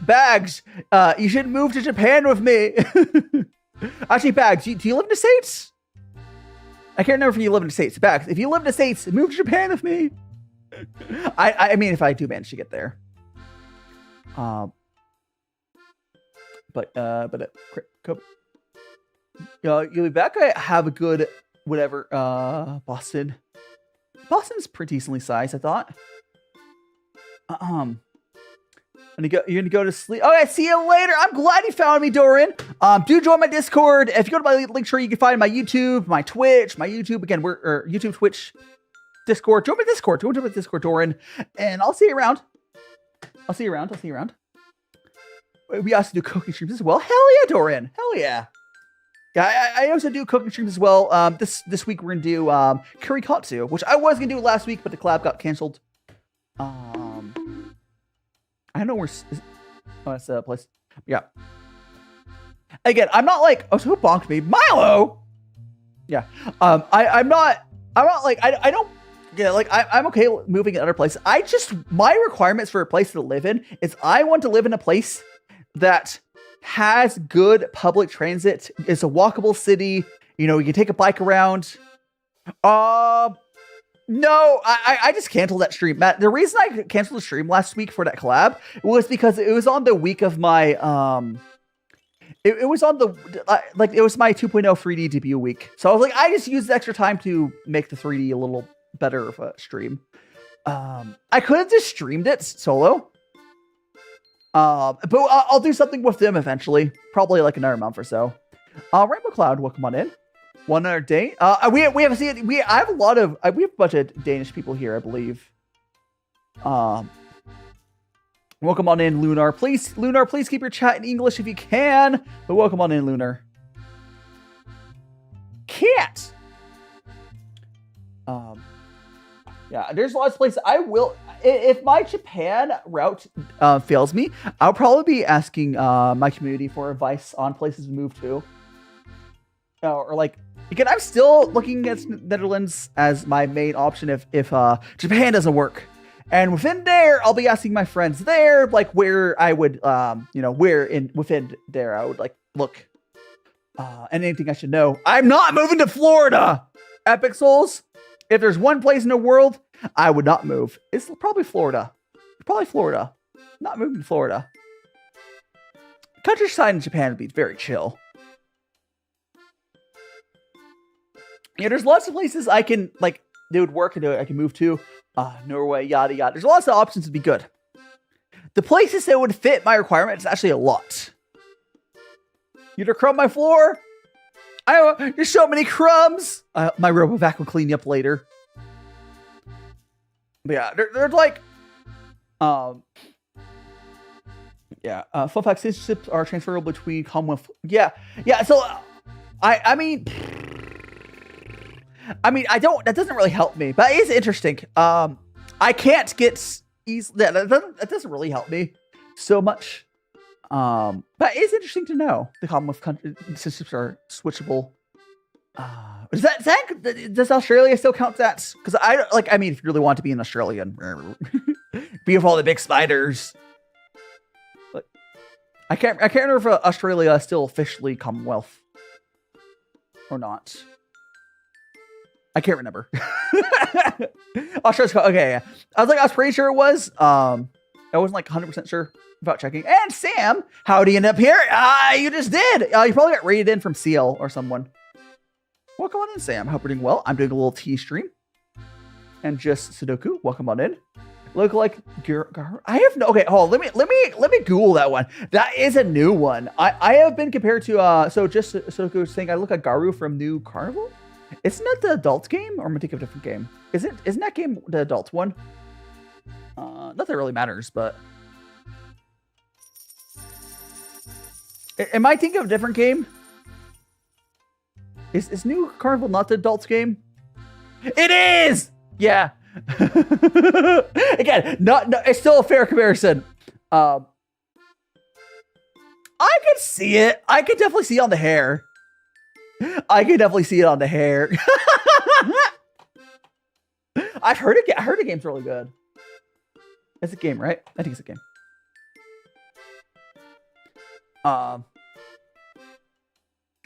you should move to Japan with me. Actually, Bags, do you live in the States? I can't remember if you live in the States. Bags, if you live in the States, move to Japan with me. I mean, if I do manage to get there. You'll be back. I have a good whatever. Boston's pretty decently sized, I thought. You're gonna go to sleep. Okay, see you later. I'm glad you found me, Doran. Do join my Discord. If you go to my link tree, you can find my YouTube, my Twitch, my YouTube. Again, we're YouTube, Twitch, Discord. Join my Discord. Join my Discord, Doran. And I'll see you around. I'll see you around. We also do cooking streams as well. Hell yeah, Doran. Hell yeah. Yeah, I also do cooking streams as well. This week we're gonna do curry katsu, which I was gonna do last week, but the collab got canceled. I don't know where. Oh, that's a place. Yeah. Again, I'm not like, oh, who bonked me? Milo. Yeah. I'm not like, I don't. Yeah, like I'm okay moving in other places. My requirements for a place to live in is I want to live in a place that has good public transit. It's a walkable city. You know, you can take a bike around. No, I just canceled that stream, Matt. The reason I canceled the stream last week for that collab was because it was on the week of my it was on the it was my 2.0 3D debut week. So I was like, I just used the extra time to make the 3D a little better of a stream. I could have just streamed it solo. But I'll do something with them eventually, probably like another month or so. Rainbow Cloud, welcome on in. One other day. We have a bunch of Danish people here, I believe. Welcome on in, Lunar. Please keep your chat in English if you can. But welcome on in, Lunar. Can't. Yeah, there's lots of places I will. If my Japan route fails me, I'll probably be asking my community for advice on places to move to. Or like, again, I'm still looking at Netherlands as my main option if Japan doesn't work. And within there, I'll be asking my friends there, like where I would, within there I would like look. And anything I should know. I'm not moving to Florida, Epic Souls. If there's one place in the world I would not move, it's probably Florida. Not moving to Florida. Countryside in Japan would be very chill. Yeah, there's lots of places I can, like, they would work and I can move to. Norway, yada yada. There's lots of options to be good. The places that would fit my requirements is actually a lot. You to crumb my floor? There's so many crumbs. My RoboVac will clean you up later. But yeah, they're like, fun fact, citizenships are transferable between Commonwealth. Yeah. So, I mean, that doesn't really help me, but it is interesting. I can't get easy. That doesn't really help me so much. But it's interesting to know the Commonwealth country citizenships are switchable. Does Australia still count that? Because I mean, if you really want to be an Australian, be with all the big spiders. But I can't remember if Australia is still officially Commonwealth or not. I can't remember. Australia's okay. Yeah. I was pretty sure it was. I wasn't like 100% sure without checking. And Sam, how do you end up here? You just did. You probably got raided in from CL or someone. Welcome on in, Sam. Hope you're doing well. I'm doing a little tea stream. And just Sudoku, welcome on in. Look like I have no. Okay, hold on. Let me Google that one. That is a new one. I have been compared to so just Sudoku saying I look like Garu from New Carnival. Isn't that the adult game, or am I thinking of a different game? Isn't that game the adult one? Not that it really matters, but am I thinking of a different game? Is New Carnival not the adults game? It is! Yeah. Again, it's still a fair comparison. I could see it. I could definitely see it on the hair. I I've heard it. I heard the game's really good. It's a game, right? I think it's a game.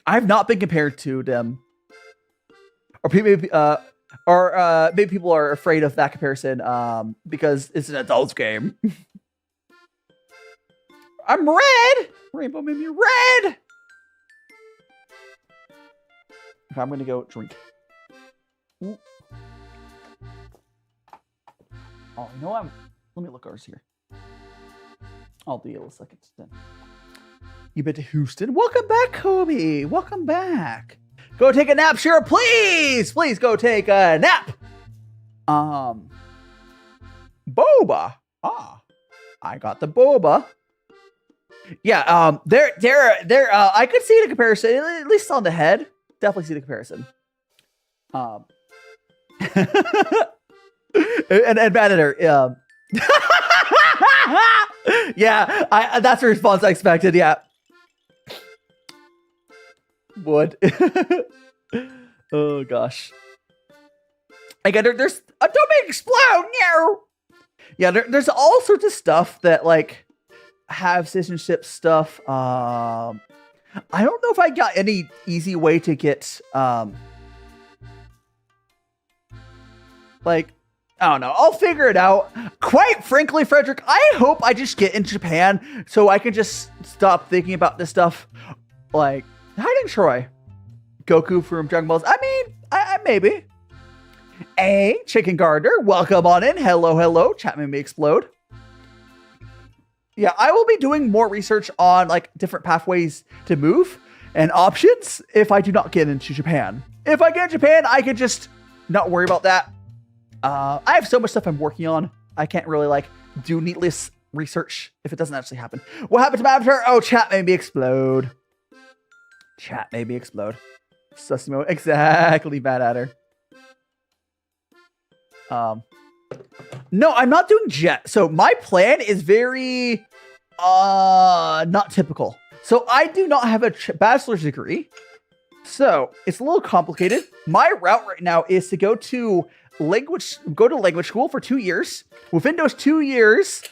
I've not been compared to them, or maybe people are afraid of that comparison because it's an adult's game. I'm red. Rainbow made me red. Okay, I'm gonna go drink. Ooh. Oh, you know what? Let me look ours here. I'll do a second then. You been to Houston? Welcome back, Kobe. Welcome back. Go take a nap, sure, please. Please go take a nap. Boba. I got the boba. Yeah, I could see the comparison, at least on the head. Definitely see the comparison. And Banner, yeah, that's the response I expected. Yeah, would. Oh gosh. Again, there's don't make it explode. No. Yeah, there's all sorts of stuff that like have citizenship stuff. I don't know if I got any easy way to get like, I don't know. I'll figure it out. Quite frankly, Frederick, I hope I just get in Japan so I can just stop thinking about this stuff. Like, hiding Troy. Goku from Dragon Balls. I mean, I maybe. Hey, Chicken Gardener, welcome on in. Hello, hello. Chat made me explode. Yeah, I will be doing more research on like different pathways to move and options if I do not get into Japan. If I get in Japan, I can just not worry about that. I have so much stuff I'm working on. I can't really like do needless research if it doesn't actually happen. What happened to my avatar? Oh, chat made me explode. Chat made me explode. Sussimo, exactly, bad at her. No, I'm not doing jet. So my plan is very not typical. So I do not have a bachelor's degree. So it's a little complicated. My route right now is to go to language school for 2 years. Within those 2 years,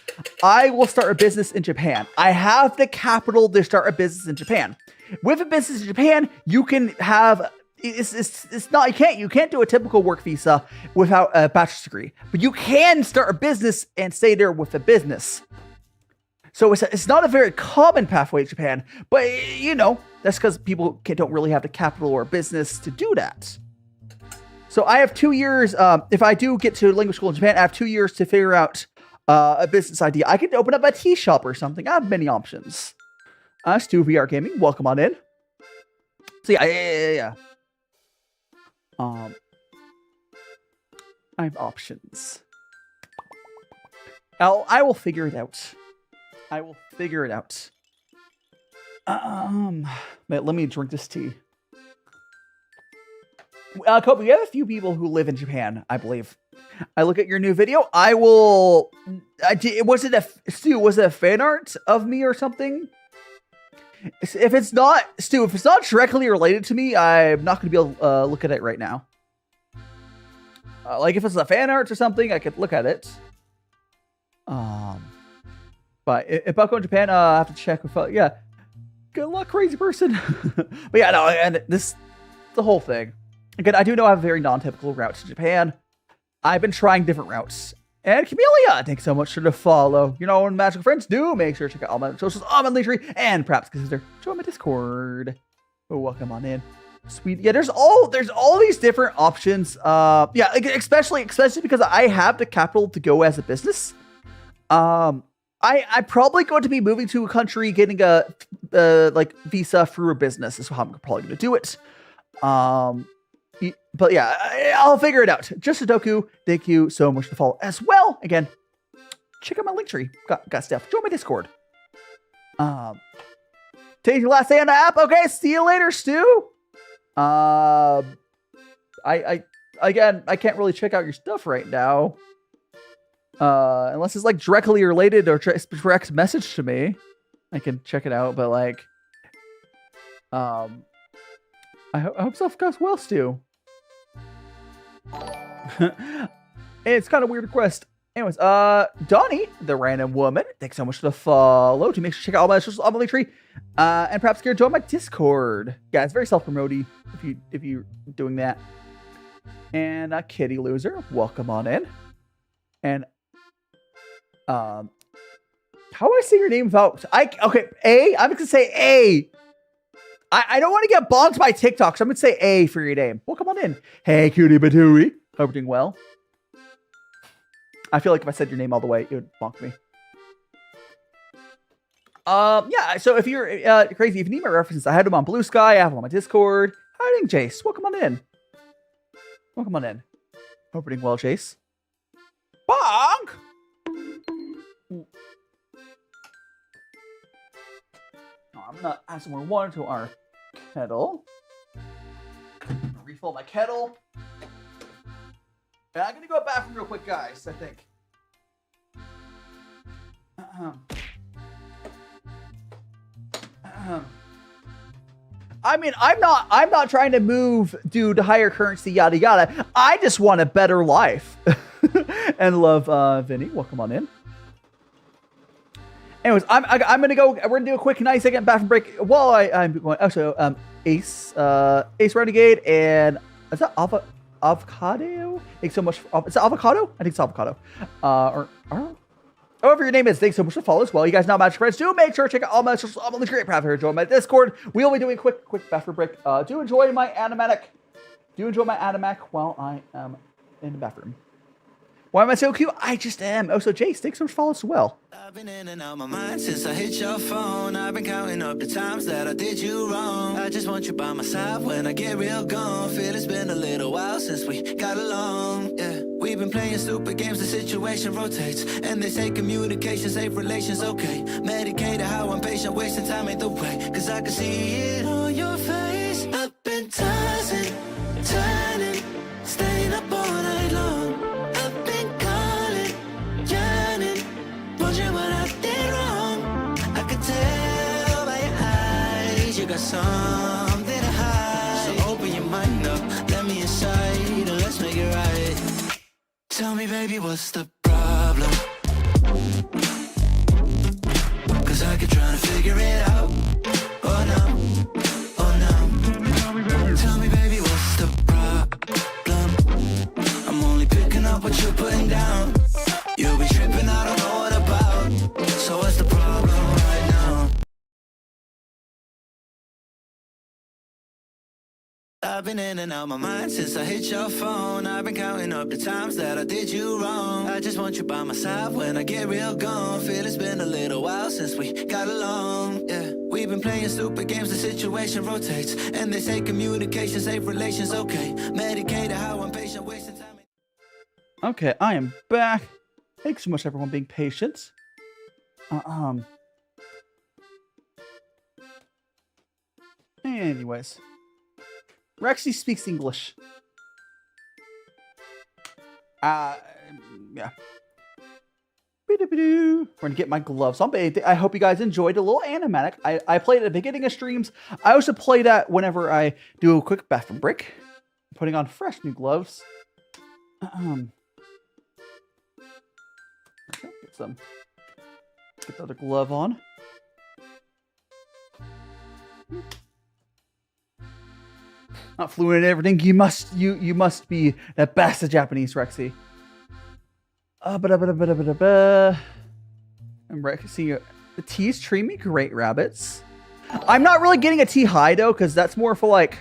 I will start a business in Japan. I have the capital to start a business in Japan. With a business in Japan, you can have you can't do a typical work visa without a bachelor's degree, but you can start a business and stay there with a business. So it's not a very common pathway in Japan, but you know, that's because people don't really have the capital or business to do that. So I have 2 years. If I do get to language school in Japan, I have 2 years to figure out a business idea. I could open up a tea shop or something. I have many options. Stu VR Gaming, welcome on in. So yeah. I have options. I will figure it out. Let me drink this tea. Kobe, we have a few people who live in Japan, I believe. I look at your new video. I will. Was it a fan art of me or something? If it's not, Stu, if it's not directly related to me, I'm not going to be able to look at it right now. Like if it's a fan art or something, I could look at it. But if I go to Japan, I have to check with, yeah. Good luck, crazy person. But yeah, no, and the whole thing. Again, I do know I have a very non-typical route to Japan. I've been trying different routes. And Camellia, thanks so much for the follow. You know, when magical friends do, make sure to check out all my socials on my link tree, and perhaps consider join my Discord. Oh, welcome on in. Sweet. Yeah, there's all these different options. Yeah, especially because I have the capital to go as a business. I'm probably going to be moving to a country, getting a like visa through a business. Is how I'm probably going to do it. But yeah, I'll figure it out. Just Sudoku, thank you so much for the follow as well. Again, check out my link tree. Got stuff. Join my Discord. Take your last day on the app. Okay, see you later, Stu. I can't really check out your stuff right now. Unless it's like directly related or direct message to me. I can check it out, but like, I hope stuff goes well, Stu. It's kind of weird request. Anyways, Donnie, the random woman, thanks so much for the follow. To make sure to check out all my socials on my link tree, and perhaps join my Discord. Yeah, it's very self-promoty if you're doing that. And Kitty Loser, welcome on in. And how do I say your name without I'm just gonna say A. I don't want to get bonked by TikTok, so I'm going to say A for your name. Well, come on in. Hey, cutie batooey. Hope you're doing well. I feel like if I said your name all the way, it would bonk me. Yeah, so if you're crazy, if you need my references, I had them on Blue Sky, I have them on my Discord. How are you doing, Jace? Welcome on in. Hope you're doing well, Jace. Bonk! I'm gonna add some more water to our kettle. Refill my kettle. And I'm gonna go to the bathroom real quick, guys, I think. I mean, I'm not trying to move due to higher currency, yada yada. I just want a better life. And love, Vinny. Welcome on in. Anyways, I'm gonna go. We're gonna do a quick 90-second bathroom break while I'm going. Also, Ace Renegade, and is that avocado? Thanks so much. Is that avocado? I think it's avocado. However your name is, thanks so much for follow as well. You guys know Magic Friends. Do make sure to check out all my socials. I'm on the great path here. Join my Discord. We'll be doing a quick bathroom break. Do enjoy my animatic. Do enjoy my animac while I am in the bathroom. Why am I so cute? I just am. Oh, so Jace, thanks so much for following as well. I've been in and out my mind since I hit your phone. I've been counting up the times that I did you wrong. I just want you by my side when I get real gone. Feel it's been a little while since we got along. Yeah, we've been playing stupid games, the situation rotates. And they say communication, safe relations, okay. Medicated how I'm patient, wasting time ain't the way. Cause I can see it on your face. I've been tossing, turning, staying up all night long. Something to hide. So open your mind up, let me inside, and let's make it right. Tell me, baby, what's the problem? Cause I keep trying to figure it out. Oh no, oh no. Tell me, baby, what's the problem? I'm only picking up what you're putting down. You'll be tripping, I don't know what about. So what's the problem right now? I've been in and out my mind since I hit your phone. I've been counting up the times that I did you wrong. I just want you by my side when I get real gone. Feel it's been a little while since we got along. Yeah, we've been playing stupid games, the situation rotates. And they say communication, safe relations, okay. Medicated how I'm patient, wasting time. Okay, I am back. Thanks so much, everyone, being patient. Anyways. Rexy speaks English. Yeah. We're gonna get my gloves on. I hope you guys enjoyed a little animatic. I played at the beginning of streams. I also play that whenever I do a quick bathroom break. I'm putting on fresh new gloves. Okay, get the other glove on. Not fluent in everything. You must be the best at Japanese, Rexy. I'm Rexy. The tea's treat me great, rabbits. I'm not really getting a tea high though, because that's more for like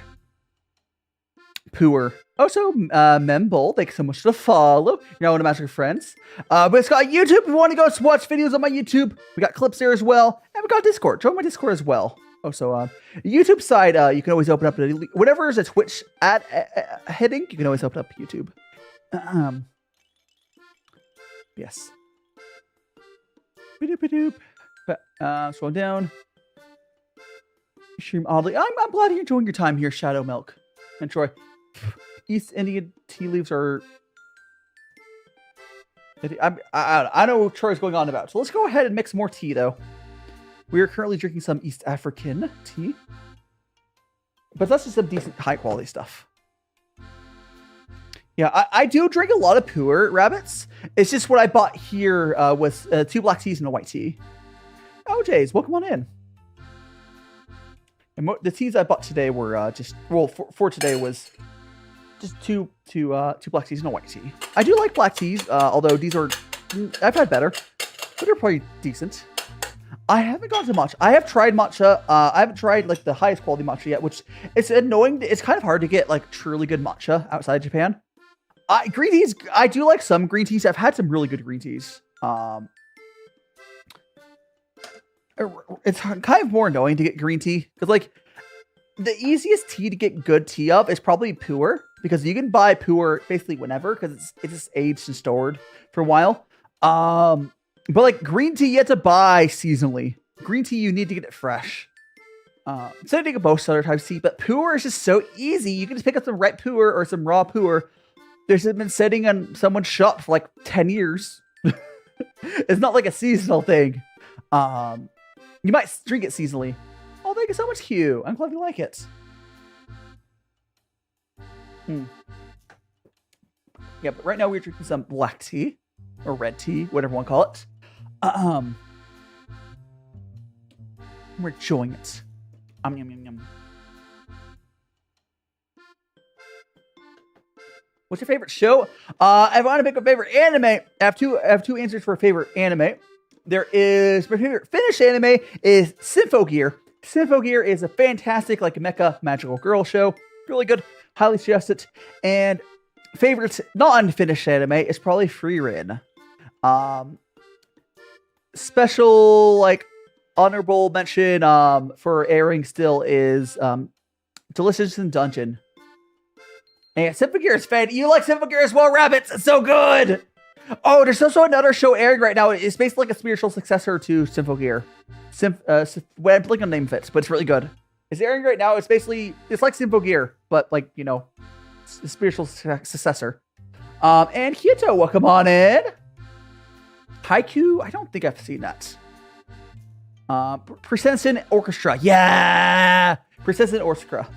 Pu'er. Also, Memble, thanks so much for the follow. You're now one of my Magic Friends. But it's got YouTube. If you want to go watch videos on my YouTube, we got clips there as well. And we got Discord. Join my Discord as well. Also, YouTube side, you can always open up whenever there's a Twitch ad heading, you can always open up YouTube. Yes. Scroll down. Stream oddly. I'm glad you're enjoying your time here, Shadow Milk and Troy. East Indian tea leaves are. I know what Troy's going on about. So let's go ahead and mix more tea, though. We are currently drinking some East African tea. But that's just some decent high quality stuff. Yeah, I do drink a lot of Pu'er rabbits. It's just what I bought here was 2 black teas and a white tea. Oh, Jays, welcome on in. And the teas I bought today were for today was just two black teas and a white tea. I do like black teas, although these are, I've had better, but they're probably decent. I haven't gone to matcha. I have tried matcha. I haven't tried like the highest quality matcha yet, which it's annoying. It's kind of hard to get like truly good matcha outside Japan. Green teas, I do like some green teas. I've had some really good green teas. It's kind of more annoying to get green tea because like the easiest tea to get good tea of is probably Pu'er, because you can buy Pu'er basically whenever because it's just aged and stored for a while. But like green tea, you have to buy seasonally. Green tea, you need to get it fresh. So I think of most other types tea, but Pu'er is just so easy. You can just pick up some red Pu'er or some raw Pu'er. There's been sitting on someone's shop for like 10 years. It's not like a seasonal thing. You might drink it seasonally. Oh, thank you so much, Hugh. I'm glad you like it. Yeah, but right now we're drinking some black tea or red tea, whatever you want to call it. We're enjoying it. Yum, yum, yum. What's your favorite show? I want to pick a favorite anime. I have two answers for a favorite anime. There is my favorite Finnish anime is Symphogear. Symphogear is a fantastic like mecha magical girl show. Really good. Highly suggest it. And favorite non-Finnish anime is probably Frieren. Special like honorable mention for airing still is Delicious in Dungeon. And Symphogear is fan. You like Symphogear as well, Rabbits? It's so good. Oh, there's also another show airing right now. It's basically like a spiritual successor to Symphogear. When I'm blinking on name fits, but it's really good. It's airing right now. It's like Symphogear, but like, you know, the spiritual successor. And Hito, welcome on in. Haiku, I don't think I've seen that. Persistent Orchestra. Yeah! Persistent Orchestra.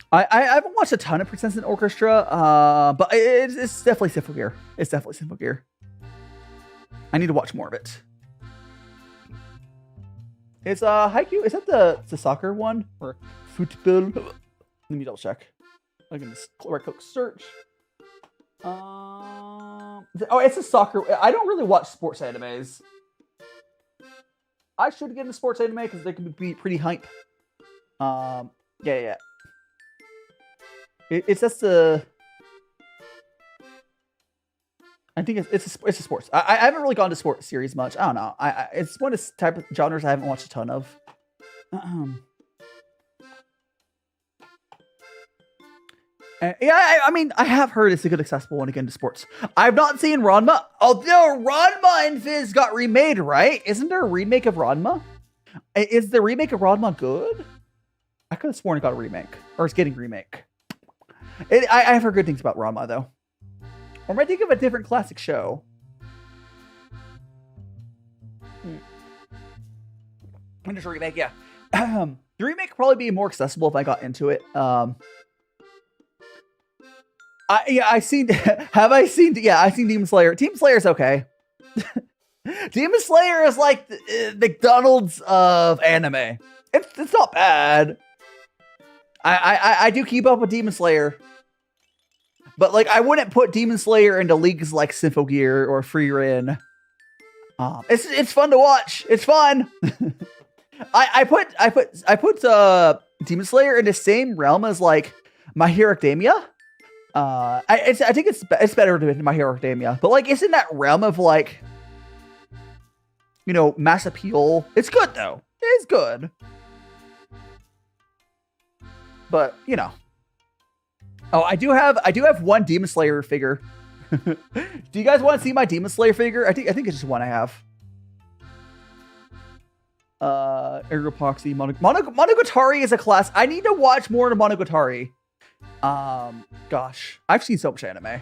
I haven't watched a ton of Persistent Orchestra, but it's definitely Symphogear. It's definitely Symphogear. I need to watch more of it. Is Haiku, is that the soccer one? Or football? Let me double check. I can just right click search. Oh, it's a soccer. I don't really watch sports animes. I should get into sports anime because they can be pretty hype. Yeah. It's just the. I think it's a sports. I haven't really gone to sports series much. I don't know. It's one of the type of genres I haven't watched a ton of. Yeah, I mean, I have heard it's a good accessible one again to sports. I've not seen Ranma, although Ranma and Fizz got remade, right? Isn't there a remake of Ranma? Is the remake of Ranma good? I could have sworn it got a remake, or it's getting remake. I've heard good things about Ranma though. Or might think of a different classic show. And just a remake, yeah. The remake could probably be more accessible if I got into it. I've seen Demon Slayer. Demon Slayer's okay. Demon Slayer is like the McDonald's of anime. It's not bad. I do keep up with Demon Slayer. But like I wouldn't put Demon Slayer into leagues like Symphogear or Frieren. It's fun to watch. It's fun. I put Demon Slayer in the same realm as like My Hero Academia. I think it's better than My Hero Academia, but like it's in that realm of like, you know, mass appeal. It's good though. It's good, but you know. Oh, I do have one Demon Slayer figure. Do you guys want to see my Demon Slayer figure? I think it's just one I have. Ergopoxy, Monogatari is a class. I need to watch more of Monogatari. Gosh, I've seen so much anime.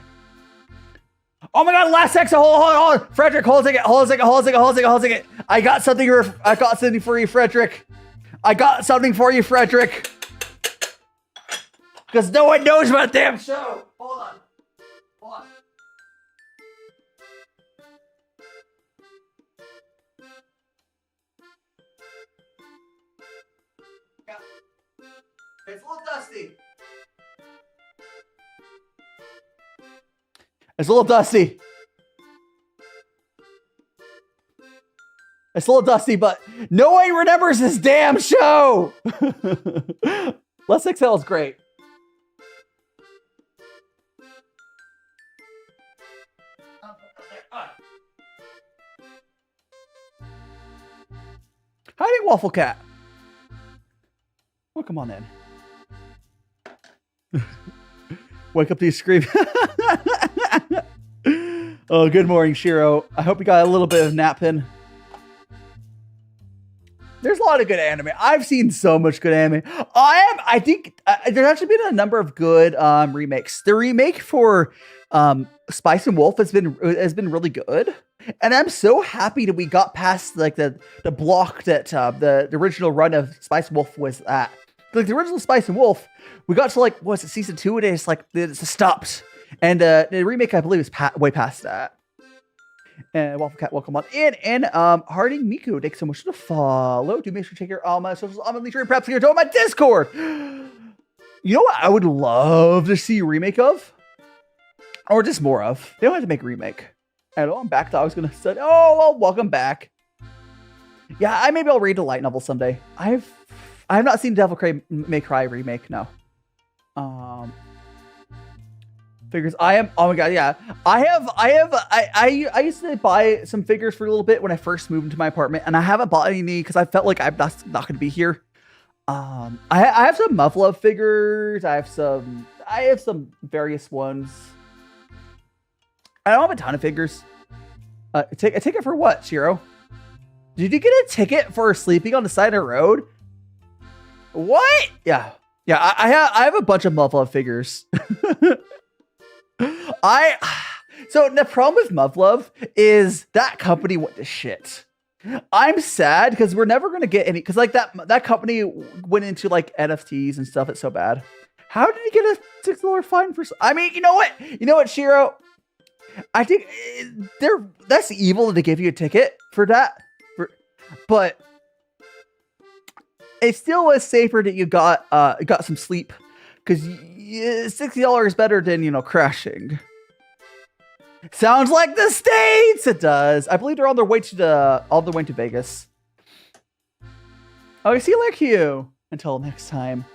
Oh my god, last section. Hold on. Frederick, hold a second. I got something for you, Frederick. Because no one knows about the damn show. Hold on. Yeah. It's a little dusty. It's a little dusty, but no one remembers this damn show. Let's Excel is great. Hiding Waffle Cat. Welcome on in. Wake up to you scream. Oh, good morning, Shiro. I hope you got a little bit of napping. There's lot of good anime. I've seen so much good anime. I think there's actually been a number of good remakes. The remake for Spice and Wolf has been really good, and I'm so happy that we got past like the block that the original run of Spice and Wolf was at. Like the original Spice and Wolf, we got to like what's it, season 2, and it's like it's stopped, and the remake I believe is way past that. And Waffle Cat, welcome on in. And Harding Miku, thanks so much for the follow. Do make sure to check your all my socials on my link tree, and perhaps join my Discord. You know what I would love to see a remake of? Or just more of. They don't have to make a remake. I know I'm back to I was gonna say, oh well, welcome back. Yeah, maybe I'll read a light novel someday. I have not seen Devil May Cry remake, no. Figures. Oh my god, yeah. I used to buy some figures for a little bit when I first moved into my apartment, and I haven't bought any because I felt like I'm not gonna be here. I have some Mufflove figures. I have some various ones. I don't have a ton of figures. A ticket for what, Shiro? Did you get a ticket for sleeping on the side of the road? What? Yeah. I have a bunch of Mufflove figures. So the problem with Mufflove is that company went to shit. I'm sad because we're never gonna get any because like that company went into like NFTs and stuff. It's so bad. How did he get a $6 fine for? I mean, you know what, Shiro? I think that's evil to give you a ticket for that. But it still was safer that you got some sleep because $60 is better than crashing. Sounds like the States. It does. I believe they're on their way to Vegas. Okay, see you later, Q. Until next time.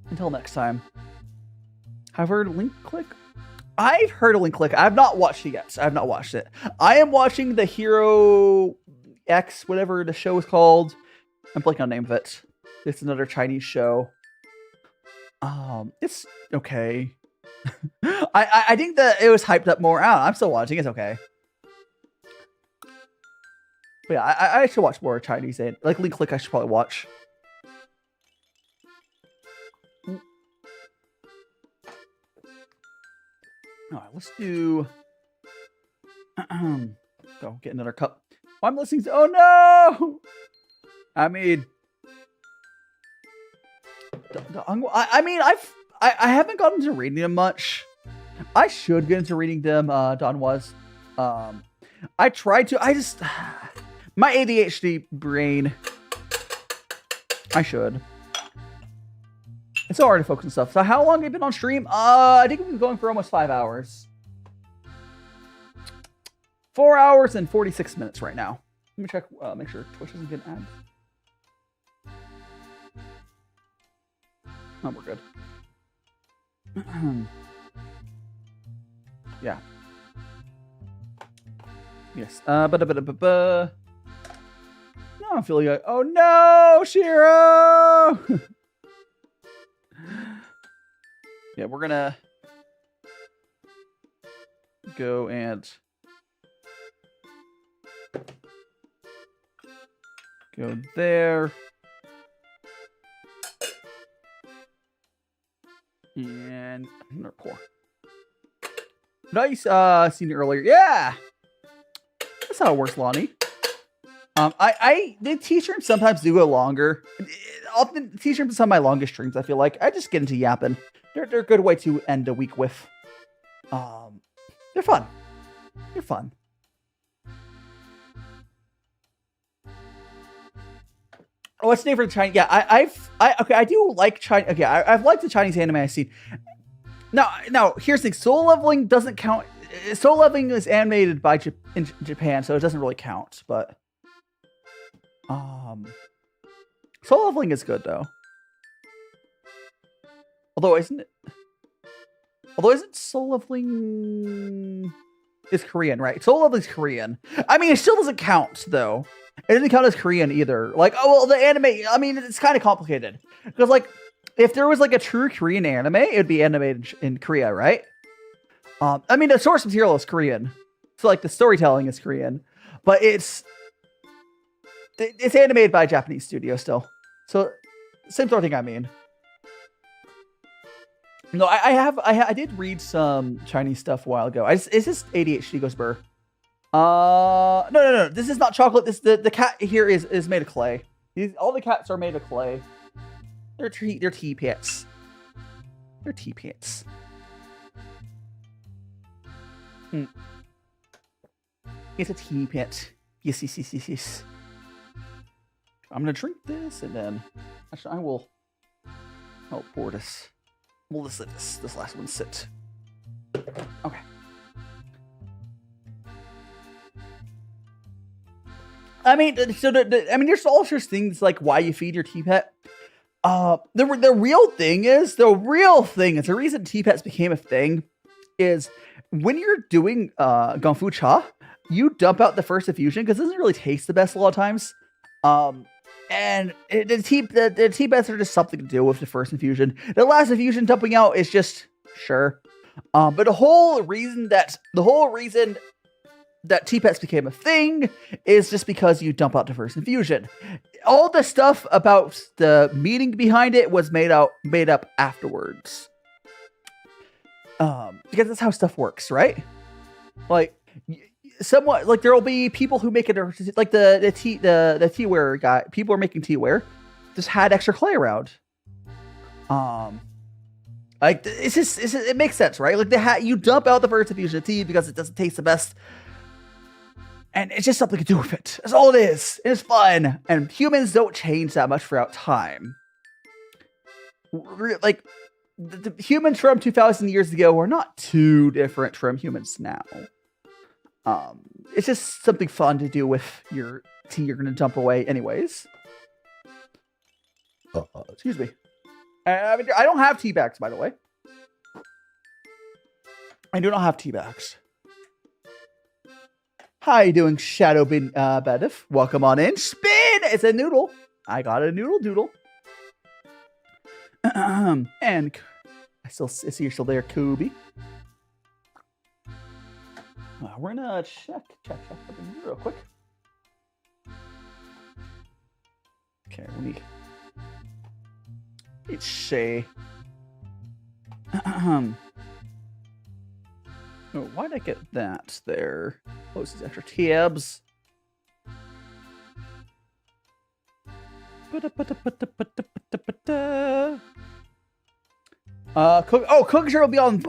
Until next time. Have heard of Link Click? I've heard of Link Click. I've not watched it yet. I have not watched it. I am watching the Hero X, whatever the show is called. I'm blanking on the name of it. It's another Chinese show. It's okay. I think that it was hyped up more. I'm still watching. It's okay. But yeah, I should watch more Chinese. Like Link Click, I should probably watch. All right, let's do. Go get another cup. Oh, I'm listening to. Oh no! I mean, I haven't gotten into reading them much. I should get into reading them. Don was. I tried to. I just my ADHD brain. I should. It's so hard to focus on stuff. So how long have you been on stream? I think we've been going for almost 5 hours. 4 hours and 46 minutes right now. Let me check, make sure Twitch doesn't get ads. Oh, we're good. Yeah. Yes. No, I'm feeling like, oh no, Shiro! Yeah, we're gonna go and go there. And another pour. Nice, seen it earlier. Yeah! That's how it works, Lonnie. The t-shirts sometimes do go longer. Often t-shirts are some of my longest streams, I feel like. I just get into yapping. They're a good way to end a week with. They're fun. They're fun. Oh, what's the name for the Chinese? Yeah, I do like China. Okay, I've liked the Chinese anime I've seen. Now, here's the thing. Soul Leveling doesn't count. Soul Leveling is animated by in Japan, so it doesn't really count. But Soul Leveling is good though. Although isn't Soul Leveling is Korean, right? Soul Leveling's Korean. I mean, it still doesn't count though. It doesn't count as Korean either. Like, oh well, the anime. I mean, it's kind of complicated because like, if there was like a true Korean anime, it would be animated in Korea, right? I mean, the source material is Korean, so like the storytelling is Korean. but it's animated by a Japanese studio still. So same sort of thing. I mean, no, I did read some Chinese stuff a while ago. It's just ADHD goes burr. No. This is not chocolate. The cat here is made of clay. All the cats are made of clay. They're tea pits. They're tea pits. It's a tea pit. Yes. I'm gonna drink this and then actually I'll pour this. We'll just let this last one sit. Okay. I mean, so there's all sorts of things like why you feed your tea pet. The real thing is the reason tea pets became a thing is when you're doing gongfucha, you dump out the first infusion because it doesn't really taste the best a lot of times. And the tea pets are just something to do with the first infusion. The last infusion dumping out is just sure. But the whole reason that tea pets became a thing is just because you dump out the first infusion. All the stuff about the meaning behind it was made up afterwards. Because that's how stuff works, right? Like, somewhat like there will be people who make it like the teaware guy. People are making teaware, just had extra clay around. Like it makes sense, right? Like you dump out the first infusion of tea because it doesn't taste the best. And it's just something to do with it. That's all it is. It's fun. And humans don't change that much throughout time. Like, the humans from 2,000 years ago are not too different from humans now. It's just something fun to do with your tea you're going to dump away anyways. Excuse me. I mean, I don't have tea bags, by the way. I do not have tea bags. How you doing, Shadow Bin Badif? Welcome on in. Spin! It's a noodle. I got a noodle doodle. And I see you're still there, Kobe. We're gonna check something real quick. Okay, it's Shay. Oh, why'd I get that there? Close these extra tabs. Cooking Show will be on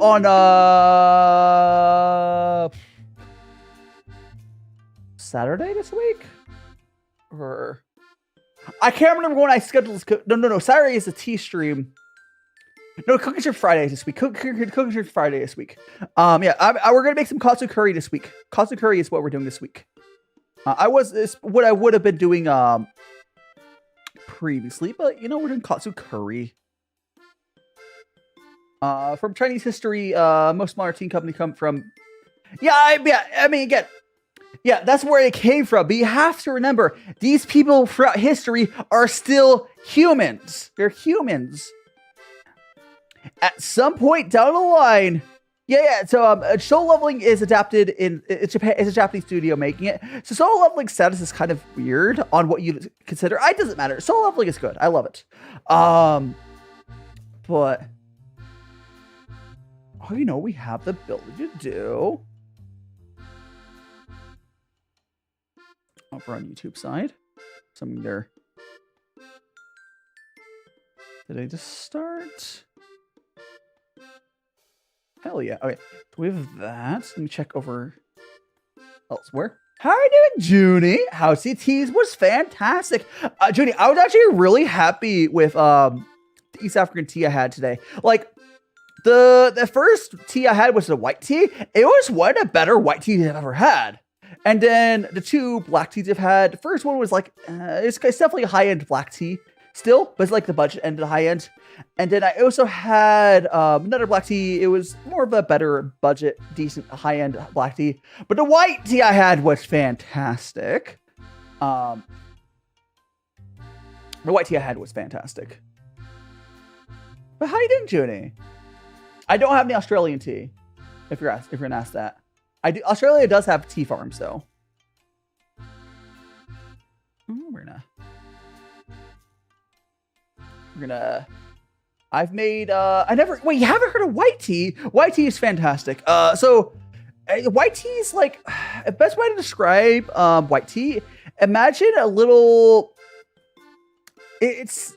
Saturday this week? Or I can't remember when I scheduled this. No. Saturday is a tea stream. No, Cooking Show Friday this week. Cooking Show Friday this week. We're gonna make some katsu curry this week. Katsu curry is what we're doing this week. What I would have been doing previously, but we're doing katsu curry. From Chinese history, most modern tea company come from. That's where it came from. But you have to remember, these people throughout history are still humans. They're humans. At some point down the line, So soul leveling is adapted in Japan. It's a Japanese studio making it. So soul leveling status is kind of weird on what you consider. It doesn't matter. Soul leveling is good. I love it. But we have the ability to do. Over on YouTube side, something there. Did I just start? Hell yeah. Okay. So we have that. Let me check over elsewhere. How are you doing, Junie? House Teas was fantastic. Junie, I was actually really happy with the East African tea I had today. Like, the first tea I had was the white tea. It was one of the better white teas I've ever had. And then the two black teas I've had, the first one was like, it's definitely a high-end black tea still, but it's like the budget end of the high-end. And then I also had another black tea. It was more of a better budget, decent, high-end black tea. But the white tea I had was fantastic. The white tea I had was fantastic. But how you doing, Junie? I don't have any Australian tea, if you're gonna ask that. I do. Australia does have tea farms, though. We're gonna. I've made. I never. Wait, you haven't heard of white tea? White tea is fantastic. So white tea is like best way to describe white tea. Imagine a little. It's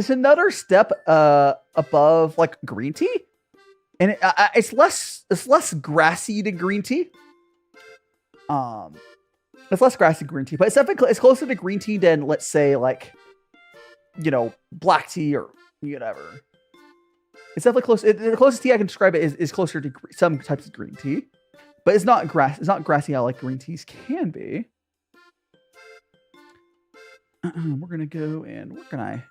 another step above like green tea, and it's less grassy than green tea. It's less grassy than green tea, but it's closer to green tea than, let's say, like, you know, black tea or whatever. It's definitely close. The closest tea I can describe it is closer to some types of green tea, but it's not grassy how like green teas can be. We're gonna go and where can I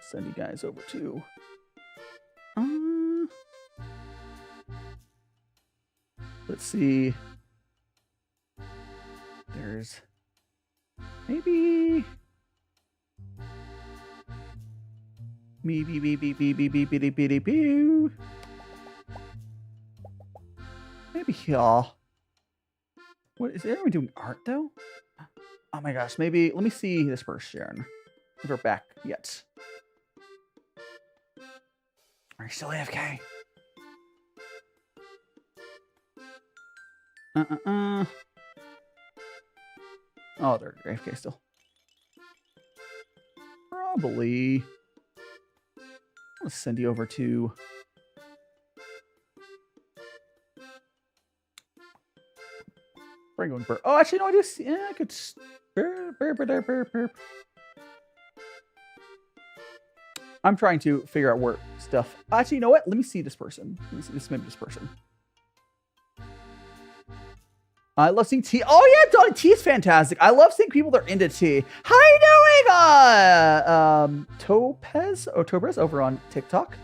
send you guys over to? Let's see. There's maybe y'all. What is everyone doing art though? Oh my gosh, maybe let me see this first, Sharon. If we're back yet. Are you still AFK? Oh, they're AFK still. Probably. Let's send you over to. Going for. Oh, actually, no. I could. I'm trying to figure out work stuff. Actually, you know what? Let me see this person. Let me see this. Maybe this person. I love seeing tea. Oh yeah, Donnie, tea is fantastic. I love seeing people that are into tea. How are you doing? Topaz over on TikTok.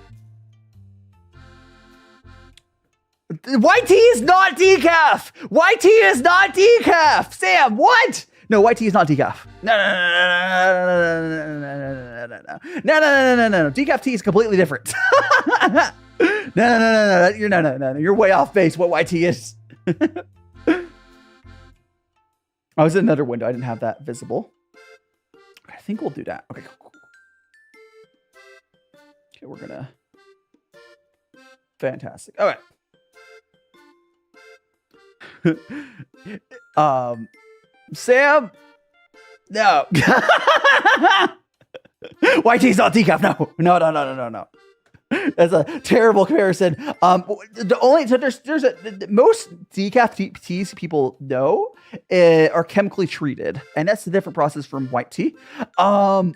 White tea is not decaf. White tea is not decaf. Sam, what? No, white tea is not decaf. No. Decaf tea is completely different. No. You're way off base. What white tea is? I was in another window. I didn't have that visible. I think we'll do that. Okay, cool. Okay, we're gonna. Fantastic. All right. Sam. No. White tea's not decaf. No. That's a terrible comparison. Most decaf teas people know are chemically treated, and that's a different process from white tea. And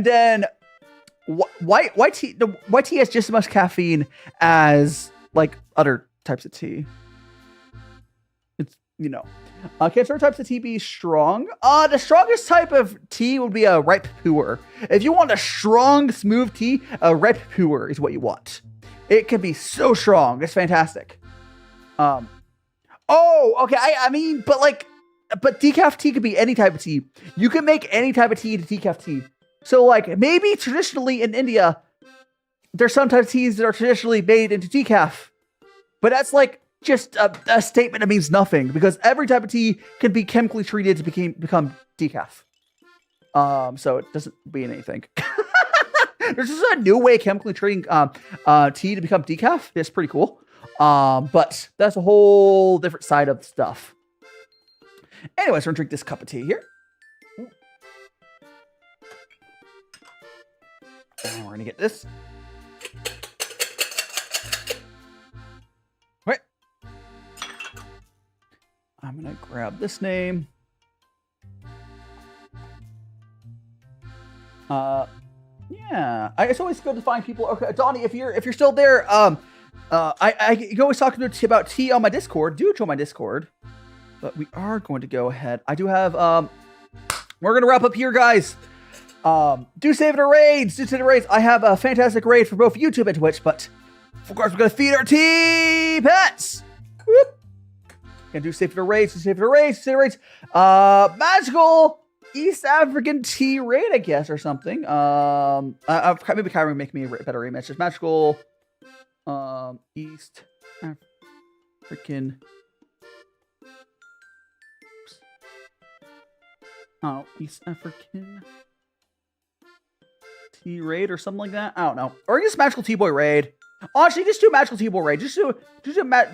then white tea has just as much caffeine as like other types of tea. It's can certain types of tea be strong? The strongest type of tea would be a ripe pu'er. If you want a strong, smooth tea, a ripe pu'er is what you want. It can be so strong. It's fantastic. Oh, okay. I mean, but decaf tea could be any type of tea. You can make any type of tea into decaf tea. So, like, maybe traditionally in India, there's some types of teas that are traditionally made into decaf. But that's like just a statement that means nothing, because every type of tea can be chemically treated to become decaf. So it doesn't mean anything. There's just a new way of chemically treating tea to become decaf. It's pretty cool. But that's a whole different side of stuff. Anyways, we're gonna drink this cup of tea here. And we're gonna get this. I'm gonna grab this name. Yeah, it's always good to find people. Okay, Donnie, if you're still there, you can always talk about tea on my Discord. Do join my Discord. But we are going to go ahead. I do have we're gonna wrap up here, guys. Do save the raids. I have a fantastic raid for both YouTube and Twitch, but of course we're gonna feed our tea pets. Whoop. Gonna do save the raids. Magical East African tea raid, I guess, or something. Maybe Kyrie will make me a better image. Just magical East African. Oh, East African T raid or something like that. I don't know. Or just Magical T-Boy raid. Honestly, just do Magical T-Boy raid. Just do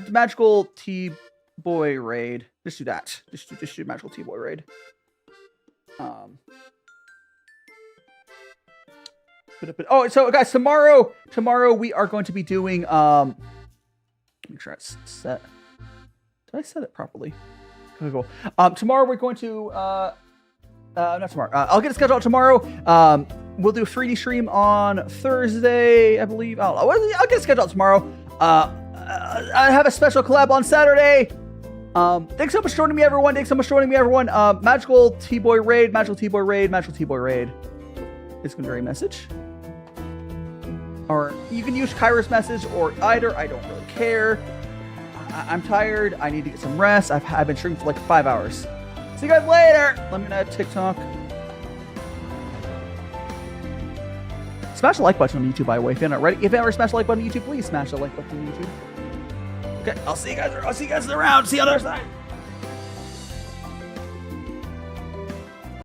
Magical T-Boy raid. Just do that. Just do Magical T-Boy raid. Oh, so guys, tomorrow we are going to be doing make sure it's set. Did I set it properly? Okay, cool. Tomorrow we're going to not tomorrow. I'll get a schedule out tomorrow. We'll do a 3D stream on Thursday, I believe. I'll get a schedule out tomorrow. I have a special collab on Saturday. Thanks so much for joining me, everyone. Magical T-Boy raid. It's going to be a message. Or you can use Kyra's message or either. I don't really care. I'm tired. I need to get some rest. I've been streaming for like 5 hours. See you guys later. Let me know TikTok. Smash the like button on YouTube, by the way. If you're not ready, if you ever smash the like button on YouTube, please smash the like button on YouTube. Okay, I'll see you guys around. See you on the other side.